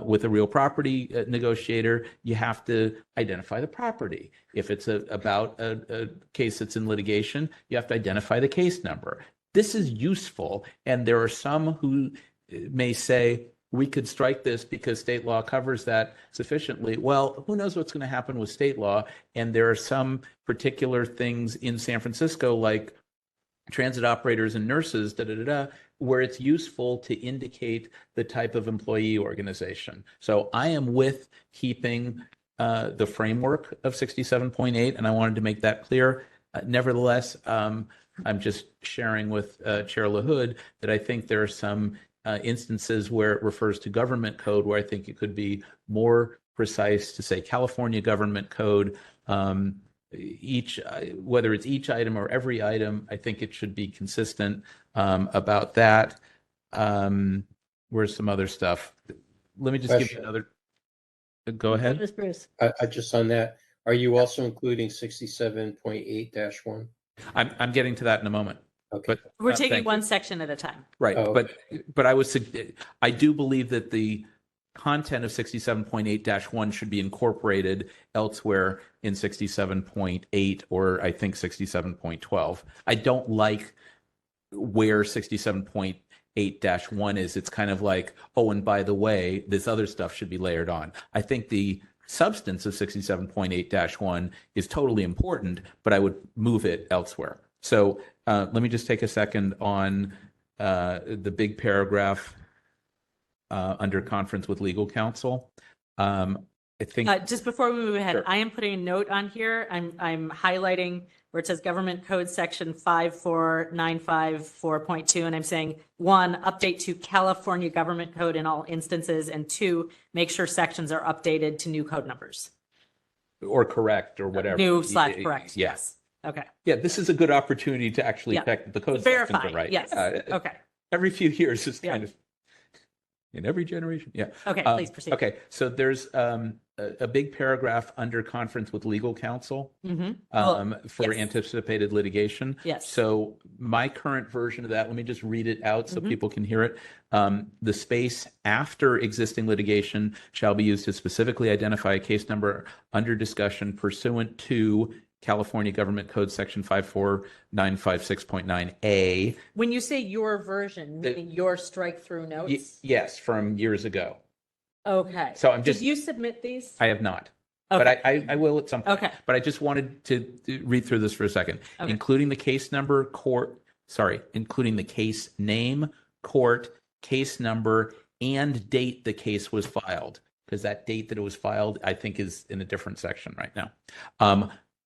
with a real property negotiator, you have to identify the property. If it's about a case that's in litigation, you have to identify the case number. This is useful. And there are some who may say, we could strike this because state law covers that sufficiently. Well, who knows what's going to happen with state law? And there are some particular things in San Francisco, like transit operators and nurses, where it's useful to indicate the type of employee organization. So I am with keeping the framework of 67.8, and I wanted to make that clear. Nevertheless, I'm just sharing with Chair LaHood that I think there are some instances where it refers to government code, where I think it could be more precise to say California government code. Whether it's each item or every item, I think it should be consistent about that. Where's some other stuff? Let me just give you another. Go ahead. Bruce. I just on that. Are you also including 67.8-1? I'm getting to that in a moment. Okay. But We're taking thank one you. section at a time. Right. Oh, But I do believe that the content of 67.8-1 should be incorporated elsewhere in 67.8 or I think 67.12. I don't like where 67.8-1 is. It's kind of like, oh, and by the way, this other stuff should be layered on. I think the substance of 67.8-1 is totally important, but I would move it elsewhere. So let me just take a second on the big paragraph under conference with legal counsel. I think Just before we move ahead, Sure. I am putting a note on here. I'm highlighting where it says Government Code Section 54954.2, and I'm saying 1, update to California Government Code in all instances, and 2, make sure sections are updated to new code numbers. or correct or whatever. New/correct. Yeah. Yes. Okay. Yeah, this is a good opportunity to actually Yeah. check the code Verify. sections are right. Yes. Okay. Every few years is Yeah. kind of in every generation. Yeah. Okay. Please proceed. Okay. So there's a big paragraph under conference with legal counsel for yes. anticipated litigation. Yes. So my current version of that, let me just read it out so people can hear it. The space after existing litigation shall be used to specifically identify a case number under discussion pursuant to California Government Code Section 54956.9A. When you say your version, meaning your strike through notes? Yes, from years ago. Okay. So I'm just- Did you submit these? I have not. Okay. But I will at some point. Okay. But I just wanted to read through this for a second, Okay. including the case number, including the case name, court, case number, and date the case was filed. Because that date that it was filed, I think, is in a different section right now.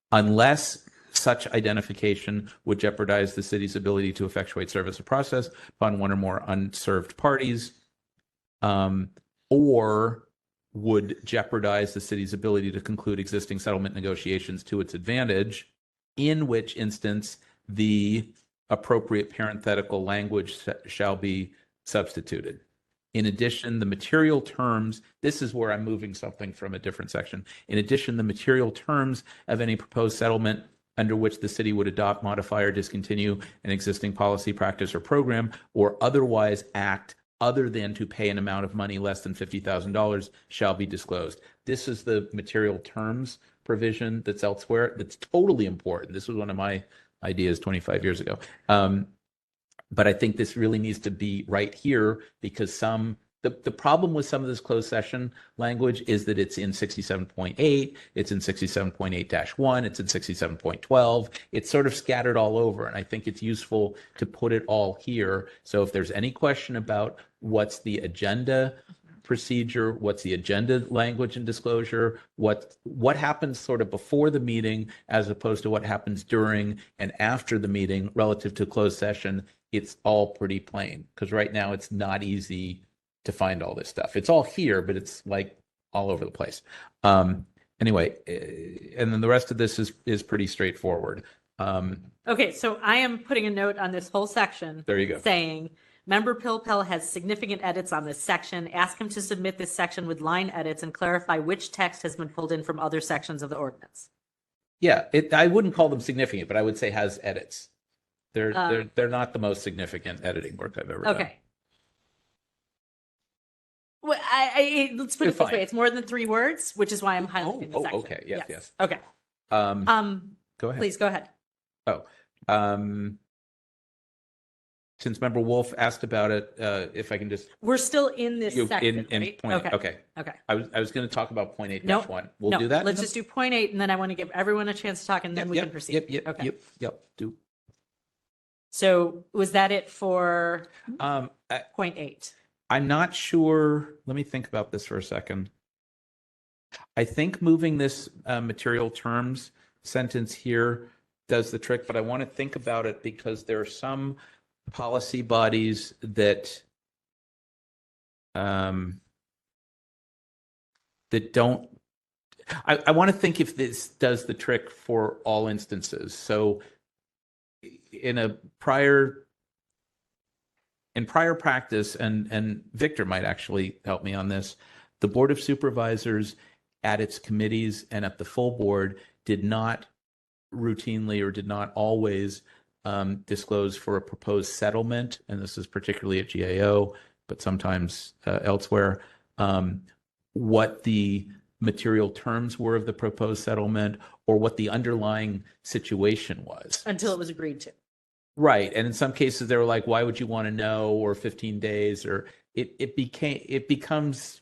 Unless such identification would jeopardize the city's ability to effectuate service of process upon one or more unserved parties, or would jeopardize the city's ability to conclude existing settlement negotiations to its advantage, in which instance the appropriate parenthetical language shall be substituted. In addition, the material terms, this is where I'm moving something from a different section. In addition, the material terms of any proposed settlement under which the city would adopt, modify, or discontinue an existing policy, practice, or program, or otherwise act other than to pay an amount of money less than $50,000 shall be disclosed. This is the material terms provision that's elsewhere. That's totally important. This was one of my ideas 25 years ago. But I think this really needs to be right here because the problem with some of this closed session language is that it's in 67.8, it's in 67.8-1, it's in 67.12. It's sort of scattered all over. And I think it's useful to put it all here. So if there's any question about what's the agenda procedure, what's the agenda language and disclosure, what happens sort of before the meeting as opposed to what happens during and after the meeting relative to closed session, it's all pretty plain because right now it's not easy to find all this stuff. It's all here, but it's like all over the place. Anyway, and then the rest of this is pretty straightforward. Okay, so I am putting a note on this whole section. There you go. Saying, Member Pilpel has significant edits on this section. Ask him to submit this section with line edits and clarify which text has been pulled in from other sections of the ordinance. Yeah, I wouldn't call them significant, but I would say has edits. They're not the most significant editing work I've ever done. Okay. Well, let's put You're it this fine. way. It's more than 3 words, which is why I'm highlighting the section. Okay. Yes. Okay. Go ahead. Please go ahead. Since Member Wolf asked about it, if I can just We're still in this section, in right? point. Okay. I was going to talk about point 8-1. Nope. We'll No, do that. Let's just do point 8, and then I want to give everyone a chance to talk, and then we can proceed. Yep. Do. So was that it for point 8? I'm not sure. Let me think about this for a second. I think moving this material terms sentence here does the trick, but I want to think about it because there are some policy bodies that that don't. I want to think if this does the trick for all instances. So in prior practice, and Victor might actually help me on this, the Board of Supervisors at its committees and at the full board did not routinely or did not always disclose for a proposed settlement, and this is particularly at GAO, but sometimes elsewhere, what the material terms were of the proposed settlement or what the underlying situation was. Until it was agreed to. Right. And in some cases they were like, why would you want to know? Or 15 days, or it becomes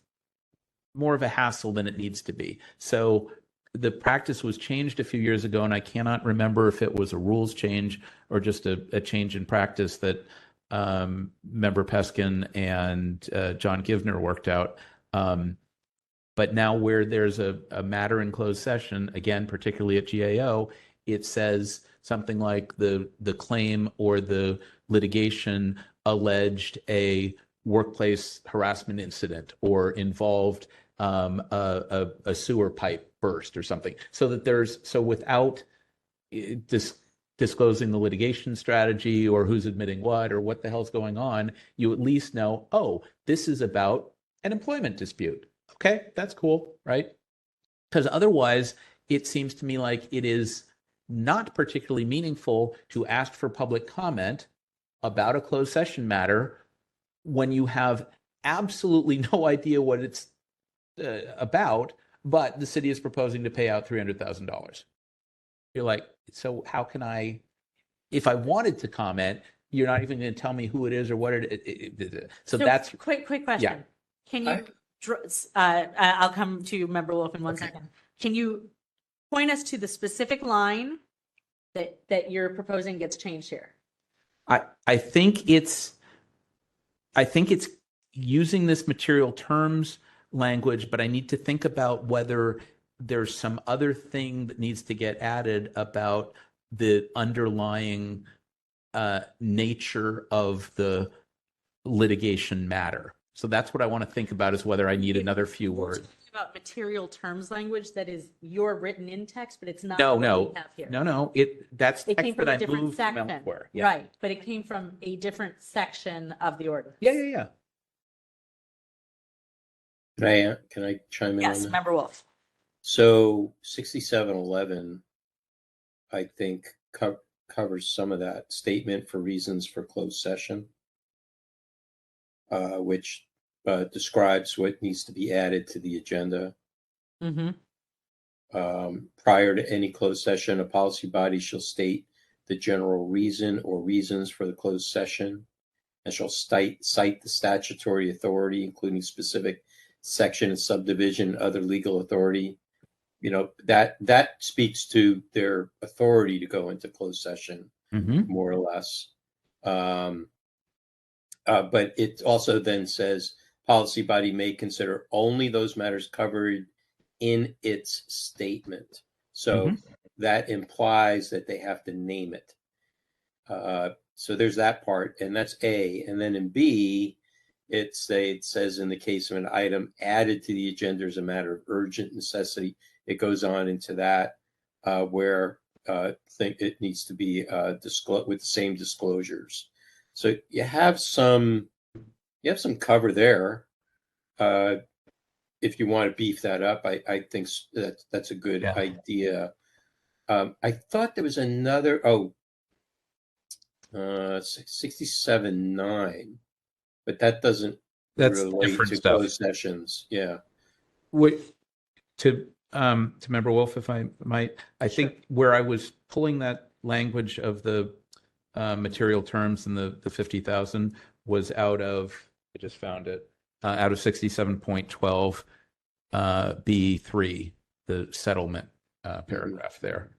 more of a hassle than it needs to be. So the practice was changed a few years ago, and I cannot remember if it was a rules change or just a change in practice that Member Peskin and John Givner worked out. But now where there's a matter in closed session, again, particularly at GAO, it says something like the claim or the litigation alleged a workplace harassment incident or involved a sewer pipe burst or something, so that without disclosing the litigation strategy or who's admitting what or what the hell's going on, you at least know, oh, this is about an employment dispute. Okay, that's cool, right? Because otherwise, it seems to me like it is not particularly meaningful to ask for public comment about a closed session matter when you have absolutely no idea what it's about, but the city is proposing to pay out $300,000. You're like, so how can I, if I wanted to comment, you're not even going to tell me who it is or what it is. So that's quick question. Yeah. Can you? I'll come to Member Wolf in one second. Can you point us to the specific line that you're proposing gets changed here? I think it's using this material terms language, but I need to think about whether there's some other thing that needs to get added about the underlying nature of the litigation matter. So that's what I want to think about, is whether I need another few words. About material terms language that is your written in text, but it's not No. what we have here. No. That's It came text from that a I different moved section, from elsewhere. Yeah. right? But it came from a different section of the ordinance. Yeah. Can I chime in on Yes, that? Member Wolf. So 6711 I think covers some of that. Statement for reasons for closed session, which describes what needs to be added to the agenda. Prior to any closed session, a policy body shall state the general reason or reasons for the closed session, and shall cite the statutory authority, including specific section and subdivision and other legal authority. You know, that speaks to their authority to go into closed session, more or less. But it also then says policy body may consider only those matters covered in its statement. So that implies that they have to name it. So there's that part, and that's A. And then in B, it says in the case of an item added to the agenda as a matter of urgent necessity, it goes on into that where think it needs to be disclosed with the same disclosures. So you have some cover there. If you want to beef that up, I think that's a good idea. I thought there was another 67.9, but that doesn't relate to closed sessions. Yeah. To Member Wolf, if I might, I think where I was pulling that language of the material terms and the 50,000 was out of, I just found it, out of 67.12 B3, the settlement paragraph there.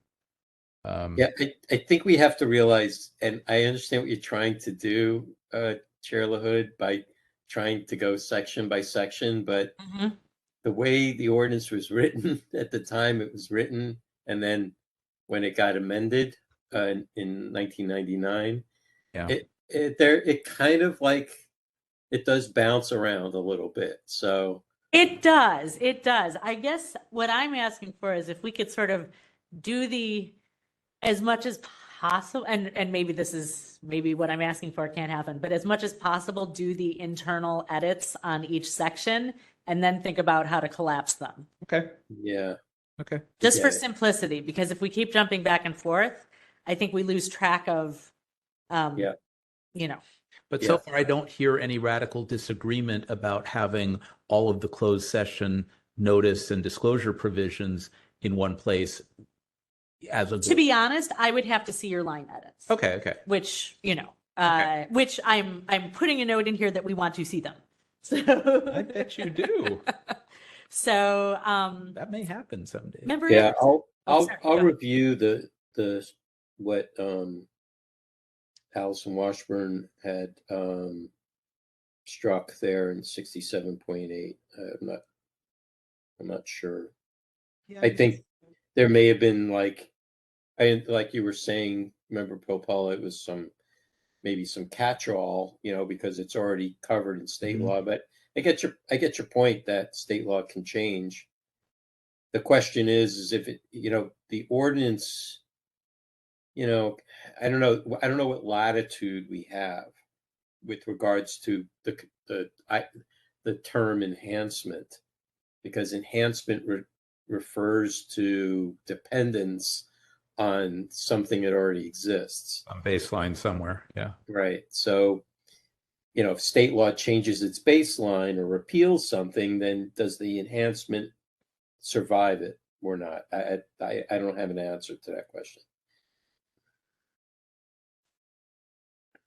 Yeah, I think we have to realize, and I understand what you're trying to do, Chair LaHood, by trying to go section by section, but the way the ordinance was written at the time it was written, and then when it got amended in 1999, it kind of like it does bounce around a little bit. So it does. I guess what I'm asking for is if we could sort of do as much as possible, and maybe this is what I'm asking for can't happen, but as much as possible, do the internal edits on each section and then think about how to collapse them. Okay. Yeah. Okay. Just for simplicity, because if we keep jumping back and forth, I think we lose track of, you know. But so far, I don't hear any radical disagreement about having all of the closed session notice and disclosure provisions in one place. To be honest, I would have to see your line edits. Okay. Which, which I'm putting a note in here that we want to see them. So I bet you do. So that may happen someday. Remember? Yeah, I'll review the what Allison Washburn had struck there in 67.8. I'm not sure. Yeah, I think there may have been like you were saying, remember, Popala, it was maybe some catch-all, because it's already covered in state law. But I get your point that state law can change. The question is if it, the ordinance, I don't know what latitude we have with regards to the term enhancement, because enhancement refers to dependence on something that already exists. On baseline somewhere, yeah. Right. So, if state law changes its baseline or repeals something, then does the enhancement survive it or not? I don't have an answer to that question.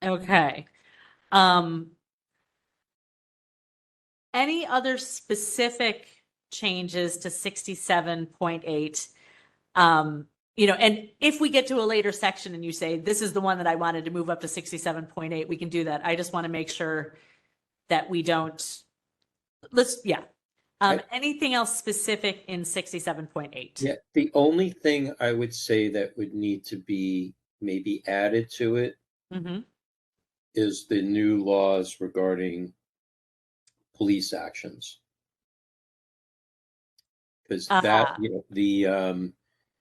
Okay. Any other specific changes to 67.8? And if we get to a later section and you say, this is the one that I wanted to move up to 67.8, we can do that. I just want to make sure that we don't, anything else specific in 67.8? Yeah, the only thing I would say that would need to be maybe added to it is the new laws regarding police actions. Because that,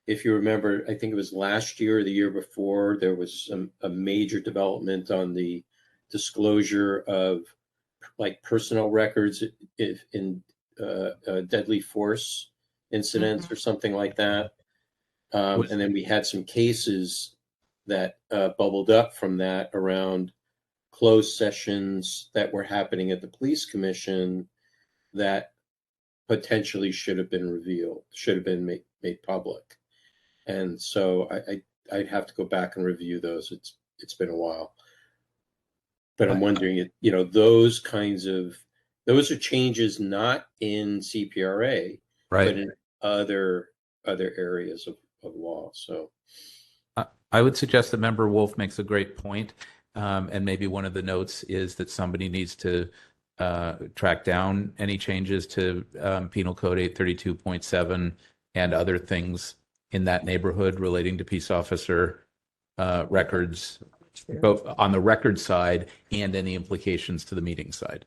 if you remember, I think it was last year or the year before, there was a major development on the disclosure of like personnel records in deadly force incidents or something like that. And then we had some cases that bubbled up from that around closed sessions that were happening at the police commission that potentially should have been revealed, should have been made public. And so I'd have to go back and review those. It's been a while. But I'm wondering, those are changes not in CPRA, Right. but in other areas of law. So I would suggest that Member Wolf makes a great point. And maybe one of the notes is that somebody needs to track down any changes to Penal Code 832.7 and other things in that neighborhood relating to peace officer records, both on the record side and any implications to the meeting side.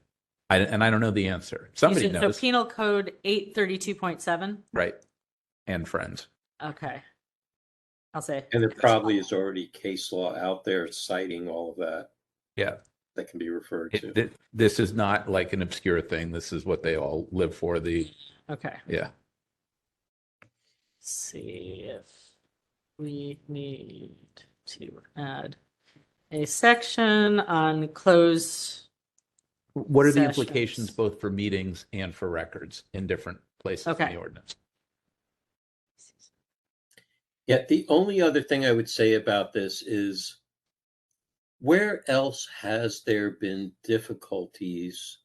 And I don't know the answer. Somebody knows. So Penal Code 832.7? Right. And friends. Okay. I'll say. And there probably is already case law out there citing all of that. Yeah. That can be referred to. This is not like an obscure thing. This is what they all live for. Okay. Yeah. Let's see if we need to add a section on closed. What are the sessions. implications both for meetings and for records in different places in the ordinance? Yeah, the only other thing I would say about this is, where else has there been difficulties,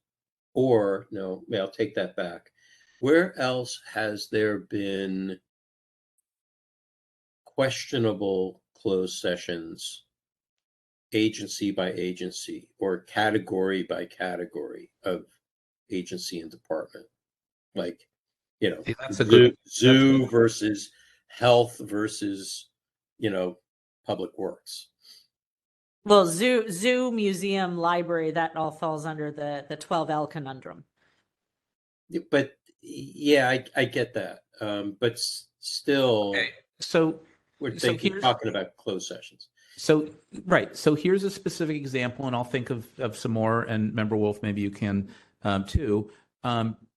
or no, I'll take that back. Where else has there been questionable closed sessions, agency by agency or category by category of agency and department? Like, zoo versus health versus, public works. Well, zoo, museum, library, that all falls under the 12L conundrum. But yeah, I get that. But still, okay. So we're talking about closed sessions. So, right. So here's a specific example, and I'll think of some more, and Member Wolf, maybe you can too.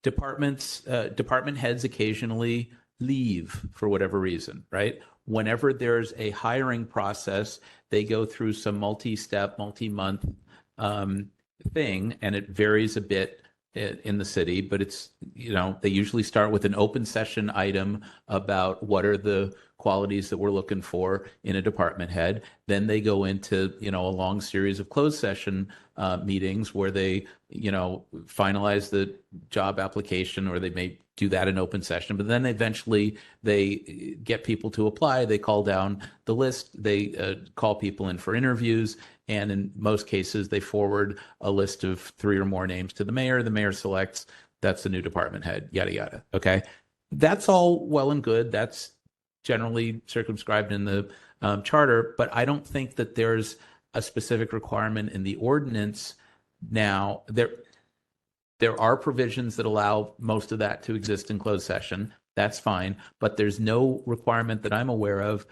Department heads occasionally leave for whatever reason, right? Whenever there's a hiring process, they go through some multi-step, multi-month thing, and it varies a bit in the city, but it's, they usually start with an open session item about what are the qualities that we're looking for in a department head. Then they go into, a long series of closed session meetings where they, finalize the job application, or they may do that in open session, but then eventually they get people to apply. They call down the list. They call people in for interviews. And in most cases, they forward a list of 3 or more names to the mayor. The mayor selects, that's the new department head, yada, yada. Okay. That's all well and good. That's generally circumscribed in the charter, but I don't think that there's a specific requirement in the ordinance now. There are provisions that allow most of that to exist in closed session. That's fine, but there's no requirement that I'm aware of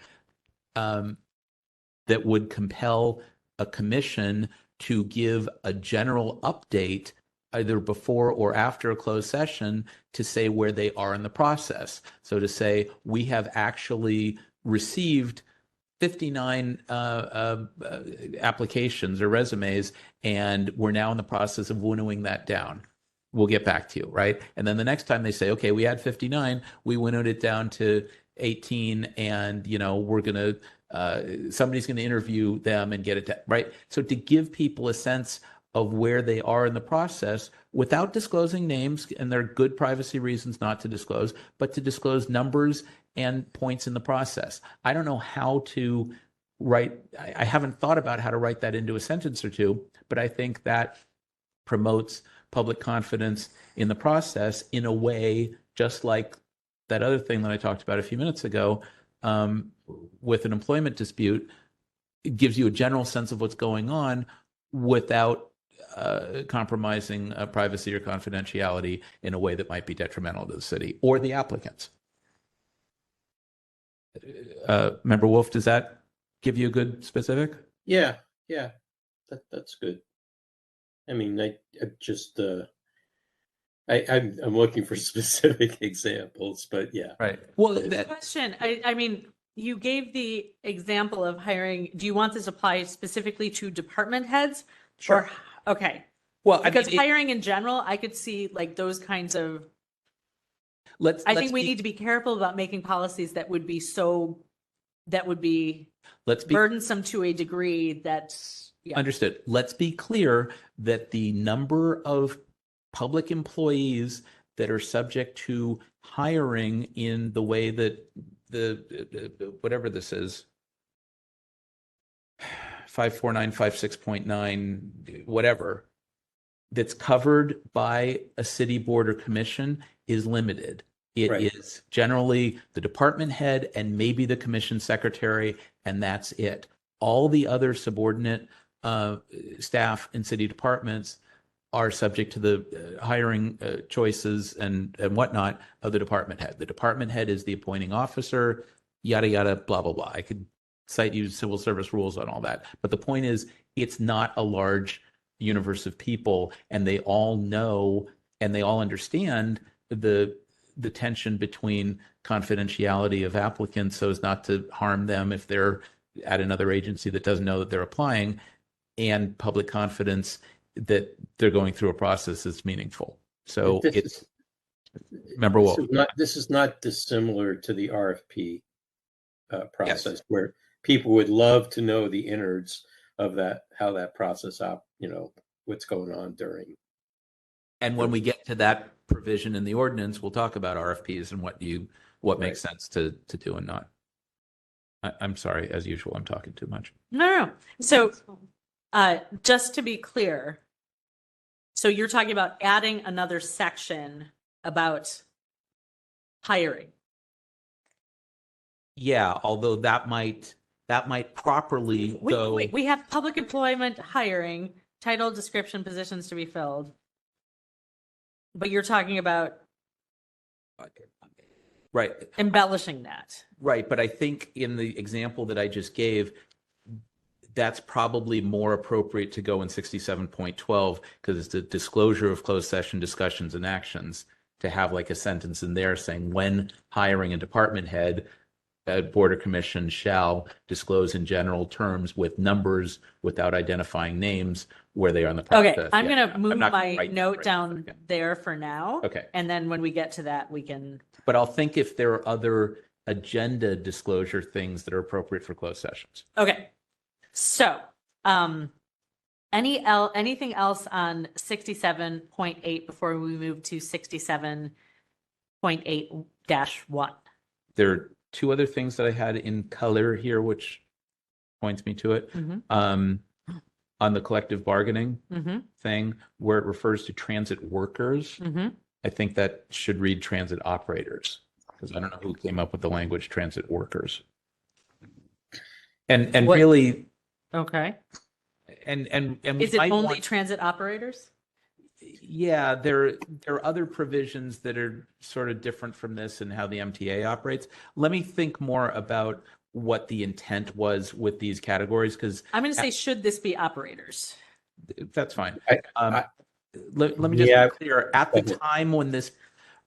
that would compel a commission to give a general update either before or after a closed session to say where they are in the process. So to say, we have actually received 59 applications or resumes, and we're now in the process of winnowing that down. We'll get back to you, right? And then the next time they say, okay, we had 59, we winnowed it down to 18, and we're gonna somebody's gonna interview them and get it to, right? So to give people a sense of where they are in the process without disclosing names, and there are good privacy reasons not to disclose, but to disclose numbers and points in the process. I don't know how to write, I haven't thought about how to write that into a sentence or two, but I think that promotes public confidence in the process in a way, just like that other thing that I talked about a few minutes ago with an employment dispute. It gives you a general sense of what's going on without compromising privacy or confidentiality in a way that might be detrimental to the city or the applicants. Member Wolf, does that give you a good specific? Yeah, that's good. I mean, I'm looking for specific examples, but yeah. Right. Well, Question. I mean, you gave the example of hiring. Do you want this applied specifically to department heads? Sure. Or, okay. Well, Because hiring in general, I could see like those kinds of. I think we need to be careful about making policies that would be burdensome to a degree that's. Yeah. Understood. Let's be clear that the number of public employees that are subject to hiring in the way that whatever this is, 54956.9, whatever, that's covered by a city board or commission is limited. It is generally the department head and maybe the commission secretary, and that's it. All the other subordinate staff in city departments are subject to the hiring choices and whatnot of the department head. The department head is the appointing officer, yada, yada, blah, blah, blah. I could cite you civil service rules on all that. But the point is, it's not a large universe of people, and they all know and they all understand the tension between confidentiality of applicants so as not to harm them if they're at another agency that doesn't know that they're applying, and public confidence that they're going through a process that's meaningful. So this is not dissimilar to the RFP process, where people would love to know the innards of that, how that process what's going on during. And when we get to that provision in the ordinance, we'll talk about RFPs and what makes sense to do and not. I'm sorry, as usual, I'm talking too much. No. So just to be clear, so you're talking about adding another section about hiring. Yeah, although that might properly go. We have public employment hiring, title, description, positions to be filled. But you're talking about embellishing that. Right, but I think in the example that I just gave, that's probably more appropriate to go in 67.12 because it's the disclosure of closed session discussions and actions, to have like a sentence in there saying when hiring a department head, a board or commission shall disclose in general terms with numbers without identifying names where they are in the process. Okay, I'm going to move my note down there for now. Okay. And then when we get to that, we can. But I'll think if there are other agenda disclosure things that are appropriate for closed sessions. Okay. So, anything else on 67.8 before we move to 67.8-1? There are two other things that I had in color here, which points me to it. Mm-hmm. On the collective bargaining Mm-hmm. thing, where it refers to transit workers, Mm-hmm. I think that should read transit operators, because I don't know who came up with the language transit workers. And really. Okay. And is it only transit operators? Yeah, there are other provisions that are sort of different from this and how the MTA operates. Let me think more about what the intent was with these categories, because I'm going to say, should this be operators? That's fine. Let me just be clear. At the time when this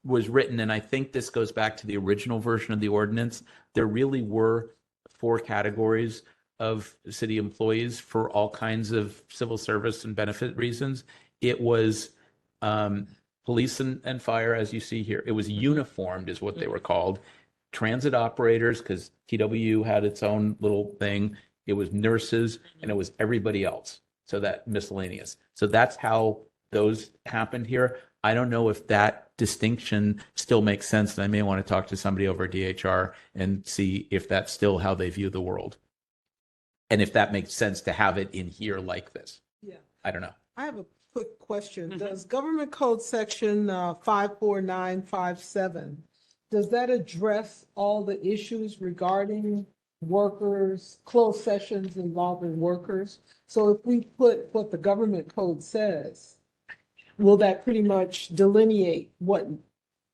was written, and I think this goes back to the original version of the ordinance, there really were 4 categories of city employees for all kinds of civil service and benefit reasons. It was police and fire, as you see here. It was uniformed is what they were called. Transit operators, because TW had its own little thing. It was nurses, and it was everybody else. So that miscellaneous. So that's how those happened here. I don't know if that distinction still makes sense. And I may want to talk to somebody over at DHR and see if that's still how they view the world. And if that makes sense to have it in here like this. Yeah. I don't know. I have a quick question. Mm-hmm. Does Government Code Section 54957, does that address all the issues regarding workers, closed sessions involving workers? So if we put what the Government Code says, will that pretty much delineate what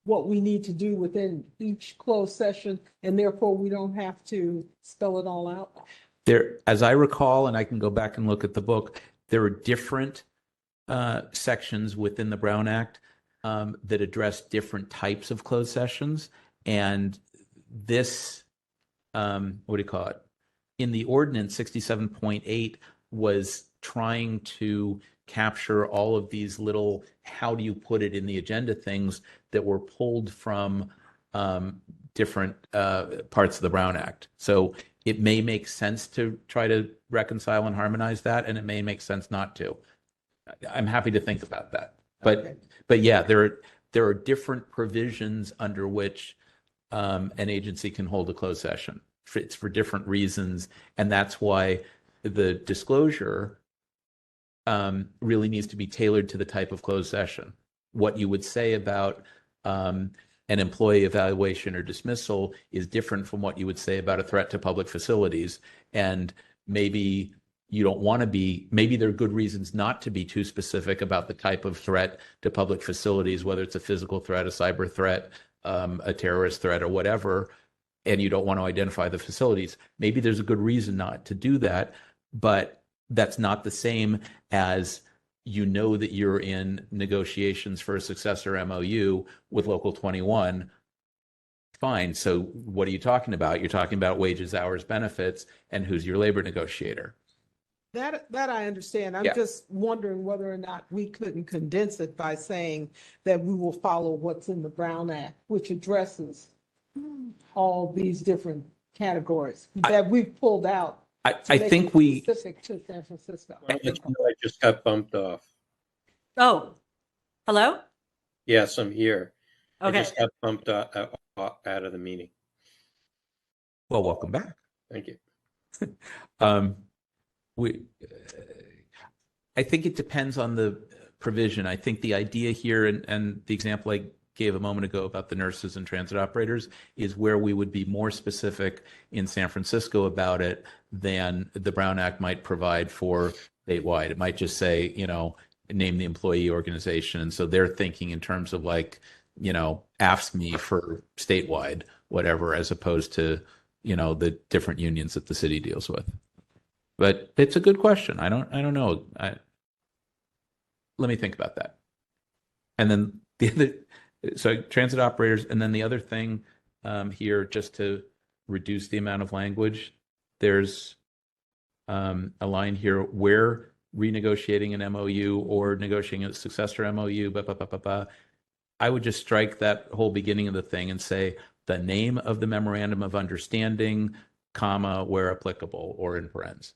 we need to do within each closed session, and therefore we don't have to spell it all out? There, as I recall, and I can go back and look at the book, there are different sections within the Brown Act that address different types of closed sessions. And this what do you call it? In the ordinance, 67.8 was trying to capture all of these little, how do you put it in the agenda things that were pulled from different parts of the Brown Act. So it may make sense to try to reconcile and harmonize that, and it may make sense not to. I'm happy to think about that. But yeah, there are different provisions under which an agency can hold a closed session. It's for different reasons, and that's why the disclosure really needs to be tailored to the type of closed session. What you would say about an employee evaluation or dismissal is different from what you would say about a threat to public facilities. And maybe you don't want to be, maybe there are good reasons not to be too specific about the type of threat to public facilities, whether it's a physical threat, a cyber threat, a terrorist threat, or whatever, and you don't want to identify the facilities. Maybe there's a good reason not to do that, but that's not the same as you know that you're in negotiations for a successor MOU with Local 21. Fine. So what are you talking about? You're talking about wages, hours, benefits, and who's your labor negotiator. That I understand. I'm just wondering whether or not we couldn't condense it by saying that we will follow what's in the Brown Act, which addresses all these different categories that we've pulled out. I think we specific to San Francisco. I just got bumped off. Oh, hello? Yes, I'm here. Okay. I just got bumped out of the meeting. Well, welcome back. Thank you. I think it depends on the provision. I think the idea here and the example I gave a moment ago about the nurses and transit operators is where we would be more specific in San Francisco about it than the Brown Act might provide for statewide. It might just say, name the employee organization. And so they're thinking in terms of AFSCME for statewide, whatever, as opposed to, the different unions that the city deals with. But it's a good question. I don't know. Let me think about that. And then the other, so transit operators, and then the other thing here, just to reduce the amount of language, there's a line here where renegotiating an MOU or negotiating a successor MOU, I would just strike that whole beginning of the thing and say the name of the memorandum of understanding, comma, where applicable, or in parentheses.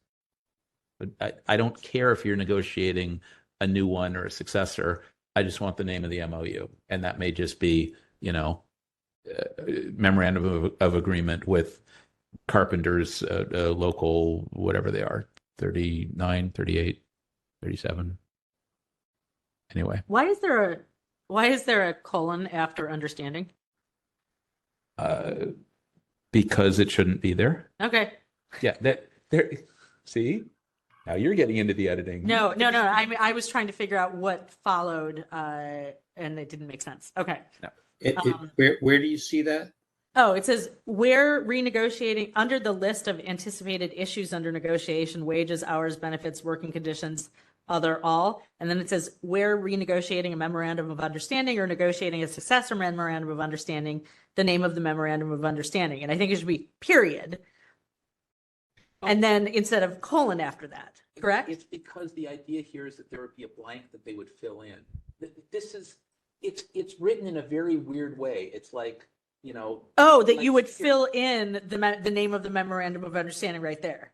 But I don't care if you're negotiating a new one or a successor. I just want the name of the MOU. And that may just be, memorandum of agreement with carpenters, local, whatever they are, 39, 38, 37. Anyway. Why is there a colon after understanding? Because it shouldn't be there. Okay. Yeah. There. See? Now you're getting into the editing. No. I was trying to figure out what followed, and it didn't make sense. Okay. No. Where do you see that? Oh, it says where renegotiating under the list of anticipated issues under negotiation, wages, hours, benefits, working conditions, other all. And then it says where renegotiating a memorandum of understanding or negotiating a successor memorandum of understanding, the name of the memorandum of understanding. And I think it should be period. And then instead of colon after that, correct? It's because the idea here is that there would be a blank that they would fill in. It's written in a very weird way. It's like, Oh, that you would fill in the name of the memorandum of understanding right there.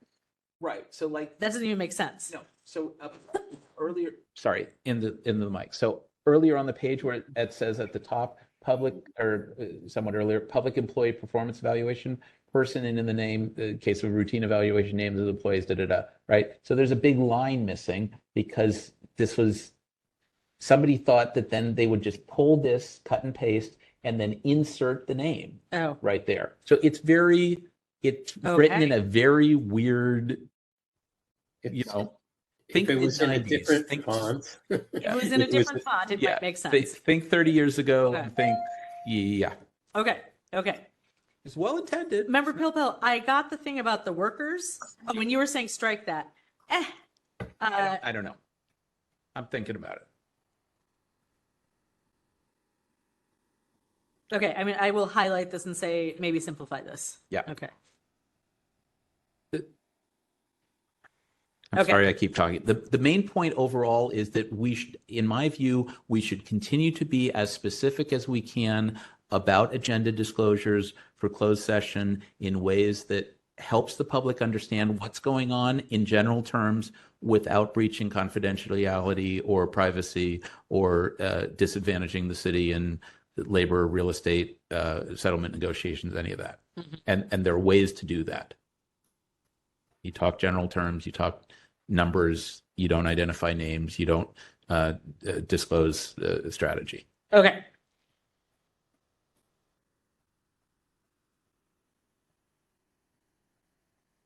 Right. So that doesn't even make sense. No. So earlier, sorry, in the mic. So earlier on the page where it says at the top, public, or somewhat earlier, public employee performance evaluation, person, and in the name, the case of routine evaluation, names of the employees, right? So there's a big line missing because somebody thought that then they would just pull this, cut and paste, and then insert the name right there. So it's written in a very weird, If it was in a different font. If it was in a different font, it might make sense. Think 30 years ago and think, yeah. Okay. It's well intended. Member Pilpel, I got the thing about the workers. Oh, when you were saying strike that. I don't know. I'm thinking about it. Okay, I will highlight this and say maybe simplify this. Yeah. Okay. I'm Okay. sorry I keep talking. The main point overall is that we should, in my view, we should continue to be as specific as we can about agenda disclosures for closed session in ways that helps the public understand what's going on in general terms without breaching confidentiality or privacy or disadvantaging the city in labor, real estate, settlement negotiations, any of that. And there are ways to do that. You talk general terms, you talk numbers, you don't identify names, you don't disclose strategy. Okay.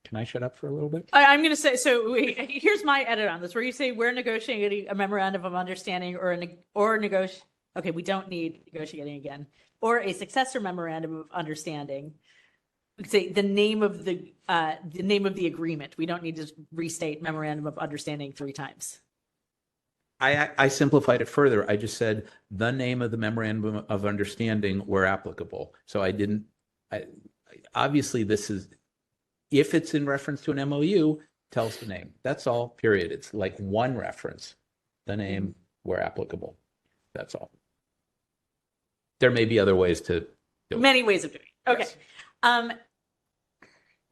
Can I shut up for a little bit? I'm going to say, so here's my edit on this, where you say we're negotiating a memorandum of understanding okay, we don't need negotiating again, or a successor memorandum of understanding. Say the name of the agreement. We don't need to restate memorandum of understanding 3 times. I simplified it further. I just said the name of the memorandum of understanding where applicable. So obviously this is, if it's in reference to an MOU, tell us the name. That's all, period. It's like one reference, the name where applicable. That's all. There may be other ways to do it. Many ways of doing it. Okay. Yes.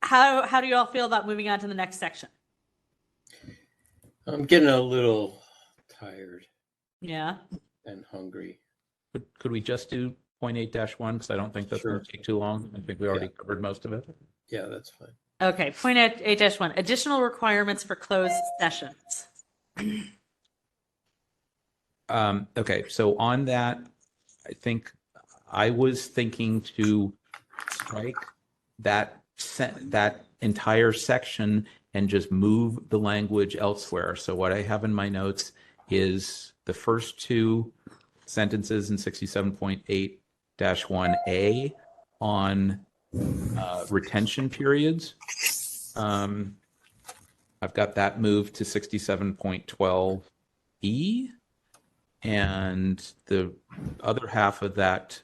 How do you all feel about moving on to the next section? I'm getting a little tired Yeah. and hungry. Could we just do 0.8-1? Because I don't think that's going to take too long. I think we already covered most of it. Yeah, that's fine. Okay. 0.8-1, additional requirements for closed sessions. Okay, so on that, I think I was thinking to strike that entire section and just move the language elsewhere. So what I have in my notes is the first 2 sentences in 67.8-1A on retention periods. I've got that moved to 67.12E. And the other half of that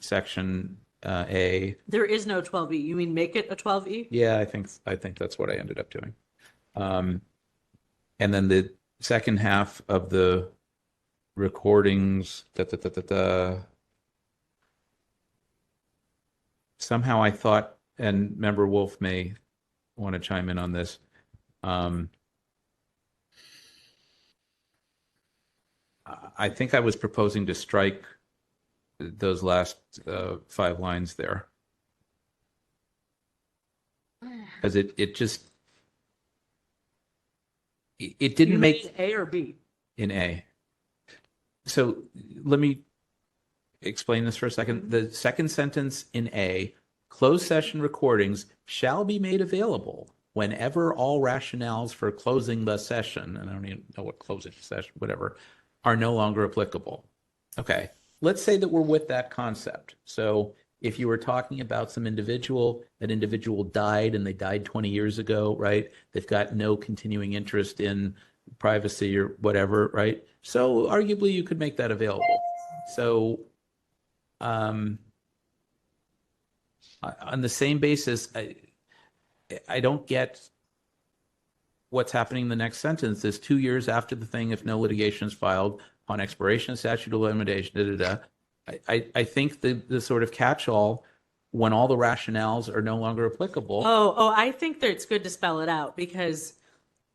section A. There is no 12E. You mean make it a 12E? Yeah, I think that's what I ended up doing. And then the second half of the recordings. Somehow I thought, and Member Wolf may want to chime in on this. I think I was proposing to strike those last 5 lines there, because it didn't You make mean A or B? in A. So let me explain this for a second. The second sentence in A, closed session recordings shall be made available whenever all rationales for closing the session, and I don't even know what closing the session, whatever, are no longer applicable. Okay, let's say that we're with that concept. So if you were talking about that individual died and they died 20 years ago, right? They've got no continuing interest in privacy or whatever, right? So arguably you could make that available. So on the same basis, I don't get what's happening in the next sentence. Is 2 years after the thing, if no litigation is filed on expiration of statute of limitation, I think the sort of catch-all, when all the rationales are no longer applicable. Oh, I think that it's good to spell it out, because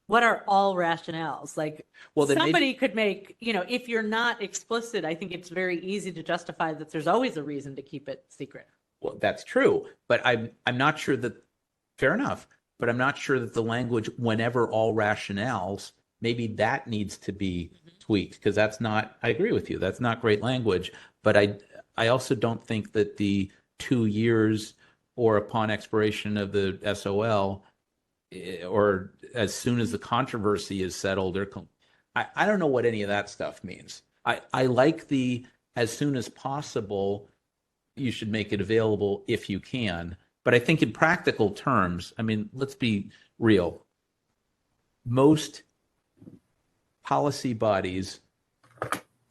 what are all rationales? Like, Well, then somebody could make, if you're not explicit, I think it's very easy to justify that there's always a reason to keep it secret. Well, that's true, but I'm not sure that, fair enough, but I'm not sure that the language, whenever all rationales, maybe that needs to be tweaked, because that's not, I agree with you, that's not great language, but I also don't think that the 2 years or upon expiration of the SOL, or as soon as the controversy is settled, I don't know what any of that stuff means. I like the as soon as possible, you should make it available if you can. But I think in practical terms, I mean, let's be real. Most policy bodies,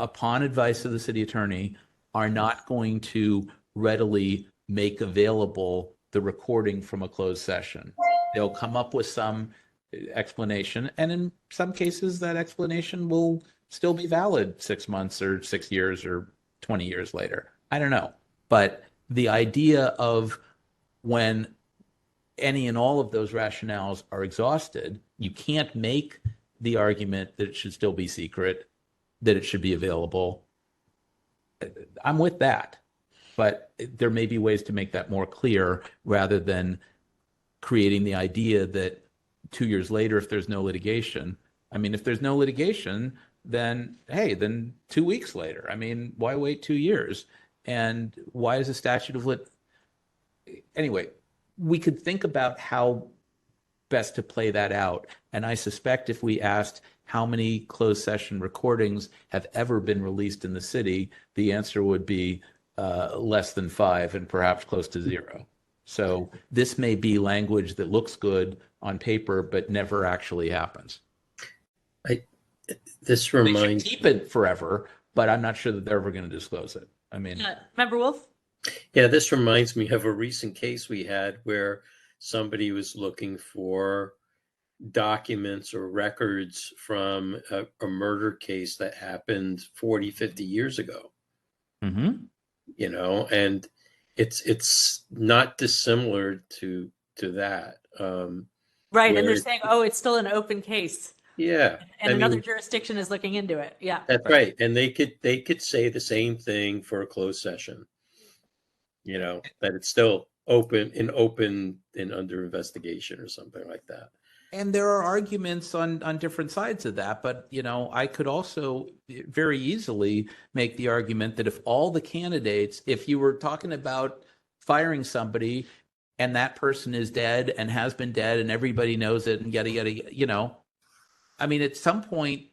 upon advice of the city attorney, are not going to readily make available the recording from a closed session. They'll come up with some explanation. And in some cases, that explanation will still be valid 6 months or 6 years or 20 years later. I don't know. But the idea of when any and all of those rationales are exhausted, you can't make the argument that it should still be secret, that it should be available. I'm with that. But there may be ways to make that more clear rather than creating the idea that 2 years later, if there's no litigation, I mean, if there's no litigation, then, hey, then 2 weeks later, I mean, why wait 2 years? And why is a statute of anyway, we could think about how best to play that out. And I suspect if we asked how many closed session recordings have ever been released in the city, the answer would be less than 5 and perhaps close to 0. So this may be language that looks good on paper, but never actually happens. This They reminds should keep it forever, but I'm not sure that they're ever going to disclose it. I mean, Member Wolf? Yeah, this reminds me of a recent case we had where somebody was looking for documents or records from a murder case that happened 40, 50 years ago. mm-hmm. You know, and it's not dissimilar to that. Right, and they're where- saying, oh, it's still an open case, Yeah, and I another mean, jurisdiction is looking into it. Yeah. that's right. And they could say the same thing for a closed session. You know, that it's still open and under investigation or something like that. And there are arguments on different sides of that, but you know, I could also very easily make the argument that if all the candidates, if you were talking about firing somebody and that person is dead and has been dead and everybody knows it and yada yada, you know, I mean, at some point,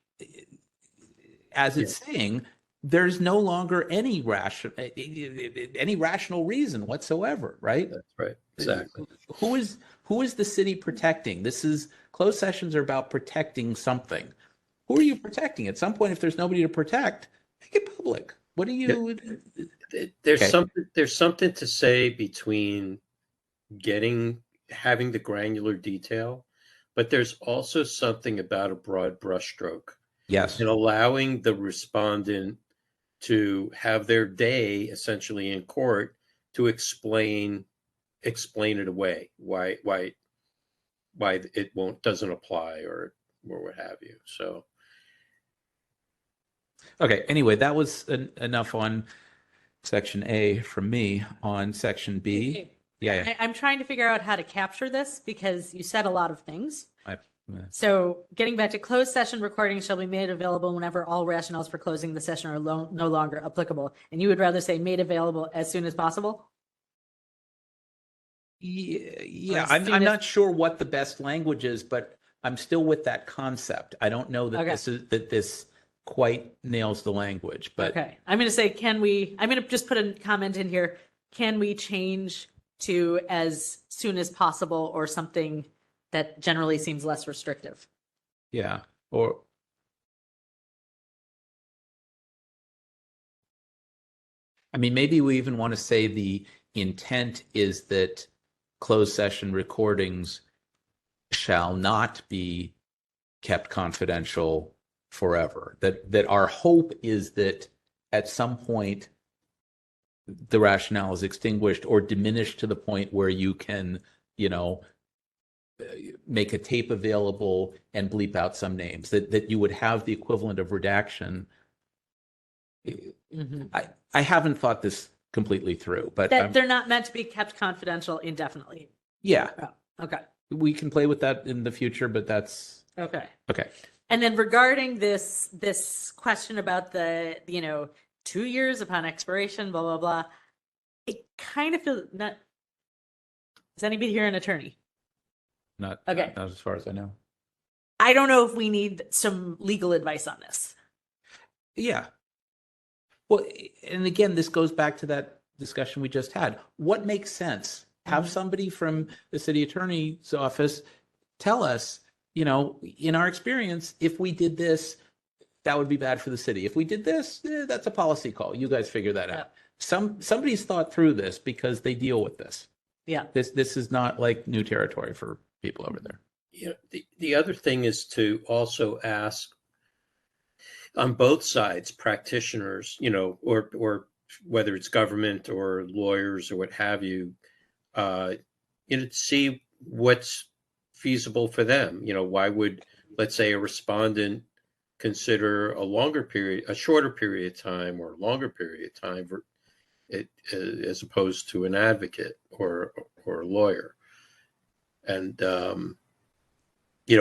as it's saying, there's no longer any rational reason whatsoever, right? That's right. Exactly. Who is the city protecting? This is closed sessions are about protecting something. Who are you protecting? At some point, if there's nobody to protect, make it public. What do you? There's something to say between having the granular detail, but there's also something about a broad brushstroke. Yes. And allowing the respondent to have their day essentially in court to explain it away, why it doesn't apply or what have you. So okay, anyway, that was enough on section A from me. On section B. Yeah. I'm trying to figure out how to capture this because you said a lot of things. Yeah. So getting back to closed session recordings shall be made available whenever all rationales for closing the session are no longer applicable. And you would rather say made available as soon as possible? Yeah. I'm not sure what the best language is, but I'm still with that concept. I don't know that this quite nails the language, but okay. I'm going to say, I'm going to just put a comment in here. Can we change to as soon as possible or something that generally seems less restrictive? Yeah. Or I mean, maybe we even want to say the intent is that closed session recordings shall not be kept confidential forever. That our hope is that at some point the rationale is extinguished or diminished to the point where you can, you know, make a tape available and bleep out some names, that you would have the equivalent of redaction. Mm-hmm. I haven't thought this completely through, but that they're not meant to be kept confidential indefinitely. Yeah. Oh, okay. We can play with that in the future, but that's okay. Okay. And then regarding this question about the 2 years upon expiration, blah blah blah, it kind of feels not. Is anybody here an attorney? Not okay. Not as far as I know. I don't know if we need some legal advice on this. Yeah. Well, and again, this goes back to that discussion we just had. What makes sense? Have somebody from the city attorney's office tell us, you know, in our experience, if we did this, that would be bad for the city. If we did this, that's a policy call. You guys figure that out. Somebody's thought through this because they deal with this. Yeah. This is not like new territory for people over there. The other thing is to also ask on both sides, practitioners, or whether it's government or lawyers or what have you, to see what's feasible for them. Why would, let's say, a respondent consider a shorter period of time or a longer period of time as opposed to an advocate or a lawyer? And,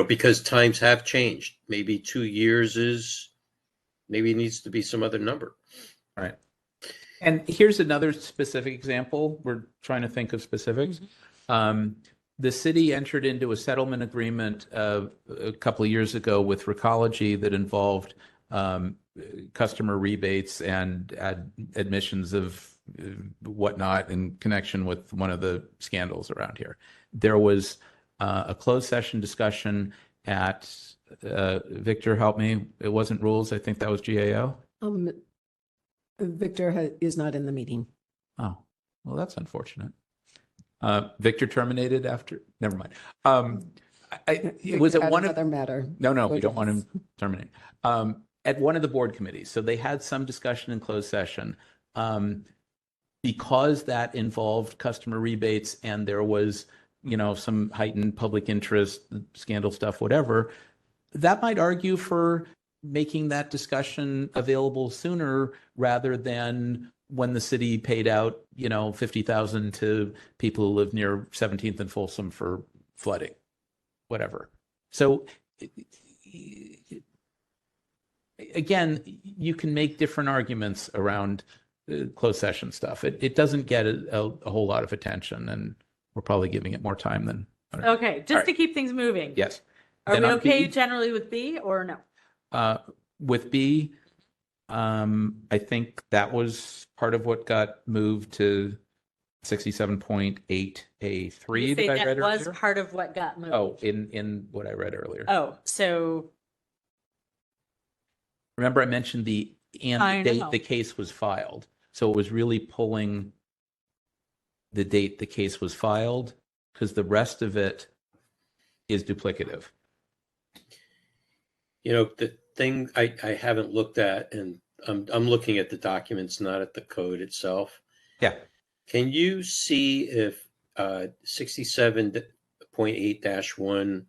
because times have changed. Maybe 2 years maybe it needs to be some other number. All right. And here's another specific example. We're trying to think of specifics. The city entered into a settlement agreement a couple of years ago with Recology that involved customer rebates and admissions of whatnot in connection with one of the scandals around here. There was a closed session discussion at Victor, help me. It wasn't rules. I think that was GAO. Victor is not in the meeting. Oh, well, that's unfortunate. Victor terminated after. Never mind. Was it one of another matter? No, we don't want him to terminate. At one of the board committees, so they had some discussion in closed session, because that involved customer rebates and there was, some heightened public interest, scandal stuff, whatever. That might argue for making that discussion available sooner rather than when the city paid out, $50,000 to people who live near 17th and Folsom for flooding, whatever. So again, you can make different arguments around closed session stuff. It doesn't get a whole lot of attention, and we're probably giving it more time than. Okay, just to keep things moving. Yes. Are Then we on okay B, generally with B or no? with B, I think that was part of what got moved to 67.8A3 You say that I read that was earlier. part of what got moved. Oh, in what I read earlier. Oh, so Remember I mentioned the I date know. the case was filed. So it was really pulling the date the case was filed because the rest of it is duplicative. The thing I haven't looked at, and I'm looking at the documents, not at the code itself. Yeah. Can you see if 67.8-1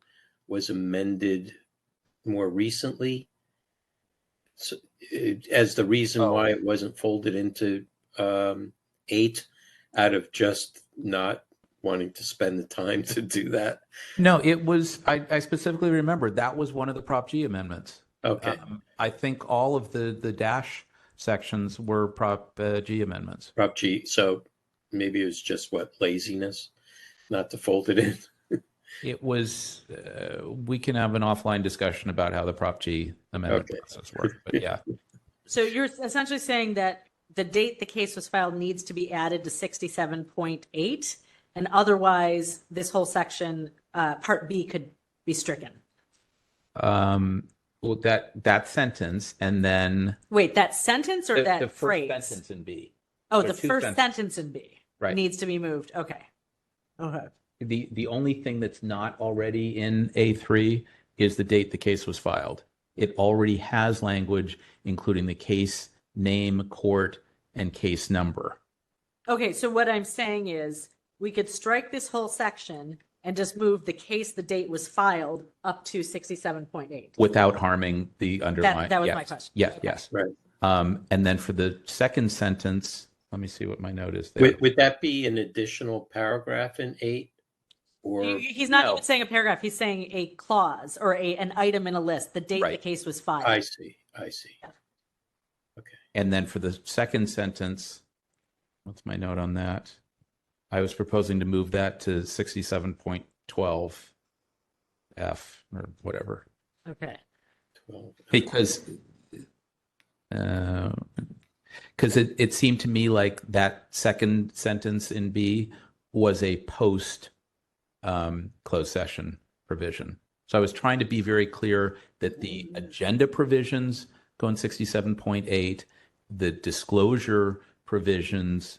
was amended more recently? So, as the reason why it wasn't folded into 8 out of just not wanting to spend the time to do that? No, it was, I specifically remember that was one of the Prop G amendments. Okay. I think all of the dash sections were Prop G amendments. Prop G. So maybe it was just laziness not to fold it in. It was, we can have an offline discussion about how the Prop G amendment process worked, but yeah. So you're essentially saying that the date the case was filed needs to be added to 67.8, and otherwise this whole section, Part B, could be stricken. Well, that sentence, and then Wait, that sentence or that the first phrase? sentence in B. Oh, There the are two first sentences. sentence in B Right. needs to be moved. Okay. Okay. The only thing that's not already in A3 is the date the case was filed. It already has language, including the case name, court, and case number. Okay, so what I'm saying is we could strike this whole section and just move the case the date was filed up to 67.8. Without harming the underlying. That was yes. my question. Yes, Okay. yes. Right. And then for the second sentence, let me see what my note is there. Would that be an additional paragraph in 8? Or He's not No. even saying a paragraph. He's saying a clause or an item in a list, the date the Right. case was filed. I see. And then for the second sentence, what's my note on that? I was proposing to move that to 67.12 F or whatever. Okay. Because it seemed to me like that second sentence in B was a post closed session provision. So I was trying to be very clear that the agenda provisions go in 67.8, the disclosure provisions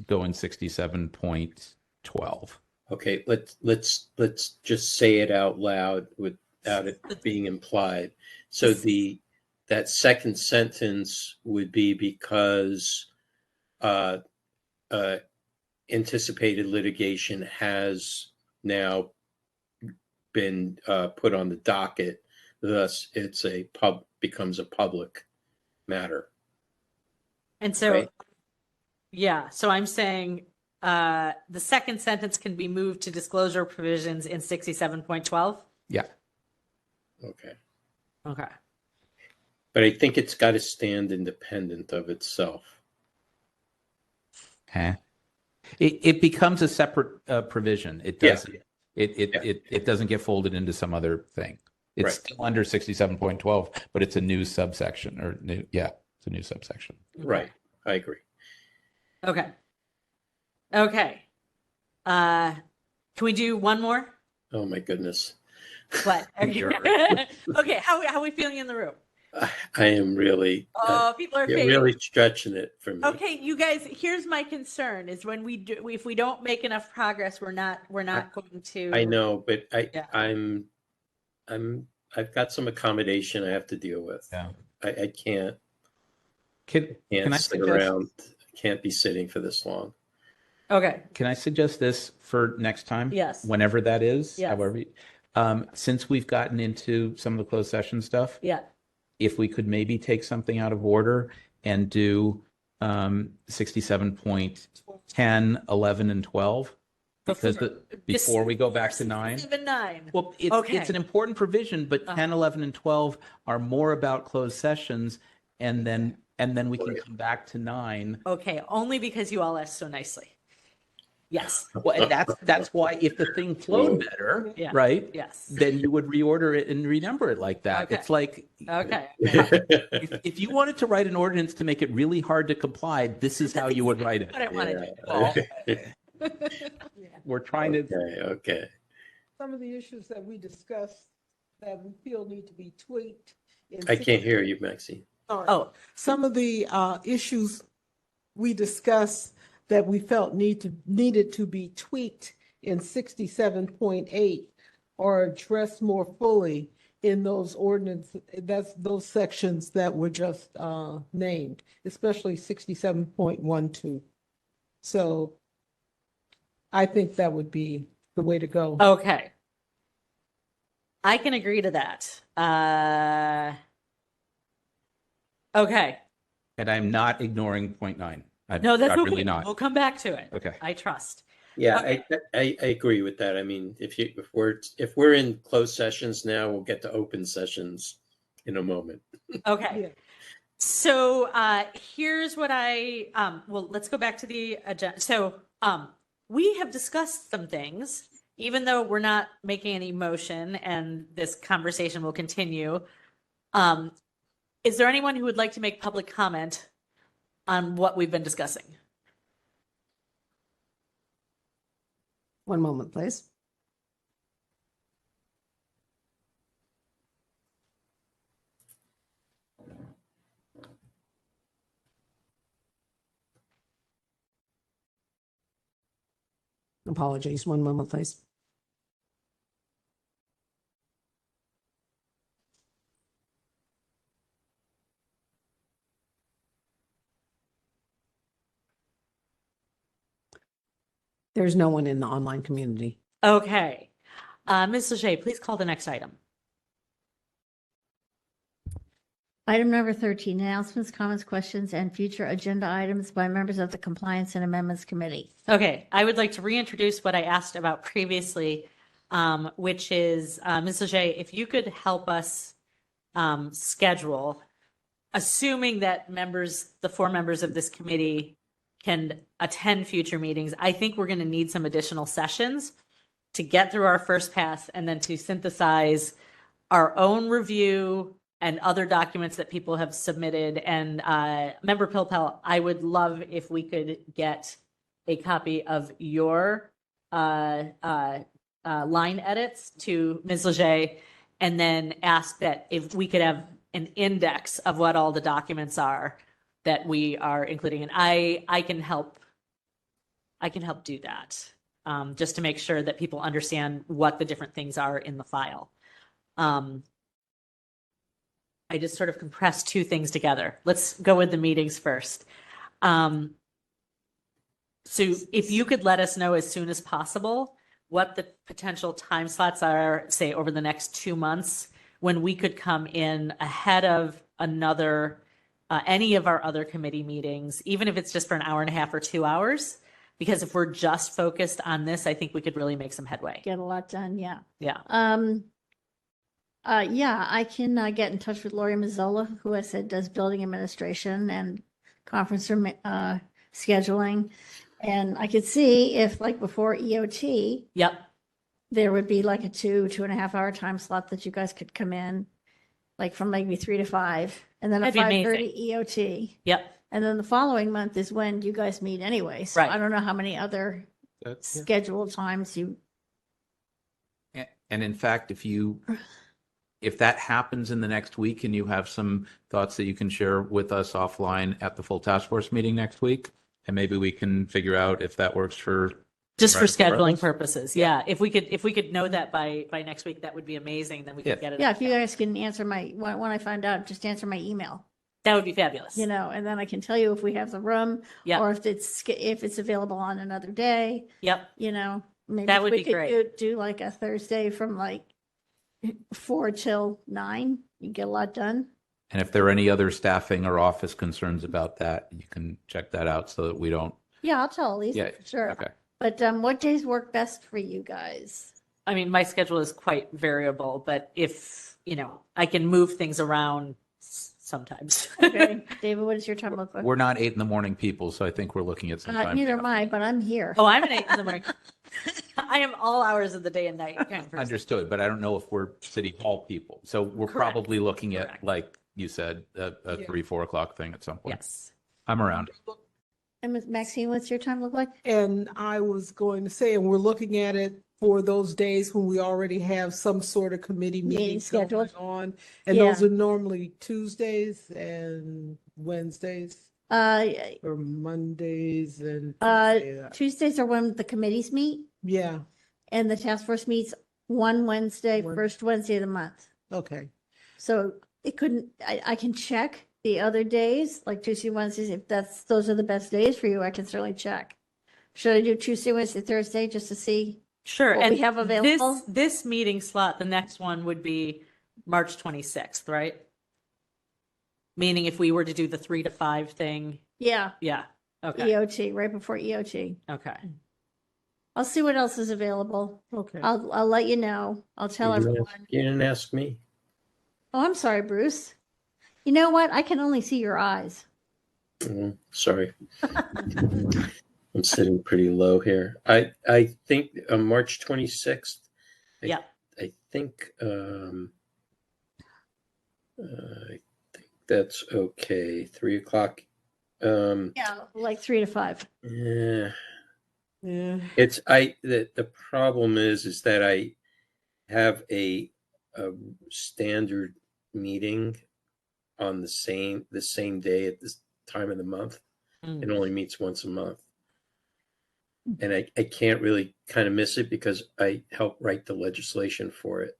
go in 67.12. Okay, let's just say it out loud without it being implied. So that second sentence would be because anticipated litigation has now been put on the docket, thus it's becomes a public matter. And so, Right. yeah, so I'm saying the second sentence can be moved to disclosure provisions in 67.12. Yeah. Okay. Okay. But I think it's got to stand independent of itself. Okay. It becomes a separate provision. It doesn't. It doesn't get folded into some other thing. It's Right. still under 67.12, but it's a new subsection it's a new subsection. Right. I agree. Okay. Okay. Can we do one more? Oh my goodness. What? Sure. Okay. How are we feeling in the room? I am really, Oh, people are you're fading. really stretching it for me. Okay, you guys, here's my concern is when if we don't make enough progress, we're not going to. I know, but Yeah. I've got some accommodation I have to deal with. Yeah. I can't Can I sit suggest, around. I can't be sitting for this long. Okay. Can I suggest this for next time? Yes. Whenever that is. Yes. However, since we've gotten into some of the closed session stuff, Yeah. if we could maybe take something out of order and do 67.10, 11, and 12, because before we go back to 9. 7, 9. Well, it's an important provision, but 10, 11, and 12 are more about closed sessions, and then we can come back to 9. Okay, only because you all asked so nicely. Yes. Well, and that's why if the thing flowed better, Yeah. right? Yes. Then you would reorder it and renumber it like that. Okay. It's like Okay. if you wanted to write an ordinance to make it really hard to comply, this is how you would write it. What I wanted to do. Well, we're trying to. Okay. Some of the issues that we discussed that we feel need to be tweaked. I can't hear you, Maxine. Oh, Some of the issues we discussed that we felt needed to be tweaked in 67.8 or addressed more fully in those those sections that were just named, especially 67.12. So I think that would be the way to go. okay. I can agree to that. Okay. And I'm not ignoring 0.9. No, that's okay. really not. We'll come back to it. Okay. I trust. Yeah, Okay. I agree with that. I mean, if we're in closed sessions now, we'll get to open sessions in a moment. Okay. Yeah. So here's what let's go back to the agenda. So we have discussed some things, even though we're not making any motion and this conversation will continue. Is there anyone who would like to make public comment on what we've been discussing? One moment, please. Apologies. One moment, please. There's no one in the online community. Okay. Ms. Lachey, please call the next item. Item number 13, announcements, comments, questions, and future agenda items by members of the Compliance and Amendments Committee. Okay, I would like to reintroduce what I asked about previously, which is, Ms. Leger, if you could help us schedule, assuming that the 4 members of this committee can attend future meetings, I think we're going to need some additional sessions to get through our first pass and then to synthesize our own review and other documents that people have submitted. And Member Pilpel, I would love if we could get a copy of your line edits to Ms. Leger, and then ask that if we could have an index of what all the documents are that we are including. And I can help do that. just to make sure that people understand what the different things are in the file. I just sort of compressed two things together. Let's go with the meetings first. So if you could let us know as soon as possible what the potential time slots are, say over the next 2 months, when we could come in ahead of any of our other committee meetings, even if it's just for an hour and a half or 2 hours, because if we're just focused on this, I think we could really make some headway. Get a lot done, yeah. Yeah. Yeah, I can get in touch with Lori Mazzola, who I said does building administration and conference room scheduling. And I could see if like before EOT, Yep. there would be like a 2.5 hour time slot that you guys could come in, like from maybe 3 to 5, and then at That'd be 5:30 EOT. Yep. And then the following month is when you guys meet anyway. So Right. I don't know how many other scheduled times you. And in fact, if that happens in the next week and you have some thoughts that you can share with us offline at the full task force meeting next week, and maybe we can figure out if that works for Just for rest of the scheduling others. purposes. Yeah. If we could know that by next week, that would be amazing. Then we could get it. Yeah, if you guys can answer when I find out, just answer my email, That would be fabulous. and then I can tell you if we have the room Yep. or if it's available on another day, Yep. maybe That if would we be could great. do like a Thursday from like 4 till 9, you get a lot done. And if there are any other staffing or office concerns about that, you can check that out so that we don't. Yeah, I'll tell Lisa Yeah. for sure. Okay. But what days work best for you guys? I mean, my schedule is quite variable, but if, I can move things around sometimes. Okay, David, what does your time look like? We're not 8 a.m. people, so I think we're looking at some time. Neither am I, but I'm here. Oh, I'm an 8 in the morning. I am all hours of the day and night kind of person. Understood, but I don't know if we're city hall people. So we're Correct. probably looking at, Correct. like you said, a 3-4 o'clock thing at some point. Yes. I'm around. And Ms. Maxine, what's your time look like? And I was going to say, and we're looking at it for those days when we already have some sort of committee Meeting meeting scheduled. going on. And Yeah. those are normally Tuesdays and Wednesdays or Mondays and. Tuesdays are when the committees meet, Yeah, and the task force meets one Wednesday, One- first Wednesday of the month. okay. So it couldn't, I can check the other days, like Tuesday, Wednesdays, if those are the best days for you, I can certainly check. Should I do Tuesday, Wednesday, Thursday, just to see? Sure. What And we have available? This meeting slot, the next one would be March 26th, right? Meaning if we were to do the 3 to 5 thing. Yeah, Yeah. Okay. EOT, right before EOT. Okay. I'll see what else is available. Okay. I'll let you know. I'll tell You didn't everyone. ask- You didn't ask me. Oh, I'm sorry, Bruce. You know what? I can only see your eyes. Sorry. I'm sitting pretty low here. I think on March 26th. Yeah. I think that's okay. 3 o'clock. Yeah, like 3 to 5. Yeah. Yeah. The problem is that I have a standard meeting on the same day at this time of the month. Mm. It only meets once a month. And I can't really kind of miss it because I help write the legislation for it.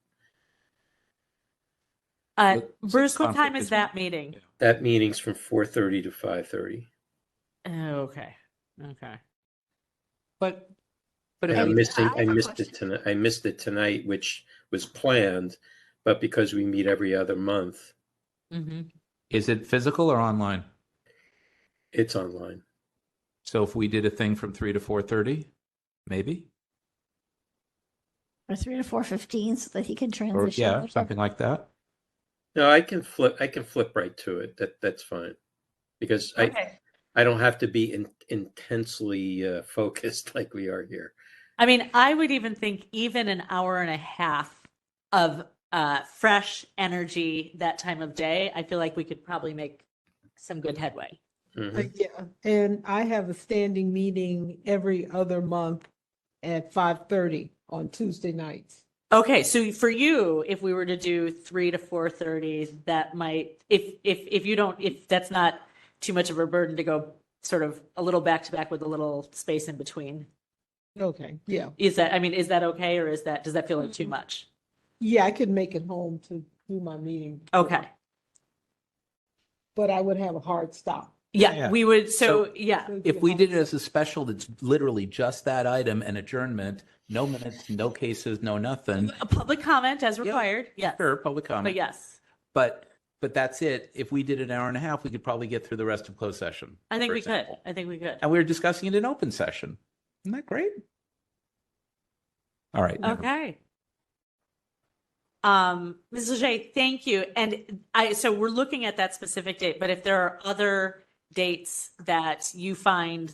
Bruce, what conflict time is is- that meeting? That meeting's from 4:30 to 5:30. Okay. Okay. But And if I we- missed I it. have I a missed it question. tonight. I missed it tonight, which was planned, but because we meet every other month, Mm-hmm. is it physical or online? it's online. So if we did a thing from 3 to 4:30, maybe, Or 3 to 4:15 so that he can or transition. yeah, something like that. No, I can flip right to it. That's fine, because Okay. I don't have to be intensely focused like we are here. I mean, I would even think even an hour and a half of fresh energy that time of day, I feel like we could probably make some good headway. Mhm. Yeah, and I have a standing meeting every other month at 5:30 on Tuesday nights. Okay, so for you, if we were to do 3 to 4:30, that might, if that's not too much of a burden to go sort of a little back to back with a little space in between. Okay, yeah. Is that, I mean, is that okay, or does that feel like too much? Yeah, I could make it home to do my meeting. Okay. But I would have a hard stop. Yeah, we would, So- yeah. If we did it as a special, that's literally just that item and adjournment, no minutes, no cases, no nothing. A public comment as required, yes. Sure, public comment. But yes, But that's it. If we did an hour and a half, we could probably get through the rest of closed session. I think for we could. example. I think we could. And we were discussing it in open session. Isn't that great? All right. never mind. Okay. Ms. Leger, thank you. And so we're looking at that specific date, but if there are other dates that you find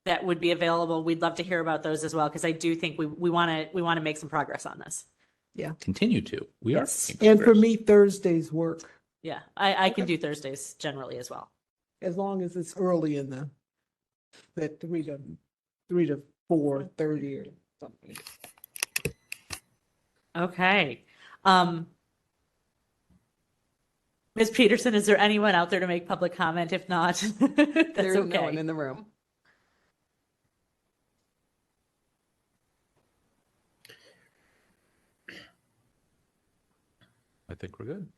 that would be available, we'd love to hear about those as well, because I do think we want to make some progress on this. Continue to. We are. Yes. making And for progress. me, Thursdays work, Yeah, I can do Thursdays generally as well. as long as it's early in that 3 to 4:30 or something. Okay. Ms. Peterson, is there anyone out there to make public comment? If not, that's There's no one okay. in the room. I think we're good.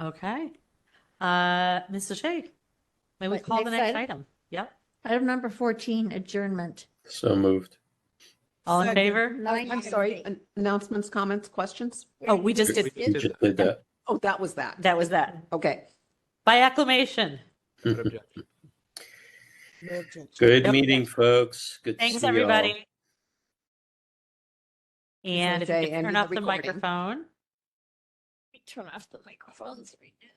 Okay. Ms. Leger, may we What, call the next next item? item? Yep. Item number 14, adjournment. So moved. All in Second. favor? I'm sorry, announcements, comments, questions? Oh, we just did. We just did that. Oh, that was that. That was that. Okay. By acclamation. No objection. Good Yep. meeting, folks. Good to Thanks, see you all. everybody. And if you Jay, could end turn the off the recording. microphone. Turn off the microphones right now.